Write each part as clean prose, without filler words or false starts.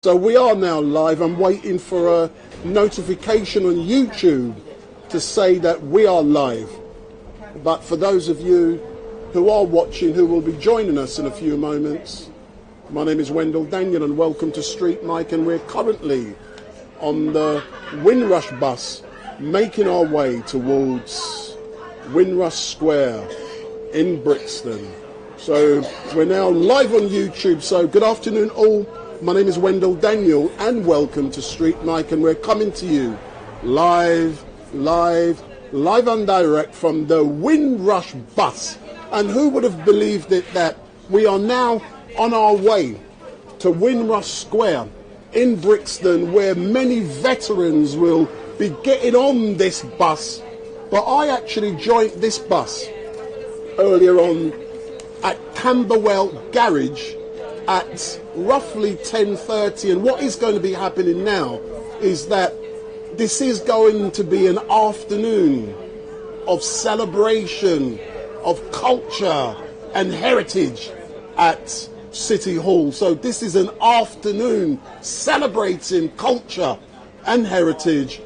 So we are now live. I'm waiting for a notification on YouTube to say that we are live. But for those of you who are watching, who will be joining us in a few moments, my name is Wendell Daniel and welcome to StreetMic, and we're currently on the Windrush bus making our way towards Windrush Square in Brixton. So we're now live on YouTube. So good afternoon all. My name is Wendell Daniel and welcome to StreetMic, and we're coming to you live and direct from the Windrush bus. And who would have believed it that we are now on our way to Windrush Square in Brixton, where many veterans will be getting on this bus. But I actually joined this bus earlier on at Camberwell Garage at roughly 10:30, and what is going to be happening now is that this is going to be an afternoon of celebration of culture and heritage at City Hall. So this is an afternoon celebrating culture and heritage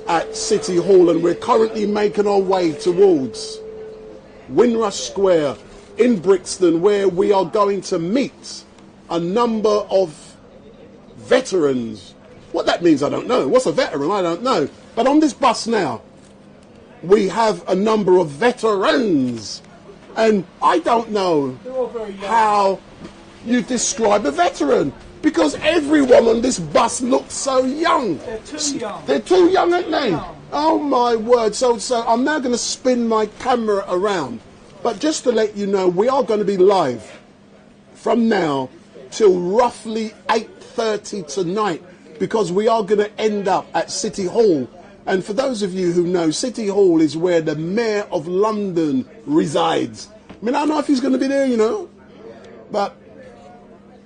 at City Hall, and we're currently making our way towards Windrush Square in Brixton, where we are going to meet a number of veterans. What that means, I don't know. What's a veteran? I don't know. But on this bus now, we have a number of veterans. And I don't know how you describe a veteran, because everyone on this bus looks so young. They're too young. They're too young, aren't they? Oh my word. So I'm now going to spin my camera around. But just to let you know, we are going to be live from now till roughly 8:30 tonight, because we are going to end up at City Hall. And for those of you who know, City Hall is where the Mayor of London resides. I mean, I don't know if he's going to be there, you know, but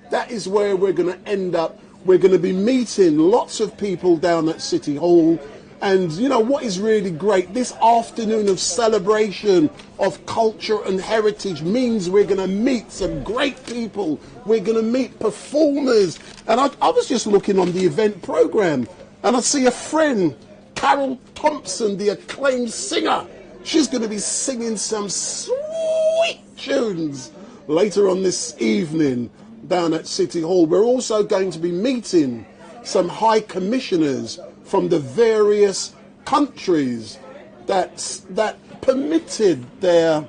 that is where we're going to end up. We're going to be meeting lots of people down at City Hall. And you know what is really great? This afternoon of celebration of culture and heritage means we're going to meet some great people. We're going to meet performers. And I was just looking on the event program, and I see a friend, Carol Thompson, the acclaimed singer. She's going to be singing some sweet tunes later on this evening down at City Hall. We're also going to be meeting some high commissioners from the various countries that permitted their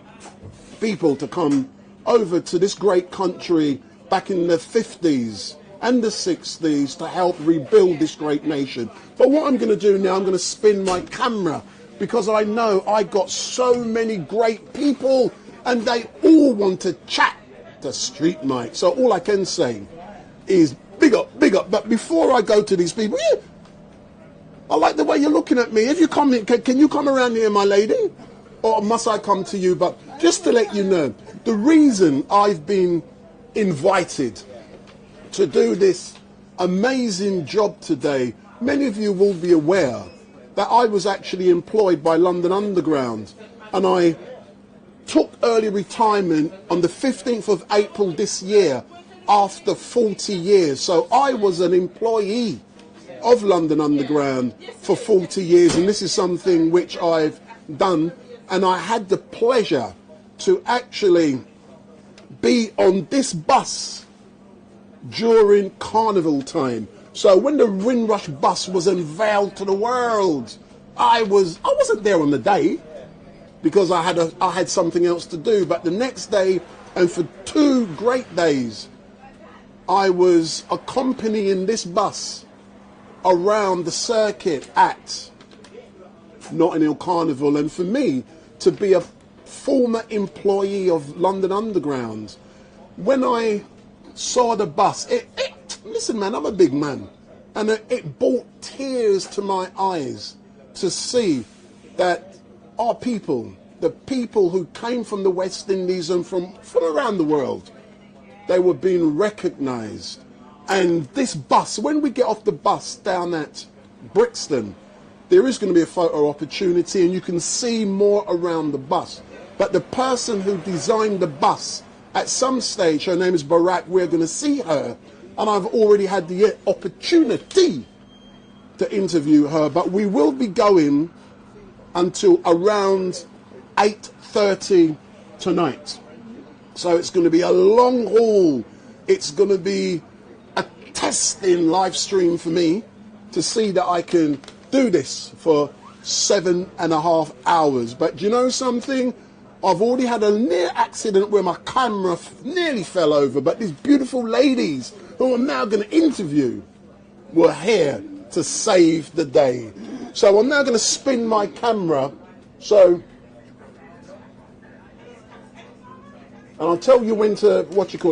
people to come over to this great country back in the 50s and the 60s to help rebuild this great nation. But what I'm going to do now, I'm going to spin my camera, because I know I got so many great people and they all want to chat to StreetMic. So all I can say is big up, big up. But before I go to these people, I like the way you're looking at me. If you come in, can you come around here, my lady? Or must I come to you? But just to let you know, the reason I've been invited to do this amazing job today, many of you will be aware that I was actually employed by London Underground, and I took early retirement on the 15th of April this year after 40 years. So I was an employee of London Underground for 40 years, and this is something which I've done, and I had the pleasure to actually be on this bus during carnival time. So when the Windrush bus was unveiled to the world, I wasn't there on the day because I had something else to do, but the next day, and for 2 great days, I was accompanying this bus around the circuit at Notting Hill Carnival. And for me to be a former employee of London Underground, when I saw the bus, listen man, I'm a big man, and it brought tears to my eyes to see that our people, the people who came from the West Indies and from around the world, they were being recognised. And this bus, when we get off the bus down at Brixton, there is going to be a photo opportunity and you can see more around the bus. But the person who designed the bus, at some stage, her name is Barak, we're going to see her, and I've already had the opportunity to interview her, but we will be going until around 8:30 tonight. So it's going to be a long haul. It's going to be a testing live stream for me to see that I can do this for 7.5 hours. But do you know something? I've already had a near accident where my camera nearly fell over, but these beautiful ladies who I'm now going to interview were here to save the day. So I'm now going to spin my camera. And I'll tell you when to,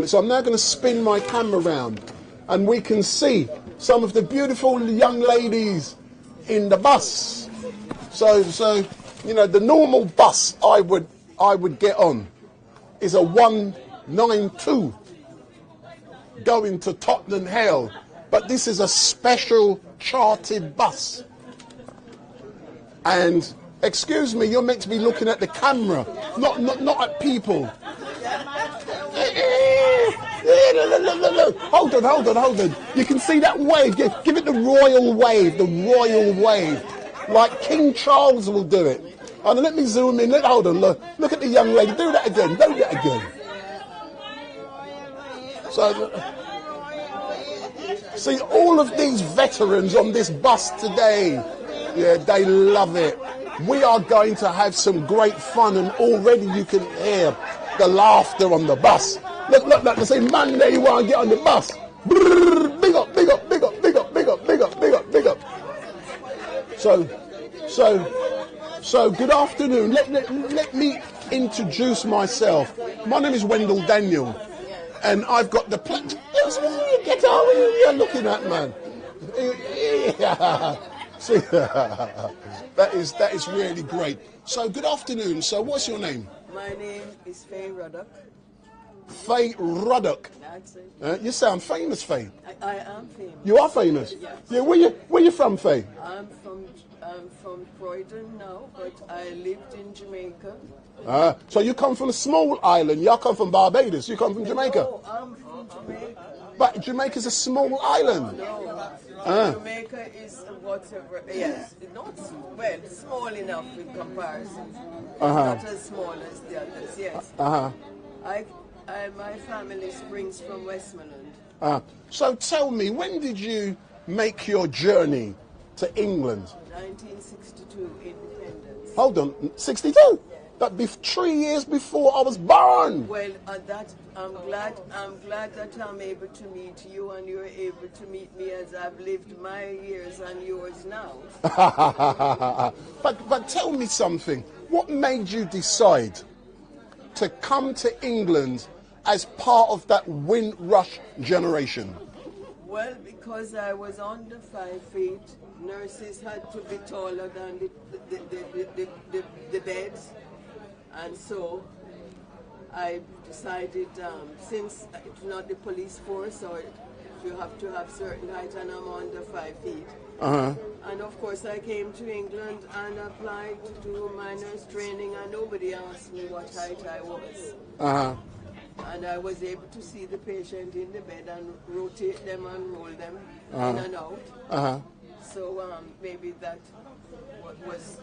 So I'm now going to spin my camera around, and we can see some of the beautiful young ladies in the bus. So you know, the normal bus I would get on is a 192 going to Tottenham Hale, but this is a special chartered bus. And excuse me, you're meant to be looking at the camera, not at people. Hold on. You can see that wave. Give it the royal wave, like King Charles will do it. And let me zoom in. Hold on. Look at the young lady. Do that again. So, see all of these veterans on this bus today. Yeah, they love it. We are going to have some great fun, and already you can hear the laughter on the bus. Look, they say, Monday you want to get on the bus. Brrr, big up. So good afternoon. Let me introduce myself. My name is Wendell Daniel, and I've got the pleasure. Get over here, you're looking at, man. Yeah. See, that is really great. So good afternoon. So what's your name? My name is Faye Ruddock. Faye Ruddock. That's it. You sound famous, Faye. I am famous. You are famous? Yes. Yeah, where you from, Faye? I'm from Croydon now, but I lived in Jamaica. So you come from a small island. You come from Barbados. You come from Jamaica. No, I'm from Jamaica. But Jamaica's a small island. No, Jamaica is whatever. Yes, not small enough in comparison. Not as small as the others. Yes. My family springs from Westmoreland. So tell me, when did you make your journey to England? 1962 independence. Hold on, 62? But 3 years before I was born. Well, I'm glad that I'm able to meet you, and you're able to meet me as I've lived my years and yours now. But tell me something. What made you decide to come to England as part of that Windrush generation? Well, because I was under 5 feet, nurses had to be taller than the beds, and so I decided, since it's not the police force, or you have to have certain height, and I'm under 5 feet. And of course I came to England and applied to do my nurse training, and nobody asked me what height I was. And I was able to see the patient in the bed and rotate them and roll them in and out. So maybe that what was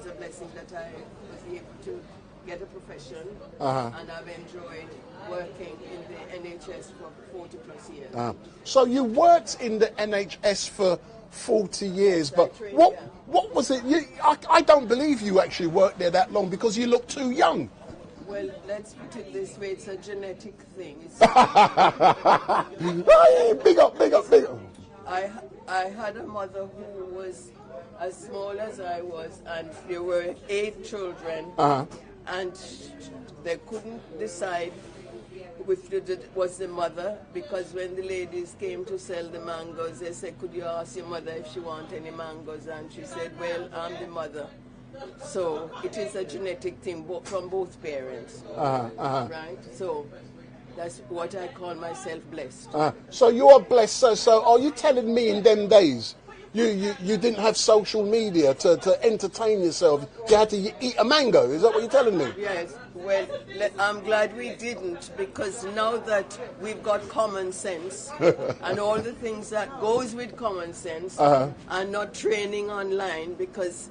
a blessing, that I was able to get a profession, and I've enjoyed working in the NHS for 40 plus years. So you worked in the NHS for 40 years, but what was it? I don't believe you actually worked there that long, because you look too young. Well, let's put it this way, it's a genetic thing. Big up. I had a mother who was as small as I was, and there were 8 children, and they couldn't decide which was the mother, because when the ladies came to sell the mangoes, they said, could you ask your mother if she wants any mangoes? And she said, well, I'm the mother. So it is a genetic thing from both parents, right? So that's what I call myself blessed. So you are blessed. So are you telling me in them days You didn't have social media to entertain yourself. You had to eat a mango. Is that what you're telling me? Yes. Well, I'm glad we didn't, because now that we've got common sense and all the things that goes with common sense, and not training online, because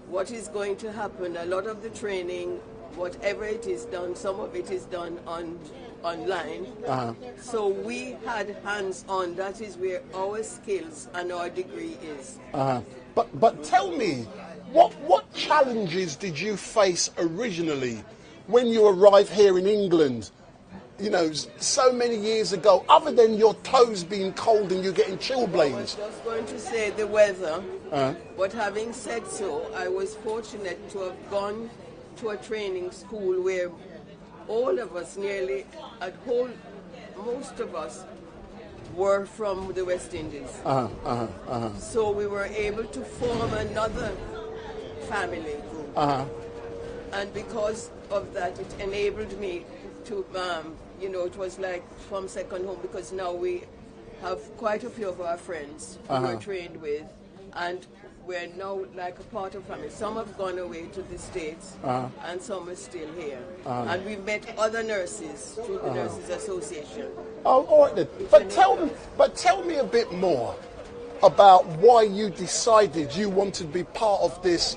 what is going to happen, a lot of the training, whatever it is done, some of it is done online. So we had hands-on. That is where our skills and our degree is. But tell me, what challenges did you face originally when you arrived here in England? You know, so many years ago, other than your toes being cold and you getting chilblains. I was just going to say the weather. But having said so, I was fortunate to have gone to a training school where all of us, nearly most of us, were from the West Indies. So we were able to form another family group. And because of that, it enabled me to, it was like from second home, because now we have quite a few of our friends who we're trained with, and we're now like a part of family. Some have gone away to the States, and some are still here. And we've met other nurses through the Nurses Association. Oh, all right then. But tell me a bit more about why you decided you wanted to be part of this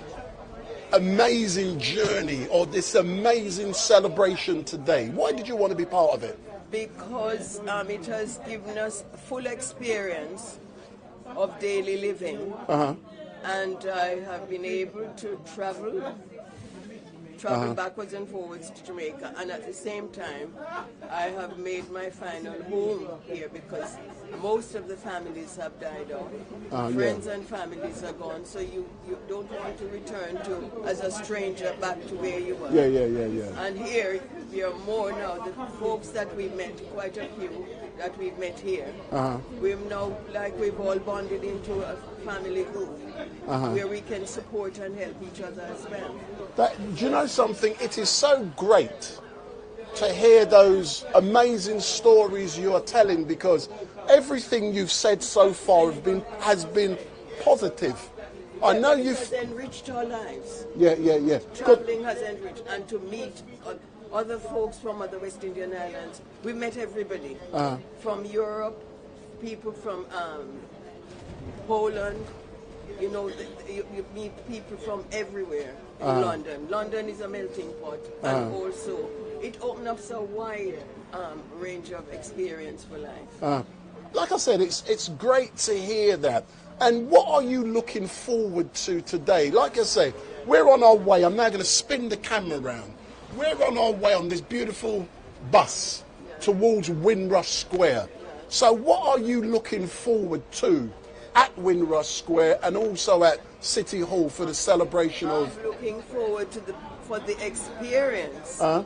amazing journey or this amazing celebration today. Why did you want to be part of it? Because it has given us full experience of daily living. And I have been able to travel backwards and forwards to Jamaica, and at the same time I have made my final home here, because most of the families have died off. Friends and families are gone, so you don't want to return to as a stranger back to where you were. Yeah. And here we are more now. The folks that we met, quite a few that we've met here, we've now, like, we've all bonded into a family group where we can support and help each other as well. Do you know something? It is so great to hear those amazing stories you are telling, because everything you've said so far has been positive. I know you've enriched our lives. Yeah. Traveling has enriched, and to meet other folks from other West Indian islands. We met everybody from Europe, people from Poland. You know, you meet people from everywhere in London. London is a melting pot, and also it opens up a wide range of experience for life. Like I said, it's great to hear that. And what are you looking forward to today? Like I say, we're on our way. I'm now going to spin the camera around. We're on our way on this beautiful bus towards Windrush Square. So what are you looking forward to at Windrush Square and also at City Hall for the celebration of... I'm looking forward to for the experience of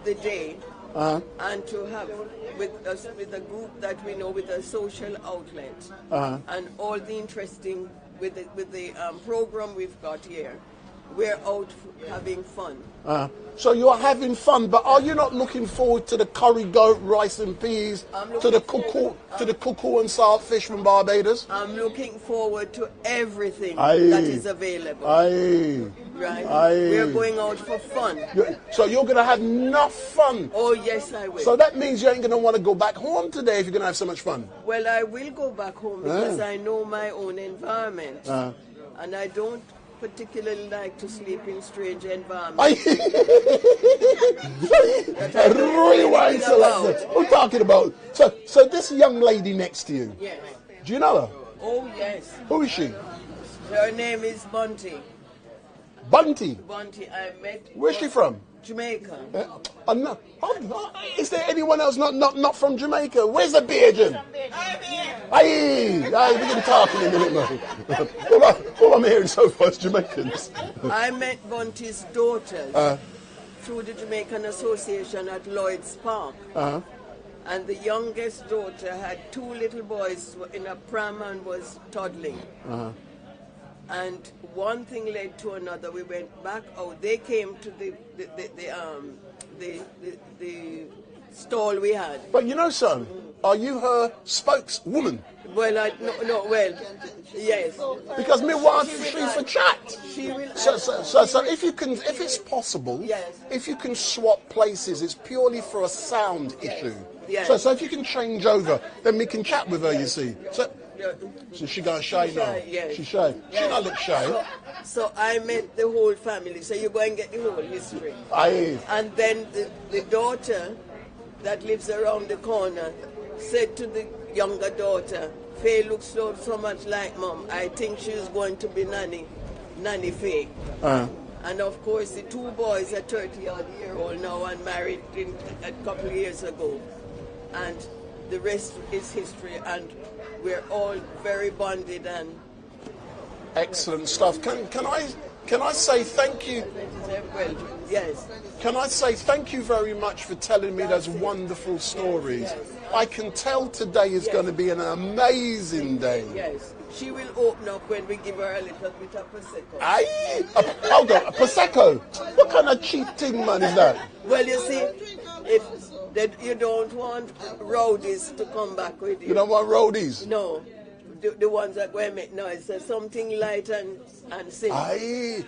the day, and to have with a group that we know, with a social outlet, and all the interesting with the program we've got here. We're out having fun. So you're having fun, but are you not looking forward to the curry goat, rice and peas, to the cuckoo and saltfish from Barbados? I'm looking forward to everything that is available. Right? We're going out for fun. So you're going to have enough fun? Oh, yes, I will. So that means you ain't going to want to go back home today if you're going to have so much fun? Well, I will go back home because I know my own environment. And I don't particularly like to sleep in strange environments. Rewind selector. We're talking about. So this young lady next to you. Yes. Do you know her? Oh yes. Who is she? Her name is Bunty. Bunty. Bunty. I met. Where's she from? Jamaica. No. Is there anyone else not from Jamaica? Where's the Bajan? Aye, we can talk in a minute, man. All I'm hearing so far is Jamaicans. I met Bunty's daughters through the Jamaican Association at Lloyd's Park. And the youngest daughter had two little boys in a pram and was toddling. And one thing led to another. We went back out. They came to the stall we had. But you know something? Are you her spokeswoman? Well, well, yes. Because me want free for chat. She will. So if you can, if it's possible, Yes. if you can swap places, it's purely for a sound issue. Yes. So if you can change over, then we can chat with her. You see. So she got shy now. Yes. She's shy. She not look shy. So I met the whole family. So you go and get the whole history. Aye. And then the daughter that lives around the corner said to the younger daughter, Faye looks so much like Mom. I think she's going to be Nanny Faye. And of course, the two boys are 30-odd-year-old now and married a couple of years ago. And the rest is history. And we're all very bonded and excellent stuff. Can I say thank you? well, yes. Can I say thank you very much for telling me those wonderful stories? I can tell today is going to be an amazing day. Yes. She will open up when we give her a little bit of Prosecco. Aye? Hold on, a Prosecco? What kind of cheap thing, man, is that? Well, you see, if you don't want rowdies to come back with you. You don't want roadies? No. The ones that go and make noise. So something light and simple. Aye.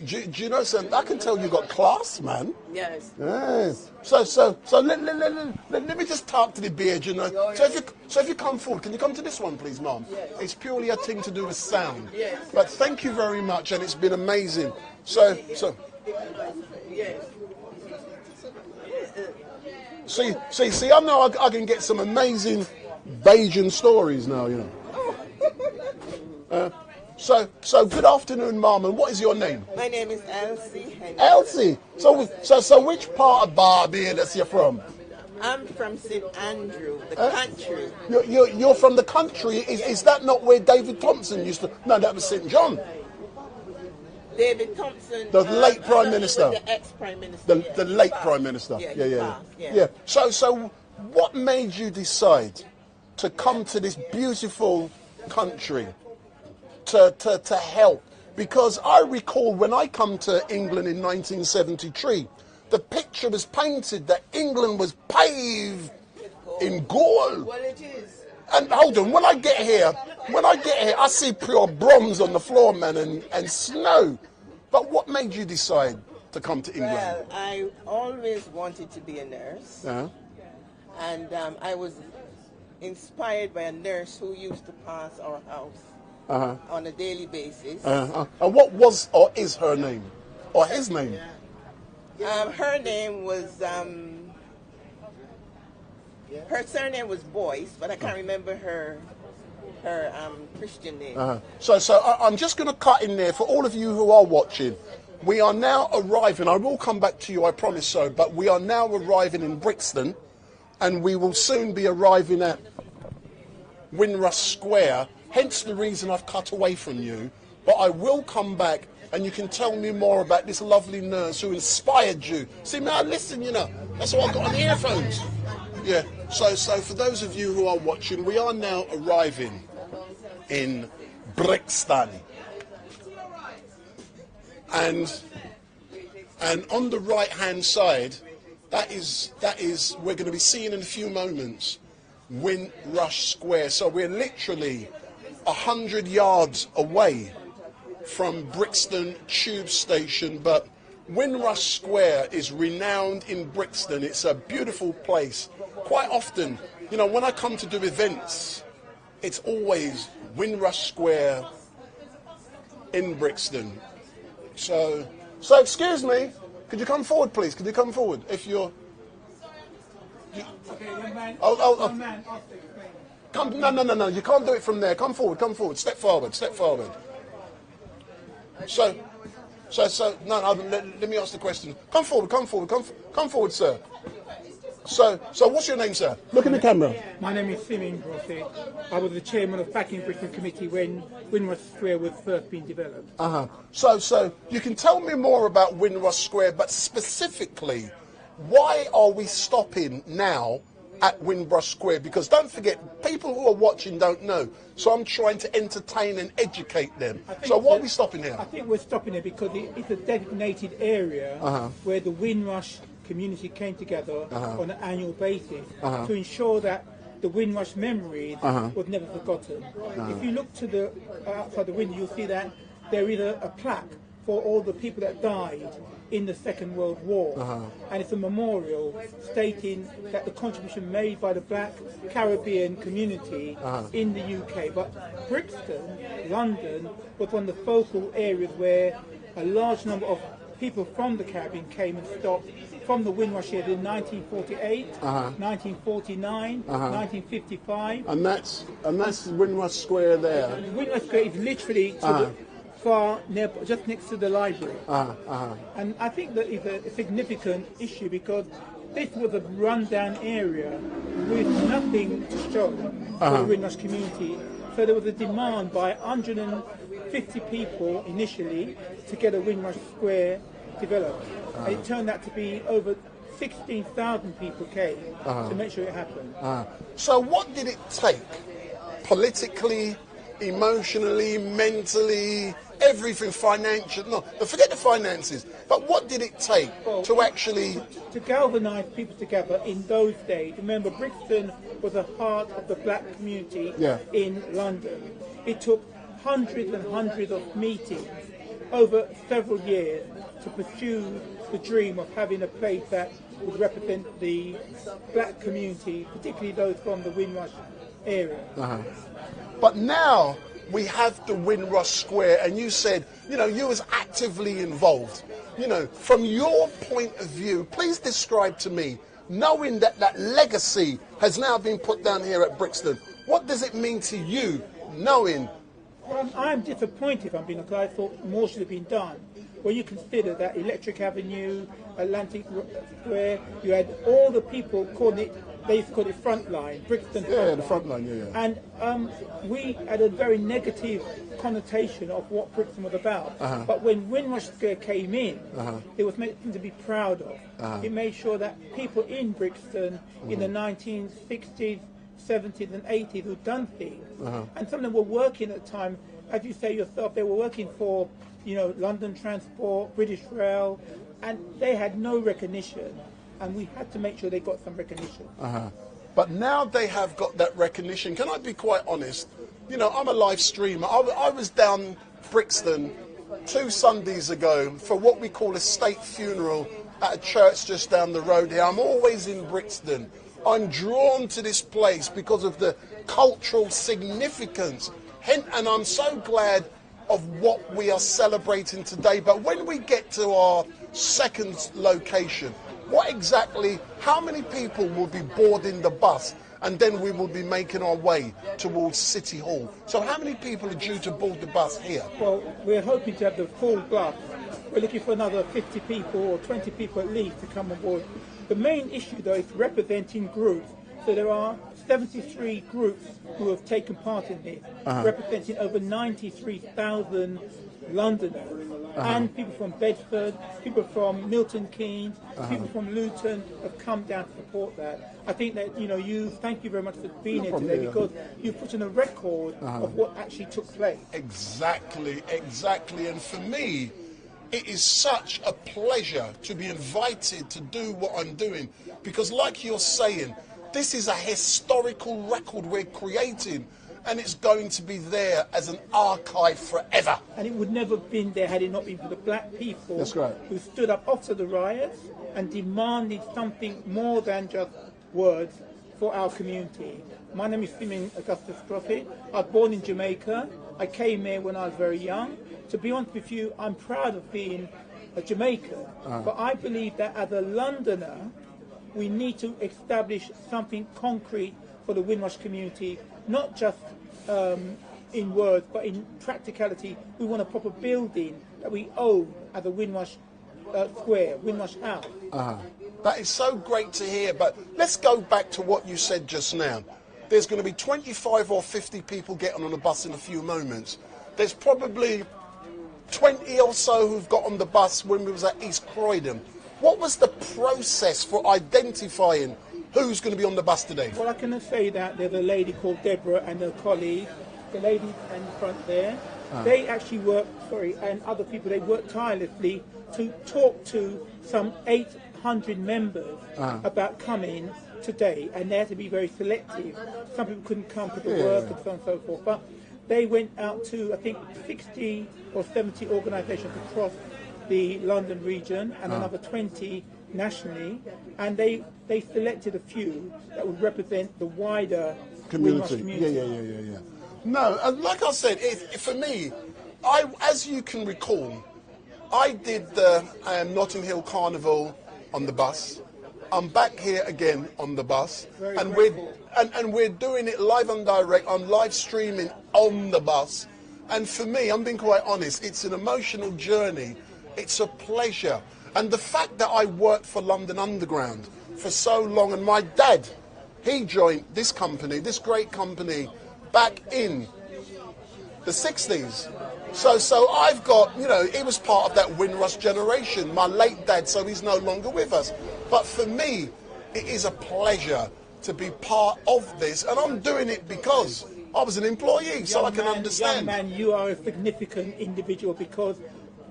Do you know something? I can tell you got class, man. Yes. Yes. So let me just talk to the beard, you know. So if you come forward, can you come to this one, please, Mom? Yes. It's purely a thing to do with sound. Yes. But thank you very much, and it's been amazing. So. Yes. See, I know I can get some amazing Bajan stories now, you know. So good afternoon, Mom, and what is your name? My name is Elsie. Elsie. So which part of Barbados you're from? I'm from St. Andrew, the country. You're from the country. Is that not where David Thompson used to? No, that was St. John. David Thompson. The late Prime Minister. The ex-Prime Minister. The late Prime Minister. Yeah. So what made you decide to come to this beautiful country to help? Because I recall when I come to England in 1973, the picture was painted that England was paved in gold. Well, it is. And hold on, when I get here, I see pure bronze on the floor, man, and snow. But what made you decide to come to England? Well, I always wanted to be a nurse. And I was inspired by a nurse who used to pass our house on a daily basis. And what was or is her name? Or his name? Her name was, her surname was Boyce, but I can't remember her Christian name. So I'm just going to cut in there for all of you who are watching. We are now arriving, I will come back to you, I promise so, but we are now arriving in Brixton, and we will soon be arriving at Windrush Square, hence the reason I've cut away from you. But I will come back and you can tell me more about this lovely nurse who inspired you. See, man, I listen, you know. That's why I've got on the earphones. Yeah, so for those of you who are watching, we are now arriving in Brixton. And on the right-hand side, that is we're going to be seeing in a few moments Windrush Square. So we're literally 100 yards away from Brixton Tube Station, but Windrush Square is renowned in Brixton. It's a beautiful place. Quite often, you know, when I come to do events, it's always Windrush Square in Brixton. So excuse me, could you come forward, please? Could you come forward if you're... Come, no, you can't do it from there. Come forward, step forward. So, no, let me ask the question. Come forward, sir. So what's your name, sir? Look in the camera. My name is Simeon Grosset. I was the chairman of Back in Britain Committee when Windrush Square was first being developed. So you can tell me more about Windrush Square, but specifically, why are we stopping now at Windrush Square? Because don't forget, people who are watching don't know. So I'm trying to entertain and educate them. So why are we stopping here? I think we're stopping here because it's a designated area where the Windrush community came together on an annual basis to ensure that the Windrush memories was never forgotten. If you look to the outside the window, you'll see that there is a plaque for all the people that died in the Second World War, and it's a memorial stating that the contribution made by the Black Caribbean community in the UK. But Brixton, London, was one of the focal areas where a large number of people from the Caribbean came and stopped from the Windrush years in 1948, 1949, 1955. And that's Windrush Square there. The Windrush Square is literally to the far near, just next to the library. And I think that is a significant issue because this was a rundown area with nothing to show for the Windrush community. So there was a demand by 150 people initially to get a Windrush Square developed. And it turned out to be over 16,000 people came to make sure it happened. So what did it take politically, emotionally, mentally, everything, financial? No, forget the finances. But what did it take to actually... To galvanise people together in those days. Remember, Brixton was the heart of the black community in London. It took hundreds and hundreds of meetings over several years to pursue the dream of having a place that would represent the black community, particularly those from the Windrush area. But now we have the Windrush Square, and you said, you know, you was actively involved. You know, from your point of view, please describe to me, knowing that that legacy has now been put down here at Brixton, what does it mean to you, knowing? Well, I'm disappointed, if I'm being honest. I thought more should have been done. When you consider that Electric Avenue, Atlantic Square, you had all the people calling it, they used to call it Frontline, Brixton Frontline. Yeah, the Frontline, yeah. And we had a very negative connotation of what Brixton was about. But when Windrush Square came in, it was something to be proud of. It made sure that people in Brixton in the 1960s, 70s and 80s who'd done things, and some of them were working at the time, as you say yourself, they were working for, you know, London Transport, British Rail, and they had no recognition, and we had to make sure they got some recognition. But now they have got that recognition. Can I be quite honest? You know, I'm a live streamer. I was down Brixton 2 Sundays ago for what we call a state funeral at a church just down the road here. I'm always in Brixton. I'm drawn to this place because of the cultural significance. And I'm so glad of what we are celebrating today. But when we get to our second location, what exactly, how many people will be boarding the bus, and then we will be making our way towards City Hall? So how many people are due to board the bus here? Well, we're hoping to have the full bus. We're looking for another 50 people or 20 people at least to come on board. The main issue, though, is representing groups. So there are 73 groups who have taken part in this, representing over 93,000 Londoners, and people from Bedford, people from Milton Keynes, people from Luton have come down to support that. I think that, you know, thank you very much for being here today, because you put in a record of what actually took place. Exactly. And for me, it is such a pleasure to be invited to do what I'm doing, because like you're saying, this is a historical record we're creating, and it's going to be there as an archive forever. And it would never have been there had it not been for the black people. That's right. Who stood up after the riots and demanded something more than just words for our community. My name is Selena CTI. I was born in Jamaica. I came here when I was very young. To be honest with you, I'm proud of being a Jamaican. But I believe that as a Londoner, we need to establish something concrete for the Windrush community, not just in words, but in practicality. We want a proper building that we own at the Windrush Square, Windrush House. That is so great to hear, but let's go back to what you said just now. There's going to be 25 or 50 people getting on the bus in a few moments. There's probably 20 or so who've got on the bus when we was at East Croydon. What was the process for identifying who's going to be on the bus today? Well, I can say that there's a lady called Deborah and her colleague, the lady in front there. They actually and other people, they work tirelessly to talk to some 100 members about coming today, and they had to be very selective. Some people couldn't come to the work and so on and so forth. But they went out to, I think, 60 or 70 organisations across the London region and another 20 nationally, and they selected a few that would represent the wider community. Yeah. No, like I said, for me, as you can recall, I did the Notting Hill Carnival on the bus. I'm back here again on the bus, and we're doing it live and direct on live streaming on the bus. And for me, I'm being quite honest, it's an emotional journey. It's a pleasure. And the fact that I worked for London Underground for so long, and my dad, he joined this company, this great company, back in the 60s. So I've got, he was part of that Windrush generation, my late dad, so he's no longer with us. But for me, it is a pleasure to be part of this, and I'm doing it because I was an employee, so I can understand. Young man, you are a significant individual because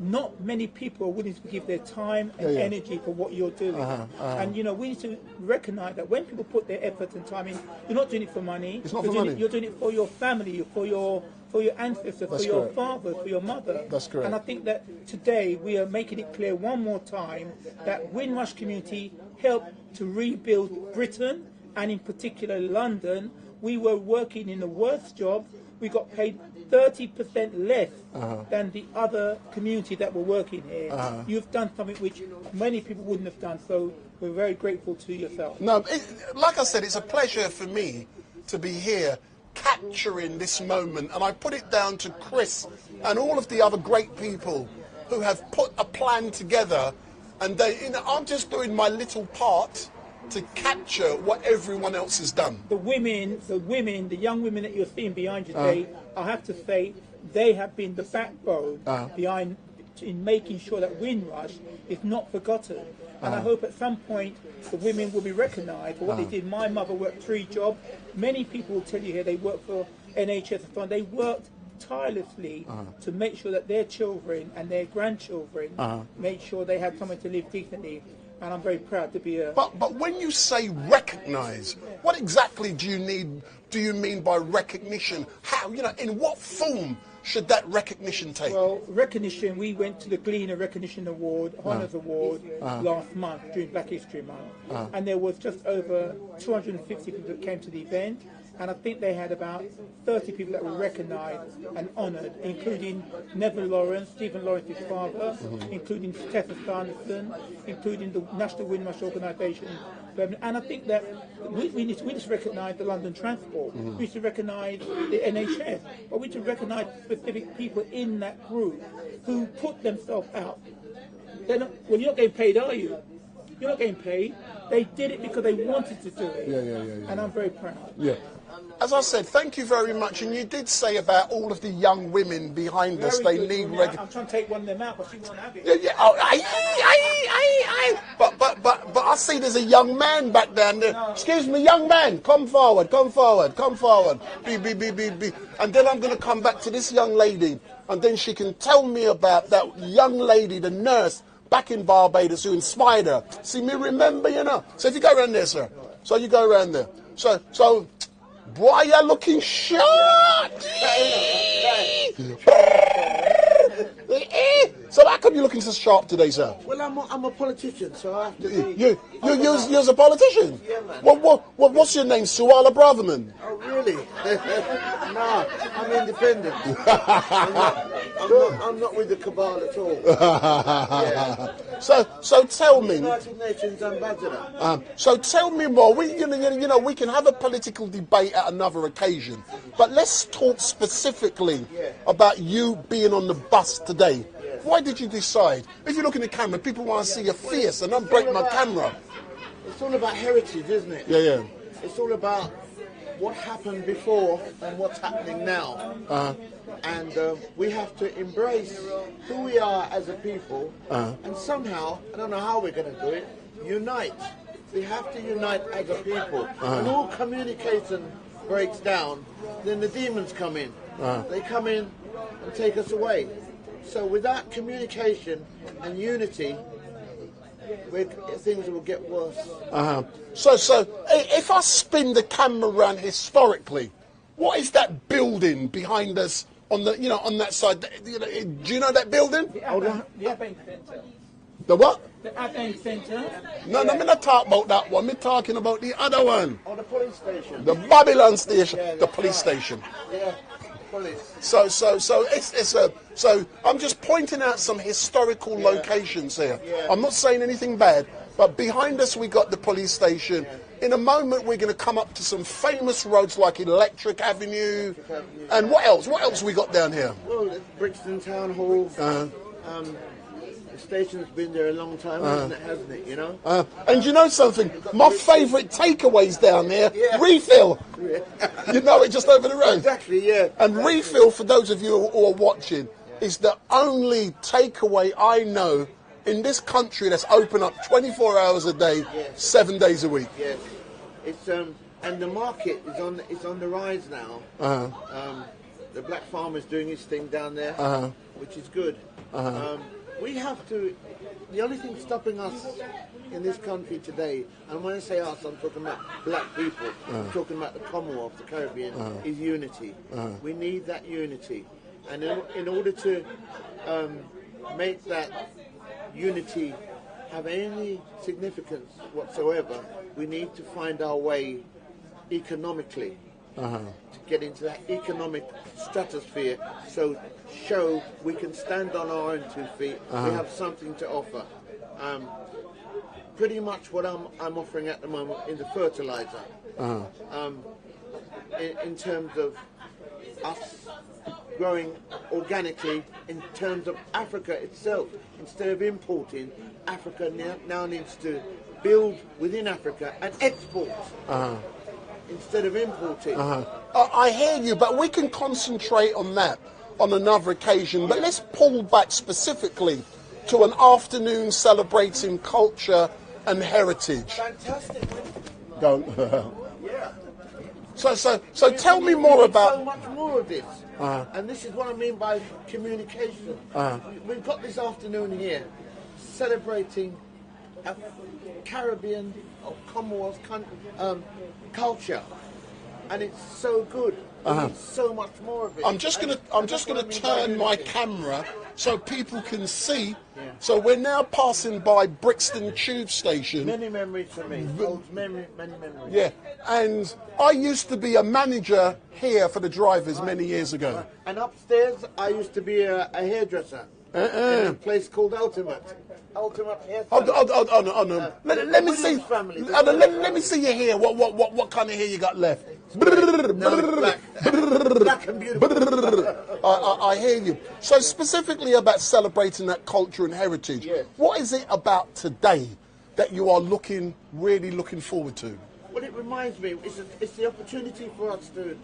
not many people are willing to give their time and energy for what you're doing. And we need to recognise that when people put their effort and time in, you're not doing it for money. It's not for money. You're doing it for your family, for your ancestors, for your father, for your mother. That's correct. And I think that today we are making it clear one more time that Windrush community helped to rebuild Britain, and in particular London. We were working in the worst job. We got paid 30% less than the other community that were working here. You've done something which many people wouldn't have done, so we're very grateful to yourself. No, like I said, it's a pleasure for me to be here capturing this moment, and I put it down to Chris and all of the other great people who have put a plan together, and I'm just doing my little part to capture what everyone else has done. The young women that you're seeing behind you today, I have to say, they have been the backbone behind in making sure that Windrush is not forgotten. And I hope at some point the women will be recognised for what they did. My mother worked 3 jobs. Many people will tell you here they worked for NHS and so on. They worked tirelessly to make sure that their children and their grandchildren made sure they had somewhere to live decently. And I'm very proud to be a... But when you say recognise, what exactly do you mean by recognition? How, in what form should that recognition take? Well, recognition, we went to the Gleaner Recognition Award, Honours Award, last month, during Black History Month. And there was just over 250 people that came to the event. And I think they had about 30 people that were recognised and honoured, including Neville Lawrence, Stephen Lawrence's father, including Tessa Sanderson, including the National Windrush Organisation. And I think that we need to recognise the London Transport, we need to recognise the NHS, but we need to recognise specific people in that group who put themselves out. You're not getting paid, are you? You're not getting paid. They did it because they wanted to do it. Yeah. And I'm very proud. Yeah. As I said, thank you very much. And you did say about all of the young women behind us, they need... I'm trying to take one of them out, but she won't have it. Yeah. Oh, but I see there's a young man back down there. No. Excuse me, young man, come forward. Be. And then I'm going to come back to this young lady, and then she can tell me about that young lady, the nurse, back in Barbados who inspired her. See, me remember, So if you go around there, sir. So you go around there. So, boy, you're looking sharp. So how come you're looking so sharp today, sir? Well, I'm a politician, so I have to be... You're a politician? Yeah, man. What's your name, Suala Braverman? Oh, really? No, I'm independent. I'm not with the cabal at all. Yeah. So tell me... United Nations ambassador. So tell me more. We can have a political debate at another occasion, but let's talk specifically about you being on the bus today. Why did you decide? If you look in the camera, people want to see you fierce, and don't break my camera. It's all about heritage, isn't it? Yeah. It's all about what happened before and what's happening now. And we have to embrace who we are as a people, and somehow, I don't know how we're going to do it, unite. We have to unite as a people. When all communication breaks down, then the demons come in. They come in and take us away. So without communication and unity, things will get worse. So if I spin the camera around historically, what is that building behind us on the, on that side? Do you know that building? The Advent Centre. The what? The Advent Centre. No, I'm not talking about that one. I'm talking about the other one. Oh, the police station. The Babylon station. The police station. Yeah, police. So I'm just pointing out some historical locations here. Yeah. I'm not saying anything bad, but behind us we got the police station. In a moment we're going to come up to some famous roads like Electric Avenue. And what else? What else we got down here? Well, the Brixton Town Hall. The station's been there a long time, hasn't it? And you know something? My favourite takeaways down there, Refill. You know it just over the road. Exactly, yeah. And Refill, for those of you who are watching, is the only takeaway I know in this country that's open up 24 hours a day, 7 days a week. Yes. It's and the market is on the rise now. The black farmer's doing his thing down there, which is good. We have to. The only thing stopping us in this country today, and when I say us, I'm talking about black people, I'm talking about the Commonwealth, the Caribbean, is unity. We need that unity, and in order to make that unity have any significance whatsoever, we need to find our way economically to get into that economic stratosphere, so show we can stand on our own 2 feet, we have something to offer. Pretty much what I'm offering at the moment in the fertilizer, in terms of us growing organically, in terms of Africa itself. Instead of importing, Africa now needs to build within Africa and export instead of importing. I hear you, but we can concentrate on that on another occasion. But let's pull back specifically to an afternoon celebrating culture and heritage. Fantastic. Go. Yeah. So tell me more about. So much more of this, and this is what I mean by communication. We've got this afternoon here celebrating a Caribbean or Commonwealth culture, and it's so good. We need so much more of it. I'm just gonna turn my camera so people can see. So we're now passing by Brixton Tube Station. Many memories for me. Many memories. Yeah, and I used to be a manager here for the drivers many years ago. And upstairs, I used to be a hairdresser in a place called Ultimate Hair Salon. Oh no. Let me see. Let me see your hair. What kind of hair you got left? Black and beautiful. I hear you. So specifically about celebrating that culture and heritage, what is it about today that you are really looking forward to? Well, it reminds me, it's the opportunity for us to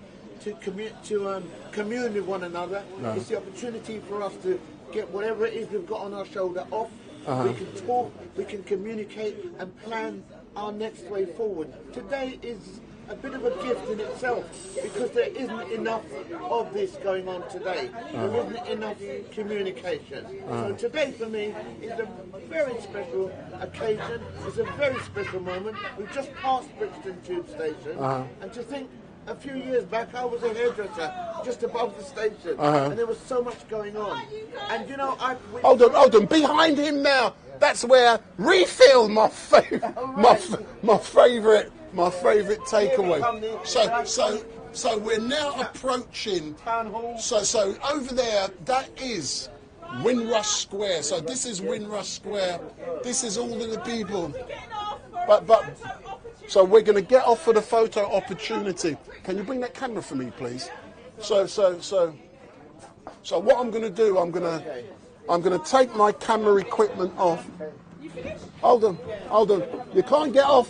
commune with one another. It's the opportunity for us to get whatever it is we've got on our shoulder off. We can talk, we can communicate and plan our next way forward. Today is a bit of a gift in itself, because there isn't enough of this going on today. There isn't enough communication. So today for me is a very special occasion. It's a very special moment. We've just passed Brixton Tube Station, and to think a few years back I was a hairdresser just above the station, and there was so much going on. And you know, hold on, behind him now. That's where Refill, my favourite takeaway. So we're now approaching Town Hall. So over there, that is Windrush Square. So this is Windrush Square. This is all of the people. But so we're going to get off for the photo opportunity. Can you bring that camera for me, please? So what I'm going to do, I'm going to take my camera equipment off. Hold on. You can't get off.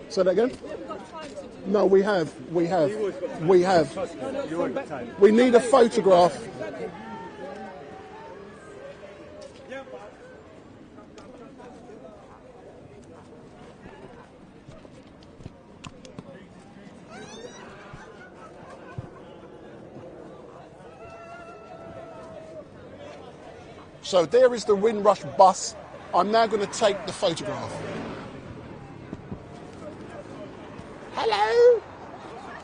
Say that again? No, we have. We need a photograph. So there is the Windrush bus. I'm now going to take the photograph. Hello.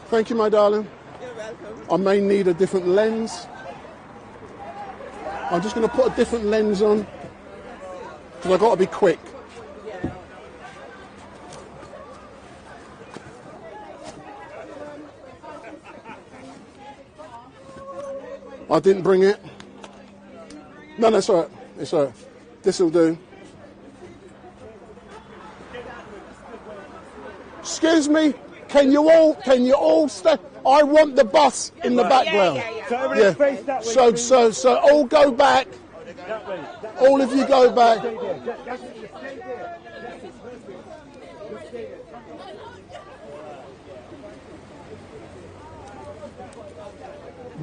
Thank you, my darling. You're welcome. I may need a different lens. I'm just going to put a different lens on because I've got to be quick. I didn't bring it. No, it's all right. It's all right. This will do. Excuse me. Can you all stay? I want the bus in the background. So everybody face that way. So all go back. That way. All of you go back.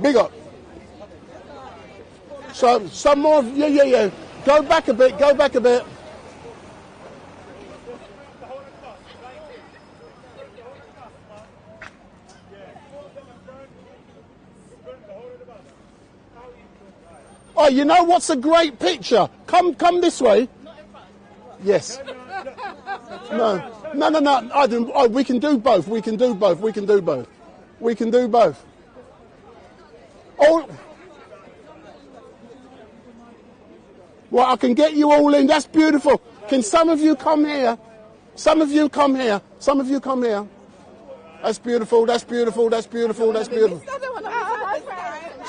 Big up. So some more. Yeah. Go back a bit. Go back a bit. Oh, you know what's a great picture? Come this way. Yes. No. I didn't. Oh, we can do both. We can do both. Oh. Well, I can get you all in. That's beautiful. Can some of you come here? Some of you come here. That's beautiful. So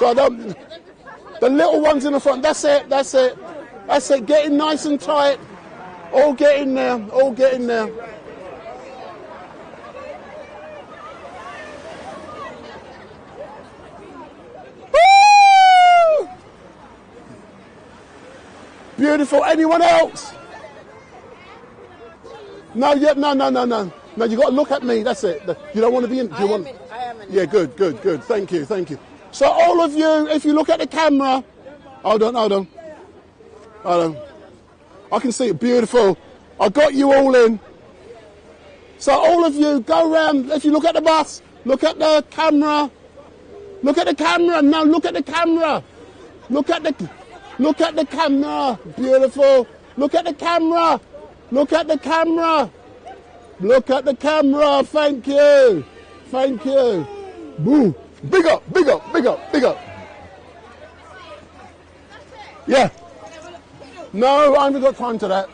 I don't. The little ones in the front. That's it. Getting nice and tight. All get in there. Woo! Beautiful. Anyone else? No. No. You got to look at me. That's it. You don't want to be in. I am in. Yeah. Good. Thank you. So all of you, if you look at the camera, hold on. I can see it. Beautiful. I got you all in. So all of you, go around. If you look at the bus, look at the camera. No, look at the camera. Look at the camera. Beautiful. Look at the camera. Thank you. Boo. Big up. Yeah. No, I haven't got time to that.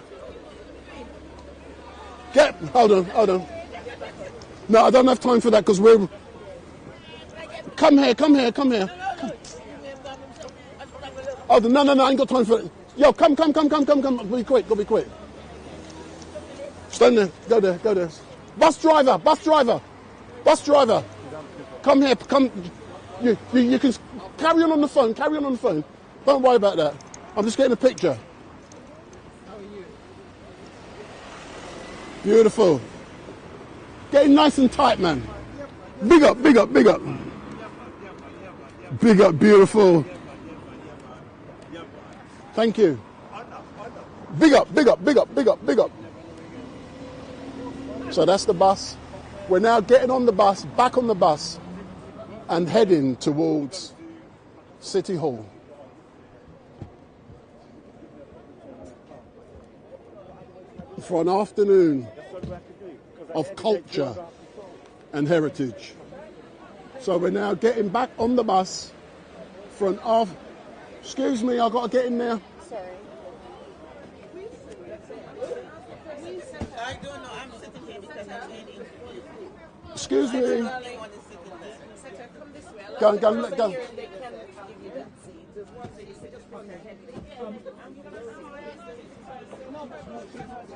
Hold on. No, I don't have time for that because we're... Come here. Oh, no, I ain't got time for it. Yo, come. Be quick. Stand there. Go there. Bus driver. Come here. You can carry on the phone. Don't worry about that. I'm just getting a picture. How are you? Beautiful. Getting nice and tight, man. Big up. Beautiful. Thank you. Big up. So that's the bus. We're now getting on the bus, back on the bus, and heading towards City Hall. For an afternoon of culture and heritage. So we're now getting back on the bus for an afternoon. Excuse me, I've got to get in there. Sorry. I don't know, I'm sitting here because I'm waiting. Excuse me. Come this way. Go.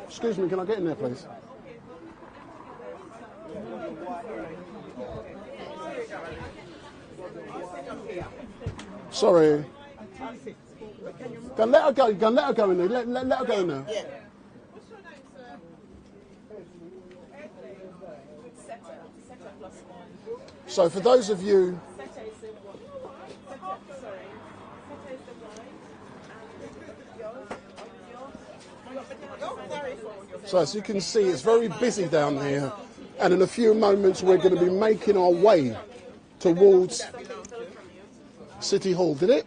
Excuse me, can I get in there, please? Sorry. Go, let her go in there. Let her go in there. Yeah. So for those of you... So as you can see, it's very busy down here. And in a few moments, we're going to be making our way towards City Hall. Did it?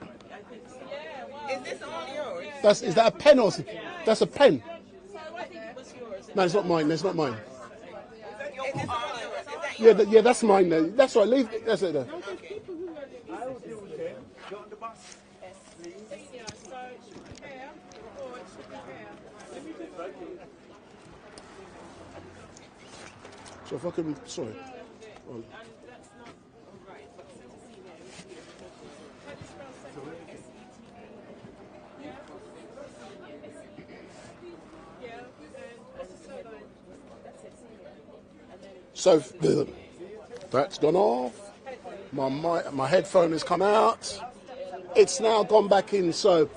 Is this all yours? Is that a pen or that's a pen? No, it's not mine. That's not mine. Yeah, that's mine. There. That's right. Leave. That's it there. So if I can, sorry. Oh. So that's gone off. My headphone has come out. It's now gone back in. So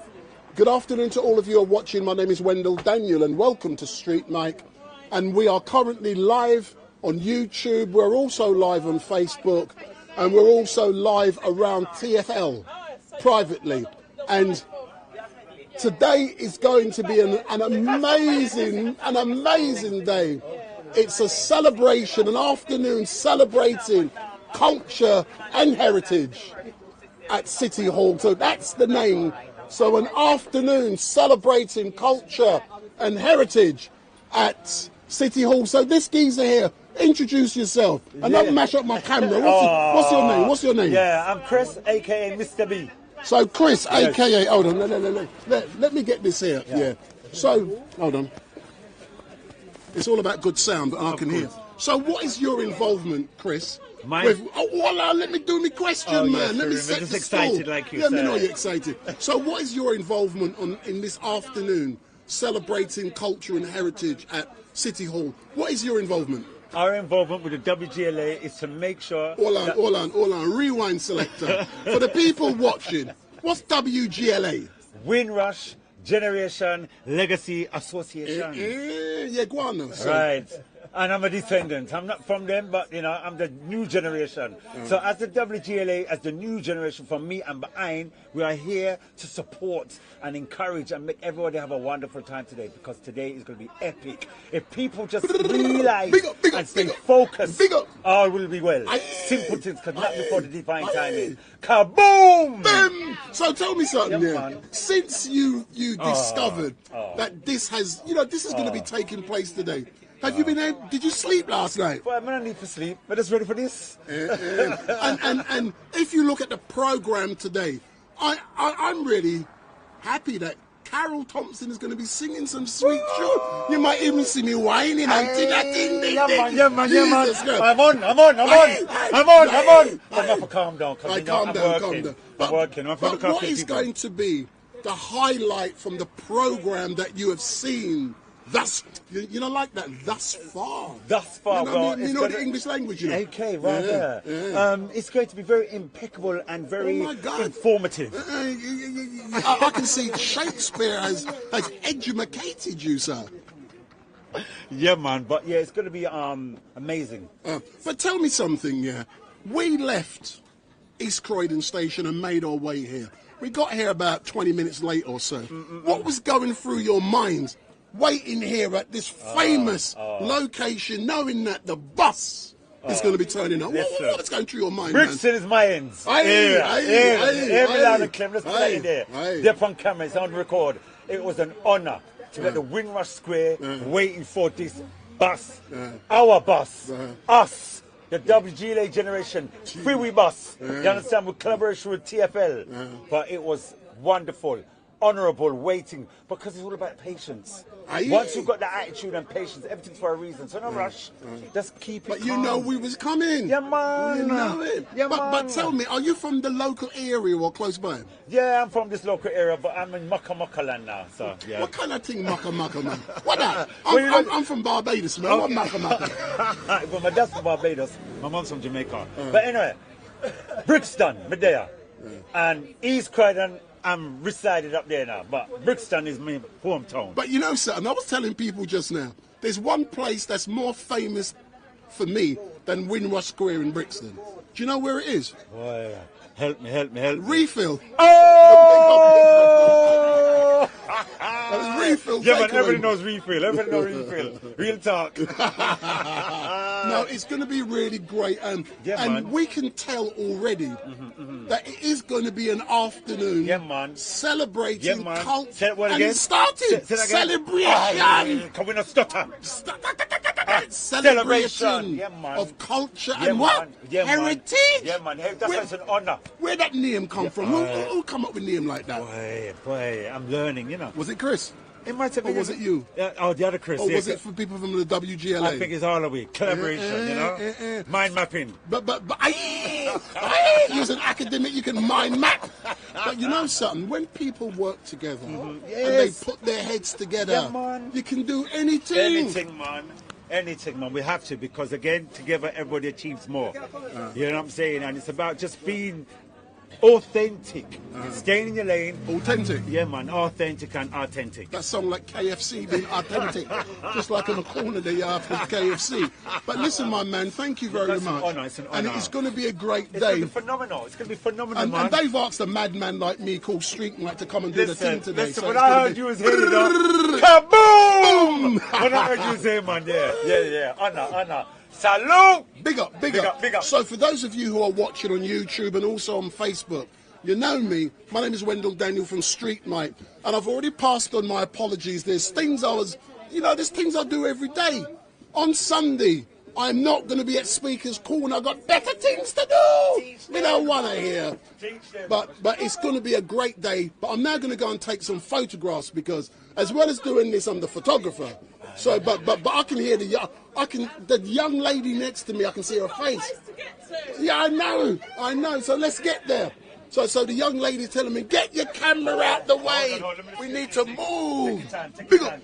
good afternoon to all of you who are watching. My name is Wendell Daniel and welcome to StreetMic. And we are currently live on YouTube. We're also live on Facebook. And we're also live around TFL privately. And today is going to be an amazing day. It's a celebration, an afternoon celebrating culture and heritage at City Hall. So that's the name. So an afternoon celebrating culture and heritage at City Hall. So this geezer here, introduce yourself. And don't mash up my camera. What's your name? What's your name? Yeah, I'm Chris, a.k.a. Mr. B. So Chris, a.k.a. Hold on, let me get this here. Yeah. So, hold on. It's all about good sound, but I can hear. So what is your involvement, Chris? Mine? Let me do my question, man. Let me set the excited like you said. Let me know you're excited. So what is your involvement in this afternoon celebrating culture and heritage at City Hall? What is your involvement? Our involvement with the WGLA is to make sure... Hold on. Rewind selector. For the people watching, what's WGLA? Windrush Generation Legacy Association. Yeah, go on now. Right. And I'm a descendant. I'm not from them, but, you know, I'm the new generation. So as the WGLA, as the new generation from me and behind, we are here to support and encourage and make everybody have a wonderful time today, because today is going to be epic. If people just realize and stay focused, all will be well. Simple things, because not before the divine time is. Kaboom! Bam! So tell me something, since you discovered that this has, this is going to be taking place today, have you been able, did you sleep last night? Well, I'm going to need to sleep, but it's ready for this. And if you look at the program today, I'm really happy that Carol Thompson is going to be singing some sweet tune. You might even see me whining. Yeah, man. I'm on. I'm have to calm down. Calm down. I'm working. But what is going to be the highlight from the program that you have seen thus far? Thus far, you know the English language, Okay, right there. It's going to be very impeccable and very informative. I can see Shakespeare has educated you, sir. Yeah, man. But yeah, it's going to be amazing. But tell me something, we left East Croydon Station and made our way here. We got here about 20 minutes late or so. What was going through your mind waiting here at this famous location, knowing that the bus is going to be turning up? What's going through your mind, Brixton is my ends. Every loud and clear. Let's put that in there. They're on camera. It's on record. It was an honour to be at the Windrush Square waiting for this bus. Our bus. Us. The WGLA generation. Freeway bus. You understand? With collaboration with TFL. But it was wonderful. Honourable waiting, because it's all about patience. Once you've got the attitude and patience, everything's for a reason. So no rush. Just keep it calm. But you know we was coming. Yeah, man. You know it. Yeah, but tell me, are you from the local area or close by? Yeah, I'm from this local area, but I'm in Maka land now. So yeah. What kind of thing, Maka, man? What that? I'm from Barbados, man. Okay. What Maka? Well, my dad's from Barbados. My mom's from Jamaica. But anyway, Brixton, Medea, and East Croydon. I'm resided up there now, but Brixton is my hometown. But you know something, I was telling people just now, there's one place that's more famous for me than Windrush Square in Brixton. Do you know where it is? Boy, help me. Refill. Oh! Refill. Yeah, but everybody knows Refill. Real talk. No, it's going to be really great, and we can tell already that it is going to be an afternoon celebrating culture. And it started. Celebration. Can we not stutter? Celebration of culture and what? Heritage. Yeah, man. Hey, that's an honor. Where that name come from? Who come up with a name like that? Boy, I'm learning, you know. Was it Chris? It might have been. Or was it you? The other Chris. Or was it for people from the WGLA? I think it's all of it. Collaboration, you know? Mind mapping. But you're an academic, you can mind map. But you know something? When people work together and they put their heads together, you can do anything. Anything, man. We have to, because again, together everybody achieves more. You know what I'm saying? And it's about just being authentic, staying in your lane. Authentic? Yeah, man, authentic and authentic. That sounds like KFC being authentic, just like in the corner they are for KFC. But listen, my man, thank you very much. It's an honor. And it's going to be a great day. It's going to be phenomenal. It's going to be phenomenal, man. And they've asked a madman like me called StreetMic to come and do the thing today. Listen, when I heard you was here, you know, kaboom! When I heard you was here, man, yeah. Honor. Salute! Big up. So for those of you who are watching on YouTube and also on Facebook, you know me. My name is Wendell Daniel from StreetMic, and I've already passed on my apologies. There's things I do every day. On Sunday, I'm not going to be at Speaker's Corner. I've got better things to do. We don't want to hear. But it's going to be a great day. But I'm now going to go and take some photographs, because as well as doing this, I'm the photographer. So, but I can hear the young lady next to me. I can see her face. Yeah, I know. So let's get there. So the young lady's telling me, get your camera out the way. We need to move. Take your time.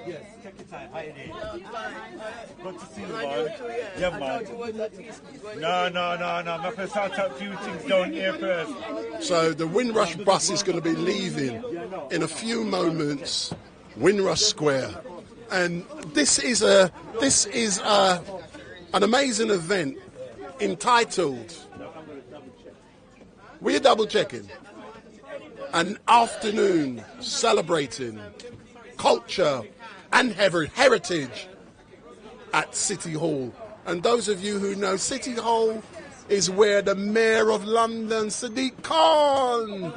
Yes, take your time. How you doing? Good to see you, man. Yeah, man. No. My first start a few things down here first. So the Windrush bus is going to be leaving in a few moments. Windrush Square, and this is an amazing event entitled. We're double checking. An afternoon celebrating culture and heritage at City Hall. And those of you who know, City Hall is where the Mayor of London, Sadiq Khan,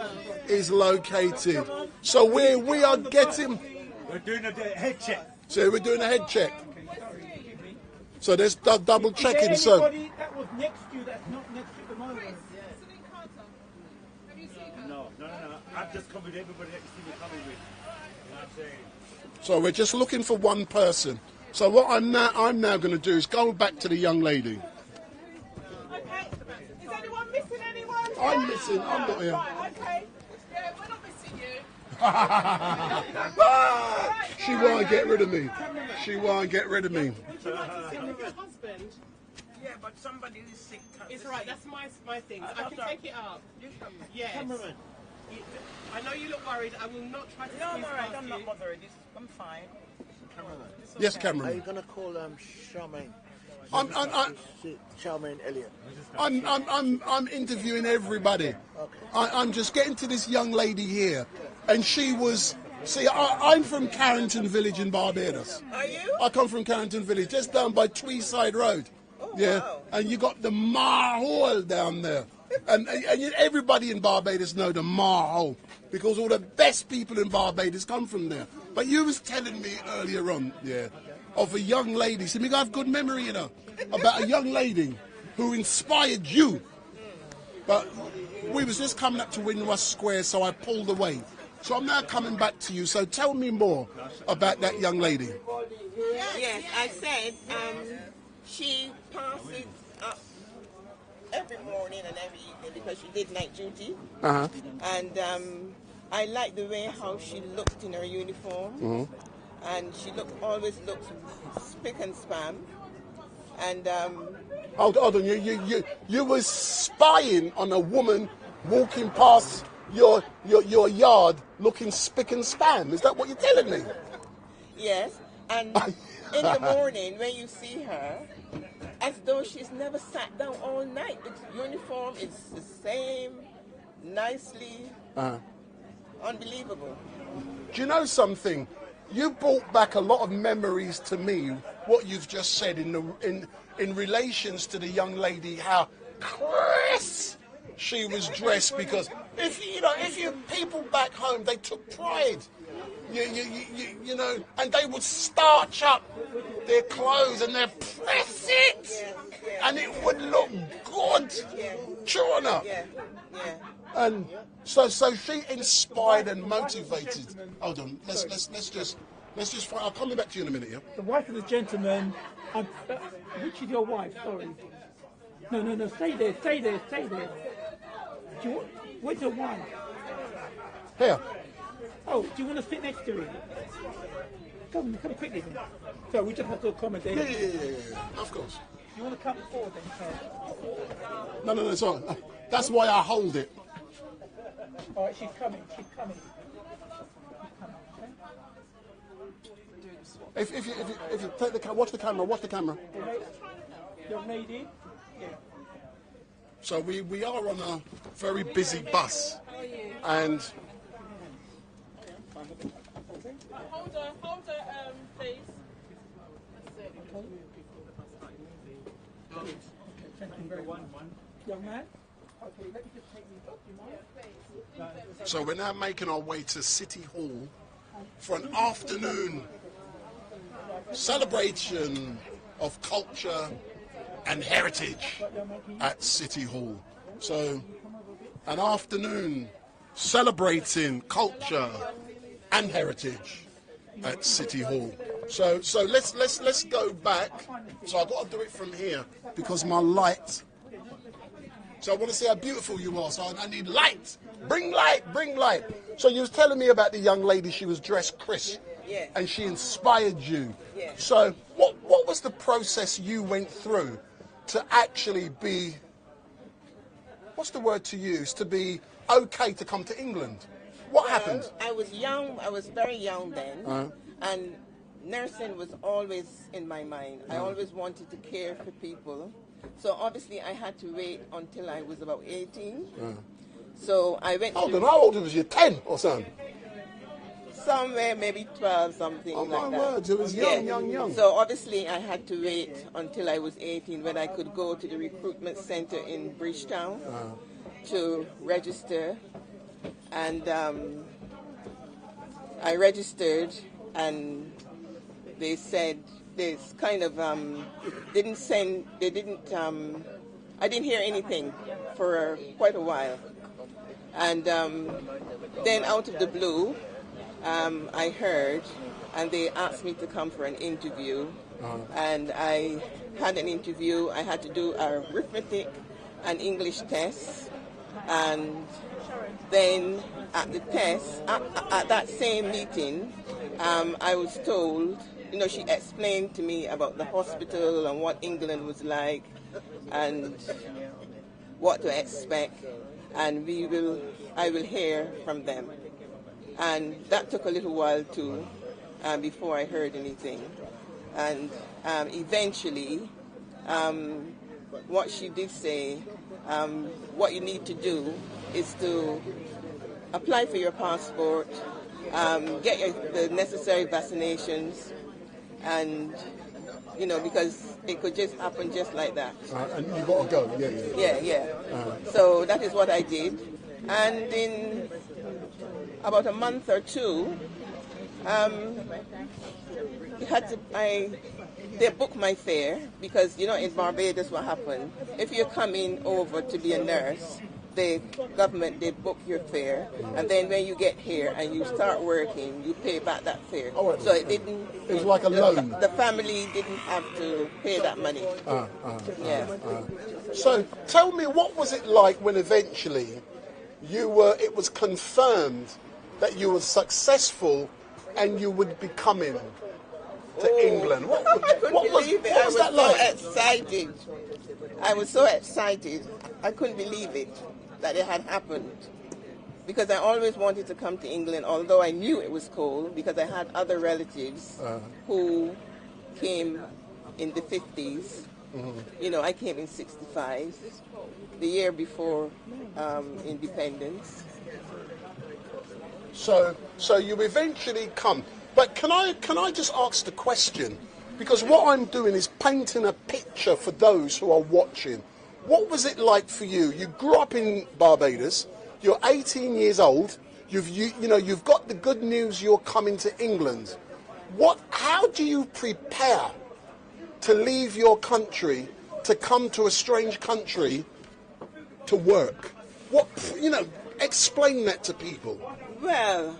is located. So we are getting... We're doing a head check. So we're doing a head check. So there's double checking. Is there anybody that was next to you that's not next to you at the moment? No. I've just come with everybody next to me coming with. You know what I'm saying? So we're just looking for one person. So what I'm now going to do is go back to the young lady. Okay. Is anyone missing anyone? I'm missing. I'm not here. Right, okay. Yeah, we're not missing you. She won't get rid of me. Would you like to sit with your husband? Yeah, but somebody is sick. It's right, that's my thing. I can take it up. Yes. Cameraman. I know you look worried. I will not try to No, I'm squeeze alright. past I'm you. not bothered. I'm fine. Cameraman. Yes, Are you cameraman. going to call Charmaine? Charmaine Elliott. I'm interviewing everybody. Okay. I'm just getting to this young lady here, and she was. See, I'm from Carrington Village in Barbados. Are you? I come from Carrington Village, just down by Tweeside Road. Wow. And you got the Mahole down there. and everybody in Barbados know the Mahole, because all the best people in Barbados come from there. But you was telling me earlier on, of a young lady. See, me got good memory, you know, about a young lady who inspired you. But we was just coming up to Windrush Square, so I pulled away. So I'm now coming back to you. So tell me more about that young lady. Yes, I said she passes up every morning and every evening because she did night duty. And I like the way how she looked in her uniform. And she always looked spick and span. And hold on, you were spying on a woman walking past your yard looking spick and span. Is that what you're telling me? Yes, and in the morning when you see her, as though she's never sat down all night. The uniform is the same, nicely, unbelievable. Do you know something? you brought back a lot of memories to me, what you've just said in relations to the young lady, how crisp she was dressed, because if you people back home, they took pride, you know, and they would starch up their clothes and they'd press it, and it would look good, true enough. And so she inspired and motivated. Hold on, let's just. I'll come back to you in a minute. Yeah. The wife of the gentleman. Which is your wife? Sorry. No. Stay there. Where's your wife? Here. Oh, do you want to sit next to him? Come quickly then. So we just have to accommodate. Yeah. Of course. You want to come forward then? No. Sorry. That's why I hold it. All right, she's coming. If you take the watch the camera. Young lady. Yeah. So we are on a very busy bus, and Hold her, please. Thank you very much. Young man. Okay, let me just take you. Do you mind? so we're now making our way to City Hall for an afternoon celebration of culture and heritage at City Hall. So an afternoon celebrating culture and heritage at City Hall. So let's go back. So I've got to do it from here because my light. So I want to see how beautiful you are. So I need light. Bring light. So you was telling me about the young lady. She was dressed crisp. Yeah. And she inspired you. Yeah. So what was the process you went through to actually be, what's the word to use, to be okay to come to England? What happened? I was young. I was very young then. And nursing was always in my mind. I always wanted to care for people. So obviously I had to wait until I was about 18. So I went Hold on, how old was you? 10 or something? Somewhere maybe 12, something Oh like my that. words, it was young. So obviously I had to wait until I was 18 when I could go to the recruitment center in Brixton to register. And I registered, and they said this kind of I didn't hear anything for quite a while. And then out of the blue, I heard, and they asked me to come for an interview. And I had an interview. I had to do a arithmetic and English test. And then at the test, at that same meeting, I was told, she explained to me about the hospital and what England was like and what to expect. And I will hear from them. And that took a little while too, before I heard anything. And eventually, what she did say, what you need to do is to apply for your passport, get the necessary vaccinations, and because it could just happen just like that. And you got to go, Yeah. So that is what I did. And in about a month or two, they booked my fare because, in Barbados what happened, if you're coming over to be a nurse, the government, they book your fare, and then when you get here and you start working, you pay back that fare. So it didn't... It was like a loan. The family didn't have to pay that money. So tell me, what was it like when eventually it was confirmed that you were successful and you would be coming to England? What was that like? So excited. I was so excited. I couldn't believe it, that it had happened. Because I always wanted to come to England, although I knew it was cold, because I had other relatives who came in the 50s. I came in 65, the year before independence. So you eventually come. But can I just ask the question? Because what I'm doing is painting a picture for those who are watching. What was it like for you? You grew up in Barbados. You're 18 years old. You've got the good news. You're coming to England. How do you prepare to leave your country to come to a strange country to work? Explain that to people. Well,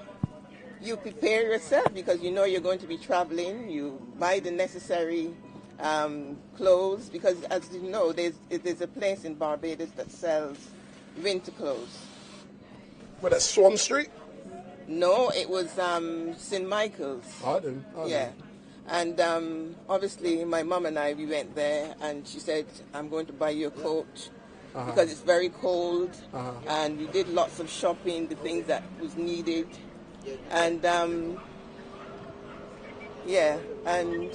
you prepare yourself because you know you're going to be traveling. You buy the necessary clothes because, as you know, there's a place in Barbados that sells winter clothes. What, at Swan Street? No, it was St. Michael's. I do. Yeah. And obviously my mom and I, we went there and she said, I'm going to buy you a coat because it's very cold. And we did lots of shopping, the things that was needed. And and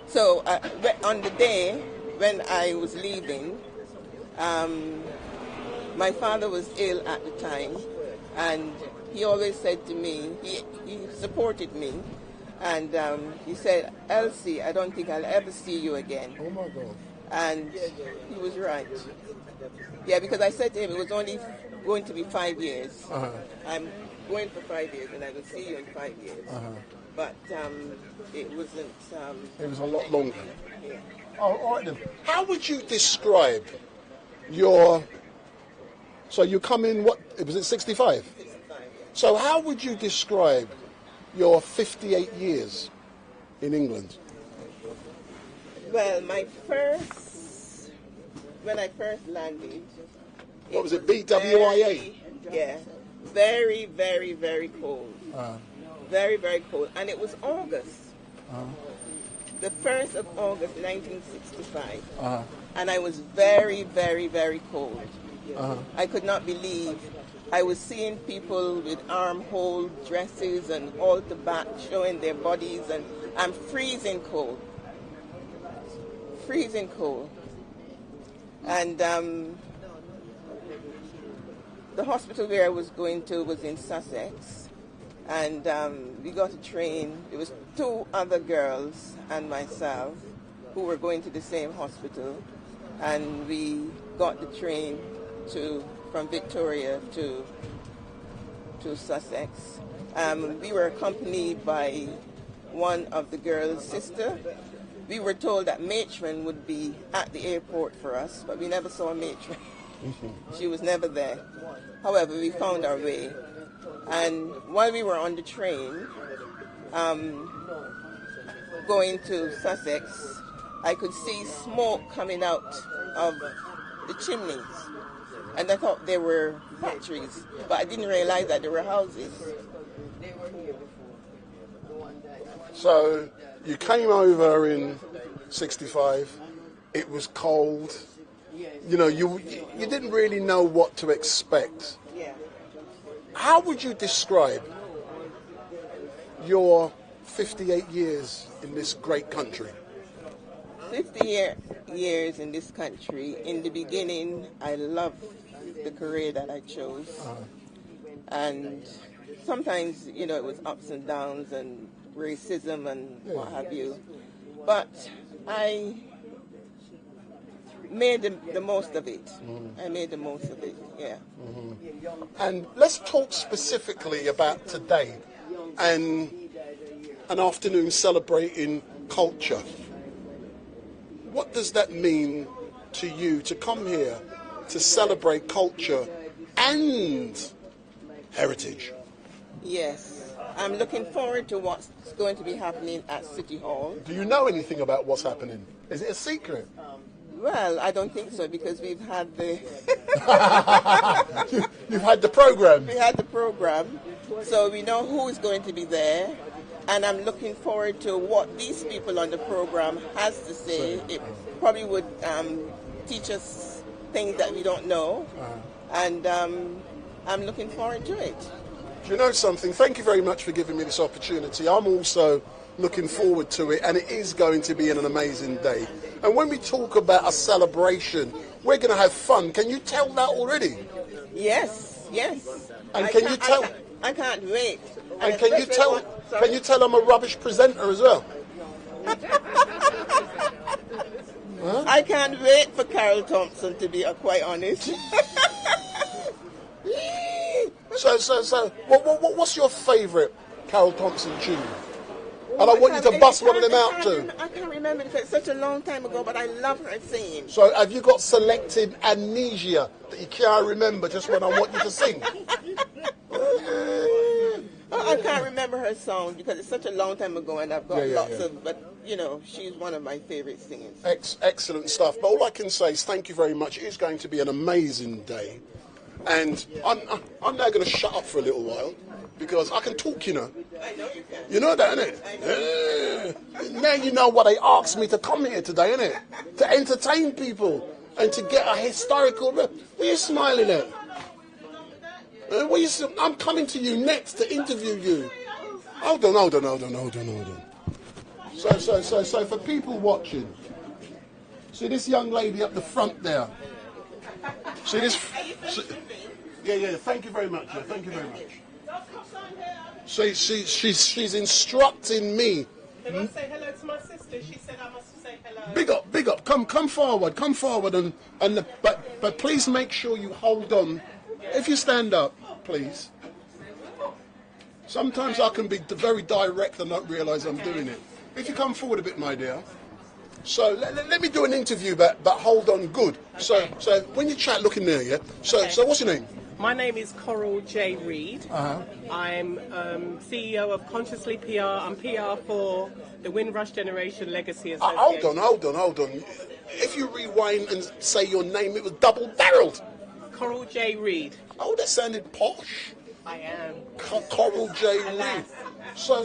so on the day when I was leaving, my father was ill at the time, and he always said to me, he supported me, and he said, Elsie, I don't think I'll ever see you again. Oh my God. And he was right. Yeah, because I said to him, it was only going to be 5 years. I'm going for 5 years, and I will see you in 5 years. But it wasn't... it was a lot longer. Yeah. Oh, all right then. How would you describe your... So you come in, what, was it 65? 65. So how would you describe your 58 years in England? Well, when I first landed... What was it, BWIA? Yeah. Very, very, very cold. Very, very cold. And it was August. The 1st of August, 1965. And I was very, very, very cold. I could not believe I was seeing people with armhole dresses and all the back showing their bodies, and I'm freezing cold. Freezing cold. And the hospital where I was going to was in Sussex, and we got a train. There was 2 other girls and myself who were going to the same hospital, and we got the train from Victoria to Sussex. We were accompanied by one of the girls' sister. We were told that matron would be at the airport for us, but we never saw a matron. She was never there. However, we found our way. And while we were on the train, going to Sussex, I could see smoke coming out of the chimneys. And I thought they were factories, but I didn't realize that they were houses. So you came over in 65, it was cold, you didn't really know what to expect. Yeah. How would you describe your 58 years in this great country? 50 years in this country. In the beginning, I loved the career that I chose. And sometimes, it was ups and downs and racism and what have you. But I made the most of it. I made the most of it, yeah. And let's talk specifically about today and an afternoon celebrating culture. What does that mean to you to come here to celebrate culture and heritage? Yes. I'm looking forward to what's going to be happening at City Hall. Do you know anything about what's happening? Is it a secret? Well, I don't think so, because we've had the... You've had the program. We had the program, so we know who is going to be there. And I'm looking forward to what these people on the program has to say. It probably would teach us things that we don't know. And I'm looking forward to it. Do you know something? Thank you very much for giving me this opportunity. I'm also looking forward to it, and it is going to be an amazing day. And when we talk about a celebration, we're going to have fun. Can you tell that already? Yes, yes. And can you tell? I can't wait. And can you tell I'm a rubbish presenter as well? Huh? I can't wait for Carol Thompson, to be quite honest. So, what's your favourite Carol Thompson tune? And I want you to bust one of them out too. I can't remember because it's such a long time ago, but I love her singing. So have you got selective amnesia that you can't remember just when I want you to sing? I can't remember her song because it's such a long time ago, and I've got lots of. But you know, she's one of my favorite singers. Excellent stuff. But all I can say is thank you very much. It is going to be an amazing day, and I'm now going to shut up for a little while because I can talk. You know. I know you can. You know that, innit? Now you know why they asked me to come here today, innit? To entertain people and to get a historical. What are you smiling at? I'm coming to you next to interview you. Hold on. So for people watching, see this young lady up the front there. See this? Yeah. Thank you very much. Yeah, thank you very much. So she's instructing me. Can I say hello to my sister? She said I must say hello. Big up. Come forward, but please make sure you hold on. If you stand up, please. Sometimes I can be very direct and not realise I'm doing it. If you come forward a bit, my dear. So let me do an interview, but hold on good. So when you chat, look in there, yeah? So what's your name? My name is Coral J. Reid. I'm CEO of Consciously PR. I'm PR for the Windrush Generation Legacy Association. Hold on. If you rewind and say your name, it was double-barreled. Coral J. Reid. Oh, that sounded posh. I am. Coral J. Reid. So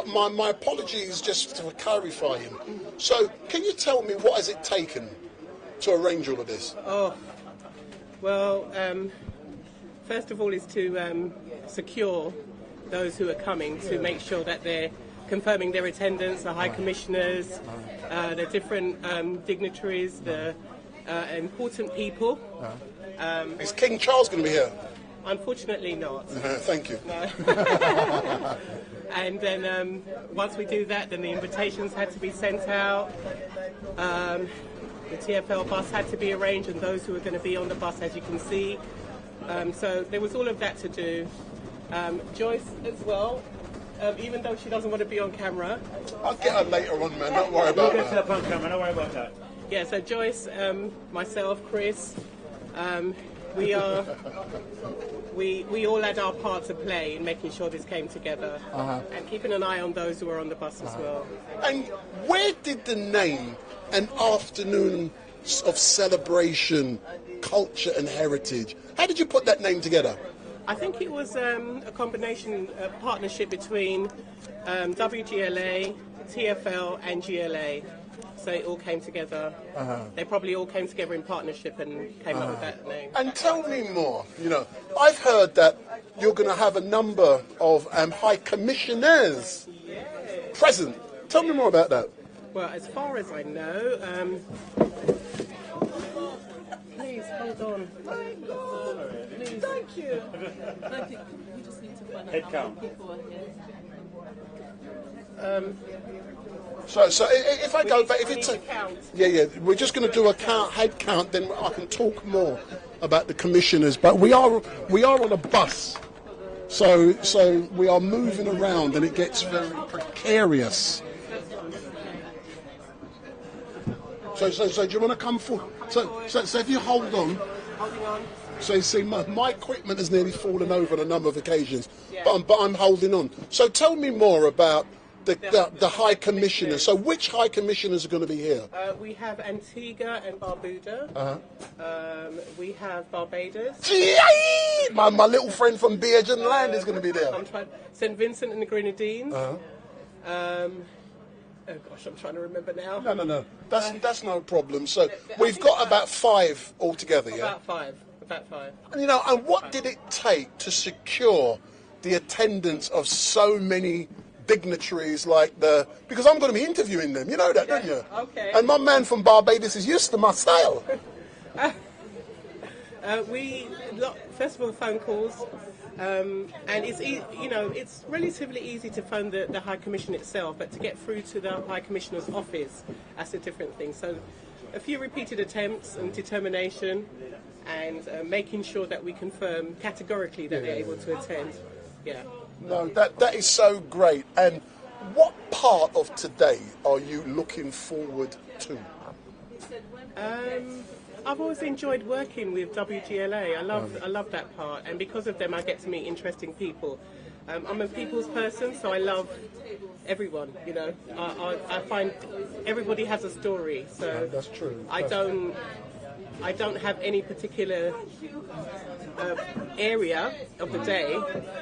my apologies just for clarifying. So, can you tell me what has it taken to arrange all of this? Oh, well, first of all is to secure those who are coming, to make sure that they're confirming their attendance, the High Commissioners, the different dignitaries, the important people. Is King Charles going to be here? Unfortunately not. Thank you. No. And then once we do that, then the invitations had to be sent out. The TFL bus had to be arranged, and those who are going to be on the bus, as you can see. So there was all of that to do. Joyce as well, even though she doesn't want to be on camera. I'll get her later on, man. Don't worry about that. We'll get her on camera. Don't worry about that. Yeah, so Joyce, myself, Chris, we all had our part to play in making sure this came together, and keeping an eye on those who were on the bus as well. And where did the name An Afternoon of Celebration, Culture and Heritage, how did you put that name together? I think it was a combination, a partnership between WGLA, TFL and GLA. So it all came together. They probably all came together in partnership and came up with that name. And tell me more. You know, I've heard that you're going to have a number of High Commissioners present. Tell me more about that. Well, as far as I know, please hold on. Please. Thank you. We just need to find out how many people are here. So if I go back, if it's we're just going to do a head count. Then I can talk more about the commissioners. But we are on a bus, so we are moving around, and it gets very precarious. So do you want to come forward? So if you hold on. Holding on. So you see, my equipment has nearly fallen over on a number of occasions, but I'm holding on. So tell me more about the High Commissioners. So which High Commissioners are going to be here? We have Antigua and Barbuda. We have Barbados. My little friend from Bearden Land is going to be there. St. Vincent and the Grenadines. Oh gosh, I'm trying to remember now. No. That's no problem. So we've got about 5 altogether, yeah? About five. And, and what did it take to secure the attendance of so many dignitaries because I'm going to be interviewing them, you know that, don't you? Okay. And my man from Barbados is used to my style. First of all, phone calls, and it's relatively easy to phone the High Commission itself, but to get through to the High Commissioner's office, that's a different thing. So a few repeated attempts and determination, and making sure that we confirm categorically that they're able to attend. Yeah. No, that is so great. And what part of today are you looking forward to? I've always enjoyed working with WGLA. I love that part, and because of them I get to meet interesting people. I'm a people's person, so I love everyone, you know. I find everybody has a story, so that's true. I don't have any particular area of the day,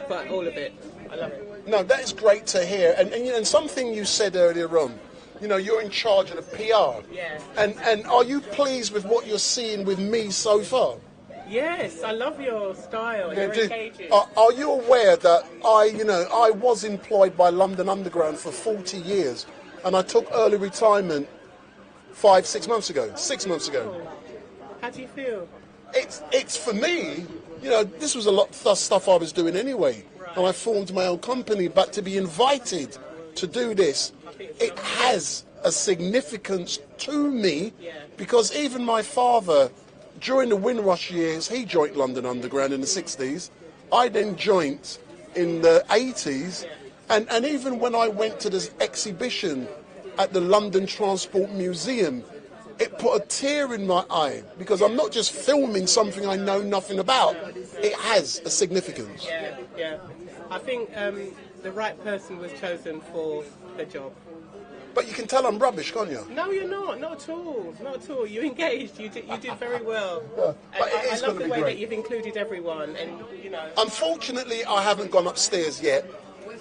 but all of it. I love it. No, that is great to hear. And something you said earlier on, you know, you're in charge of the PR. Yeah. And are you pleased with what you're seeing with me so far? Yes, I love your style. You're engaging. Are you aware that I was employed by London Underground for 40 years, and I took early retirement 6 months ago. 6 months ago. How do you feel? It's for me, you know, this was a lot of stuff I was doing anyway, and I formed my own company, but to be invited to do this, it has a significance to me, because even my father, during the Windrush years, he joined London Underground in the 60s. I then joined in the 80s, and even when I went to this exhibition at the London Transport Museum, it put a tear in my eye, because I'm not just filming something I know nothing about. It has a significance. Yeah. I think the right person was chosen for the job. But you can tell I'm rubbish, can't you? No, you're not. Not at all. Not at all. You engaged. You did very well. I love the way that you've included everyone, and you know. Unfortunately, I haven't gone upstairs yet,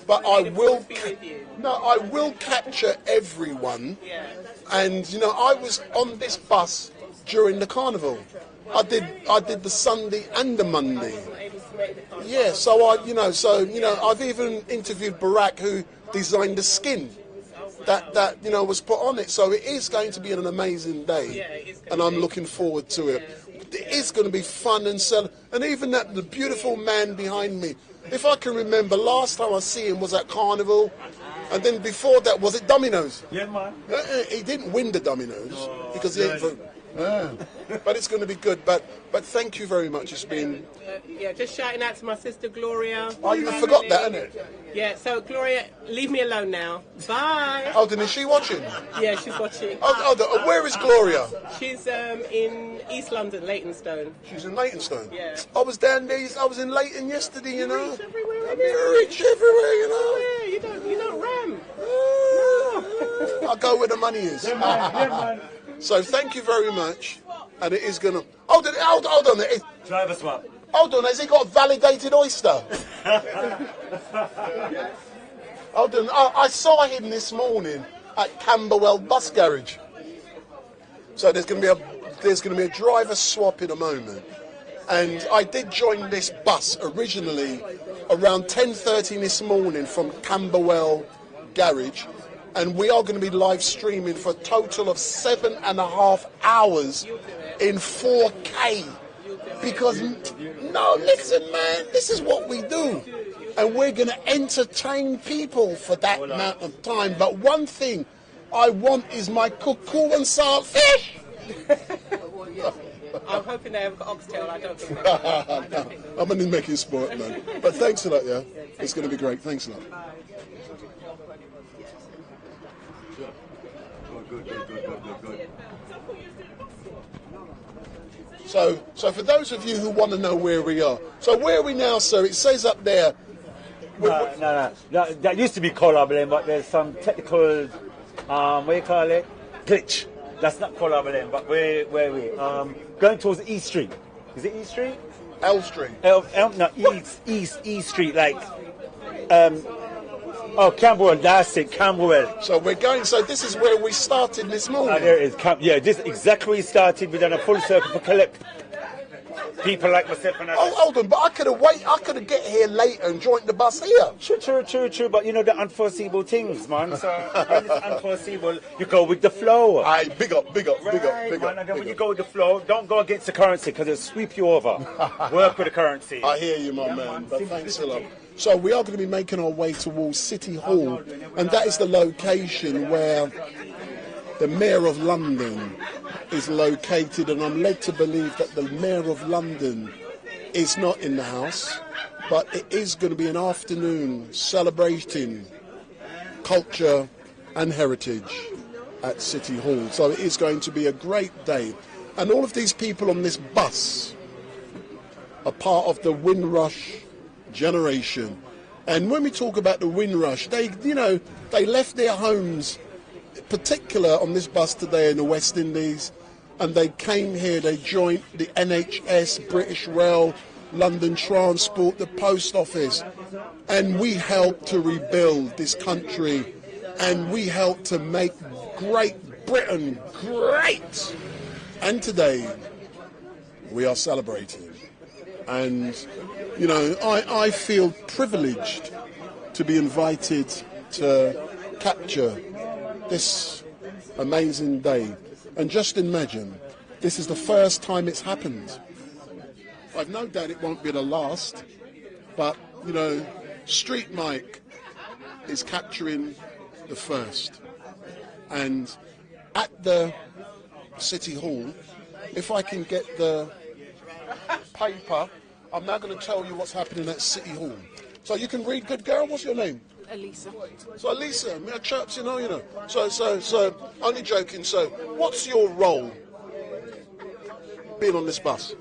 but I will. I will capture everyone. Yeah. And you know, I was on this bus during the carnival. I did the Sunday and the Monday. Yeah. So I've even interviewed Barack, who designed the skin that was put on it. So it is going to be an amazing day, and I'm looking forward to it. It is going to be fun and even the beautiful man behind me. If I can remember, last time I see him was at Carnival, and then before that, was it Domino's? Yeah, man. He didn't win the Domino's because he didn't vote. But it's going to be good. But thank you very much. It's been... just shouting out to my sister Gloria. Oh, you forgot that, innit? Yeah, so Gloria, leave me alone now. Bye. Oh, then is she watching? Yeah, she's watching. Where is Gloria? She's in East London, Leytonstone. She's in Leytonstone? Yeah. I was down there, I was in Leyton yesterday, you know. Rich everywhere. I'm rich everywhere, you know. Yeah, you don't ram. I go where the money is. So thank you very much. And it is going to... Hold on. Driver swap. Hold on, has he got a validated oyster? Hold on, I saw him this morning at Camberwell bus garage. So there's going to be a driver swap in a moment. And I did join this bus originally around 10:30 this morning from Camberwell garage. And we are going to be live streaming for a total of 7.5 hours in 4K. Because, no, listen, man, this is what we do. And we're going to entertain people for that amount of time. But one thing I want is my cuckoo and saltfish. I'm hoping they have got oxtail. I don't think they have. No, I'm only making sport, man. But thanks a lot, yeah. It's going to be great. Thanks a lot. Good. So for those of you who want to know where we are, so where are we now, sir? It says up there. No. That used to be Colorado, but there's some technical, what do you call it? Glitch. That's not Colorado, but where are we? Going towards East Street. Is it East Street? L Street. East Street, like. Camberwell, that's it, Camberwell. So this is where we started this morning. There it is, this is exactly where we started. We've done a full circle for collect. People like myself and others. Oh, hold on, but I could have get here later and joined the bus here. True, but you know the unforeseeable things, man. So when it's unforeseeable, you go with the flow. Aye, big up. And then when you go with the flow, don't go against the currency because it'll sweep you over. Work with the currency. I hear you, my man, but thanks a lot. So we are going to be making our way towards City Hall, and that is the location where the Mayor of London is located, and I'm led to believe that the Mayor of London is not in the house, but it is going to be an afternoon celebrating culture and heritage at City Hall. So it is going to be a great day. And all of these people on this bus are part of the Windrush generation. And when we talk about the Windrush, they left their homes, particular on this bus today in the West Indies, and they came here, they joined the NHS, British Rail, London Transport, the Post Office, and we helped to rebuild this country, and we helped to make Great Britain great. And today we are celebrating, and I feel privileged to be invited to capture this amazing day. And just imagine, this is the first time it's happened. I've no doubt it won't be the last, but StreetMic is capturing the first. And at the City Hall, if I can get the paper, I'm now going to tell you what's happening at City Hall. So you can read, good girl. What's your name? Elisa. So Elisa, me a chirps, So only joking. So what's your role being on this bus?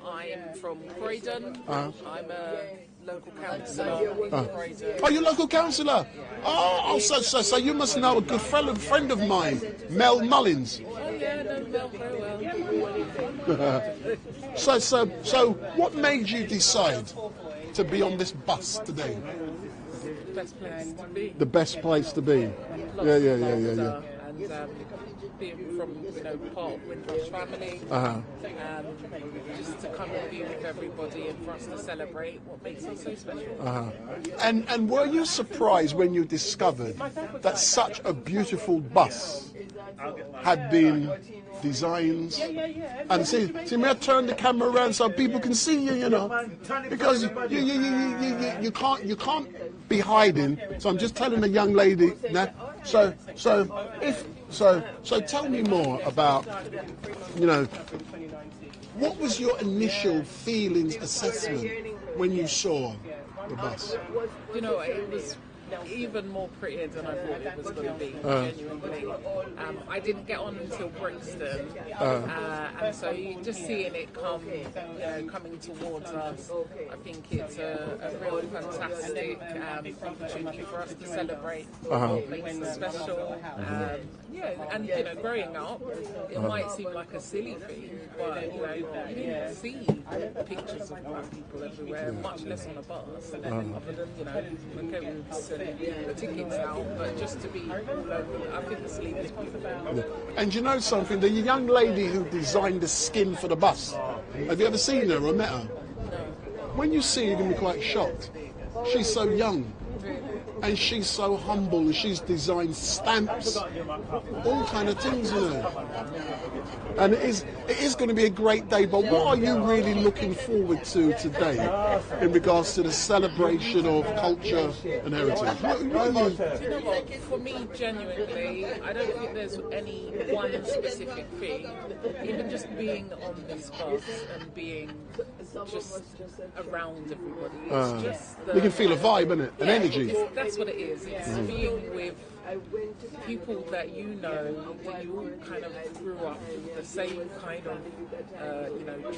I'm from Croydon. I'm a local councillor in Croydon. Oh, you're local councillor? Oh, so you must know a good friend of mine, Mel Mullins. Oh yeah, I know Mel very well. So what made you decide to be on this bus today? Best place to be. The best place to be. Yeah. And being from part of Windrush family, just to come and be with everybody and for us to celebrate what makes it so special. And were you surprised when you discovered that such a beautiful bus had been designed? And see, may I turn the camera around so people can see you, because you can't be hiding. So I'm just telling the young lady now. So tell me more about, what was your initial feelings, assessment when you saw the bus? It was even more prettier than I thought it was going to be, genuinely. I didn't get on until Brixton, and so just seeing it coming towards us, I think it's a real fantastic opportunity for us to celebrate what makes it special. And growing up, it might seem like a silly thing, but you didn't see pictures of black people everywhere, much less on a bus, other than when codes and tickets out. But just to be local, I think the sleeve is beautiful. And you know something? The young lady who designed the skin for the bus, have you ever seen her or met her? No. When you see her, you're going to be quite shocked. She's so young. And she's so humble, and she's designed stamps, all kind of things, And it is going to be a great day, but what are you really looking forward to today in regards to the celebration of culture and heritage? What for me, genuinely, I don't think there's any one specific thing. Even just being on this bus and being just around everybody, it's just you can feel a vibe, innit? An energy. That's what it is. It's being with people that that you all kind of grew up with the same kind of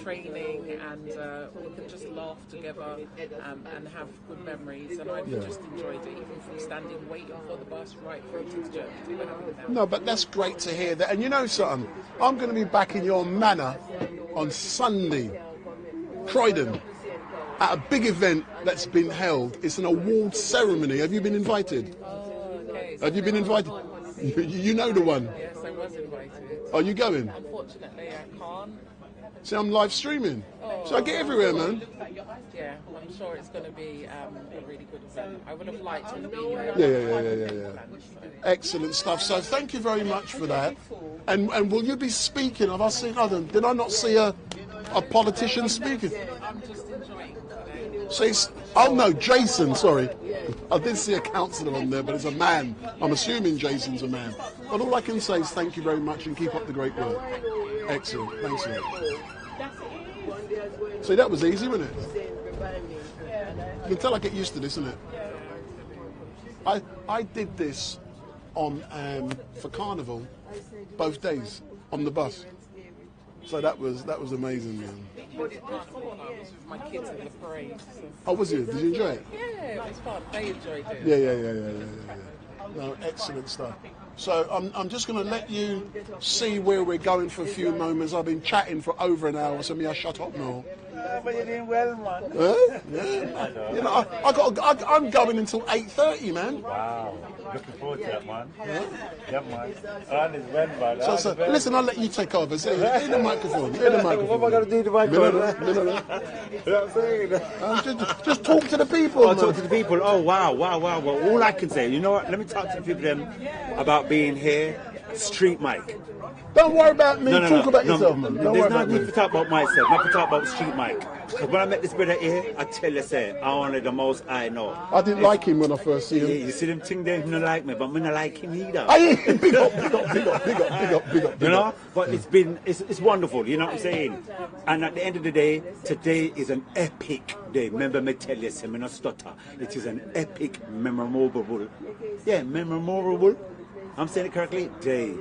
training, and we could just laugh together and have good memories. And I've just enjoyed it, even from standing waiting for the bus right through to the journey to wherever we're now. No, but that's great to hear that. And you know something? I'm going to be back in your manor on Sunday, Croydon, at a big event that's been held. It's an award ceremony. Have you been invited? Okay. Have you been invited? You know the one? Yes, I was invited. Are you going? Unfortunately, I can't. See, I'm live streaming. So I get everywhere, man. Yeah, I'm sure it's going to be a really good event. I would have liked to have been here. Yeah. Excellent stuff. So thank you very much for that. And will you be speaking? Have I seen other? Did I not see a politician speaking? I'm just enjoying today. So oh no, Jason, sorry. I did see a councillor on there, but it's a man. I'm assuming Jason's a man. But all I can say is thank you very much and keep up the great work. Excellent. Thanks a lot. See, that was easy, wasn't it? You can tell I get used to this, isn't it? I did this on for Carnival both days on the bus. So that was amazing, man. I did Carnival with my kids in the parade. Oh, was you? Did you enjoy it? Yeah, it was fun. They enjoyed it. Yeah. No, excellent stuff. So I'm just going to let you see where we're going for a few moments. I've been chatting for over an hour, so I shut up now. But you're doing well, man. Yeah. You know, I'm going until 8:30, man. Wow. Looking forward to that, man. Yeah, man. And it's well, man. So listen, I'll let you take over. Say, in the microphone. In the microphone. What am I going to do with the microphone? You know what I'm saying? Just talk to the people. Oh, talk to the people. Oh, wow. Well, all I can say, you know what? Let me talk to the people then about being here. StreetMic. Don't worry about me. Talk about yourself, man. Don't worry about me. There's no need to talk about myself. Not to talk about StreetMic. Because when I met this brother here, I tell you, say, I wanted the most I know. I didn't like him when I first see him. Yeah, you see them thing there, he don't like me, but I don't like him either. Big up. You know? But it's wonderful, you know what I'm saying? And at the end of the day, today is an epic day. Remember me tell you, say, me not stutter. It is an epic, memorable. Yeah, memorable. I'm saying it correctly? Day.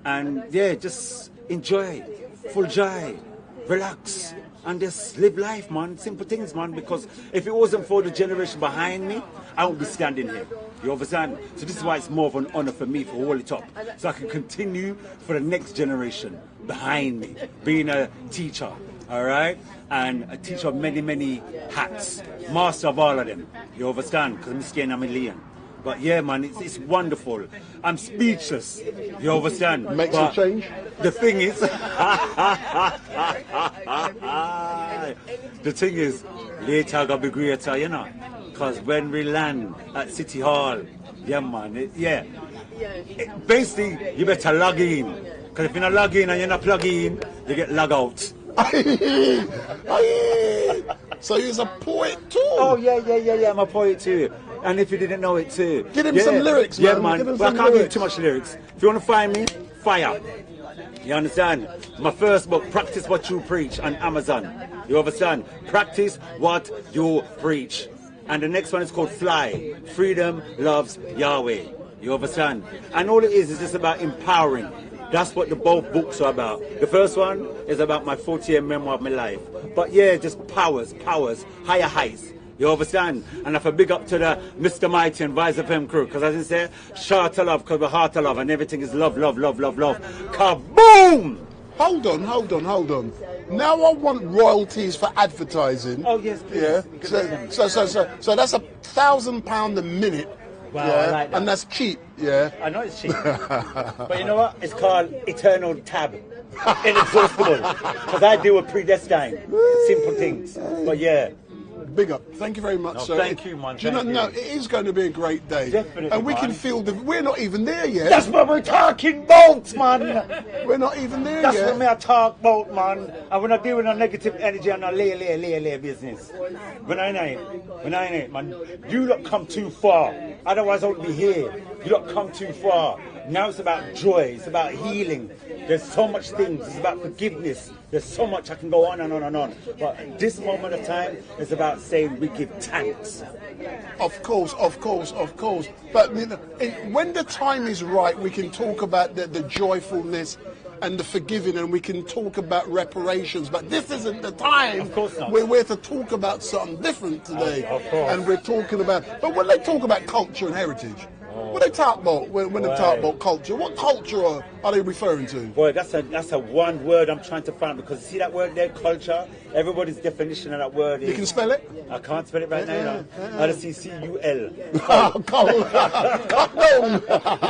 And yeah, just enjoy, full joy, relax, and just live life, man. Simple things, man. Because if it wasn't for the generation behind me, I wouldn't be standing here. You understand? So this is why it's more of an honor for me to hold it up, so I can continue for the next generation behind me, being a teacher, all right, and a teacher of many hats, master of all of them. You understand? Because I'm scared I'm a Leon. But yeah, man, it's wonderful. I'm speechless. You understand? Makes a change. The thing is, later I gotta be greater, you know. Because when we land at City Hall, yeah, man, basically you better log in. Because if you're not log in and you're not plug in, you get log out. So he's a poet too. Oh yeah, I'm a poet too. And if you didn't know it too, give him some lyrics, man. Yeah, man. But I can't give too much lyrics. If you want to find me, fire. You understand? My first book, Practice What You Preach, on Amazon. You understand? Practice what you preach. And the next one is called Fly. Freedom Loves Yahweh. You understand? And all it is just about empowering. That's what the both books are about. The first one is about my 40-year memoir of my life. But yeah, just powers, higher heights. You understand? And if I big up to the Mr. Mighty and Vice FM crew, because as I say, shout to love, because the heart of love, and everything is love. Kaboom! Hold on. Now I want royalties for advertising. Oh yes, please. Yeah. So that's £1,000 a minute. Wow, yeah? I like that. And that's cheap. Yeah. I know it's cheap. But you know what? It's called Eternal Tab. Inexhaustible. Because I deal with predestined. Simple things. But yeah. Big up. Thank you very much, sir. Thank you, man. No, it is going to be a great day. Definitely, and we can feel we're not even there yet. That's what we're talking about, man. We're not even there That's yet. That's what I talk about, man. And we're not dealing with negative energy and lay business. When I ain't, man. You don't come too far. Otherwise I wouldn't be here. You don't come too far. Now it's about joy. It's about healing. There's so much things. It's about forgiveness. There's so much I can go on and on. But this moment of time is about saying we give thanks. Of course. But you know, when the time is right, we can talk about the joyfulness and the forgiving, and we can talk about reparations. But this isn't the time. Of course not. We're to talk about something different today. Of course. And we're talking about. But when they talk about culture and heritage, What they talk about when they talk about culture? What culture are they referring to? Boy, that's a one word I'm trying to find, because see that word there, culture? Everybody's definition of that word is... You can spell it? I can't spell it right now. I just see C-U-L.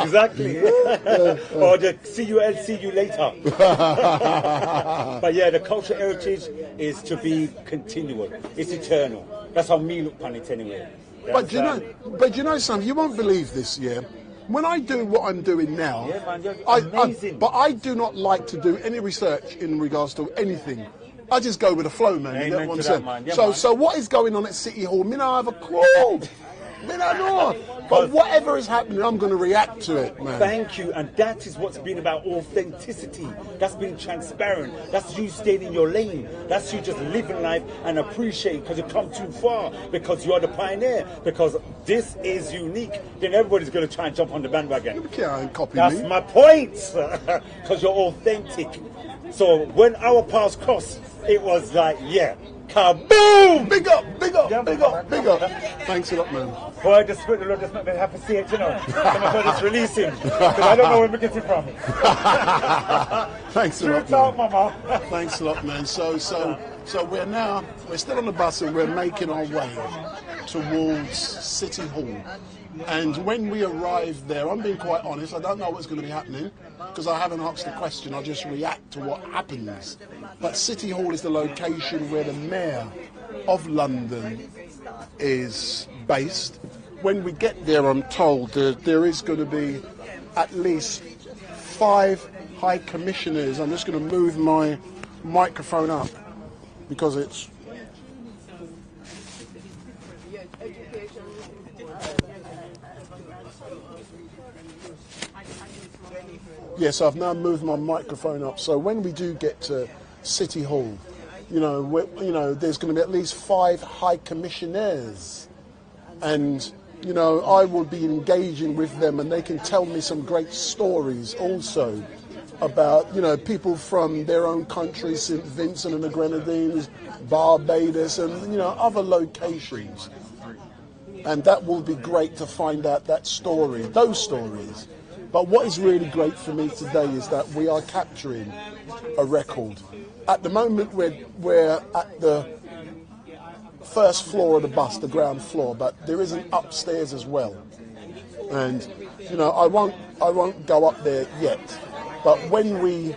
Exactly. Or the C-U-L, see you later. But yeah, the cultural heritage is to be continual. It's eternal. That's how me look on it anyway. But you know something, you won't believe this, yeah? When I do what I'm doing now, yeah, man, you're amazing. But I do not like to do any research in regards to anything. I just go with the flow, man. You know what I'm saying? Yeah, so what is going on at City Hall? Me not have a clue. Me not know. But whatever is happening, I'm going to react to it, man. Thank you, and that is what's been about authenticity. That's being transparent. That's you staying in your lane. That's you just living life and appreciate, because you come too far, because you're the pioneer, because this is unique. Then everybody's going to try and jump on the bandwagon. You can't copy That's me. my point, because you're authentic. So when our paths crossed, it was like, yeah, kaboom! Big up, big up, big up, big up. Thanks a lot, man. Boy, the Spirit of the Lord does not have to see it, you know. I'm going to just release him, because I don't know where we get it from. Thanks a lot, man. Mama. Thanks a lot, man. So we're still on the bus and we're making our way towards City Hall. And when we arrive there, I'm being quite honest, I don't know what's going to be happening, because I haven't asked the question, I just react to what happens. But City Hall is the location where the Mayor of London is based. When we get there, I'm told there is going to be at least 5 High Commissioners. I'm just going to move my microphone up because it's... Yes, I've now moved my microphone up. So when we do get to City Hall, you know, there's going to be at least 5 High Commissioners, and you know, I will be engaging with them, and they can tell me some great stories also about, you know, people from their own country, St. Vincent and the Grenadines, Barbados, and you know, other locations. And that will be great to find out that story, those stories. But what is really great for me today is that we are capturing a record. At the moment, we're at the first floor of the bus, the ground floor, but there is an upstairs as well. And you know, I won't go up there yet. But when we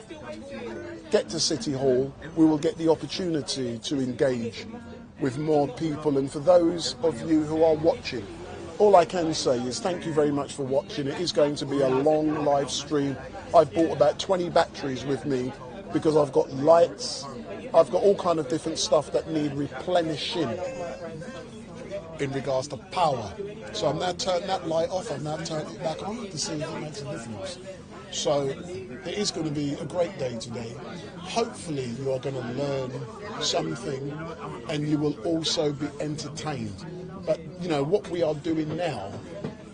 get to City Hall, we will get the opportunity to engage with more people. And for those of you who are watching, all I can say is thank you very much for watching. It is going to be a long live stream. I've bought about 20 batteries with me because I've got lights, I've got all kind of different stuff that need replenishing in regards to power. So I'm now turning that light off, I've now turned it back on to see if it makes a difference. So it is going to be a great day today. Hopefully you are going to learn something and you will also be entertained. But you know, what we are doing now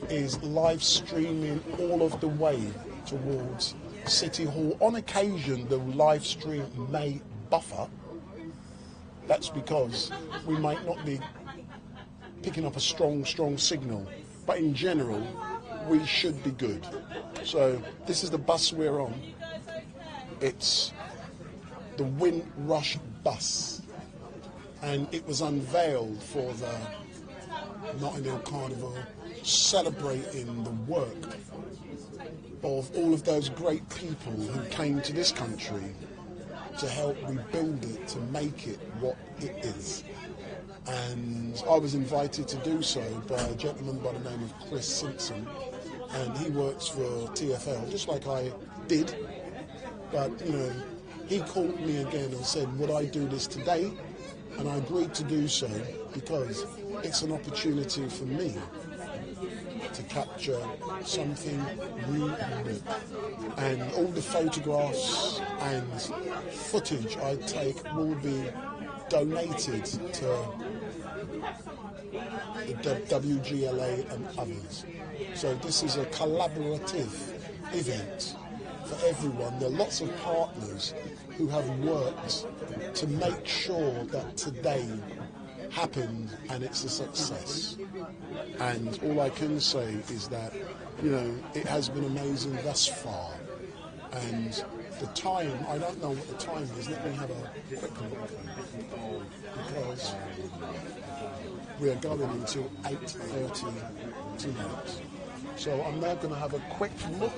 is live streaming all of the way towards City Hall. On occasion, the live stream may buffer. That's because we might not be picking up a strong signal. But in general, we should be good. So this is the bus we're on. It's the Windrush bus. And it was unveiled for the Notting Hill Carnival, celebrating the work of all of those great people who came to this country to help rebuild it, to make it what it is. And I was invited to do so by a gentleman by the name of Chris Simpson, and he works for TFL, just like I did. But, you know, he called me again and said, would I do this today? And I agreed to do so because it's an opportunity for me to capture something unique. And all the photographs and footage I take will be donated to the WGLA and others. So this is a collaborative event for everyone. There are lots of partners who have worked to make sure that today happened and it's a success. And all I can say is that you know, it has been amazing thus far. And the time, I don't know what the time is. Let me have a quick look. Because we are going until 8:30 tonight. So I'm now going to have a quick look.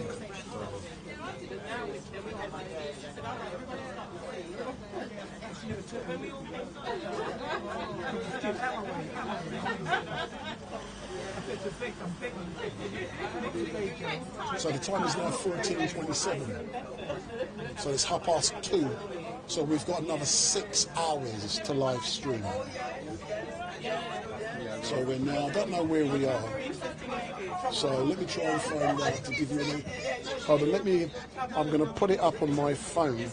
So the time is now 14:27. So it's 2:30. So we've got another 6 hours to live stream. So we're now, I don't know where we are. So let me try and find out to give you an... Hold on, I'm going to put it up on my phone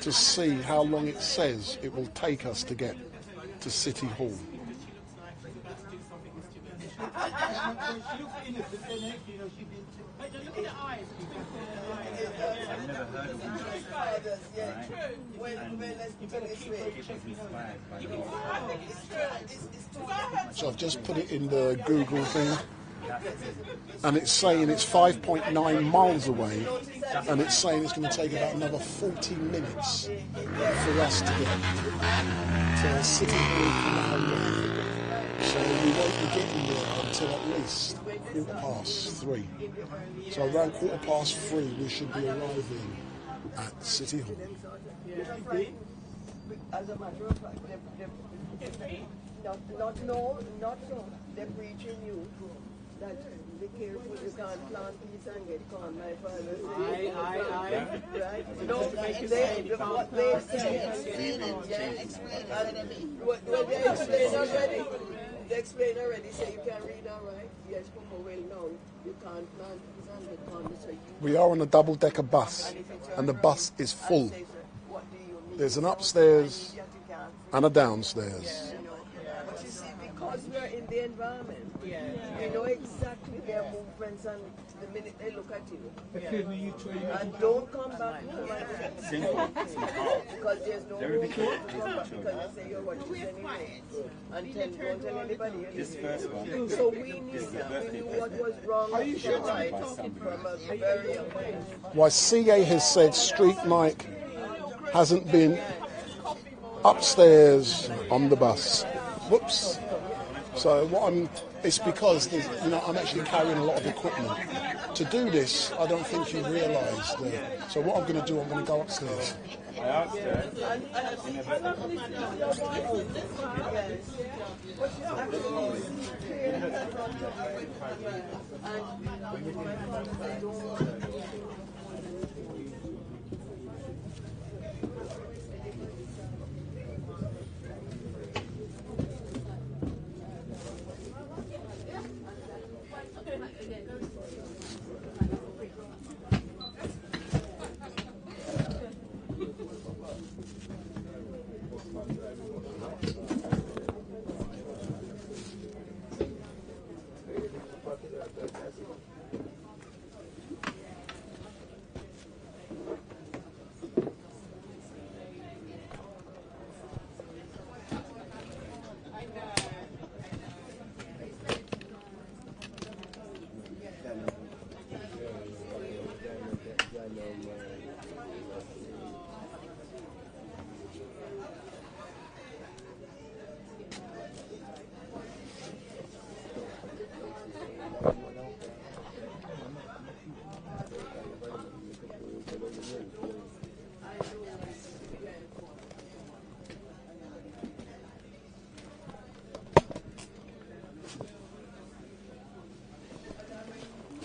to see how long it says it will take us to get to City Hall. So I've just put it in the Google thing, and it's saying it's 5.9 miles away, and it's saying it's going to take about another 40 minutes for us to get to City Hall. So we won't be getting there until at least 3:15. So around 3:15 we should be arriving at City Hall. As a matter of fact, not they're preaching you that be careful, you can't plant peas and get corn, my father said. Right? No, what they say, they explain already, say you can read all right. Yes, Papa, well known. You can't plant peas and get corn, so we are on a double-decker bus, and the bus is full. There's an upstairs and a downstairs. But you see, because we're in the environment, you know exactly their movements, and the minute they look at you. And don't come back home because there's no room to come back, because you say you're watching anyway. And don't tell anybody anything. So we knew what was wrong and right from a very young age. Why CA has said StreetMic hasn't been upstairs on the bus. Whoops. So it's because I'm actually carrying a lot of equipment. To do this, I don't think you realise that. So what I'm going to do, I'm going to go upstairs. I asked her.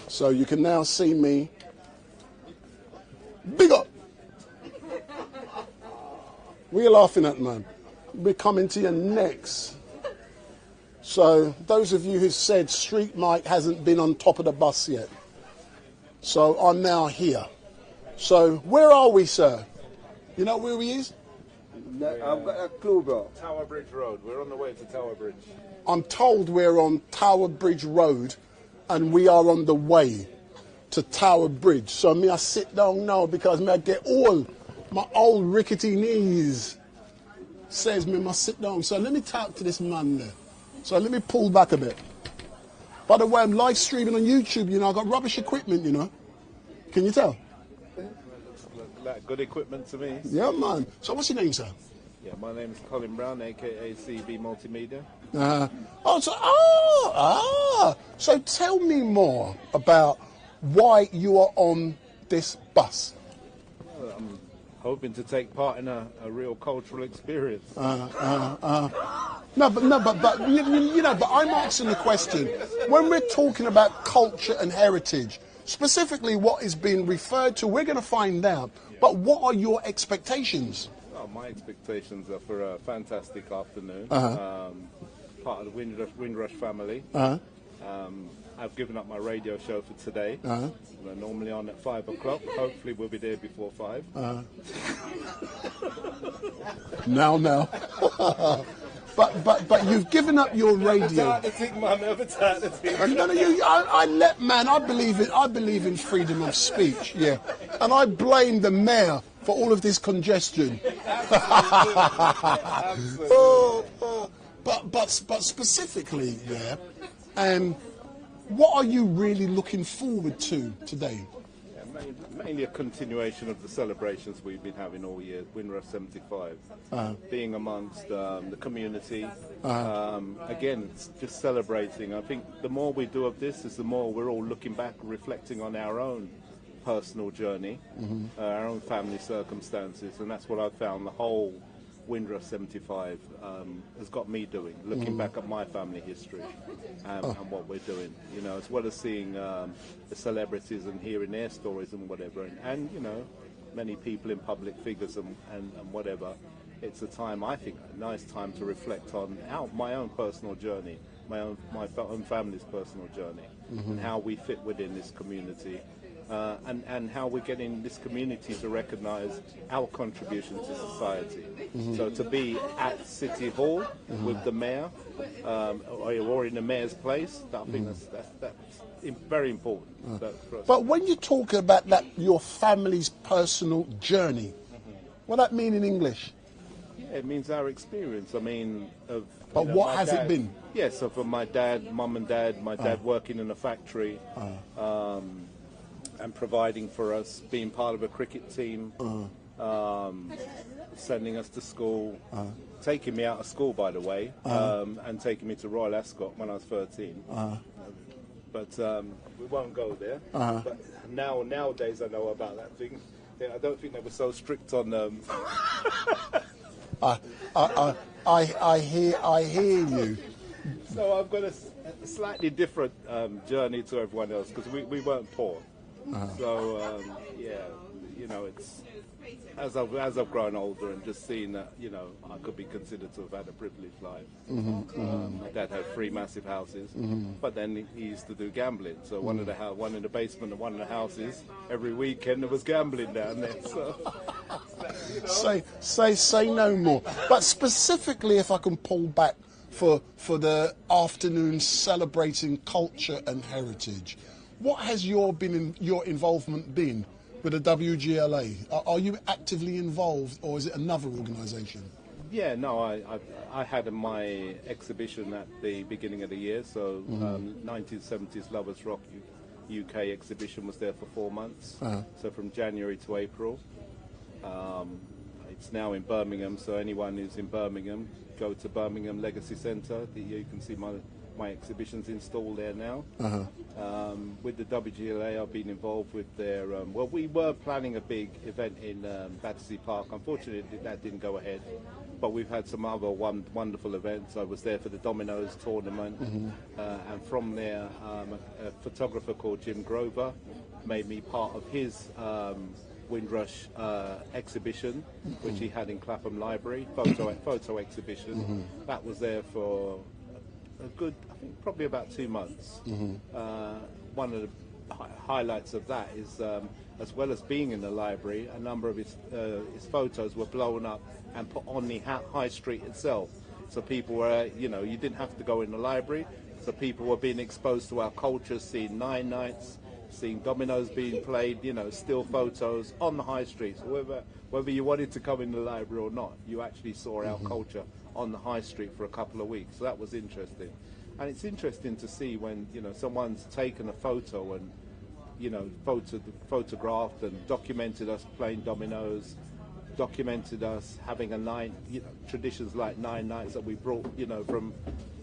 So you can now see me big up. What are you laughing at, man? We're coming to your necks. So those of you who said StreetMic hasn't been on top of the bus yet. So I'm now here. So where are we, sir? You know where he is? No, I've got a clue, bro. Tower Bridge Road. We're on the way to Tower Bridge. I'm told we're on Tower Bridge Road, and we are on the way to Tower Bridge. So me I sit down now because me I get all my old rickety knees says me must sit down. So let me talk to this man there. So let me pull back a bit. By the way, I'm live streaming on YouTube, you know, I've got rubbish equipment, you know. Can you tell? Like good equipment to me. Yeah, man. So what's your name, sir? Yeah, my name is Colin Brown, aka CB Multimedia. So tell me more about why you are on this bus. Well, I'm hoping to take part in a real cultural experience. No, but you know, but I'm asking the question, when we're talking about culture and heritage, specifically what is being referred to, we're going to find out, but what are your expectations? Well, my expectations are for a fantastic afternoon, part of the Windrush family. I've given up my radio show for today. We're normally on at 5 o'clock. Hopefully we'll be there before 5. Now. But you've given up your radio. I believe in freedom of speech, yeah. And I blame the mayor for all of this congestion. But specifically, yeah, what are you really looking forward to today? Mainly a continuation of the celebrations we've been having all year, Windrush 75. Being amongst the community, again, it's just celebrating. I think the more we do of this is the more we're all looking back, reflecting on our own personal journey, our own family circumstances, and that's what I've found the whole Windrush 75 has got me doing, looking back at my family history and what we're doing, you know, as well as seeing the celebrities and hearing their stories and whatever, and you know, many people in public figures and whatever. It's a time, I think, a nice time to reflect on my own personal journey, my own family's personal journey, and how we fit within this community. And how we're getting this community to recognise our contribution to society. So to be at City Hall with the mayor, or in the mayor's place, I think that's very important. For us. But when you talk about that, your family's personal journey, what does that mean in English? Yeah, it means our experience. I mean, but what has it been? Yeah, so for my dad, mum and dad, my dad working in a factory. And providing for us, being part of a cricket team, sending us to school, taking me out of school, by the way, and taking me to Royal Ascot when I was 13. But we won't go there. But nowadays I know about that thing. I don't think they were so strict on them. I hear you. So I've got a slightly different journey to everyone else because we weren't poor. So yeah, you know, it's as I've grown older and just seen that, you know, I could be considered to have had a privileged life. My dad had 3 massive houses, but then he used to do gambling. So one in the basement and one in the houses. Every weekend there was gambling down there. So you know. Say no more. But specifically, if I can pull back for the afternoon celebrating culture and heritage. What has your involvement been with the WGLA? Are you actively involved, or is it another organisation? Yeah, no, I had my exhibition at the beginning of the year, so 1970s Lovers Rock UK exhibition was there for 4 months, so from January to April. It's now in Birmingham, so anyone who's in Birmingham, go to Birmingham Legacy Centre. You can see my exhibition's installed there now. With the WGLA, I've been involved with their, well, we were planning a big event in Battersea Park. Unfortunately, that didn't go ahead, but we've had some other wonderful events. I was there for the Dominoes tournament, and from there, a photographer called Jim Grover made me part of his Windrush exhibition, which he had in Clapham Library, photo exhibition. That was there for a good, I think, probably about 2 months. One of the highlights of that is, as well as being in the library, a number of his photos were blown up and put on the high street itself. So people were, you know, you didn't have to go in the library. So people were being exposed to our culture, seeing Nine Nights, seeing dominoes being played, you know, still photos on the high street. So whether you wanted to come in the library or not, you actually saw our culture on the high street for a couple of weeks. So that was interesting. And it's interesting to see when, you know, someone's taken a photo and, you know, photographed and documented us playing dominoes, documented us having a night, you know, traditions like 9 nights that we brought, you know, from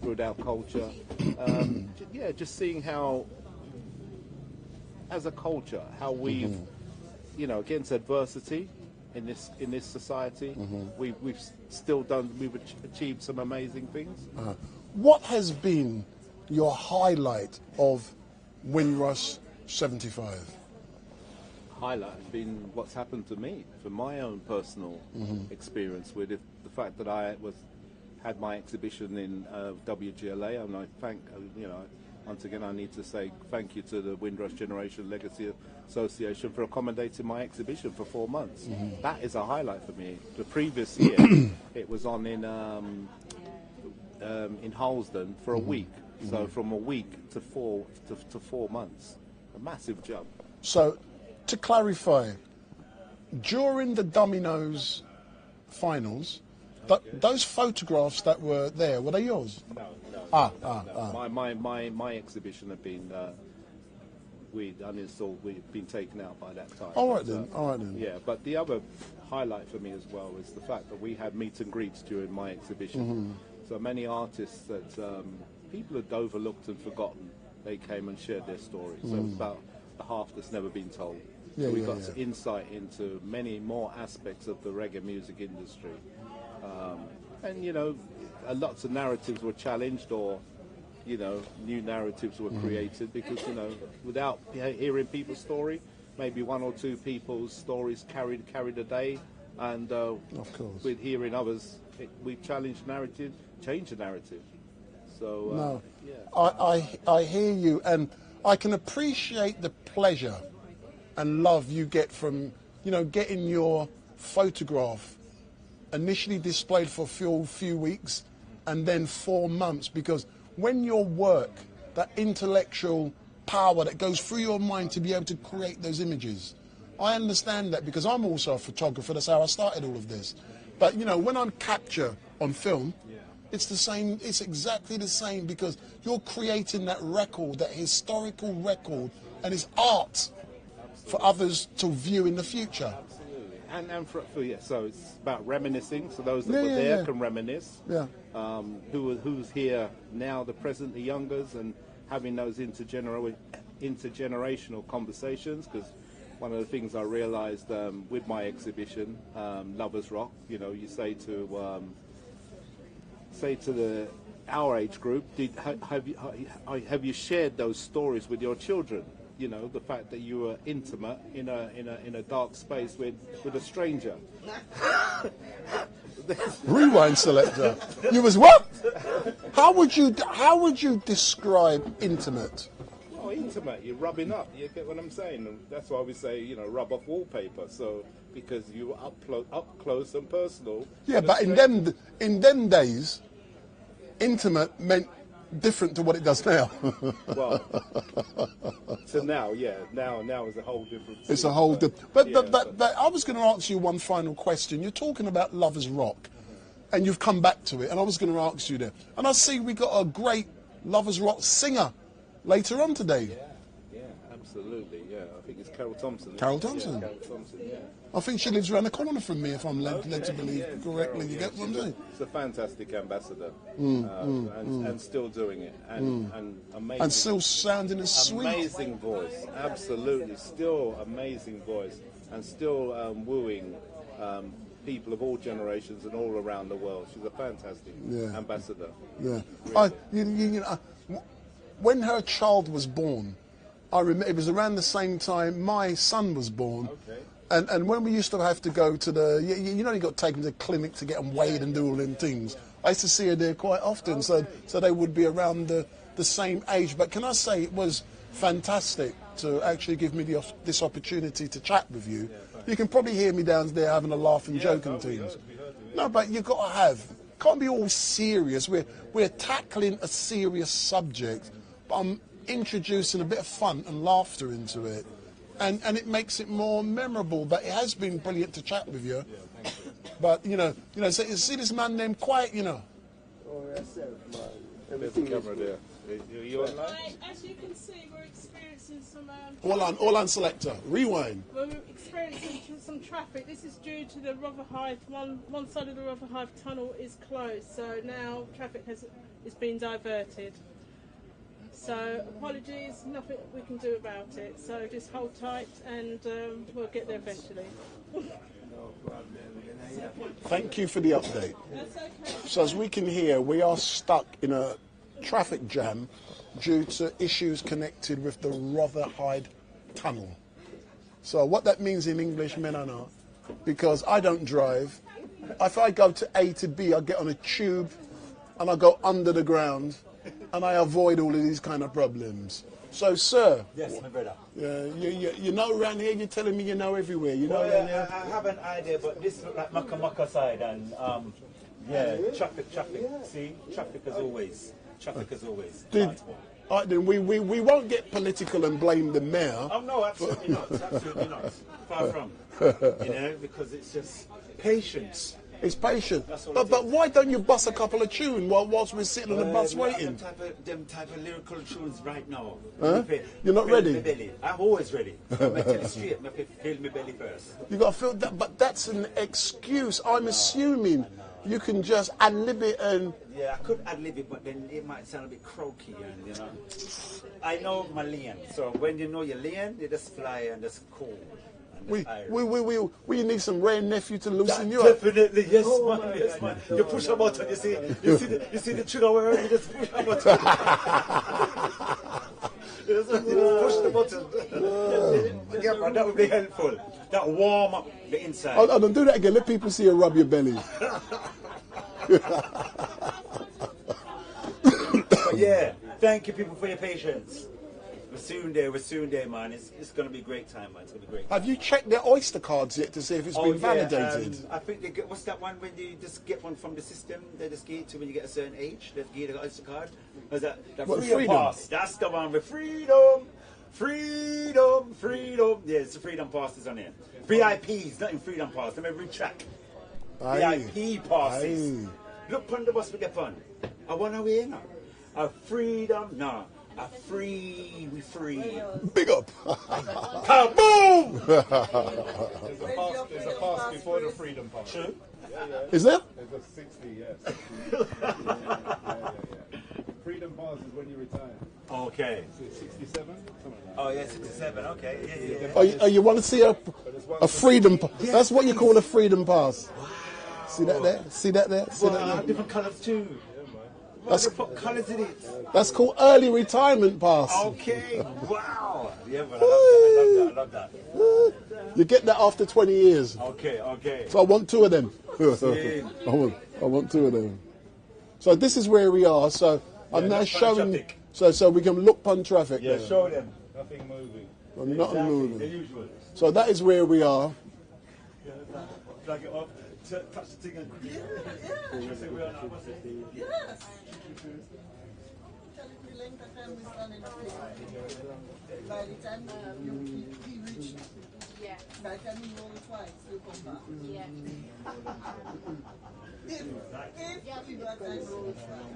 throughout culture. Yeah, just seeing how, as a culture, how we've, you know, against adversity in this society, we've achieved some amazing things. What has been your highlight of Windrush 75? Highlight has been what's happened to me, from my own personal experience with it, the fact that I had my exhibition in WGLA, and I thank, you know, once again I need to say thank you to the Windrush Generation Legacy Association for accommodating my exhibition for 4 months. That is a highlight for me. The previous year it was on in Harlesden for a week, so from a week to 4 months, a massive jump. So, to clarify, during the Dominoes finals, those photographs that were there, were they yours? No. No. My exhibition had been uninstalled. We'd been taken out by that time. All right then. Yeah, but the other highlight for me as well is the fact that we had meet and greets during my exhibition. So many artists that people had overlooked and forgotten, they came and shared their stories. So it's about the half that's never been told. So we got insight into many more aspects of the reggae music industry. And, you know, lots of narratives were challenged, or, you know, new narratives were created because, you know, without hearing people's story, maybe 1 or 2 people's stories carried a day. And of course, with hearing others, we challenged narrative, change the narrative. So, I hear you, and I can appreciate the pleasure and love you get from, you know, getting your photograph initially displayed for a few weeks and then 4 months, because when your work, that intellectual power that goes through your mind to be able to create those images, I understand that because I'm also a photographer. That's how I started all of this. But, you know, when I'm capture on film, it's the same, it's exactly the same, because you're creating that record, that historical record, and it's art for others to view in the future. And so it's about reminiscing. So those that were there can reminisce. Who's here now, the present, the youngers, and having those intergenerational conversations. Because one of the things I realised with my exhibition, Lovers Rock, you know, you say to our age group, have you shared those stories with your children? You know, the fact that you were intimate in a dark space with a stranger. Rewind selector. You was what? How would you describe intimate? Oh, intimate. You're rubbing up. You get what I'm saying? And that's why we say, you know, rub off wallpaper. So because you were up close and personal. Yeah, but in them days, intimate meant different to what it does now. Well, so now is a whole different thing. It's a whole different. But I was going to ask you one final question. You're talking about Lovers Rock, and you've come back to it, and I was going to ask you there. And I see we got a great Lovers Rock singer later on today. Yeah, absolutely. Yeah, I think it's Carol Thompson. Carol Thompson. Yeah, Carol Thompson. Yeah. I think she lives around the corner from me, if I'm led to believe correctly. You get what I'm saying? She's a fantastic ambassador, and still doing it, and amazing, and still sounding as sweet. Amazing voice, absolutely, still amazing voice, and still wooing people of all generations and all around the world. She's a fantastic ambassador. Yeah. Really. When her child was born, I remember it was around the same time my son was born. Okay. And when we used to have to go to you know, you got taken to the clinic to get them weighed and do all them things. I used to see her there quite often, so they would be around the same age. But can I say it was fantastic to actually give me this opportunity to chat with you. You can probably hear me down there having a laugh and joking things. No, but you got to can't be all serious. We're tackling a serious subject, but I'm introducing a bit of fun and laughter into it. And it makes it more memorable. But it has been brilliant to chat with you. But you know, so you see this man named Quiet, you know. Oh, yourself, man. There's a camera there. You online? As you can see, we're experiencing some... all on selector. Rewind. We're experiencing some traffic. This is due to the Rotherhithe. One side of the Rotherhithe tunnel is closed, so now traffic is being diverted. So apologies, nothing we can do about it. So just hold tight and we'll get there eventually. Thank you for the update. That's okay. So as we can hear, we are stuck in a traffic jam due to issues connected with the Rotherhithe tunnel. So what that means in English, men are not, because I don't drive. If I go to A to B, I get on a tube and I go under the ground and I avoid all of these kind of problems. So, sir. Yes, my brother. You know around here, you're telling me you know everywhere. You know around here? I have an idea, but this looks like Maka side, and yeah, traffic. See, traffic as always. Traffic as always. All right, then we won't get political and blame the mayor. Oh no, absolutely not. Absolutely not. Far from. Because it's just patience. It's patient. But why don't you bust a couple of tunes whilst we're sitting on the bus waiting? Them type of lyrical tunes right now. Huh? You're not ready? Belly. I'm always ready. I'm tell you straight, I feel my belly first. You got to feel that, but that's an excuse. I'm assuming you can just ad-lib it and... Yeah, I could ad-lib it, but then it might sound a bit croaky, and I know my lane. So when you know your lane, you just fly and just cool. We need some rare nephew to loosen you up. Definitely, yes, man. Yes, man. You push a button, you see the trigger where you just push a button. You just push the button. Yeah, man, that would be helpful. That warm up the inside. Oh, don't do that again. Let people see you rub your belly. But yeah, thank you people for your patience. We're soon there, man. It's going to be a great time, man. It's going to be great. Have you checked their Oyster cards yet to see if it's been validated? I think they get, what's that one when you just get one from the system? They just give it to when you get a certain age. They give you the Oyster card. Was that freedom pass? That's the one with freedom. Yeah, it's the freedom passes on there. VIPs, not in freedom pass. Let me retract. VIP passes. Look on the bus with the fun. I want to win. A freedom, nah. We free. Big up. Kaboom! There's a pass before the freedom pass. True. Is there? There's a 60, yes. Yeah. Freedom pass is when you retire. Okay. 67? Something like that. Oh yeah, 67. Okay. Yeah. Oh, you want to see a freedom pass? Yes, that's what you call a freedom pass. Wow. See that there? See that there? See that there? Different colours too. What colours it is? That's called early retirement pass. Okay. Wow. Yeah, but I love that. You get that after 20 years. Okay. So I want two of them. I want two of them. So this is where we are. So I'm now showing. So we can look on traffic. Yeah, show them. Nothing moving. Not moving. The usual. So that is where we are. Flag it off. Touch the thing and Yes. By the time he reached, by the time he rolled twice, you come back. Yeah. If you got time to roll twice.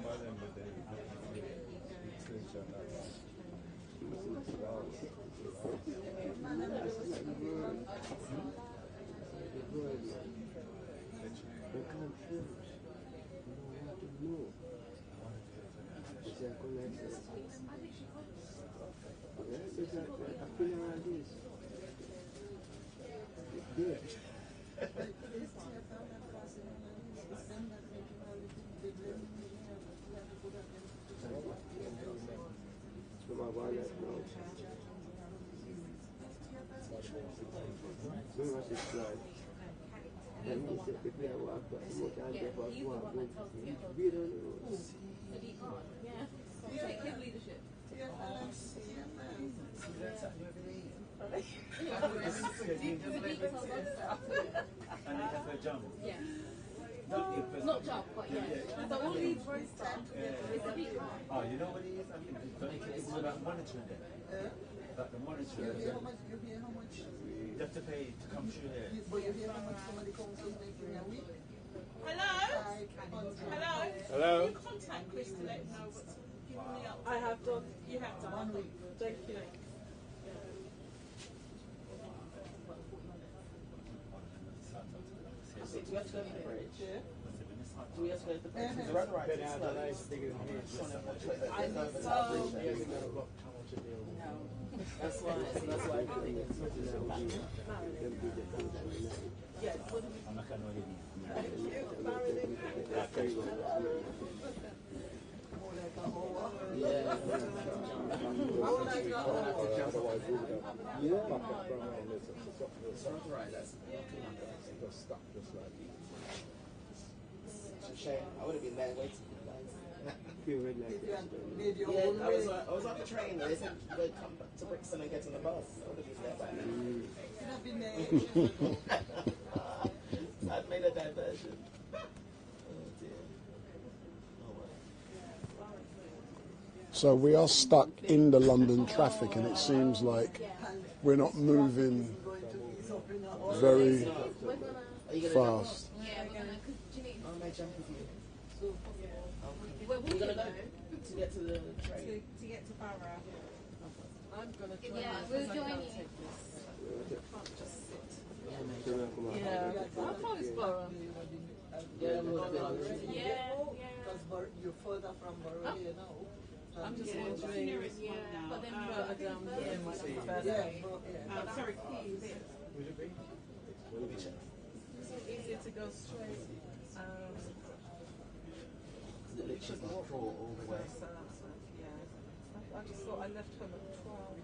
Not jump, but yeah. So all these roads it's a big one. Oh, you know what it is? I mean, it's about monitoring it. About the monitoring. How much? You have to pay to come through here. But you hear how much some of the councils make in a week? Hello? Hello? Hello? Can you contact Chris to let him know what's giving me up? I have done. You have done. 1 week. Thank you. Do we have to go to the bridge? Yeah. Do we have to go to the bridge? Because run right is I know so. That's why. That's why I think it's yes. I would have been there waiting for you guys. I was on the train. They said they'd come back to Brixton and get on the bus. I would have been there by now. I've been there. I've made a diversion. Oh dear. So we are stuck in the London traffic, and it seems like we're not moving very fast. I might jump with you. We're going to go to get to the train. To get to Barra. I'm going to join. Yeah, we'll join you. Can't just sit. Yeah. How far is Barra? Yeah, a little bit. Yeah. Because you're further from Barra here now. I'm just wondering. But then further down here might be better. Sorry, please. Would it be? It's easier to go straight. The literally not draw all the way. I just thought I left home at 12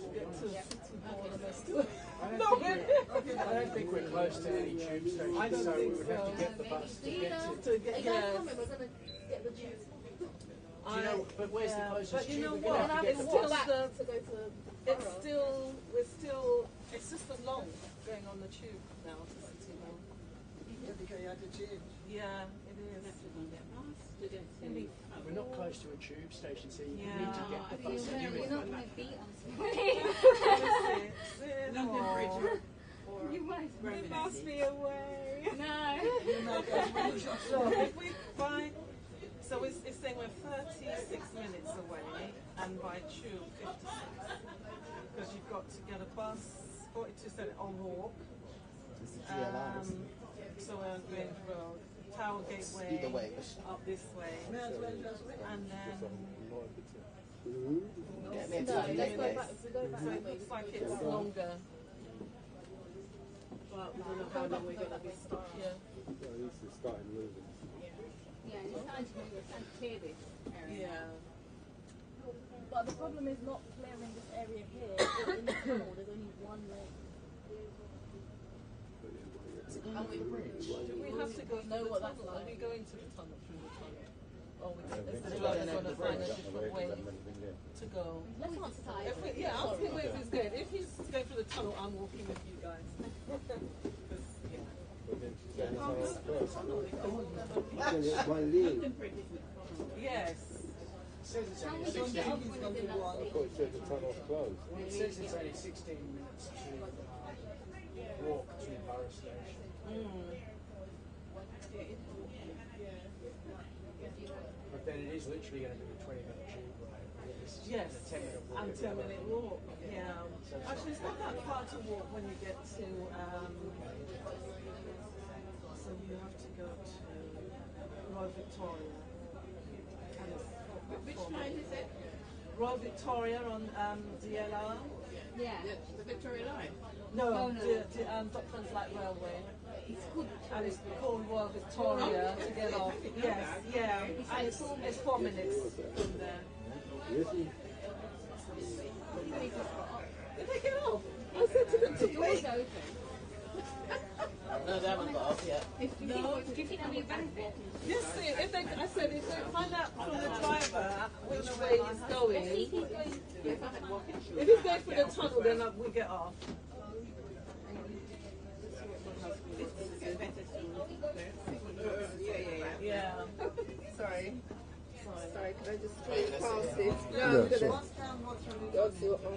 to get to City Hall and I still. I don't think we're close to any tube station, I don't so think we would have to get the bus to get to. Are you guys coming? We're going to get the tube. Do you know, but where's the closest but you tube? know We're going to what? have to It's get the still bus. to go to. It's just as long going on the tube now to City Hall. Yeah, because you had to change. Yeah, it is. We're not close to a tube station, so you need to get the bus You're anyway. not going to beat us. London Bridge. You must be away. No. So if we buy, so it's saying we're 36 minutes away, and by tube 56, because you've got to get a bus 42 cents or walk. So we're going through Tower Gateway up this way, and then. No, let's go back. So it looks like it's longer. But we don't know how long we're going to be stuck here. Yeah, it's starting to move. It's starting to clear this area. Yeah. But the problem is not clearing this area here. In the tunnel, there's only one lane. And with the bridge. Do we have to go know what that's like? Are we going to the tunnel through the tunnel? Or we just going to find a different way to go? Let's not decide. I'll see where he's going. If he's going through the tunnel, I'm walking with you guys. Yes. It says it's only 16. I thought it said the tunnel's closed. It says it's only 16 minutes to walk to Borough Station. But then it is literally going to be a 20-minute tube ride. Yes. And a 10-minute walk. And 10-minute walk. Yeah. Actually, it's not that far to walk when you get to. So you have to go to Royal Victoria. Which line is it? Royal Victoria on DLR. Yeah. The Victoria line? No, the Docklands Light Railway. And it's called Royal Victoria to get off. Yes, yeah. And it's 4 minutes from there. Did they get off? I said to them to wait. No, they haven't got off yet. No. Do you think that'll be a benefit? Yes, if they find out from the driver which way he's going. If he's going through the tunnel, then we get off. Yeah. Sorry, could I just take past this? No, I'm going to go see what my...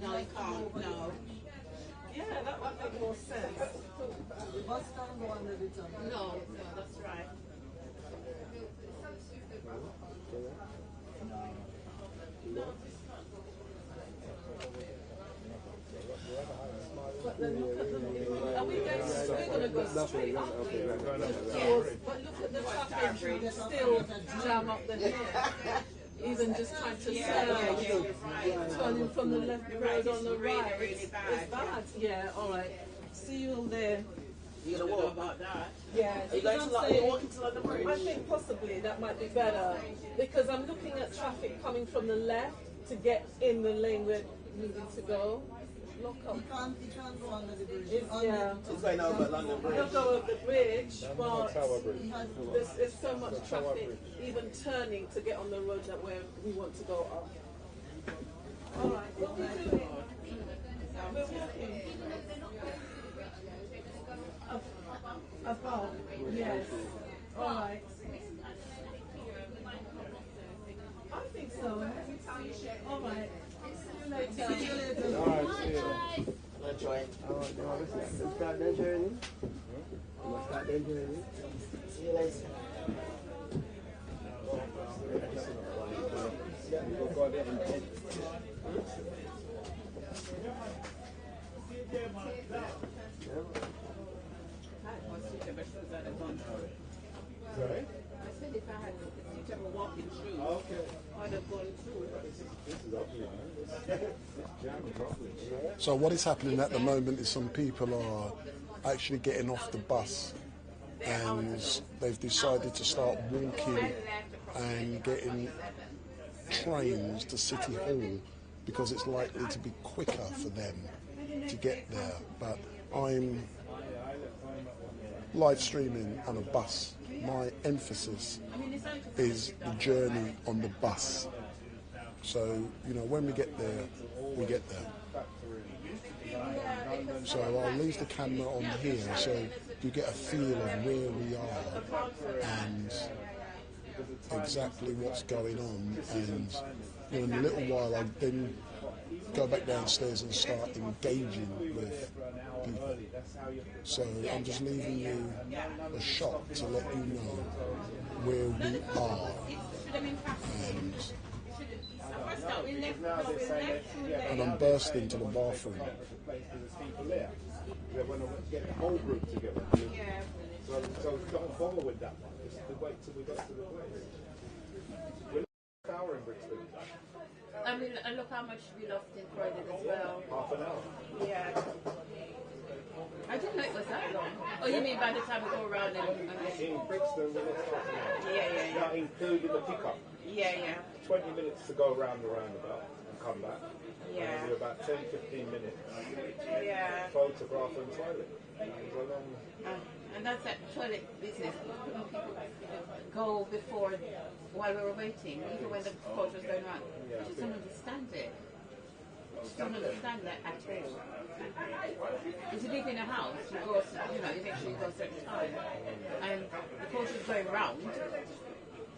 No, you can't, no. Yeah, that would make more sense. The bus can't go under the tunnel. No, that's right. But then look at the, are we going to go straight up? But look at the traffic, still jam up the hill. Even just trying to surge, turning from the left road on the right. It's bad. Yeah, all right. See you all there. You're going to walk about that? Yeah. Are you going to are you walking to London Bridge? I think possibly that might be better because I'm looking at traffic coming from the left to get in the lane we're needing to go. Lock up. You can't go under the bridge. It's going over London Bridge. You'll go over the bridge, but there's so much traffic, even turning to get on the road that we want to go up. All right, what are we doing? We're walking. Above, yes. All right. I think so. All right. See you later. All right, see you. Enjoy. Let's start their journey. Let's start their journey. See you later. Sorry? I said if I had suitable walking shoes, I'd have gone through. This is ugly, man. It's jammed properly. So what is happening at the moment is some people are actually getting off the bus and they've decided to start walking and getting trains to City Hall because it's likely to be quicker for them to get there. But I'm live streaming on a bus. My emphasis is the journey on the bus. So, you know, when we get there, we get there. So I'll leave the camera on here so you get a feel of where we are and exactly what's going on. And you know, in a little while I'll then go back downstairs and start engaging with people. So I'm just leaving you a shot to let you know where we are. And I'm bursting to the bathroom. They want to get the whole group together. So don't bother with that one. Just wait till we get to the place. We're not an hour in Brixton. I mean, and look how much we lost in Croydon as well. Half an hour. Yeah. I didn't know it was that long. Oh, you mean by the time we go around and in Brixton, we're not starting out. Yeah. Not including the pickup. Yeah. 20 minutes to go around the roundabout and come back. Yeah. And we're about 10-15 minutes. Yeah. Photograph and toilet. And that's that toilet business. Go before, while we were waiting, even when the coach was going around. I just don't understand it. I just don't understand that at all. If you live in a house, you go, you know, you make sure you go a certain time. And the coach was going around.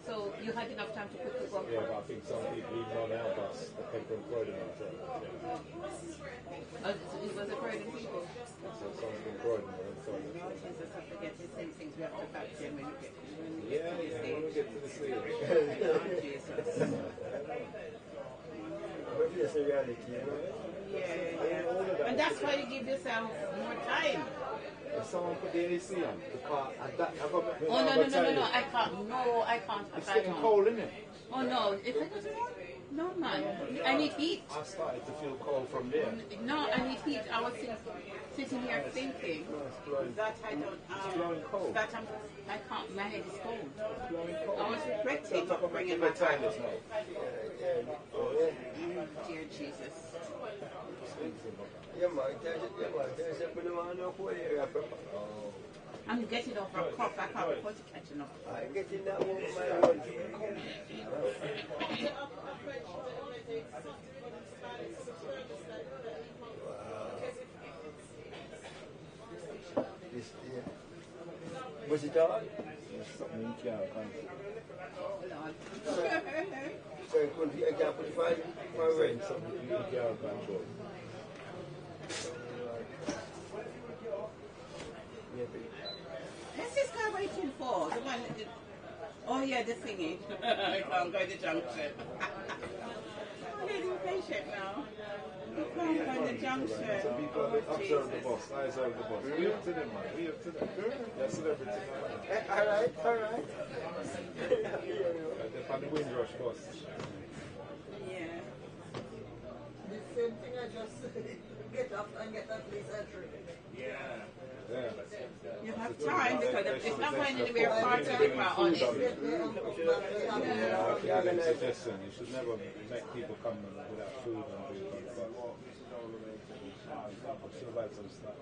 So you had enough time to quickly go. Yeah, but I think some people, even on our bus, they came from Croydon. It was a Croydon people. So some from Croydon. Jesus, I forget the same things we have to factor in when you get to the when we get to the stage. Oh, Jesus. It's a reality, you know? Yeah. And that's why you give yourself more time. If someone put the AC on, the car, I got No, I can't. I can't. It's getting cold, isn't it? Oh no, if it doesn't no man. I need heat. I started to feel cold from there. No, I need heat. I was sitting here thinking that I don't it's blowing cold. That I can't manage this cold. It's blowing cold. I was regretting bringing my time. Dear Jesus. I'm getting over a cough. I can't afford to catch enough. I'm getting that one with my own. Was it dark? Something you can't control. So I can't put my rent. Something you can't control. Oh yeah, the thingy. I'm going to junction. I'm getting patient now. I'm going to junction. So people observe the boss. I observe the boss. We up to them, man. We up to them. They're celebrity. All right. They're on the Windrush bus. Yeah. The same thing I just get up and get that place at 3. Yeah. You have time because it's not going anywhere far to the on it. Yeah, I suggestion. You should never make people come without food and drink. I should have had some snacks.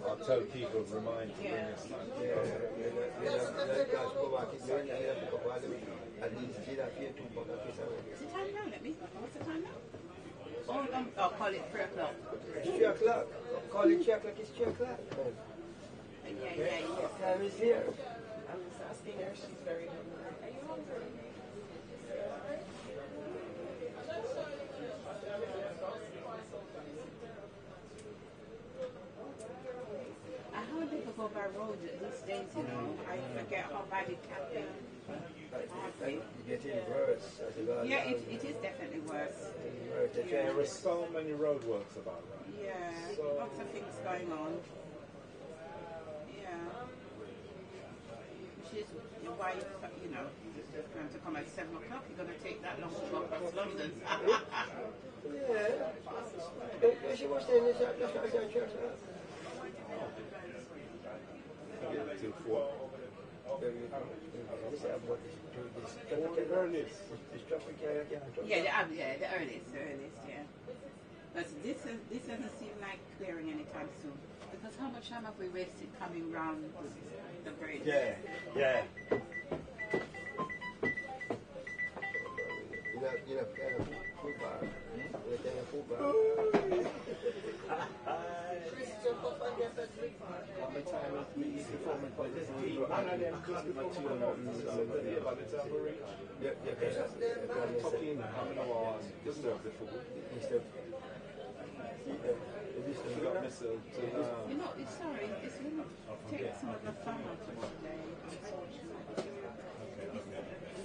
I'll tell people, remind to bring your snacks. What's the time now? Let me. What's the time now? I'll call it 3 o'clock. It's 3 o'clock. Call it 3 o'clock. It's 3 o'clock. Yeah. Time is here. I'm just asking her. She's very hungry. Are you hungry? How do people go by road these days, you know? I forget how bad it can be. It's getting worse. Yeah, it is definitely worse. There are so many roadworks about, right? Yeah, So lots of things going on. Yeah. Which is why, you know, time to come at 7 o'clock, you're going to take that long to go across London. Yeah. She was saying this, that's what I said, church. Till 4. Yeah, the earliest, yeah. But this doesn't seem like clearing anytime soon. Because how much time have we wasted coming round the bridge? Yeah. You know, football. You know, it's sorry, it's going to take some of the fun out of today, unfortunately.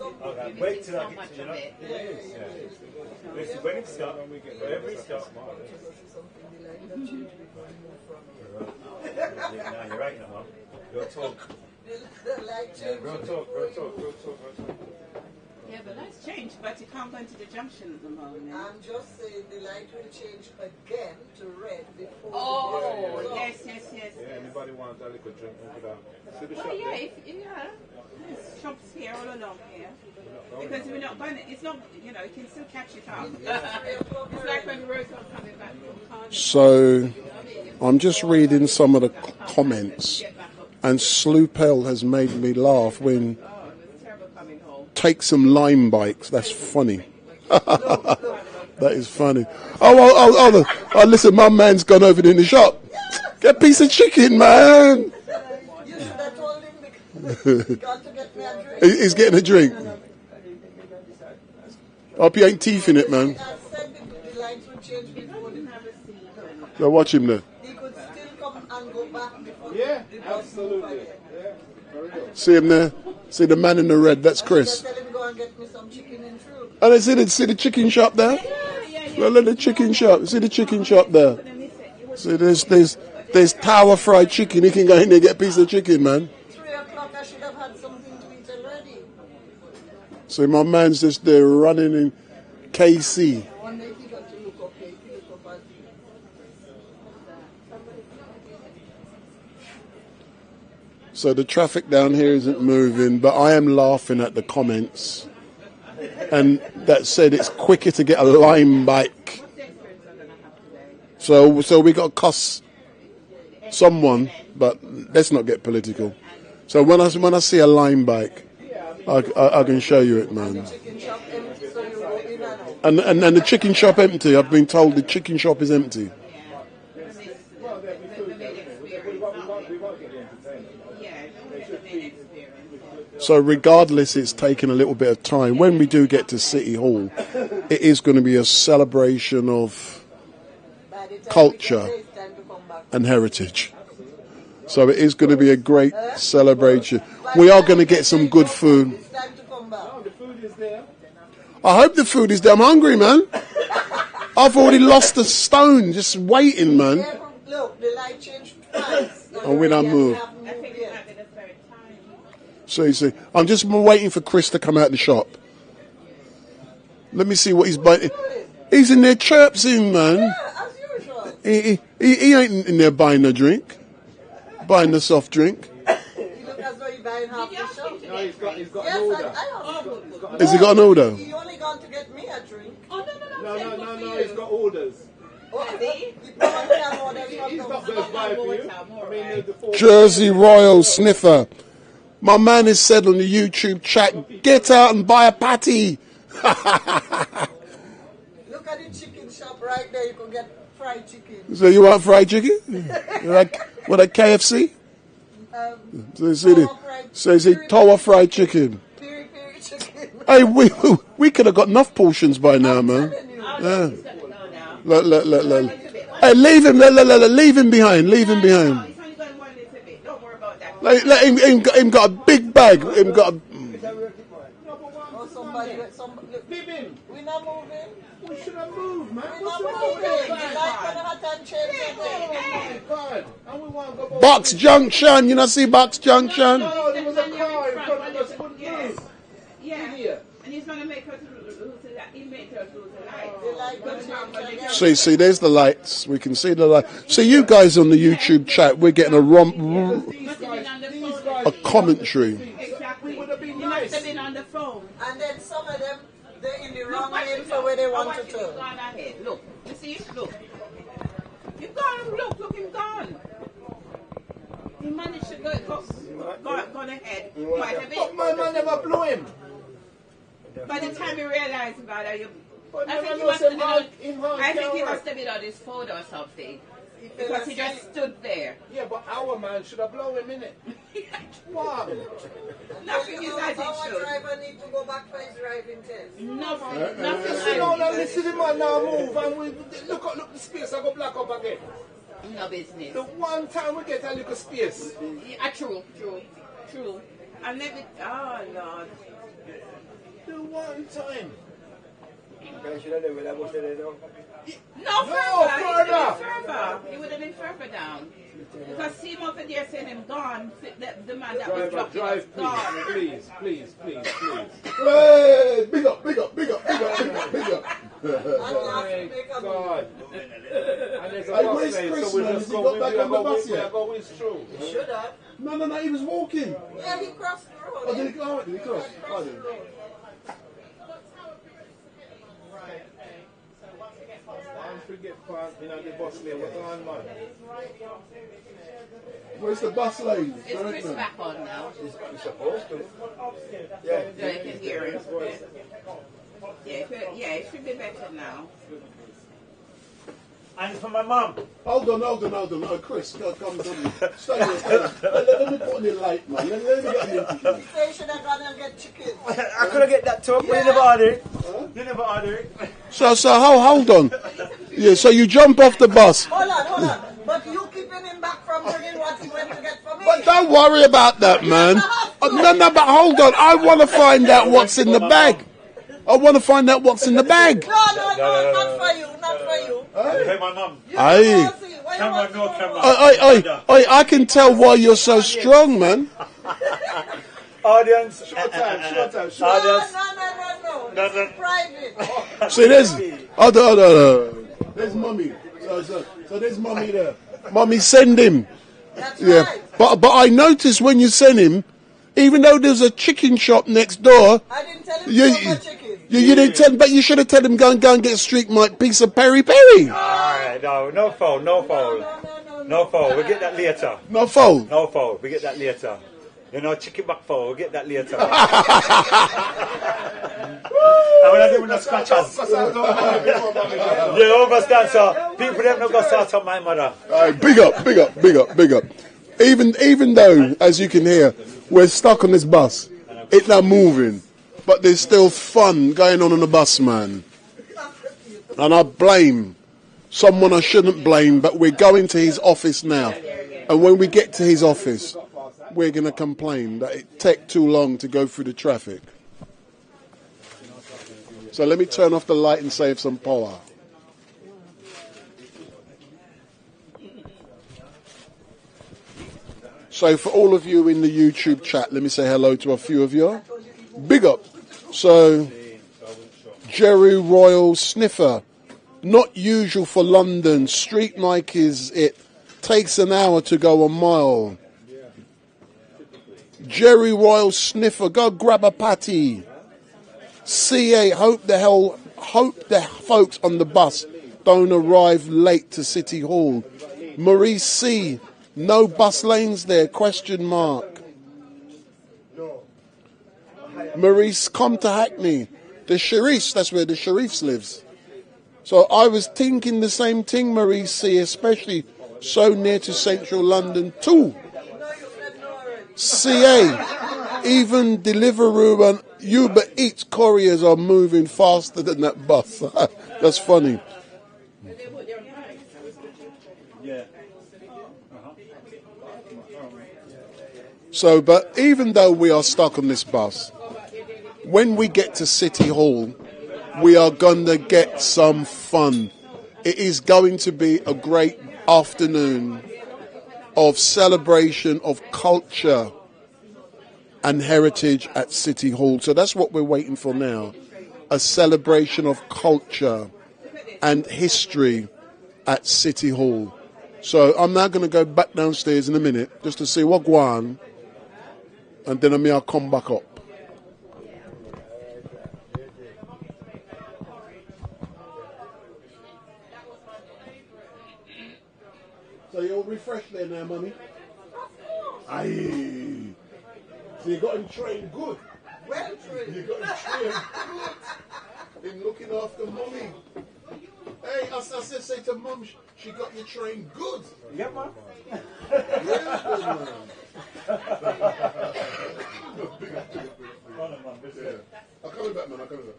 Okay, wait till I get to it. It is. Listen, when it stops, wherever it stops. No, you're right, no, Real talk. Real talk. Yeah, the lights changed, but you can't go into the junction at the moment. I'm just saying the light will change again to red before. Oh, yes. Yeah, anybody want a little drink? See the shop Oh, yeah, there? There's shops here all along here. Because we're not going to, it's not, you know, you can still catch it up. It's like when the roads are coming back from Cardiff. So, I'm just reading some of the comments, and Sloopel has made me laugh when take some lime bikes. That's funny. That is funny. Oh, listen, my man's gone over in the shop. Get a piece of chicken, man. You should have told him because he got to get me a drink. He's getting a drink. Hope you ain't teeth in it, man. I said the lights would change before the Now watch him there. he could still come and go back before Yeah, the bus absolutely. move again. Yeah, for real. See him there? See the man in the red? That's Chris. Tell him go and get me some chicken and fruit. And see the chicken shop there? Look, the chicken shop. See the chicken shop there? See, there's tower fried chicken. You can go in there and get a piece of chicken, man. 3 o'clock, I should have had something to eat already. So my man's just there running in KC. One day he got to look up here. He look up at So the traffic down here isn't moving, but I am laughing at the comments. And that said it's quicker to get a lime bike. So we got to cuss someone, but let's not get political. So when I see a lime bike, I can show you it, man. And the chicken shop empty. I've been told the chicken shop is empty. So regardless, it's taken a little bit of time. When we do get to City Hall, it is going to be a celebration of culture and heritage. So it is going to be a great celebration. We are going to get some good food. The food is there. I hope the food is there. I'm hungry, man. I've already lost a stone just waiting, man. Look, the light changed twice. And when I move. So you see, I'm just waiting for Chris to come out the shop. Let me see what he's buying. He's in there chirping, man. Yeah, as usual. He ain't in there buying a drink, buying a soft drink. You look as though you're buying half the shop. No, he's got Yes, an order. I have. Has he got an order? He only gone to get me a drink. No, he's got orders. He probably have orders from He's not going to buy for you. I mean, the four Jersey Royal Sniffer. My man has said on the YouTube chat, get out and buy a patty. Look at the chicken shop right there. You can get fried chicken. So you want fried chicken? What, a KFC? So you see Tower fried chicken. Piri piri chicken. Hey, we could have got enough portions by now, man. Yeah. Look. Hey, leave him. Leave him behind. Leave him behind. Let him got a big bag. Him got a. Somebody. We're not moving. We should have moved, man. We're not moving. The light gonna have to change again. God. And we want to go Box Junction. You know, see Box Junction? No, there was a car in front of us. Wouldn't move. Yeah. And he's going to make us lose the light. See, there's the lights. We can see the light. See, you guys on the YouTube chat, we're getting a commentary. Exactly. You're not sitting on the phone. And then some of them, they're in the wrong lane for where they want to turn. Look, you see, look. You're gone, look, him gone. He managed to go ahead quite a bit. But my man never blew him. By the time he realized about it, I think he must have been on his phone or something. Because he just stood there. Yeah, but our man should have blown him in it. Wow. Nothing is as it Our should. driver needs to go back for his driving test. Nothing. No, listen to the man now move and we look the space. I go black up again. No business. The one time we get a little space. Yeah, true. I never. Oh Lord. The one time. No further. He would have been further down. Because see him over there saying him gone. The man that was dropping us gone. Please. Hey, big up. God. And there's a Hey, bus where's lane, Chris, so we man? just Has he go. got back on the bus We are yet? going through. He should have. No, he was walking. Yeah, he crossed the road. Oh, did he cross? He crossed the road. I forget part in the bus lane. What's on, man? Where's the bus lane? Is Chris back on now? He's supposed to. Yeah, you can hear him. Yeah, it should be better now. And for my mum. Hold on. Oh, Chris, come. Stay there. Let me put on the light, man. Let me get an interview. They should have gone and get chicken. I couldn't get that too, but you never ordered it. You never ordered it. So hold on. Yeah, so you jump off the bus. Hold on. But you keeping him back from bringing what he went to get for me. But don't worry about that, man. No, but hold on. I want to find out what's in the bag. No, not for you. Hey, my mum. Aye. Camera, no camera. Oi, I can tell why you're so strong, man. Audience. Short time. Audience. No. This is private. See, there's Mummy. So there's Mummy there. Mummy, send him. That's Yeah, right. but I noticed when you sent him, even though there's a chicken shop next door, I didn't tell him you, so much chicken. you didn't tell, but you should have told him go and get a StreetMic piece of peri peri. Alright, no foul. No foul. We get that later. No foul. No foul. We get that later. You know, chicken back foul. We get that later. And when I do no scratches. You understand, sir? People them not gonna start up my mother. Alright, big up. Even though, as you can hear, we're stuck on this bus, it's not moving, but there's still fun going on the bus, man. And I blame someone I shouldn't blame, but we're going to his office now. And when we get to his office, we're going to complain that it took too long to go through the traffic. So let me turn off the light and save some power. So for all of you in the YouTube chat, let me say hello to a few of you. Big up. So, Jerry Royal Sniffer. Not usual for London. StreetMic is it. Takes an hour to go a mile. Jerry Royal Sniffer. Go grab a patty. CA. Hope the folks on the bus don't arrive late to City Hall. Maurice C. No bus lanes there, question mark. Maurice, come to Hackney. The Sharifs, that's where the Sharifs lives. So I was thinking the same thing, Maurice C, especially so near to central London too. CA, even Deliveroo and Uber Eats couriers are moving faster than that bus. That's funny. So, but even though we are stuck on this bus, when we get to City Hall, we are going to get some fun. It is going to be a great afternoon of celebration of culture and heritage at City Hall. So that's what we're waiting for now, a celebration of culture and history at City Hall. So I'm now going to go back downstairs in a minute just to see what go on. And then I'll come back up. So you're refreshed there now, mummy? Aye. So you got him trained good. Well trained. You got him trained good. In looking after mummy. Hey, I say to mum, she got you trained good. Yeah, man. Yeah, good, man. I'm coming back, man. I'm coming back.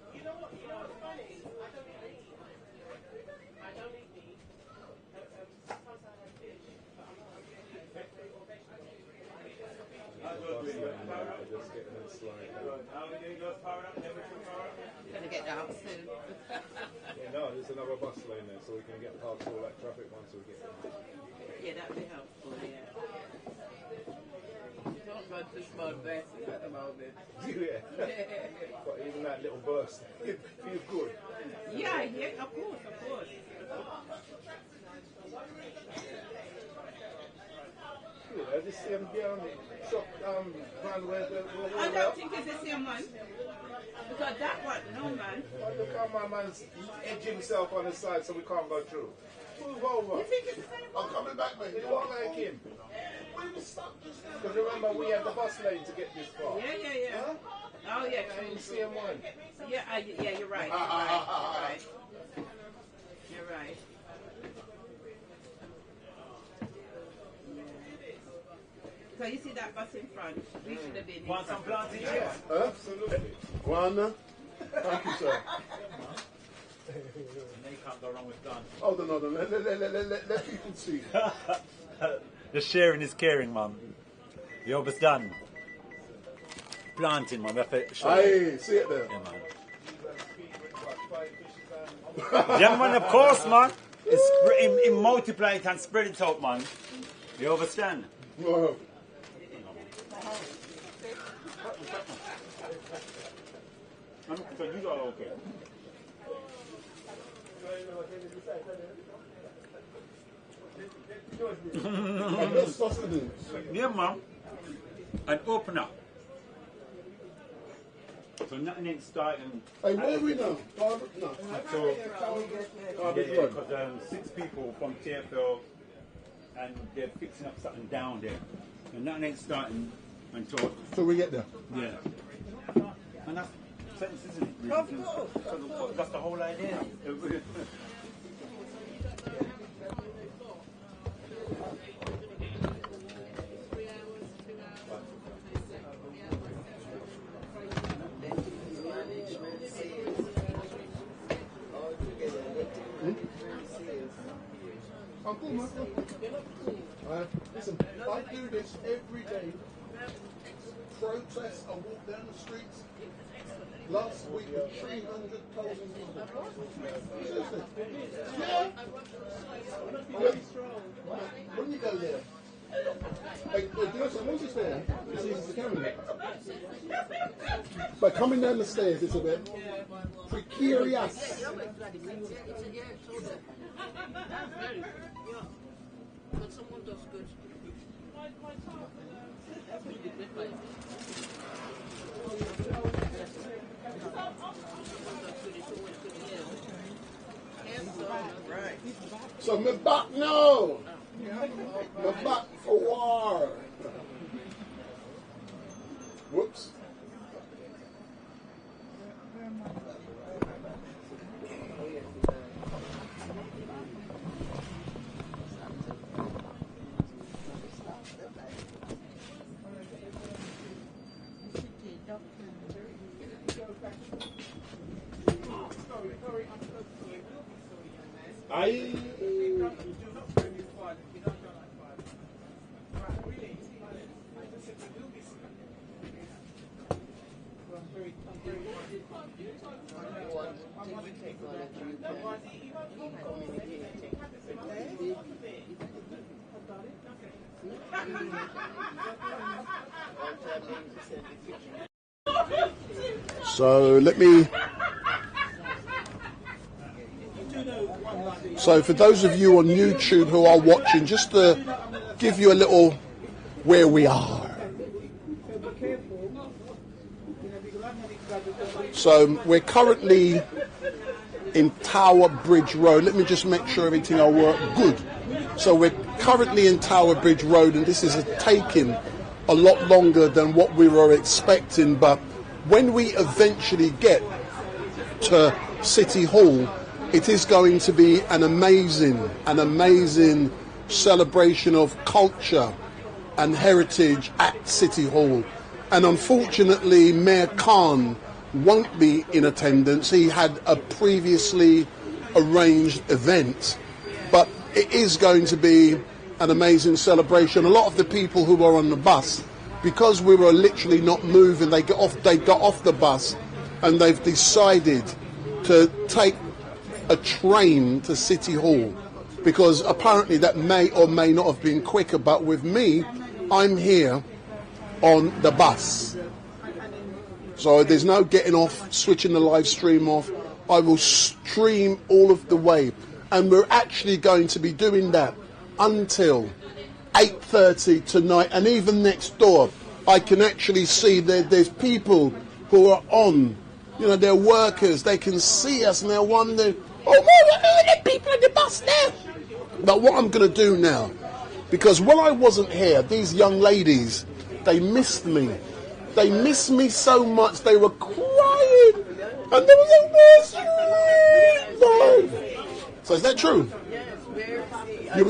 Gonna get down soon. No, there's another bus lane there, so we can get past all that traffic once we get there. Yeah, that'd be helpful, yeah. Don't run to small verses at the moment. Yeah. But even that little burst, it feels good. Yeah, yeah, of course, of course. I just see him down shop van where I don't think it's the same one. Because that one, no man. Well, look how my man's edging himself on the side so we can't go through. Move over. You think it's the same one? I'm coming back, mate. You are like him. Because remember, we had the bus lane to get this far. Yeah, yeah, yeah. Huh? Oh, yeah, And true. you see him one. Yeah, yeah, you're right. You're right. You're right. So you see that bus in front? We should have been. Want some planting chips? Absolutely. One. Thank you, sir. They can't go wrong with planting. Hold on. Let people see. The sharing is caring, man. The job is done. Planting, man. Aye, see it there. Yeah, man. Yeah, man, of course, man. It's multiply it and spread it out, man. You understand? Whoa. So you are okay. Yeah, man. And open up. So nothing ain't starting. Hey, where are we now? No. So, because 6 people from TFL and they're fixing up something down there. And nothing ain't starting until. So we get there. Yeah. And that's sense, isn't it? Of course. That's the whole idea. I'm cool, man. Listen, I do this every day. Protests, I walk down the streets. Last week with 300,000 people. Seriously. Yeah. When you go there, hey, once it's there, it's easy to carry. But coming down the stairs, it's a bit precarious. But someone does good. So me back now. Me back for war. Whoops. So let me. So for those of you on YouTube who are watching, just to give you a little where we are. So we're currently in Tower Bridge Road. Let me just make sure everything will work good. So we're currently in Tower Bridge Road, and this is taking a lot longer than what we were expecting. But when we eventually get to City Hall, it is going to be an amazing celebration of culture and heritage at City Hall. And unfortunately, Mayor Khan won't be in attendance. He had a previously arranged event, but it is going to be an amazing celebration. A lot of the people who were on the bus, because we were literally not moving, they got off the bus and they've decided to take a train to City Hall, because apparently that may or may not have been quicker. But with me, I'm here on the bus, so there's no getting off, switching the live stream off. I will stream all of the way, and we're actually going to be doing that until 8:30 tonight. And even next door, I can actually see that there's people who are on, you know, they're workers, they can see us and they're wondering, oh, there are people on the bus now. But what I'm going to do now, because when I wasn't here, these young ladies, they missed me. They missed me so much, they were crying. And there was a nursery. So is that true? Yes, where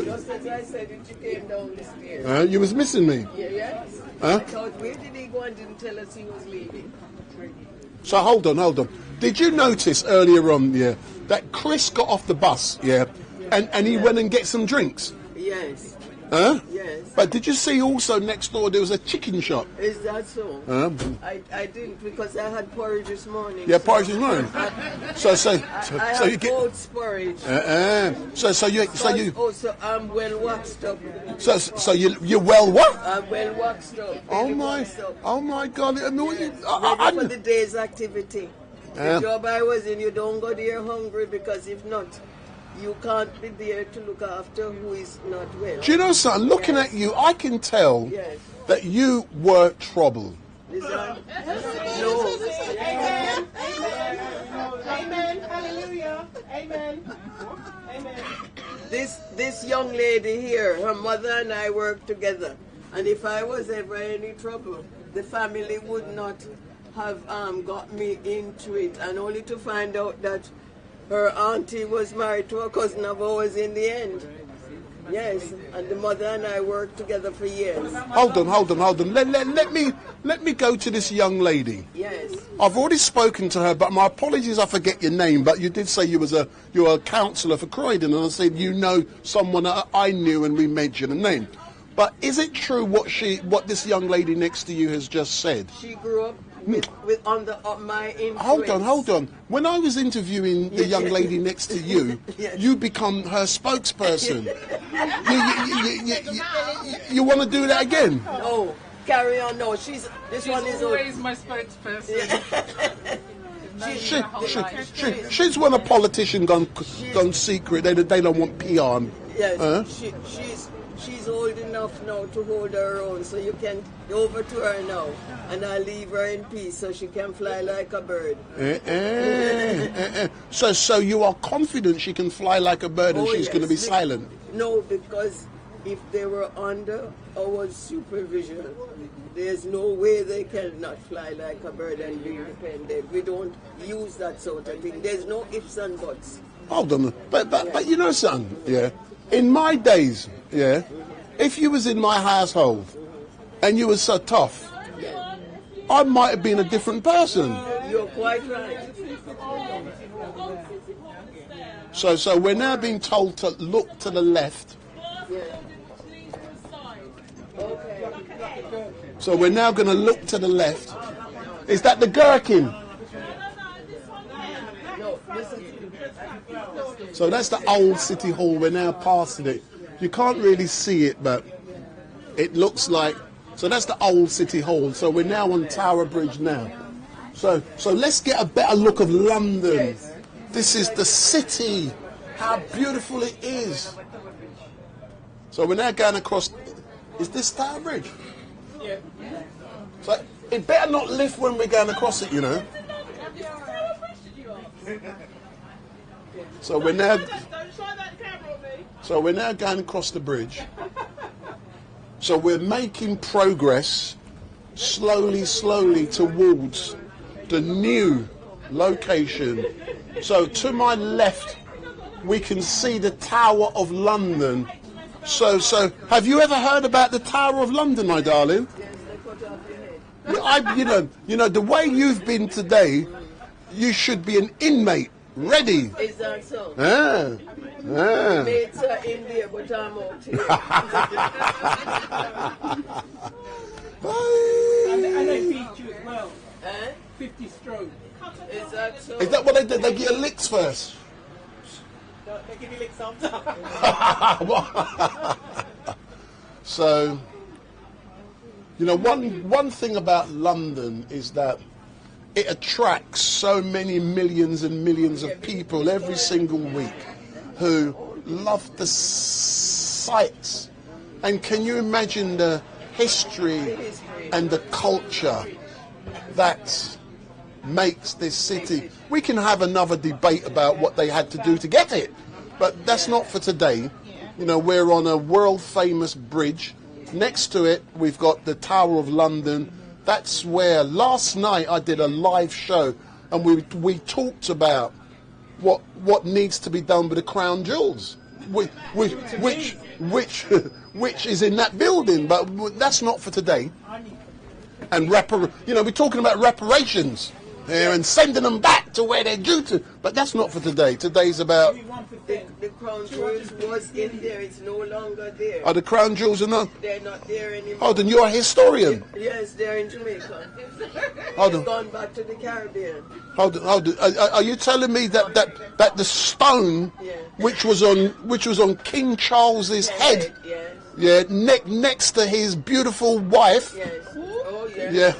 just as I said it, you came down the stairs. You was missing me? Yeah, yes. Huh? I thought, where did he go and didn't tell us he was leaving? So hold on. Did you notice earlier on, that Chris got off the bus, and he went and get some drinks? Yes. Huh? Yes. But did you see also next door there was a chicken shop? Is that so? I didn't, because I had porridge this morning. Yeah, porridge this morning. So you get oats porridge. So you. Also, I'm well waxed up. So you're well what? I'm well waxed up. Oh my God! Ready for the day's activity. The job I was in, you don't go there hungry, because if not, you can't be there to look after who is not well. Do you know something? Looking at you, I can tell that you were trouble. Is that? No. Amen. Amen. Hallelujah. Amen. Amen. This young lady here, her mother and I work together. And if I was ever in any trouble, the family would not have got me into it. And only to find out that her auntie was married to a cousin of ours in the end. Yes, and the mother and I worked together for years. Hold on. Let me go to this young lady. Yes. I've already spoken to her, but my apologies, I forget your name. But you did say you were a counsellor for Croydon, and I said you know someone that I knew, and we mentioned a name. But is it true what this young lady next to you has just said? She grew up with under my influence. Hold on. When I was interviewing the young lady next to you, Yes. you become her spokesperson. You want to do that again? No, carry on. No, she's always my spokesperson. She's when a politician gone secret. They don't want PR. Yes, she's old enough now to hold her own, so you can go over to her now, and I'll leave her in peace so she can fly like a bird. So you are confident she can fly like a bird, and she's going to be silent? No, because if they were under our supervision, there's no way they cannot fly like a bird and be independent. We don't use that sort of thing. There's no ifs and buts. Hold on, but you know something, yeah? In my days, yeah, if you was in my household and you was so tough, I might have been a different person. You're quite right. So we're now being told to look to the left. So we're now going to look to the left. Is that the gherkin? So that's the old City Hall. We're now passing it. You can't really see it, but it looks like... So that's the old City Hall. So we're now on Tower Bridge now. So let's get a better look of London. Yes. This is the city. How beautiful it is. So we're now going across... Is this Tower Bridge? Yeah. So it better not lift when we're going across it, you know. So we're now going across the bridge. So we're making progress slowly towards the new location. So to my left we can see the Tower of London. So have you ever heard about the Tower of London, my darling? You know the way you've been today, you should be an inmate. Ready? Is that so? Mates are in there, but I'm out here. And they beat you as well. 50 stroke. Is that so? Is that what they did? They get licks first? No, they give you licks after. So, you know, one thing about London is that it attracts so many millions and millions of people every single week who love the sights. And can you imagine the history and the culture that makes this city? We can have another debate about what they had to do to get it, but that's not for today. You know, we're on a world famous bridge. Next to it, we've got the Tower of London. That's where last night I did a live show, and we talked about what needs to be done with the crown jewels, which is in that building. But that's not for today. And we're talking about reparations here and sending them back to where they're due to. But that's not for today. Today's about the crown jewels was in there. It's no longer there. Are the crown jewels not? They're not there anymore. Hold on, you're a historian. Yes, they're in Jamaica. Hold on. Gone back to the Caribbean. Hold on. Are you telling me that the stone, which was on King Charles's head, next to his beautiful wife? Yes. Oh yes. Yeah.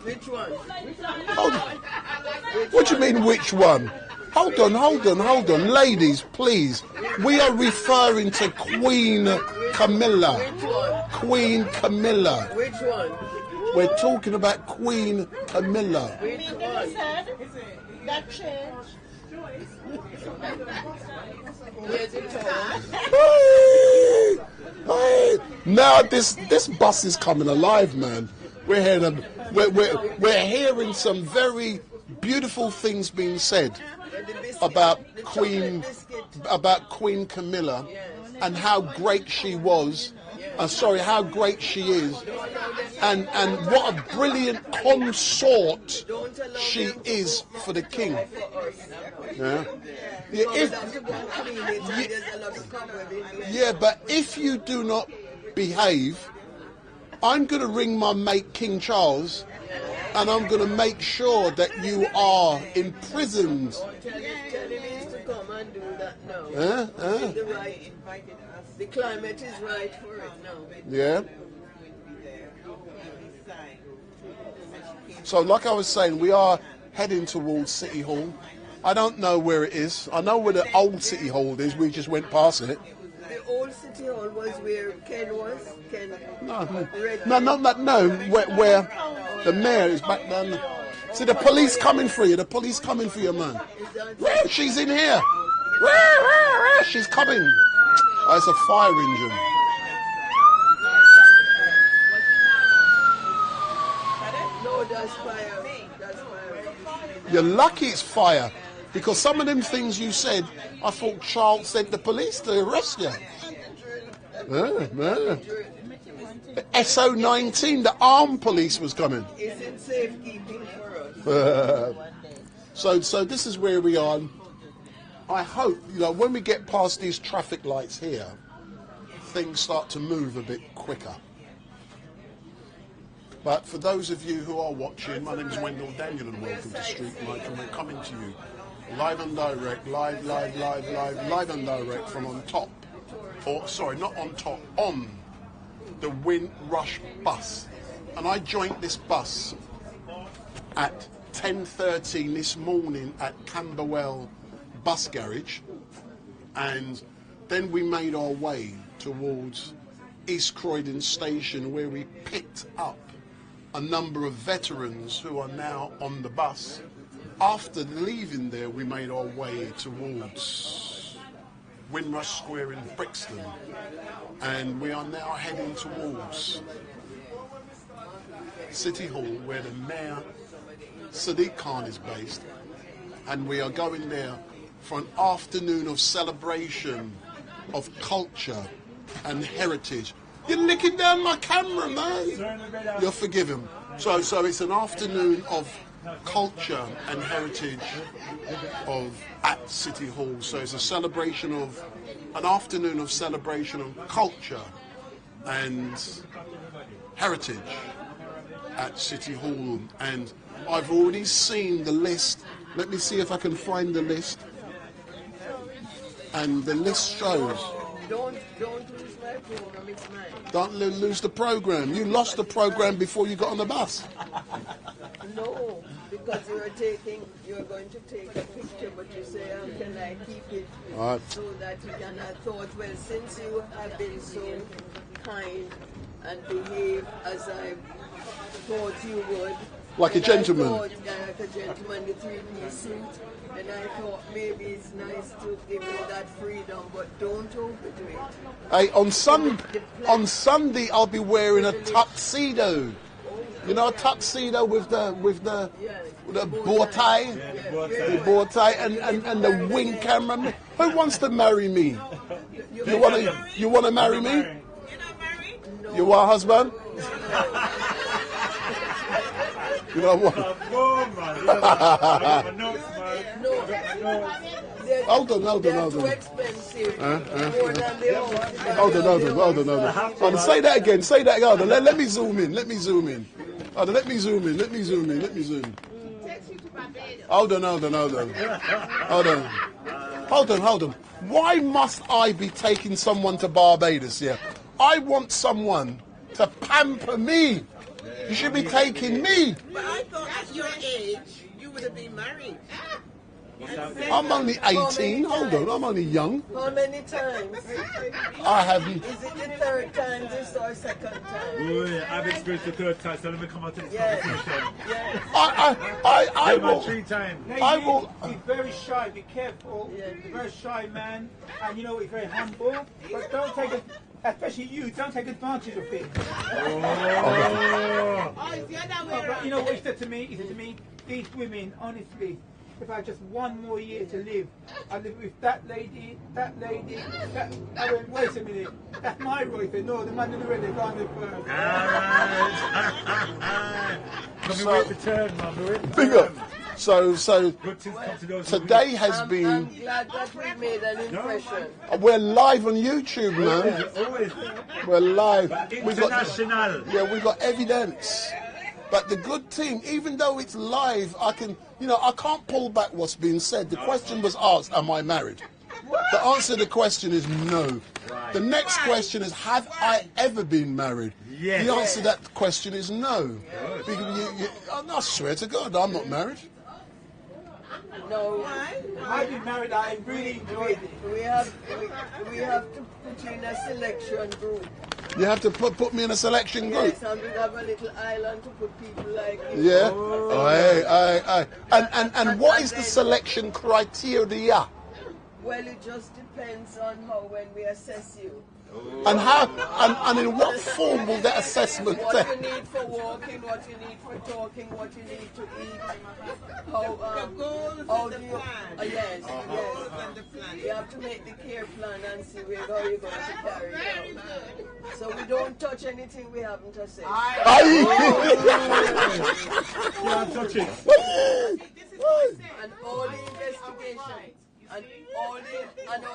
Which one? Hold on. What do you mean, which one? Hold on, ladies, please. We are referring to Queen Camilla. Which one? Queen Camilla. Which one? We're talking about Queen Camilla. Which one? That changed. Now this bus is coming alive, man. We're hearing some very beautiful things being said about Queen. about Queen Camilla and how great she was. How great she is, and what a brilliant consort she is for the king. But if you do not behave, I'm going to ring my mate King Charles, and I'm going to make sure that you are imprisoned. The climate is right for it now. Yeah. So like I was saying, we are heading towards City Hall. I don't know where it is. I know where the old City Hall is. We just went past it. The old City Hall was where Ken was? No, where the mayor is back down. See, the police coming for you. The police coming for you, man. She's in here. She's coming. Oh, it's a fire engine. No, that's fire. That's fire. You're lucky it's fire, because some of them things you said, I thought Charles sent the police to arrest you. SO19, the armed police was coming. Is it safekeeping for us? So this is where we are. I hope, when we get past these traffic lights here, things start to move a bit quicker. But for those of you who are watching, my name is Wendell Daniel and welcome to StreetMic, and we're coming to you live and direct, live and direct from on top. Or, sorry, not on top, on the Windrush bus. And I joined this bus at 10:13 this morning at Camberwell bus garage, and then we made our way towards East Croydon station, where we picked up a number of veterans who are now on the bus. After leaving there, we made our way towards Windrush Square in Brixton, and we are now heading towards City Hall, where the Mayor Sadiq Khan is based, and we are going there for an afternoon of celebration of culture and heritage. You're licking down my camera, man. You're forgiven. So it's an afternoon of culture and heritage at City Hall. So it's an afternoon of celebration of culture and heritage at City Hall. And I've already seen the list. Let me see if I can find the list. And the list shows. Don't lose my program, it's mine. Don't lose the program. You lost the program before you got on the bus. No, because you're going to take a picture, but you say, how can I keep it so that you can? I thought, well, since you have been so kind and behaved as I thought you would. Like a gentleman. Like a gentleman, the three-piece suit. And I thought maybe it's nice to give you that freedom, but don't overdo it. Hey, on Sunday I'll be wearing a tuxedo. You know, a tuxedo with the bow tie, the bow tie, and the wing camera. Who wants to marry me? You want to marry me? You want a husband? You know what? Hold on. Say that again. Hold on. Let me zoom in. Hold on. Hold on. Why must I be taking someone to Barbados? Yeah. I want someone to pamper me. You should be taking me. But I thought at your age, you would have been married. I'm only 18. Hold on, I'm only young. How many times? I haven't. Is it the third time this or second time? Oh, yeah, I've experienced the third time, so let me come out to this conversation. Yes. I will. 3 times. I will. He's very shy. Be careful. He's a very shy man, and he's very humble. But don't take it. Especially you, don't take advantage of him. Oh, but you know what he said to me? He said to me, these women, honestly, if I had just one more year to live, I'd live with that lady, that. I went, wait a minute, that's my Roy. He said, no, the man in the red, they can't live first. Big up. So today has been. I'm glad that we made an impression. We're live on YouTube, man. We're live. International. We got evidence. But the good thing, even though it's live, I can't pull back what's being said. The question was asked, am I married? The answer to the question is no. The next question is, have I ever been married? Yes. The answer to that question is no. I swear to God, I'm not married. No. I've been married, I really enjoyed it. We have to put you in a selection group. You have to put me in a selection group. Yes, and we have a little island to put people like you. Yeah. Aye. And what is the selection criteria? Well, it just depends on when we assess you. And how? And in what form will that assessment take? What you need for walking, what you need for talking, what you need to eat. How do you? Yes. You have to make the care plan and see how you're going to carry it out. So we don't touch anything we haven't assessed. Can't touch it. And all the investigations. And all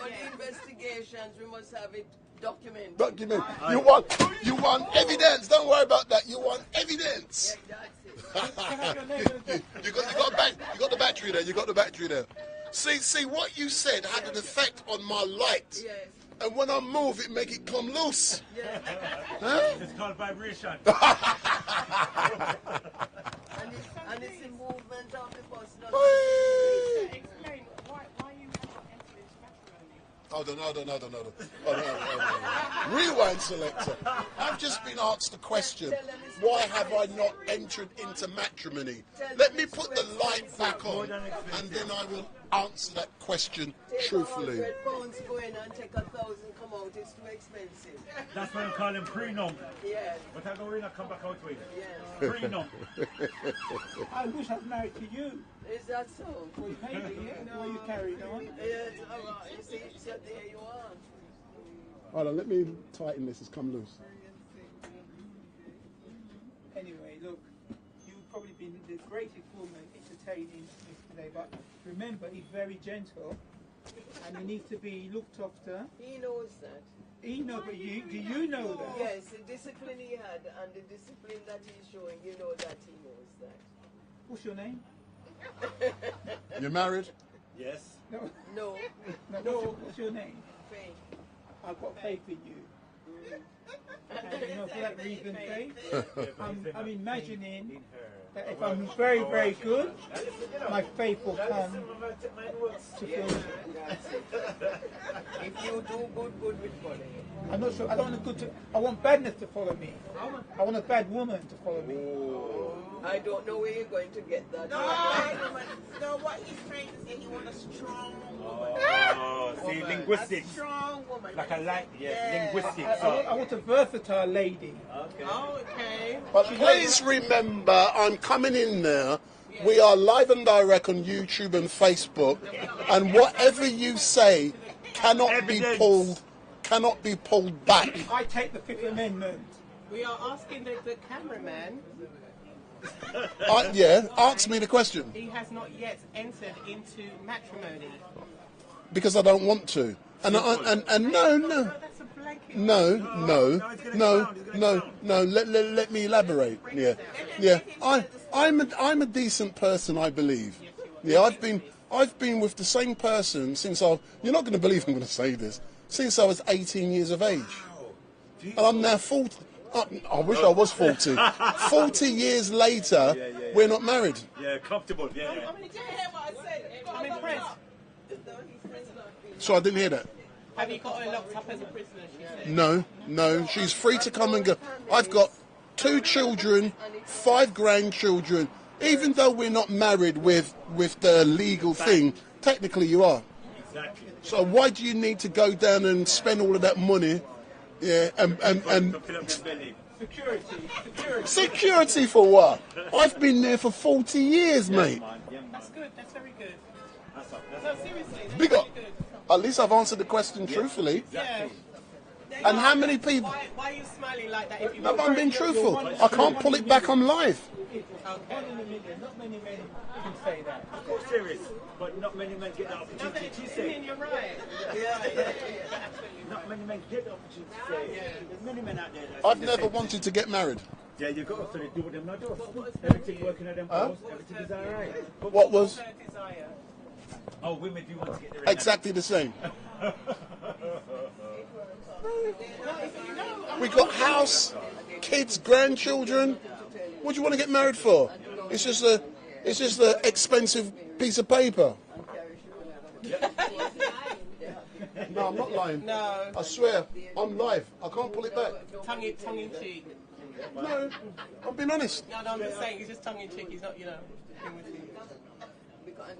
the investigations, we must have it documented. Document. You want evidence. Don't worry about that. You want evidence. Yeah, that's it. you got the battery there. You got the battery there. See what you said had an effect on my light. Yes. And when I move, it make it come loose. Yeah. Huh? It's called vibration. and it's the movement of the bus. Hold on. Rewind selector. I've just been asked the question, why have I not entered into matrimony? Let me put the light back on and then I will answer that question truthfully. £100 go in and take 1,000 come out, it's too expensive. That's what I'm calling prenum. Yeah. But I go in and come back out with. Yes. Prenum. I wish I was married to you. Is that so? Well, maybe, yeah. Well, you carried on. Yes, you see, there you are. Hold on, let me tighten this. It's come loose. Anyway, look, you've probably been the greatest woman entertaining yesterday, but remember, he's very gentle and he needs to be looked after. He knows that. He knows, but do you know that? Yes, the discipline he had and the discipline that he's showing, you know that he knows that. What's your name? You're married? Yes. No. What's your name? Faith. I've got faith in you. And you know, for that reason, Faith, I'm imagining that if I'm very, very good, my faith will come to fruition. If you do good will follow you. I'm not sure. I don't want I want badness to follow me. I want a bad woman to follow me. I don't know where you're going to get that. No, what he's trying to say, he wants a strong woman. Oh, see, linguistics. A strong woman. Like a light, linguistics. I want a versatile lady. Okay. Oh, okay. But please remember, I'm coming in there. We are live and direct on YouTube and Facebook, and whatever you say cannot be pulled back. I take the Fifth Amendment. We are asking the cameraman. Ask me the question. He has not yet entered into matrimony. Because I don't want to. And no. Let me elaborate. Yeah. I'm a decent person, I believe. Yeah, I've been with the same person since you're not going to believe I'm going to say this, since I was 18 years of age. And I'm now 40. I wish I was 40. 40 years later, we're not married. Yeah, comfortable. Yeah. Did you hear what I said? I'm impressed. So I didn't hear that. Have you got her locked up as a prisoner? She said. No. She's free to come and go. I've got 2 children, 5 grandchildren. Even though we're not married with the legal thing, technically you are. Exactly. So why do you need to go down and spend all of that money? Yeah, and Security. Security for what? I've been there for 40 years, mate. That's good. That's very good. No, seriously. Big up. At least I've answered the question truthfully. Yeah. And how many people? Why are you smiling like that? If you No, but I'm being truthful. I can't pull it back on live. One in a million. Not many men can say that. Of course there is, but not many men get the opportunity to say. You're right. Not many men get the opportunity to say. There's many men out there that I've never wanted to get married. Yeah, you got to do what them not do. Everything working at them posts, everything is alright. What was? Oh, women do want to get their Exactly the same. We got house, kids, grandchildren. What do you want to get married for? It's just a expensive piece of paper. No, I'm not lying. No. I swear, I'm live. I can't pull it back. Tongue in cheek. No, I'm being honest. No, I'm just saying, he's just tongue in cheek. He's not,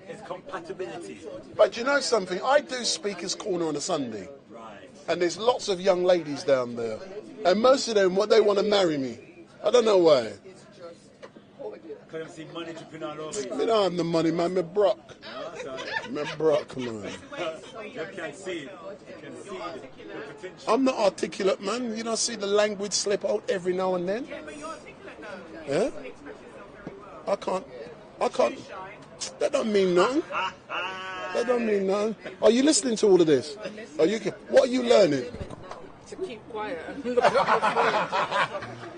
It's compatibility. But do you know something? I do Speaker's Corner on a Sunday. Right. And there's lots of young ladies down there. And most of them, they want to marry me. I don't know why. Because I see money dripping all over you. I don't have the money, man. I'm broke. I'm broke, man. You can see it. You can see the potential. I'm not articulate, man. You don't see the language slip out every now and then? Yeah, but you're articulate now. Yeah? I can't. That don't mean nothing. That don't mean nothing. Are you listening to all of this? What are you learning? To keep quiet and look at my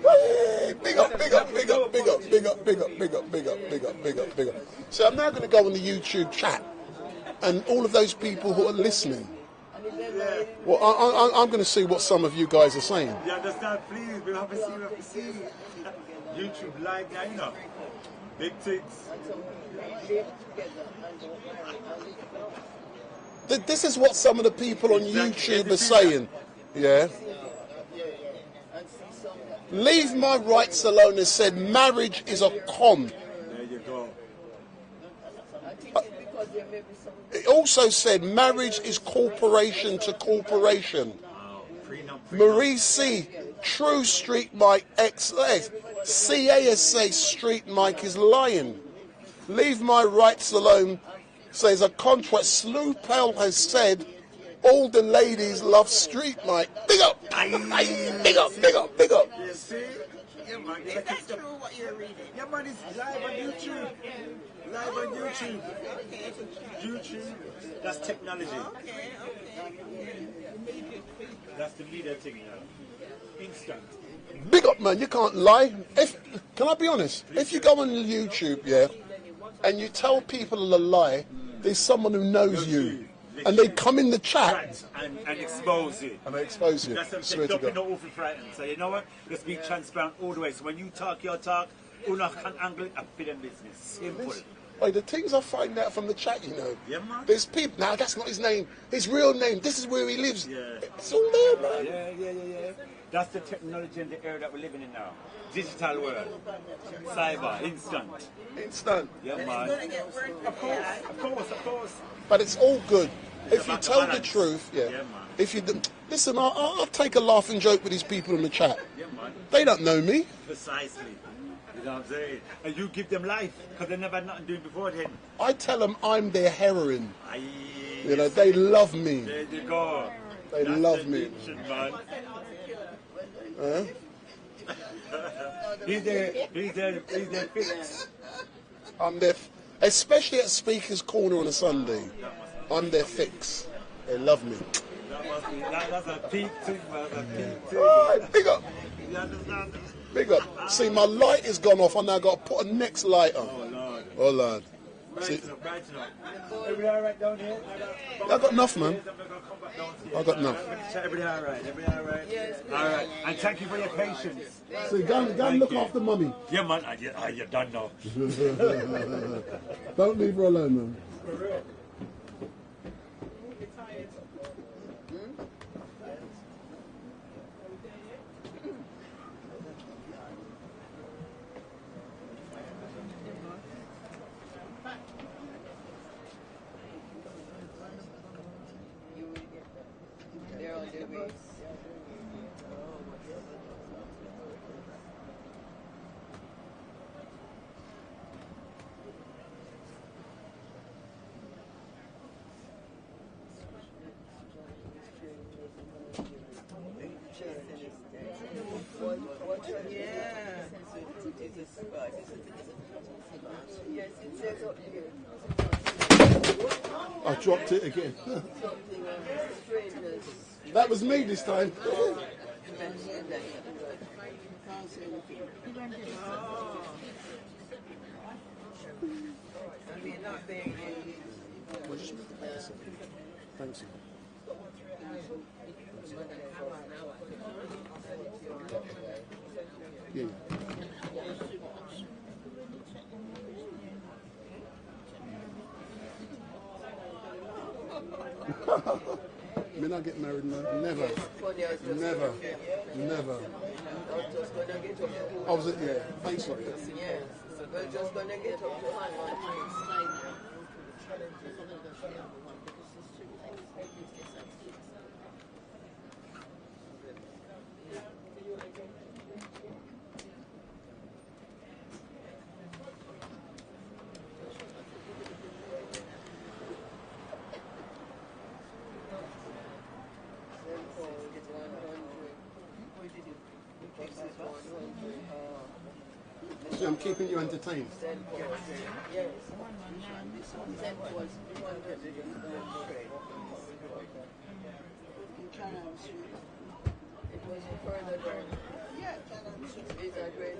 phone. Big up, big up, big up, big up, big up, big up, big up, big up, big up, big up, big up. So I'm now going to go on the YouTube chat, and all of those people who are listening. Well, I'm going to see what some of you guys are saying. You understand? Please, we have to see. YouTube live now, you know. Big tits. This is what some of the people on YouTube are saying. Yeah. Leave My Rights Alone has said marriage is a con. There you go. It also said marriage is corporation to corporation. Marie C. True StreetMic XX. CASA StreetMic is lying. Leave My Rights Alone says a contract. Sloopel has said all the ladies love StreetMic. Big up! Big up, big up, big up. You see? Yeah, man. Is that true what you're reading? Yeah, man, it's live on YouTube. Live on YouTube. YouTube, that's technology. That's the media thing now. Instant. Big up, man. You can't lie. Can I be honest? If you go on YouTube, yeah, and you tell people a lie, there's someone who knows you. And they come in the chat and expose you. And they expose you. That's what I'm saying. Don't be no awful frightened. So you know what? Let's be transparent all the way. So when you talk your talk, Una can angle it and fit in business. Simple. Like the things I find out from the chat, you know. Yeah, man. There's people. Now that's not his name. His real name. This is where he lives. Yeah. It's all there, man. Yeah. That's the technology and the era that we're living in now. Digital world. Cyber. Instant. Yeah, man. Of course. But it's all good. If you tell the truth, yeah. If you listen, I'll take a laugh and joke with these people in the chat. Yeah, man. They don't know me. Precisely. You know what I'm saying? And you give them life because they never had nothing doing before then. I tell them I'm their heroine. You know, they love me. There you go. They love me. Man. He's their fix. I'm their, especially at Speaker's Corner on a Sunday. I'm their fix. They love me. That's a peak thing, man. That's a peak thing. Right, big up. You understand? Big up. See, my light has gone off. I now got to put a next light on. Oh, Lord. Oh, Lord. Brighten up. Everybody all right down here? I got enough, man. I got enough. Everybody all right? Everybody all right? Yes. All right. And thank you for your patience. See, go and look after mummy. Yeah, man. You're done now. Don't leave her alone, man. For real. is a spot. Yes, it says up here. I dropped it again. Something of strangeness. That was me this time. Thanks. Yeah. When I get married, no, never. Never. Never. I was at, yeah, thanks for it. Yes, we're just going to get up to hand So I'm keeping you entertained. Yes. It was further down. It's a great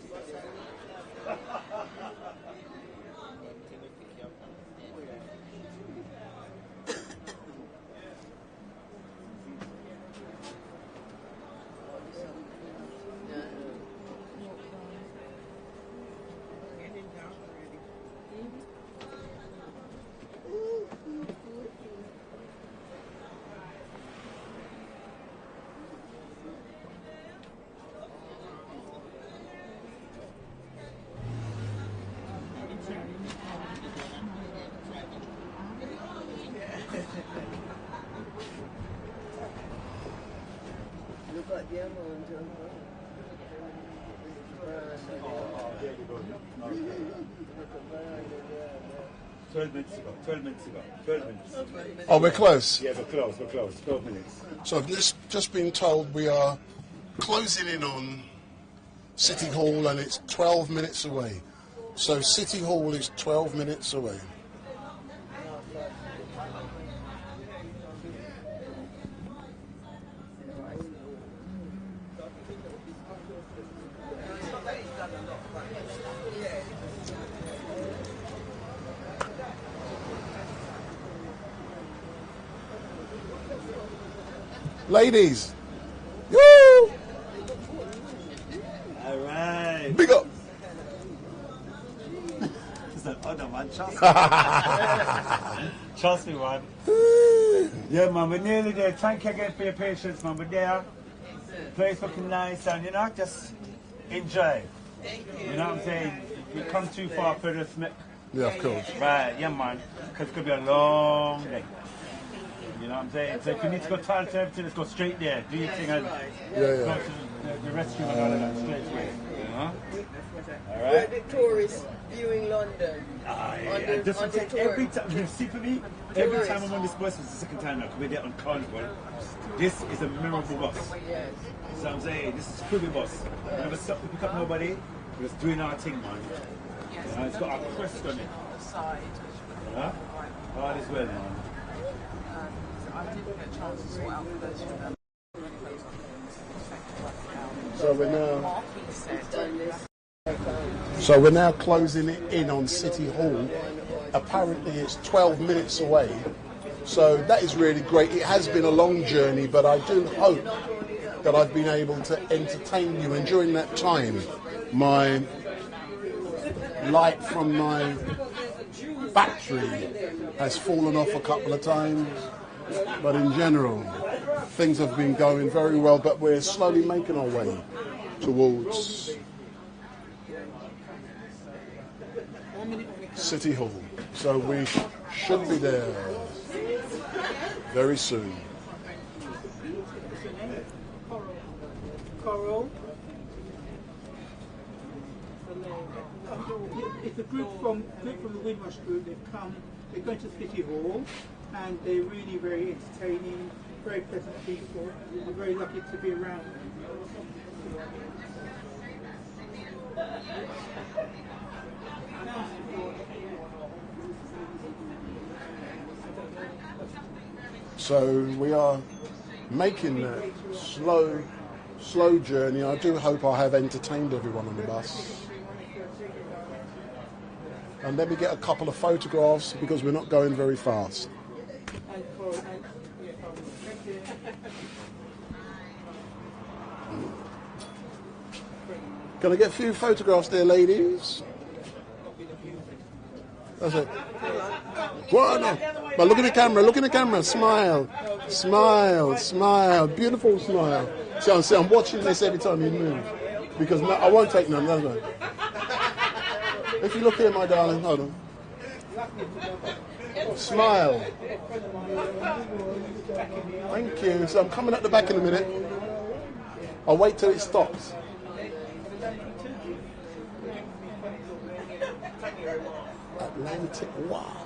Look at the amount of 12 minutes ago, 12 minutes ago, 12 minutes. Oh, we're close? Yeah, we're close, 12 minutes. So I've just been told we are closing in on City Hall and it's 12 minutes away. So City Hall is 12 minutes away. Ladies, woo! All right. Big up. It's an honor, man. Trust me, man. Yeah, man, we're nearly there. Thank you again for your patience, man. We're there. Place looking nice, and you know, just enjoy. Thank you. You know what I'm saying? We come too far for this. Yeah, of course. Right, yeah, man. Because it could be a long day. You know what I'm saying? So if you need to go toilet to everything, let's go straight there. Do your thing and go to the restroom and all of that straight away. All right? We're the tourists viewing London. Just every time, you see for me, every time I'm on this bus, it's the second time now, we're there on Carnival. This is a memorable bus. Yes. So I'm saying, this is a privy bus. We never stop to pick up nobody. We're just doing our thing, man. You know, it's got our crest on it. All is well, man. I didn't get a chance to sort out for those from them. So we're now closing it in on City Hall. Apparently it's 12 minutes away. So that is really great. It has been a long journey, but I do hope that I've been able to entertain you. And during that time, my light from my battery has fallen off a couple of times. But in general, things have been going very well, but we're slowly making our way towards City Hall. So we should be there very soon. Coral. It's a group from the Windrush group. They've come. They're going to City Hall. And they're really very entertaining, very pleasant people. We're very lucky to be around them. So we are making that slow journey. I do hope I have entertained everyone on the bus. And let me get a couple of photographs because we're not going very fast. Can I get a few photographs there, ladies? That's it. Well, no. But look at the camera, look at the camera. Smile, smile, smile. Beautiful smile. See, I'm watching this every time you move. Because no, I won't take none, that's right. If you look here, my darling, hold on. Smile. Thank you. So I'm coming at the back in a minute. I'll wait till it stops. Atlantic Wharf.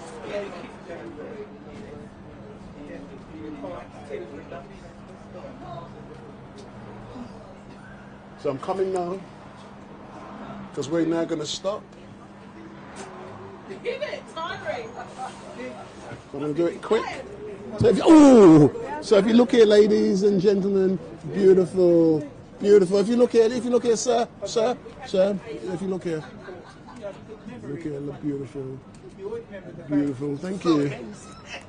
So I'm coming now, because we're now going to stop. I'm going to do it quick. So if you look here, ladies and gentlemen, beautiful, beautiful. If you look here, sir, if you look here. Look here, look beautiful. Beautiful, thank you.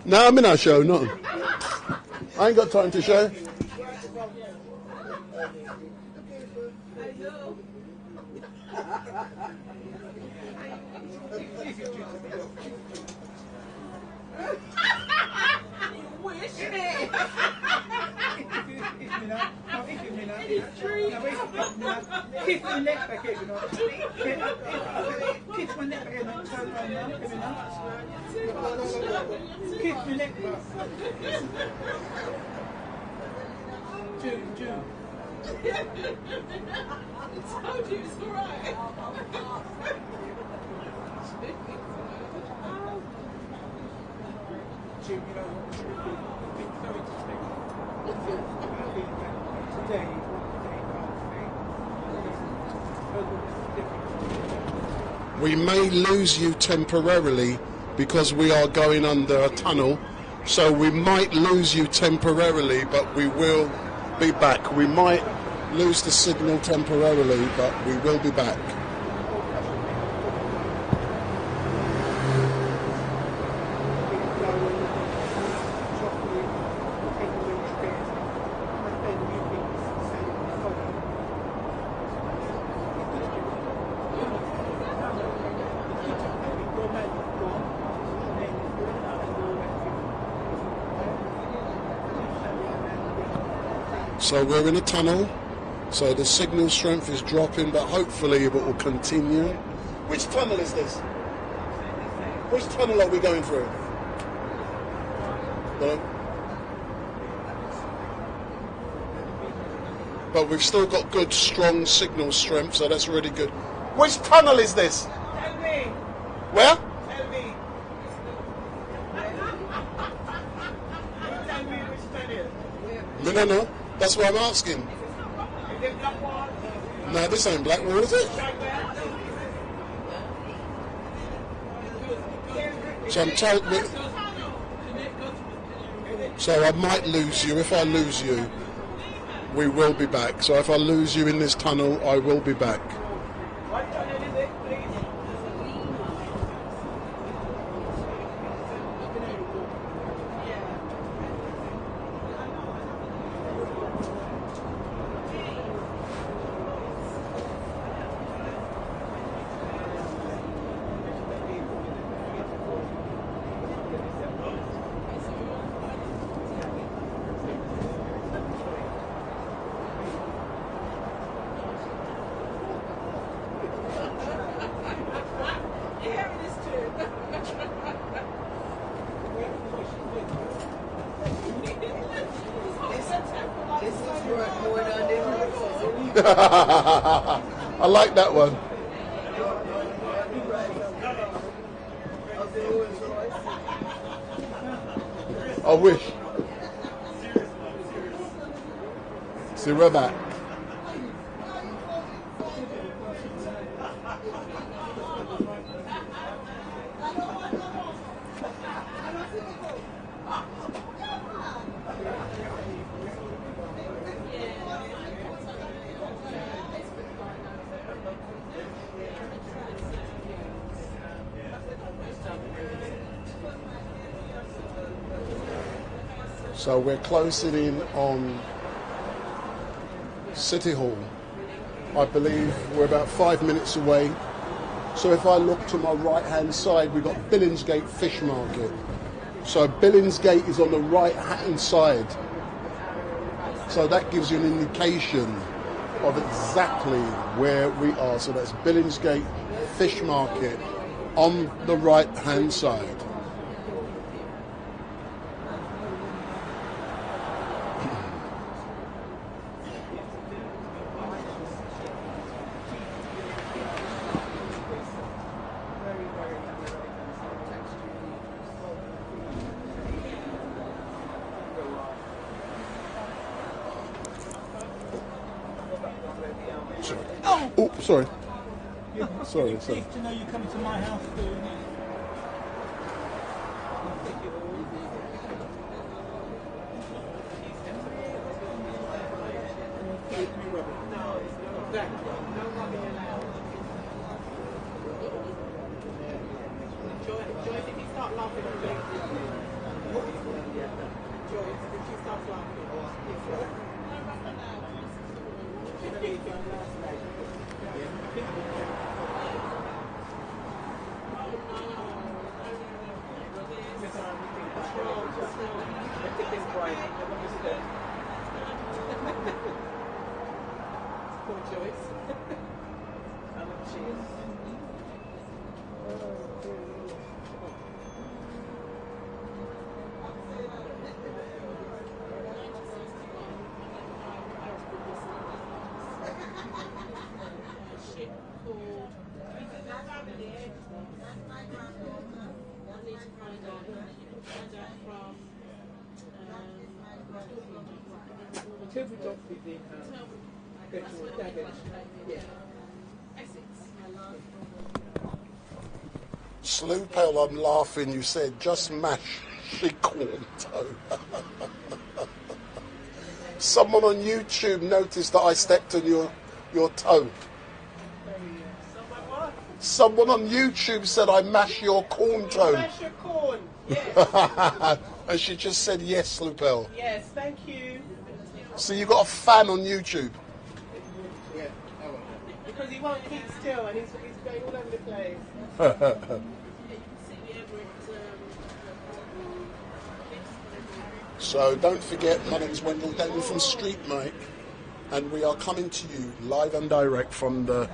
No, I'm in our show, no. I ain't got time to show. Kiss my neck back here, you know. Kiss my neck back here, not turn around now. Kiss my neck back. June. I told you it's alright. June, you know what? It's so interesting. Today. We may lose you temporarily because we are going under a tunnel, so we might lose you temporarily, but we will be back. We might lose the signal temporarily, but we will be back. So we're in a tunnel, so the signal strength is dropping, but hopefully it will continue. Which tunnel is this? Which tunnel are we going through? No? But we've still got good, strong signal strength, so that's really good. Which tunnel is this? Tell me. Where? Tell me. Tell me which tunnel. No. That's what I'm asking. Is it Blackwall? No, this ain't Blackwall, is it? So I'm told that. So I might lose you. If I lose you, we will be back. So if I lose you in this tunnel, I will be back. What tunnel is it, please? I like that one. I wish. See, we're back. So we're closing in on City Hall. I believe we're about 5 minutes away. So if I look to my right hand side, we've got Billingsgate Fish Market. So Billingsgate is on the right hand side. So that gives you an indication of exactly where we are. So that's Billingsgate Fish Market on the right hand side. Oh, sorry. Sorry. To know you come to my house soon. Slew Pale, I'm laughing. You said just mash she corn toe. Someone on YouTube noticed that I stepped on your toe. Someone on YouTube said I mash your corn toe. Mash your corn, yes. And she just said yes, Lupel. Yes, thank you. So you got a fan on YouTube? Yeah. Because he won't keep still and he's going all over the place. So don't forget, my name is Wendell Daly from StreetMic, and we are coming to you live and direct from the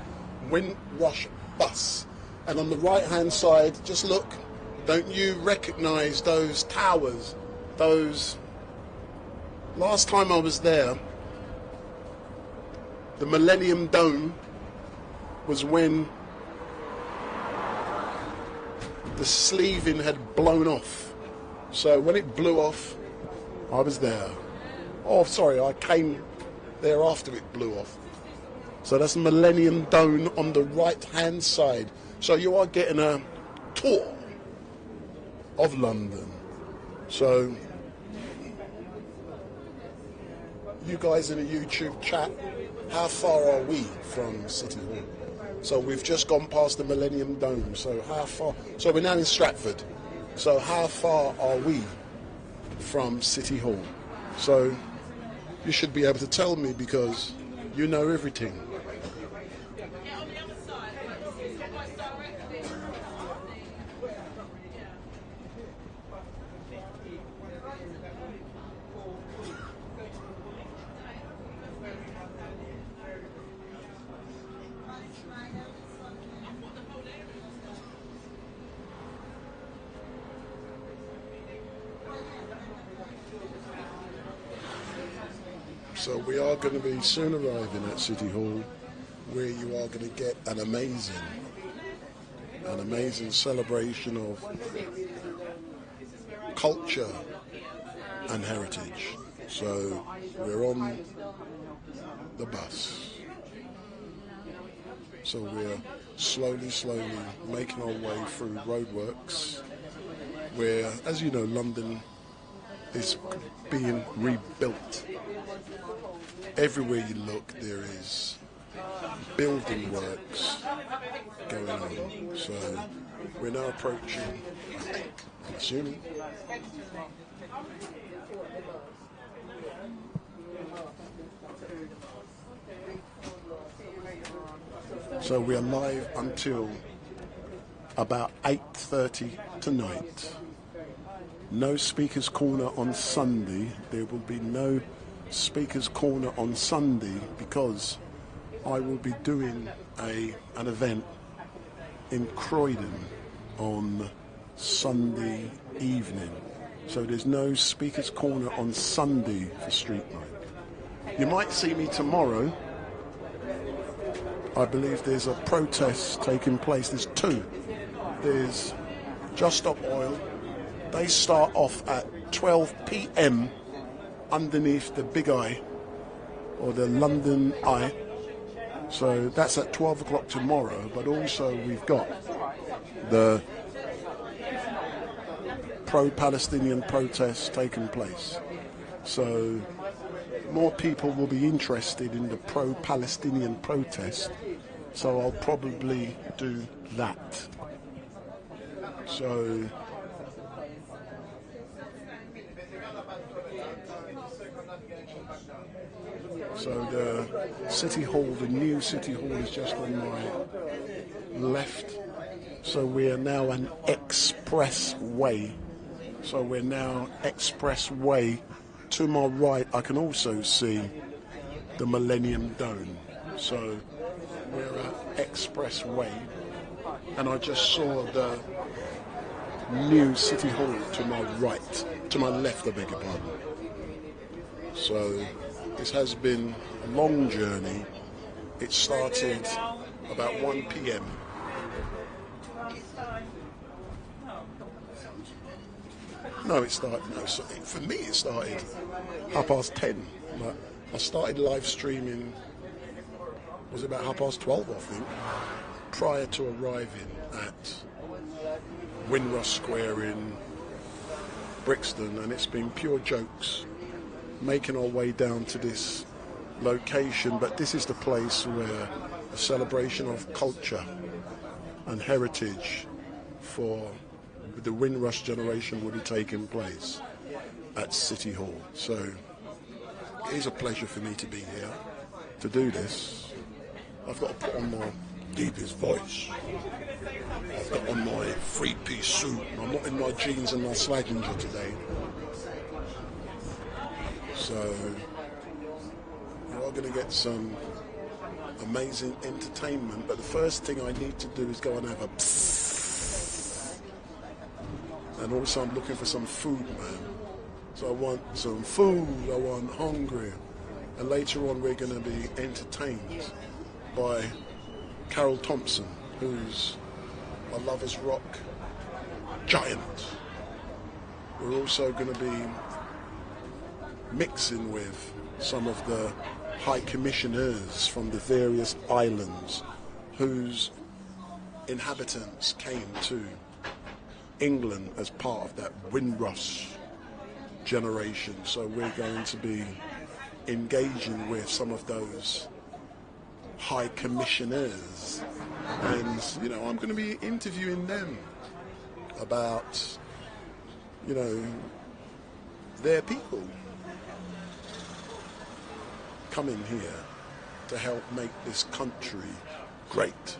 Windrush bus. And on the right hand side, just look, don't you recognise those towers? Those, last time I was there, the Millennium Dome was when the sleeving had blown off. So when it blew off, I was there. Oh, sorry, I came there after it blew off. So that's Millennium Dome on the right-hand side. So you are getting a tour of London. So you guys in the YouTube chat, how far are we from City Hall? So we've just gone past the Millennium Dome. So how far? So we're now in Stratford. So how far are we from City Hall? So you should be able to tell me because you know everything. So we are going to be soon arriving at City Hall, where you are going to get an amazing celebration of culture and heritage. So we're on the bus. So we're slowly making our way through roadworks, where, as you know, London is being rebuilt. Everywhere you look, there is building works going on. So we're now approaching, I think, Assuming. So we are live until about 8:30 tonight. No Speaker's Corner on Sunday. There will be no Speaker's Corner on Sunday because I will be doing an event in Croydon on Sunday evening. So there's no Speaker's Corner on Sunday for StreetMic. You might see me tomorrow. I believe there's a protest taking place. There's two. There's Just Stop Oil. They start off at 12 p.m. underneath the Big Eye or the London Eye. So that's at 12 o'clock tomorrow. But also we've got the pro-Palestinian protests taking place. So more people will be interested in the pro-Palestinian protest. So I'll probably do that. So the City Hall, the new City Hall is just on my left. So we are now an expressway. So we're now expressway. To my right, I can also see the Millennium Dome. So we're at expressway. And I just saw the new City Hall to my right, to my left, I beg your pardon. So this has been a long journey. It started about 1 p.m. No, it started, no, so for me it started 10:30. But I started live streaming, was about 12:30, I think, prior to arriving at Windrush Square in Brixton, and it's been pure jokes making our way down to this location. But this is the place where a celebration of culture and heritage for the Windrush generation will be taking place at City Hall. So it is a pleasure for me to be here to do this. I've got to put on my deepest voice. I've got on my three-piece suit. I'm not in my jeans and my slagginger today. So you are going to get some amazing entertainment, but the first thing I need to do is go and have a psst. And also I'm looking for some food, man. So I want some food, I want hungry. And later on we're going to be entertained by Carol Thompson, who's a Lovers Rock giant. We're also going to be mixing with some of the high commissioners from the various islands whose inhabitants came to England as part of that Windrush generation. So we're going to be engaging with some of those high commissioners, and I'm going to be interviewing them about their people coming here to help make this country great.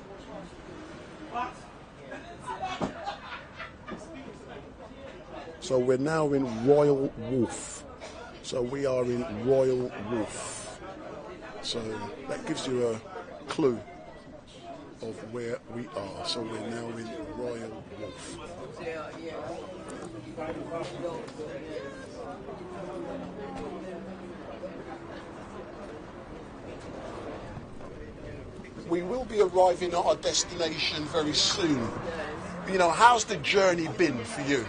So we're now in Royal Wharf. So we are in Royal Wharf. So that gives you a clue of where we are. So we're now in Royal Wharf. We will be arriving at our destination very soon. How's the journey been for you?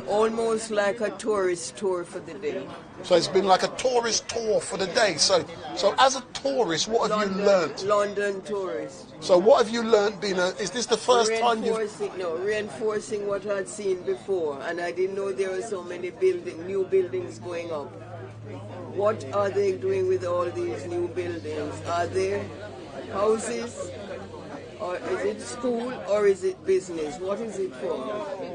Almost like a tourist tour for the day. So it's been like a tourist tour for the day. So as a tourist, what have you learnt? London tourist. So what have you learnt? Is this the first time you've... reinforcing what I'd seen before. And I didn't know there were so many new buildings going up. What are they doing with all these new buildings? Are they houses Or is it school or is it business? What is it for?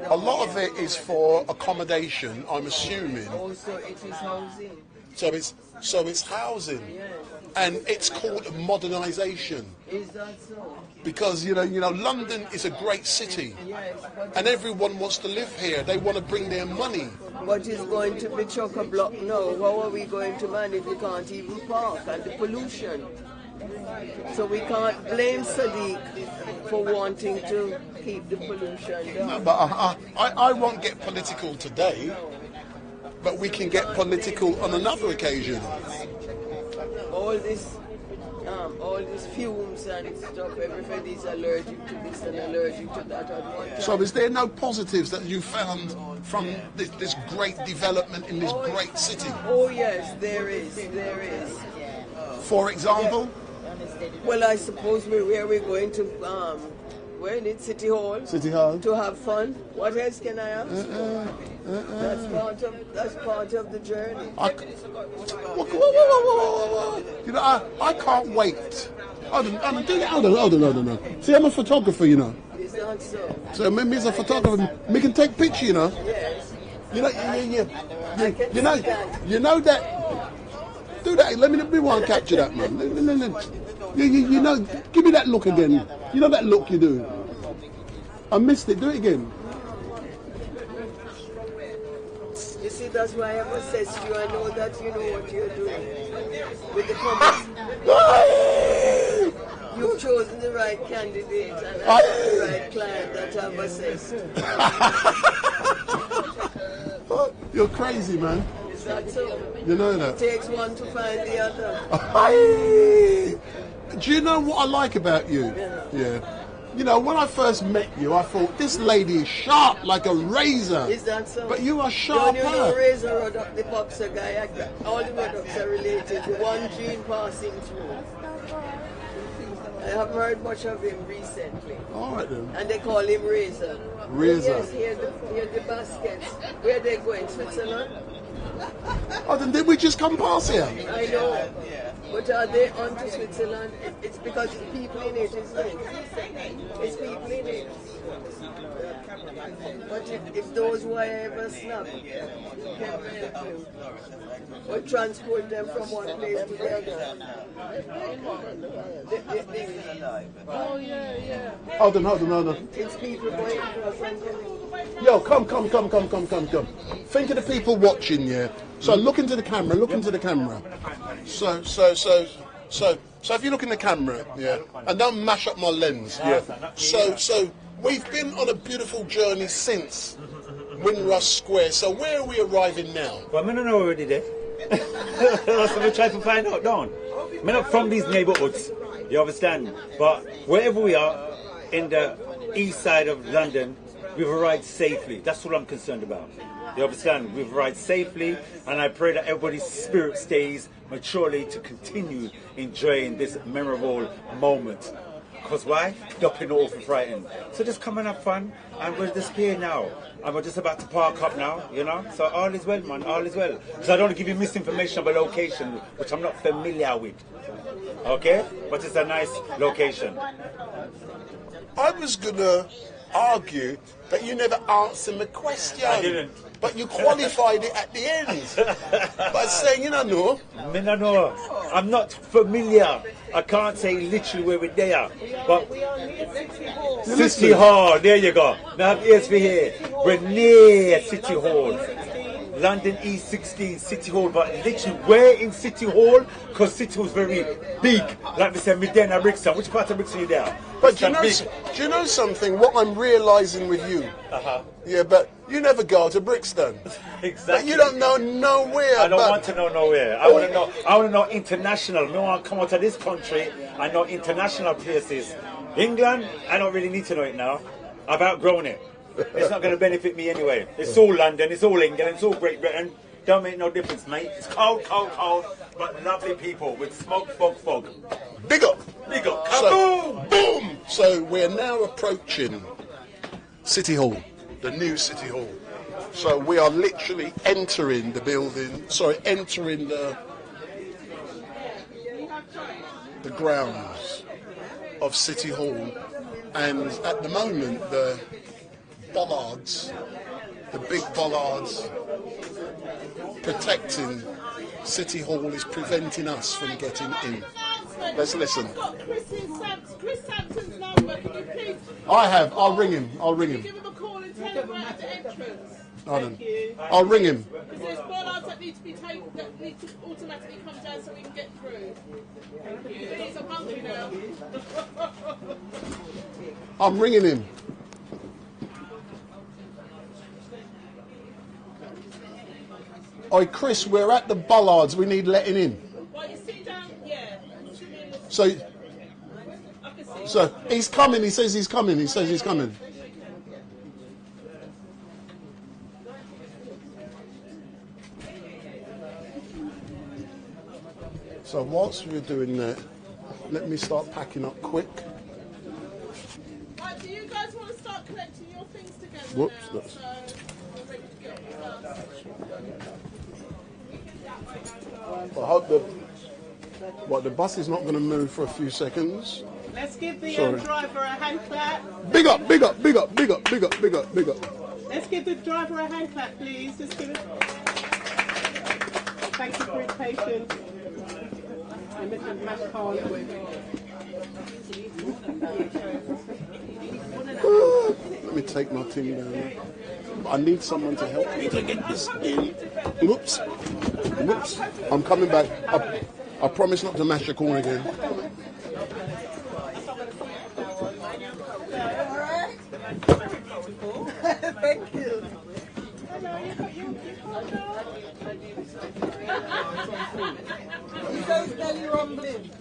A lot of it is for accommodation, I'm assuming. Also, it is housing. So it's housing, Yes. and it's called modernisation. Is that so? Because you know, London is a great city, Yes. and everyone wants to live here. They want to bring their money. But it's going to be chock-a-block now. How are we going to manage? We can't even park, and the pollution. So we can't blame Sadiq for wanting to keep the pollution down. No, but I won't get political today, but we can get political on another occasion. All these fumes and stuff, everybody's allergic to this and allergic to that at one time. So is there no positives that you found from this great development in this great city? Oh yes, there is. For example? Well, I suppose we're going to we're in City Hall. City Hall. To have fun. What else can I ask? That's part of the journey. You know, I can't wait. Hold on. See, I'm a photographer, you know. Is that so? So me as a photographer, me can take picture, you know. Yes. You know that. Do that. Let me want to capture that, man. You know, give me that look again. You know that look you do. I missed it. Do it again. You see, that's why I must say to you, I know that you know what you're doing. With the comments. You've chosen the right candidate and the right client that I've assessed. You're crazy, man. Is that so? You know that. It takes one to find the other. Do you know what I like about you? Yeah. You know, when I first met you, I thought, this lady is sharp like a razor. Is that so? But you are sharper. Don't you know razor rod up the boxer guy? All the products are related to one gene passing through. I haven't heard much of him recently. All right then. And they call him Razor. Razor. Yes, here the baskets. Where they going? Switzerland? Oh, then did we just come past here? I know. But are they on to Switzerland? It's because it's people in it, isn't it? It's people in it. But if those who I ever snap can help you, or transport them from one place to the other. Oh, yeah. Hold on. It's people going across and Yo, come. Think of the people watching, yeah. So look into the camera. So if you look in the camera, yeah, and don't mash up my lens, yeah. So we've been on a beautiful journey since Windrush Square. So where are we arriving now? Well, I don't know already there. So we try to find out, don't. We're not from these neighbourhoods, you understand? But wherever we are in the east side of London, we've arrived safely. That's what I'm concerned about. You understand? We've arrived safely, and I pray that everybody's spirit stays maturely to continue enjoying this memorable moment. Because why? Dumping all for frightened. So just come and have fun, and we're just here now. And we're just about to park up now, you know? So all is well, man, all is well. So I don't want to give you misinformation about location, which I'm not familiar with. Okay? But it's a nice location. I was going to argue that you never answered my question. I didn't. But you qualified it at the end by saying, you don't know. Me no know. I'm not familiar. I can't say literally where we're there. But City Hall, there you go. Now have ears for here. We're near City Hall. London E16 City Hall, but literally where in City Hall? Because City Hall's very big. Like we said, Medina, Brixton. Which part of Brixton are you there? But do you know something? What I'm realising with you? Yeah, but you never go to Brixton. Exactly. But you don't know nowhere. I don't want to know nowhere. I want to know international. I want to come out of this country and know international places. England, I don't really need to know it now. I've outgrown it. It's not going to benefit me anyway. It's all London, it's all England, it's all Great Britain. Don't make no difference, mate. It's cold, but lovely people with smoke, fog. Big up. Kaboom! Boom! So we're now approaching City Hall, the new City Hall. So we are literally entering the building, entering the grounds of City Hall. And at the moment, the bollards, the big bollards protecting City Hall is preventing us from getting in. Let's listen. Chris Sampson's number. Can you please? I have. I'll ring him. I'll ring him. Give him a call and tell him we're at the entrance. Thank you. I'll ring him. Because there's bollards that need to be taken, that need to automatically come down so we can get through. Thank you. He's a hungry now. I'm ringing him. Oi, Chris, we're at the bollards. We need letting in. Well, you sit down. Yeah. So he's coming. He says he's coming. He says he's coming. So whilst we're doing that, let me start packing up quick. Right, do you guys want to start collecting your things together Whoops, now? that's... So we're ready to get on the bus. I hope the bus is not going to move for a few seconds. Let's give the Sorry. driver a hand clap. Big up, big up, big up, big up, big up, big up, big up. Let's give the driver a hand clap, please. Just give it. Thank you for his patience. And Mr. Mashcon. Let me take my thing down. I need someone to help me to get this in. Whoops. Whoops. I'm coming back. I promise not to mash the corner again. Thank you. Because Nelly rumbling.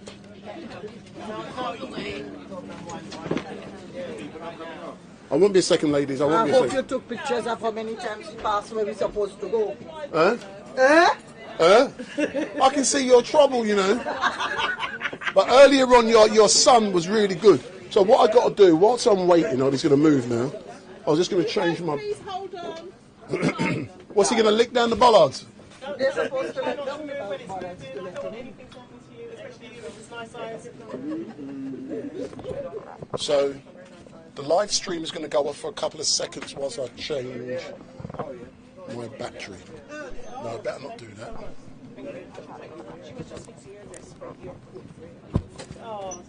I won't be a second, ladies. I won't be a hope second. you took pictures of how many times you passed where we're supposed to go. Huh? I can see your trouble, you know. But earlier on, your son was really good. So what I got to do, whilst I'm waiting, he's going to move now. I was just going to change my... Please hold on. What's he going to lick down the bollards? They're supposed to let them move when it's moving. I don't want anything to happen to you, especially you with this nice eyes. So the live stream is going to go off for a couple of seconds whilst I change my battery. No, I better not do that. Oh,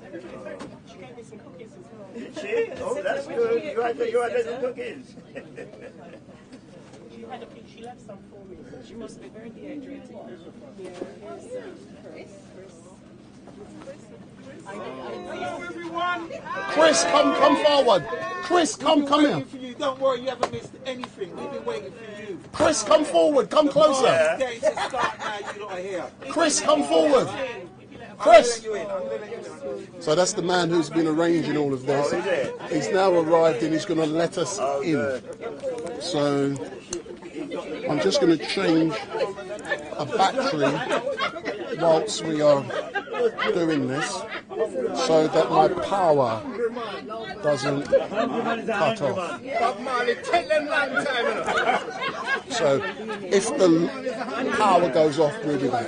she gave me some cookies as well. Did she? Oh, that's good. You had little cookies. She left some for me. She must be very dehydrated. Yeah. Hello, everyone. Chris, come forward. Chris, come here. For you. Don't worry, you haven't missed anything. We've been waiting for you. Chris, come forward. Come closer. It's getting to start now. You lot are here. Chris, come forward. Chris. I'm gonna let you in. So that's the man who's been arranging all of this. He's now arrived and he's going to let us in. So I'm just going to change a battery whilst we are doing this so that my power doesn't cut off. So if the power goes off, we'll be back.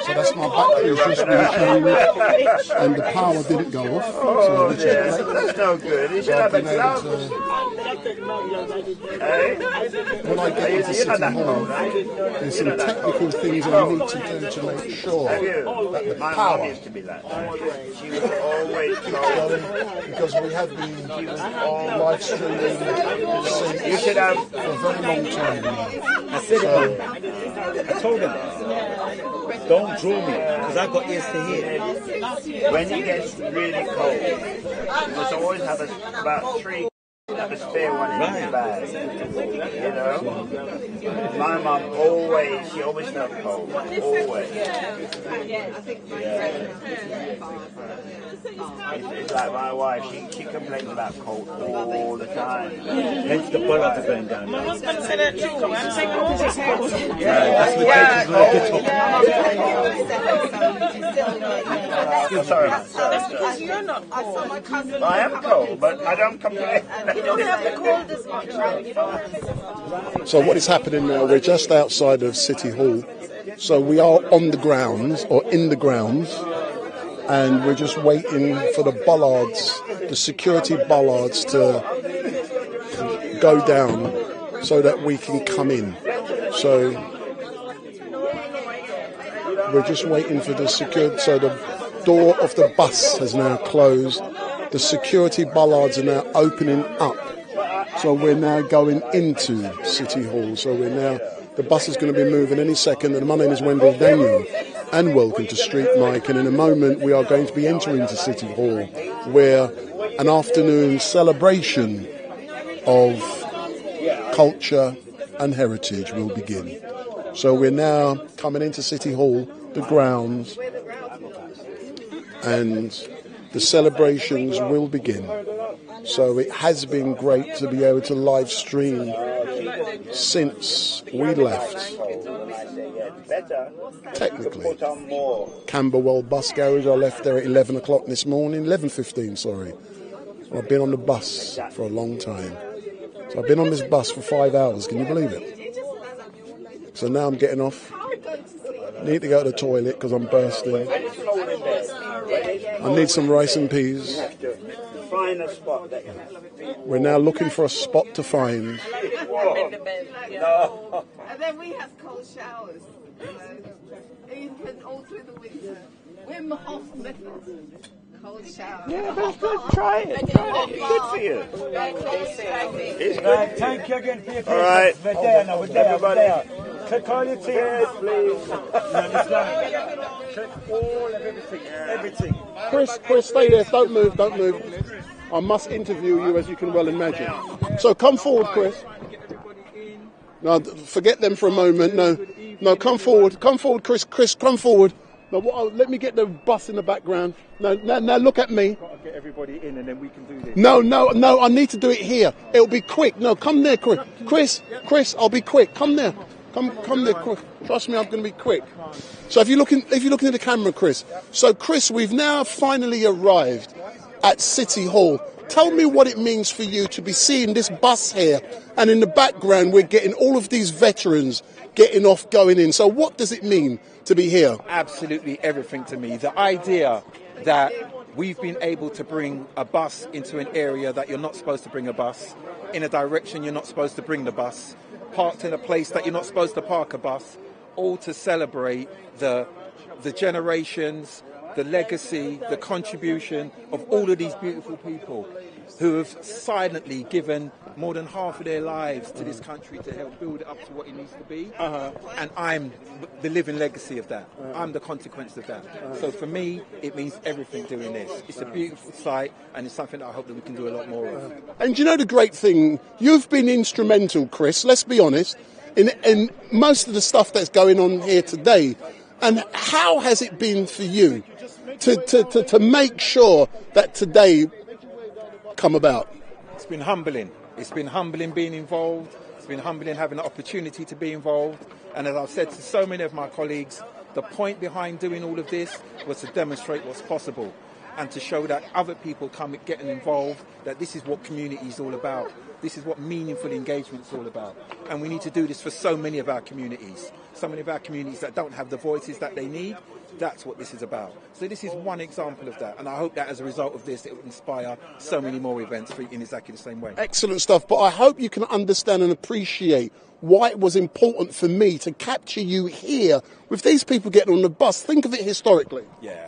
So that's my battery has just been changed and the power didn't go off. So That's no good. You should have a cloud. When I get into City Hall, there's some technical things I need to do to make sure that the power used to be like that. She was always because we have been live streaming for a very long time now. I told him, don't draw me, because I've got ears to hear. When it gets really cold, you must always have about 3 have a spare one in your bag. You know? My mum she always felt cold. Always. It's like my wife, she complains about cold all the time. Hence the bollards are going down. My husband said that too. I'm taking all his head. Sorry. That's because you're not cold. I am cold, but I don't complain. don't have the cold as much. You don't have it as much. So what is happening now, we're just outside of City Hall. So we are on the grounds, or in the grounds, and we're just waiting for the bollards, the security bollards to go down so that we can come in. So we're just waiting for the security, so the door of the bus has now closed. The security bollards are now opening up. So we're now going into City Hall. So we're now, the bus is going to be moving any second. And my name is Wendell Daniel, and welcome to StreetMic. And in a moment, we are going to be entering to City Hall, where an afternoon celebration of culture and heritage will begin. So we're now coming into City Hall, the grounds, and the celebrations will begin. So it has been great to be able to live stream since we left. Technically, Camberwell Bus Garage, I left there at 11 o'clock this morning, 11:15, sorry. I've been on the bus for a long time. So I've been on this bus for 5 hours, can you believe it? So now I'm getting off. I need to go to the toilet because I'm bursting. I need some rice and peas. We're now looking for a spot to find. And then we have cold showers. Even all through the winter. Wim Hof method. Cold shower. Yeah, but try it. Good for you. It's good. Thank you again for your patience. All right. We're there now. We're there. Click all your tears, please. Click all of everything. Chris, stay there. Don't move. I must interview you, as you can well imagine. So come forward, Chris. No, forget them for a moment. No, come forward, Chris. Chris, come forward. No, let me get the bus in the background. Now look at me. Got to get everybody in, and then we can do this. No, I need to do it here. It'll be quick. No, come there, Chris. Chris, I'll be quick. Come there. Come there, quick. Trust me, I'm going to be quick. So if you're looking at the camera, Chris. So Chris, we've now finally arrived at City Hall. Tell me what it means for you to be seeing this bus here, and in the background we're getting all of these veterans getting off, going in. So what does it mean to be here? Absolutely everything to me. The idea that we've been able to bring a bus into an area that you're not supposed to bring a bus, in a direction you're not supposed to bring the bus, parked in a place that you're not supposed to park a bus, all to celebrate the generations, the legacy, the contribution of all of these beautiful people who have silently given more than half of their lives to this country to help build it up to what it needs to be. And I'm the living legacy of that. I'm the consequence of that. So for me, it means everything doing this. It's a beautiful sight, and it's something that I hope that we can do a lot more of. And you know the great thing, you've been instrumental, Chris, let's be honest, in most of the stuff that's going on here today. And how has it been for you to make sure that today come about? It's been humbling. It's been humbling being involved. It's been humbling having the opportunity to be involved. And as I've said to so many of my colleagues, the point behind doing all of this was to demonstrate what's possible and to show that other people getting involved, that this is what community is all about. This is what meaningful engagement is all about. And we need to do this for so many of our communities. So many of our communities that don't have the voices that they need. That's what this is about. So this is one example of that. And I hope that as a result of this, it will inspire so many more events in exactly the same way. Excellent stuff. But I hope you can understand and appreciate why it was important for me to capture you here with these people getting on the bus. Think of it historically. Yeah.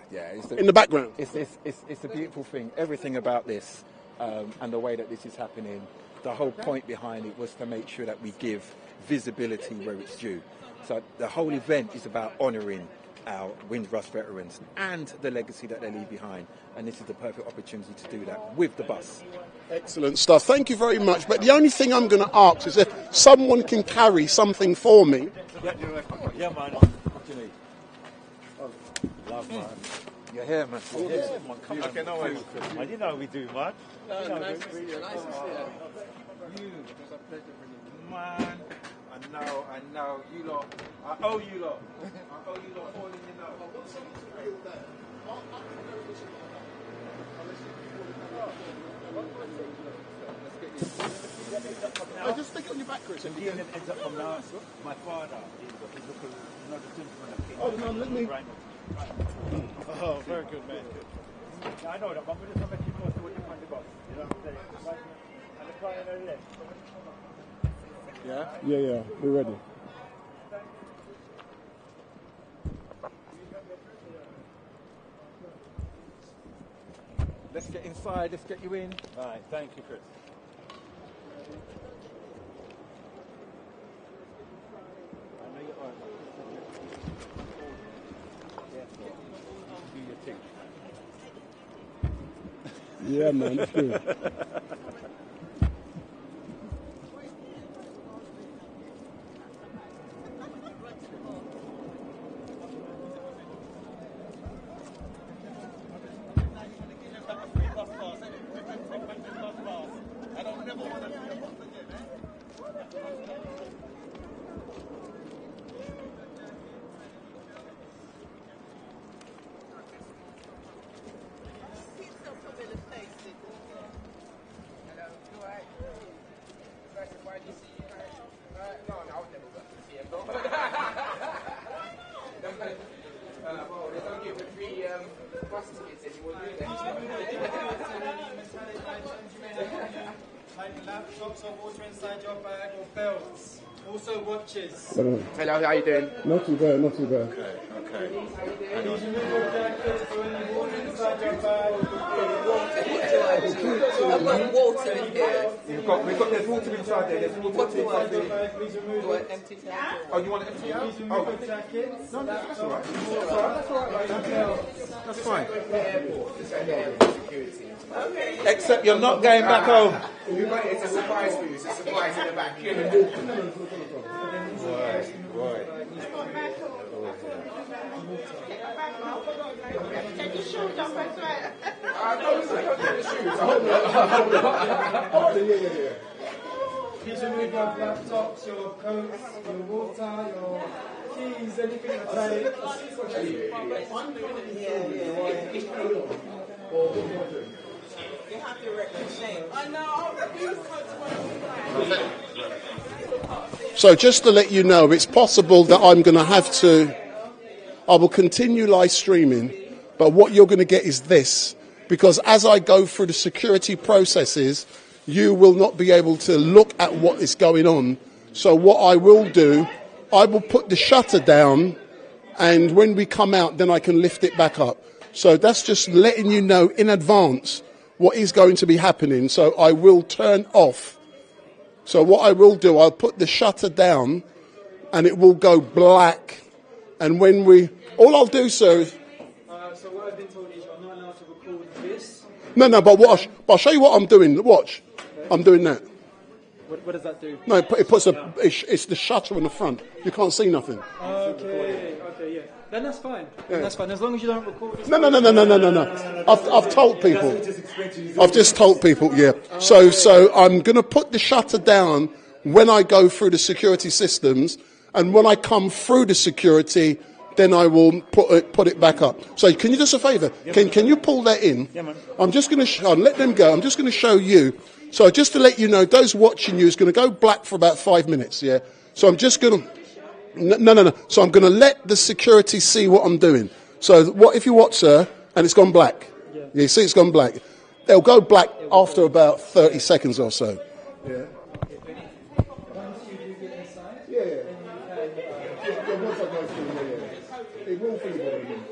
In the background. It's a beautiful thing. Everything about this and the way that this is happening, the whole point behind it was to make sure that we give visibility where it's due. So the whole event is about honouring our Windrush veterans and the legacy that they leave behind. And this is the perfect opportunity to do that with the bus. Excellent stuff. Thank you very much. But the only thing I'm going to ask is if someone can carry something for me. Yeah, man. What do you need? Love, man. You're here, man. You're here, man. Come on. Man, you know how we do, man. Nice to see you. You, it's a pleasure bringing you. Man, I know. You lot, I owe you lot. I owe you lot all in your know. Let's get this No, just stick it on your back, Chris. The DNA ends up from now. My father is another gentleman. Oh, no, let me. Oh, very good, man. Yeah, I know that, but we're just going to keep close to what you find the box. You know what I'm saying? And the car on the left. Yeah? Yeah, we're ready. Let's get inside, let's get you in. All right, thank you, Chris. I know you're on. Do your thing. Yeah, man, it's good. Laptops or water inside your bag or belts. Also watches. Hello, how you doing? Not too bad, not too bad. Okay. Please remove your jackets or any water inside your bag. I've got water in here. We've got there's water inside there. There's water inside there. Please remove it. Empty out. Oh, you want it empty out? Please remove your jackets. No, that's all right. That's all right. That's fine. Except you're not going back home. It's a surprise for you. It's a surprise in the back. Right. Take your shoes off as well. Please remove your laptops, your coats, your water, your keys, anything that's You have to recognize. I know. So just to let you know, it's possible that I'm going to have to, I will continue live streaming, but what you're going to get is this, because as I go through the security processes, you will not be able to look at what is going on. So what I will do, I will put the shutter down, and when we come out, then I can lift it back up. So that's just letting you know in advance what is going to be happening. So I will turn off. So what I will do, I'll put the shutter down and it will go black. And when all I'll do, sir, is... so what I've been told is you're not allowed to record this. No, but I'll show you what I'm doing. Watch. Okay. I'm doing that. What does that do? No, it puts it's the shutter on the front. You can't see nothing. Okay, yeah. Then that's fine. Yeah. That's fine. As long as you don't record this. No. I've told people. I've just told people, yeah. So I'm going to put the shutter down when I go through the security systems, and when I come through the security, then I will put it back up. So can you do us a favour? Can you pull that in? Yeah, man. I'm just going to let them go. I'm just going to show you. So just to let you know, those watching you is going to go black for about 5 minutes, yeah? So I'm just going to... No. So I'm going to let the security see what I'm doing. So what if you watch, sir, and it's gone black? Yeah. You see it's gone black. They'll go black after about 30 seconds or so. Yeah. Once you do get inside, Once I go through, it will feel better again.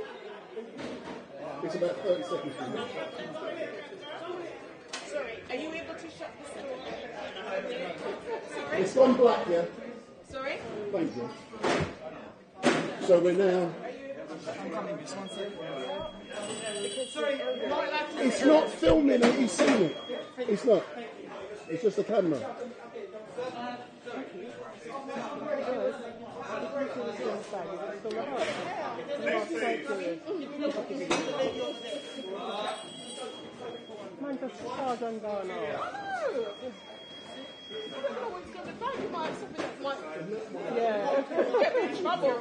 It's about 30 seconds from now. Sorry, are you able to shut this door? Sorry? It's gone black, yeah? Sorry? Thank you. So we're now... It's not filming it, he's seen it. It's not. It's just a camera. Yeah. Get me in trouble.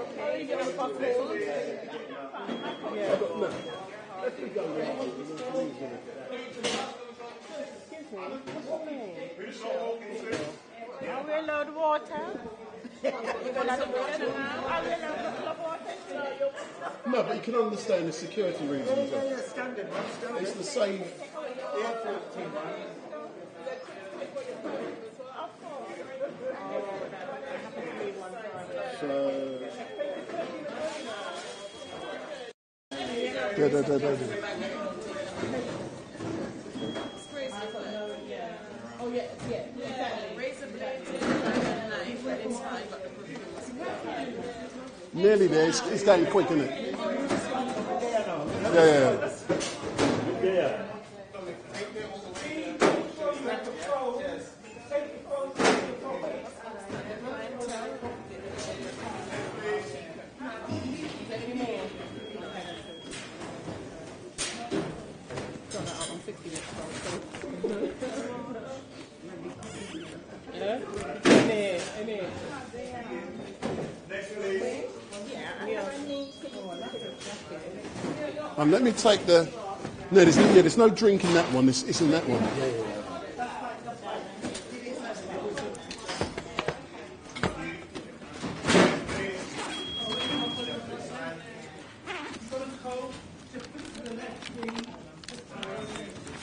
No, but you can understand the security reasons. It's the same. So. Oh yeah, exactly. Razor blade, knife, and it's fine. Nearly there. It's going quick, isn't it? Yeah. And let me take the. No, there's no drink in that one. It's in that one.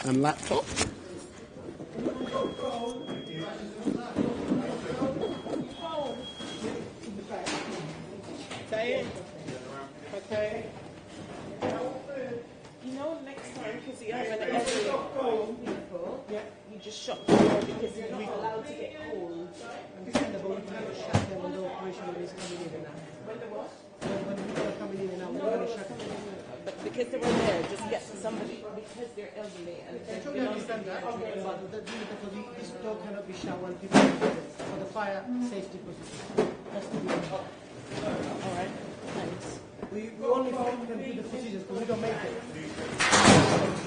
And laptop. Okay. You know, next time, because you have an elderly people, you just shut the door because you're not allowed to get cold. And this is the whole time to shut them when the operation is coming in and out. When the what? When people are coming in and out, we're going to shut them. But because they were there, just get somebody, because they're elderly and I they've totally been on understand that, security. but this door cannot be shut when people are present for the fire safety procedure. Has to be done. All right, thanks. We only follow them through the procedures because we don't make it.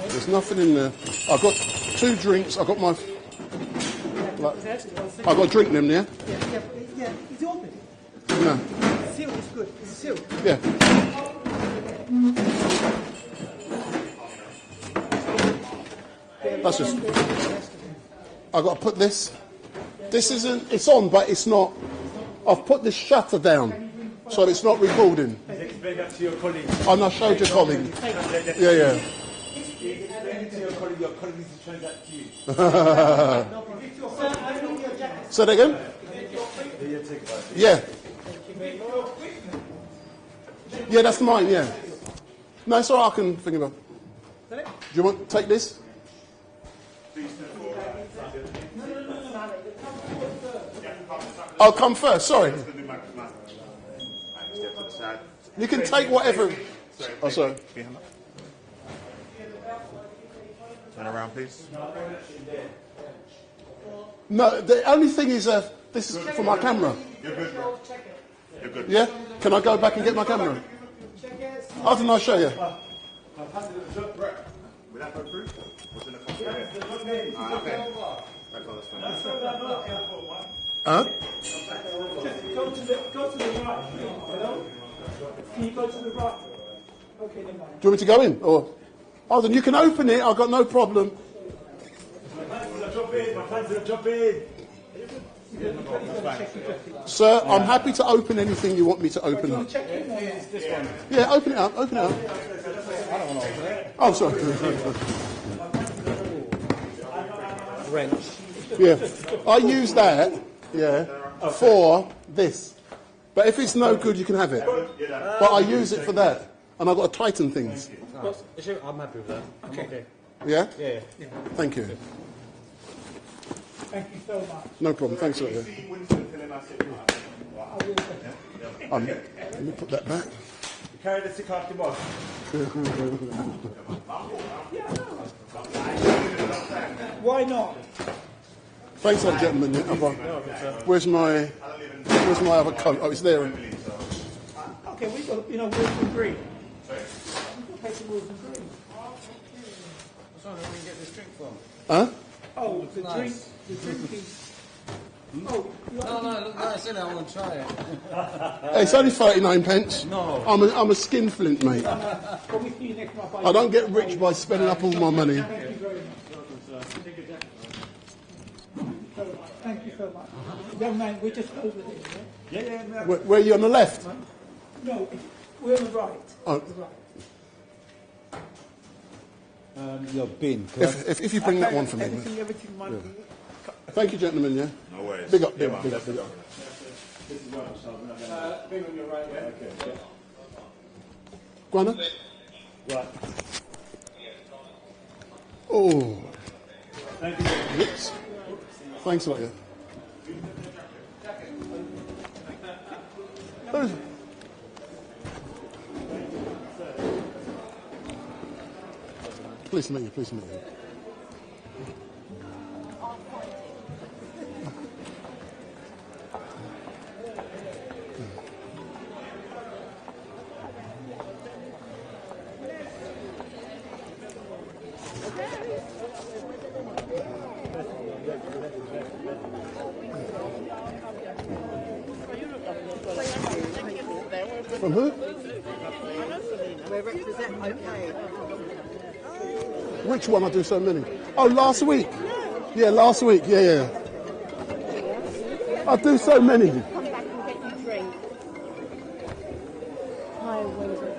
There's nothing in there. I've got 2 drinks. I've got my. I've got to drink them, yeah? Yeah. Is it open? No. It's sealed, it's good. It's sealed. Yeah. That's just. I've got to put this. This isn't. It's on, but it's not. I've put this shutter down, so it's not recording. Explain that to your colleague. And I showed your colleague. Yeah. Explain it to your colleague needs to turn that to you. Say that again? Yeah. Yeah, that's mine, yeah. No, it's all right, I can think about it. Do you want to take this? I'll come first, sorry. You can take whatever. Oh, sorry. Turn around, please. No, the only thing is, this is for my camera. You're good, bro. You're good. Yeah? Can I go back and get my camera? How didn't I show you? Will that go through? What's in the cost? Okay. Huh? Go to the right. Hello? Can you go to the right? Okay, then. Do you want me to go in? Or, oh, then you can open it. I've got no problem. Jump in. Sir, I'm happy to open anything you want me to open up. Yeah, open it up. Open it up. I don't want to open it. Oh, sorry. Wrench. Yeah, I use that. Yeah, for this. But if it's no good, you can have it. But I use it for that, and I've got to tighten things. I'm happy with that. Okay. Yeah? Yeah. Thank you. Thank you so much. No problem. Thanks a lot. Let me put that back. Carry the stick off the box. Why not? Thanks, old gentleman. Where's my other coat? Oh, it's there. Okay, we've got, Wilson Green. We've got to pay some Wilson Green. Where do we get this drink from? Huh? Oh, the drink is... Oh, no, look nice, isn't it? I want to try it. Hey, it's only 39 pence. No. I'm a skinflint, mate. I don't get rich by spending up all my money. Thank you very much. so much. Thank you so much. Young man, we're just over there. Yeah. Where are you on the left? No, we're on the right. Oh. Your bin. If you bring that one for me. Everything, man. Yeah. Thank you, gentlemen, yeah? No worries. Big up, Yeah, big up, man. big up, big up. This is what I'm shouting. Bin on your right, yeah? Okay. Go on then. Right. Oh. Thank you. Whoops. Thanks a lot, yeah. Pleased to meet you, pleased to meet you. From who? We represent OK. Which one? I do so many. Oh, last week. Yeah, last week. Yeah. I do so many. Come back and get you drink. Hi, Windrush.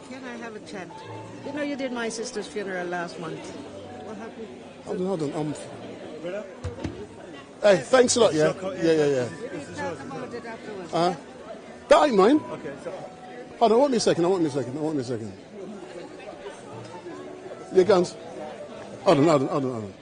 Can I have a chat? You know, you did my sister's funeral last month. What happened? Hold on. Hey, thanks a lot, yeah? Yeah. We didn't talk about it afterwards. That ain't mine. Okay, so. Hold on, wait me a second. Yeah, guns. Hold on.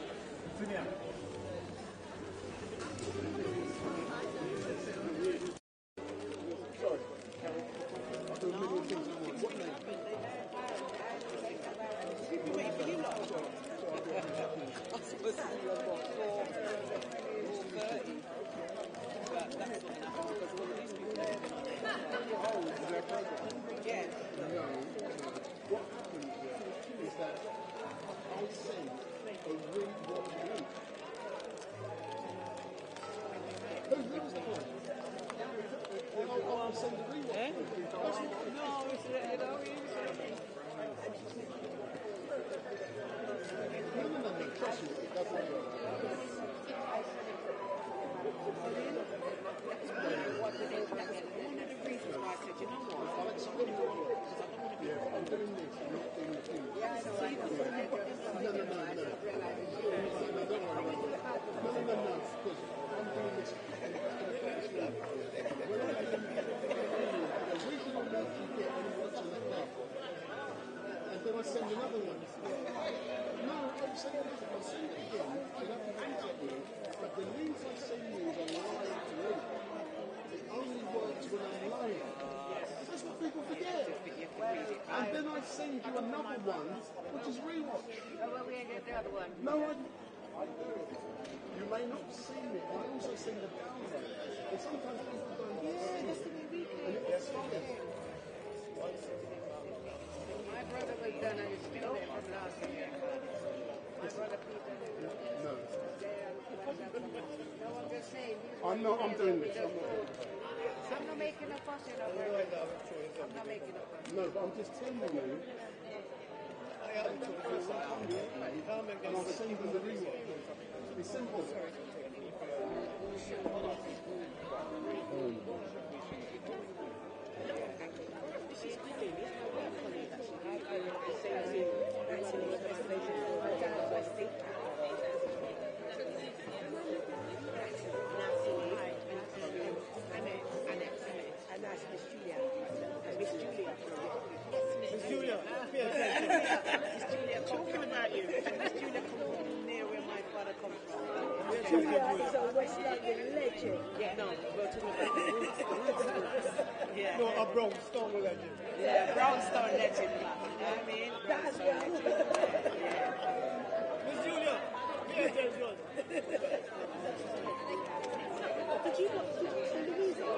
And then I send you another one, which is rewatch. No, you may not see it. I also send a download. And sometimes people don't see it. And it gets funny. My brother was done and it's still there from last year. My brother Peter. No. No, I'm just saying. I'm doing this. I'm not making a fuss, you know. I'm not making a fuss. No, but I'm just telling you. And I'll send you the rewatch. It's simple. No, a brownstone legend. Yeah, brownstone legend, man. You know what I mean? Brownstone legend. Miss Julia, yes, good. Did you see the music?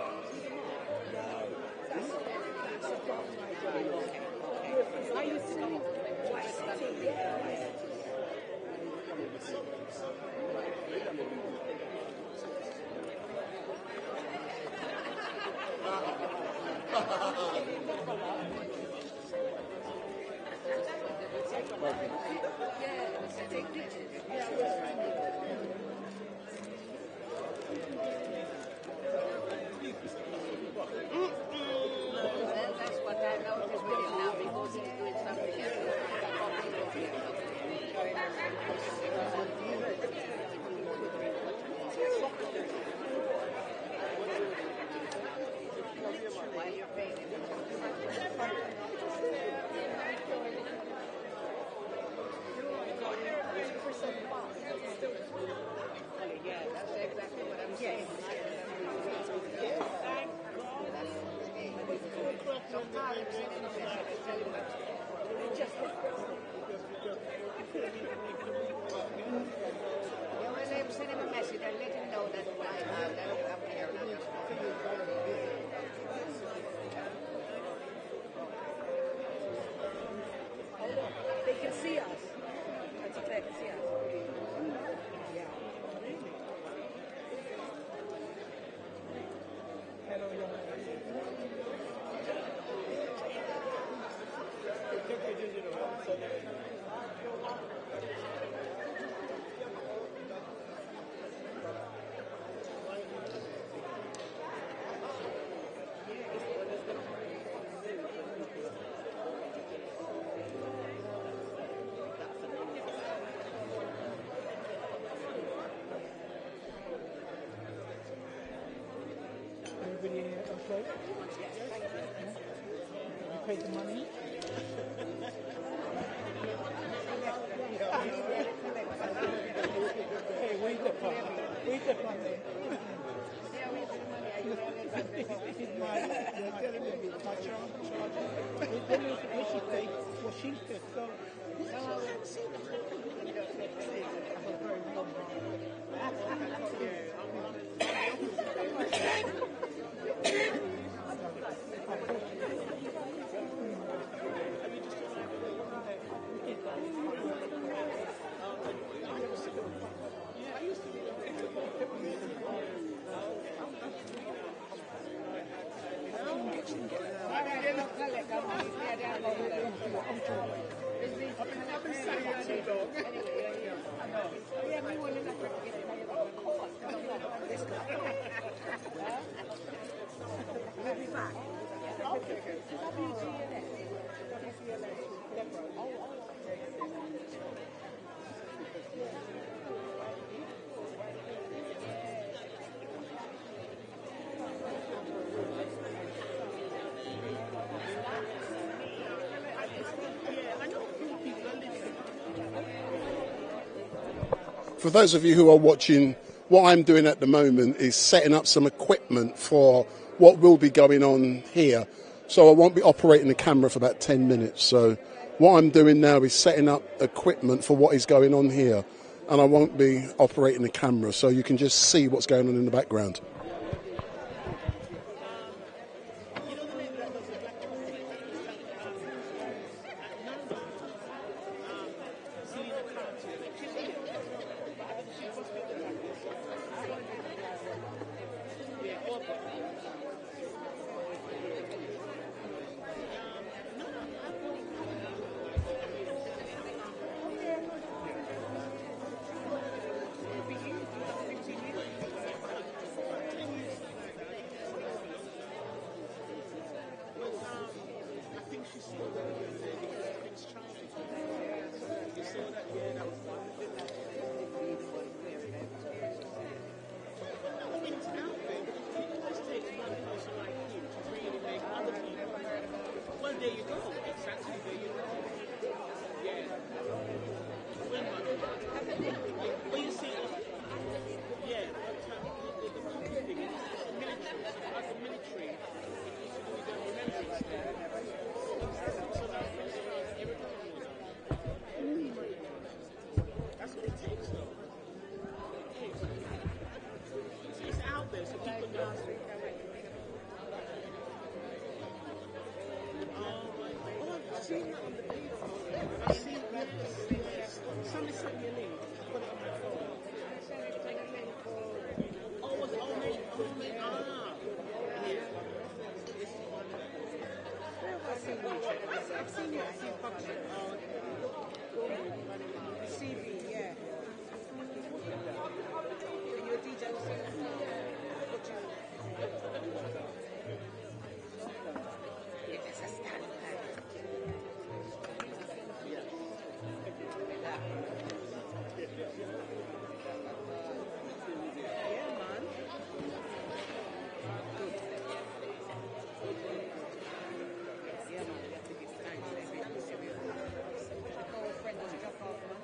That's what I noticed with him now because he's doing something else. While you're paying him. Yeah, that's exactly what I'm saying. Send him a message and let him know that I'm here. They can see us. That's if they can see us. Yeah. Everybody okay? You paid the money? Hey, where's the fund? Where's the fund? This is my charge. What she paid, what she said, so... For those of you who are watching, what I'm doing at the moment is setting up some equipment for what will be going on here. So I won't be operating the camera for about 10 minutes. So what I'm doing now is setting up equipment for what is going on here. And I won't be operating the camera, so you can just see what's going on in the background. The CV, yeah. And you're a DJ also? What do you... Yeah, it's a stand. Yeah, man. Good. Yeah, man, we have to give thanks. Our friend was drop off, man.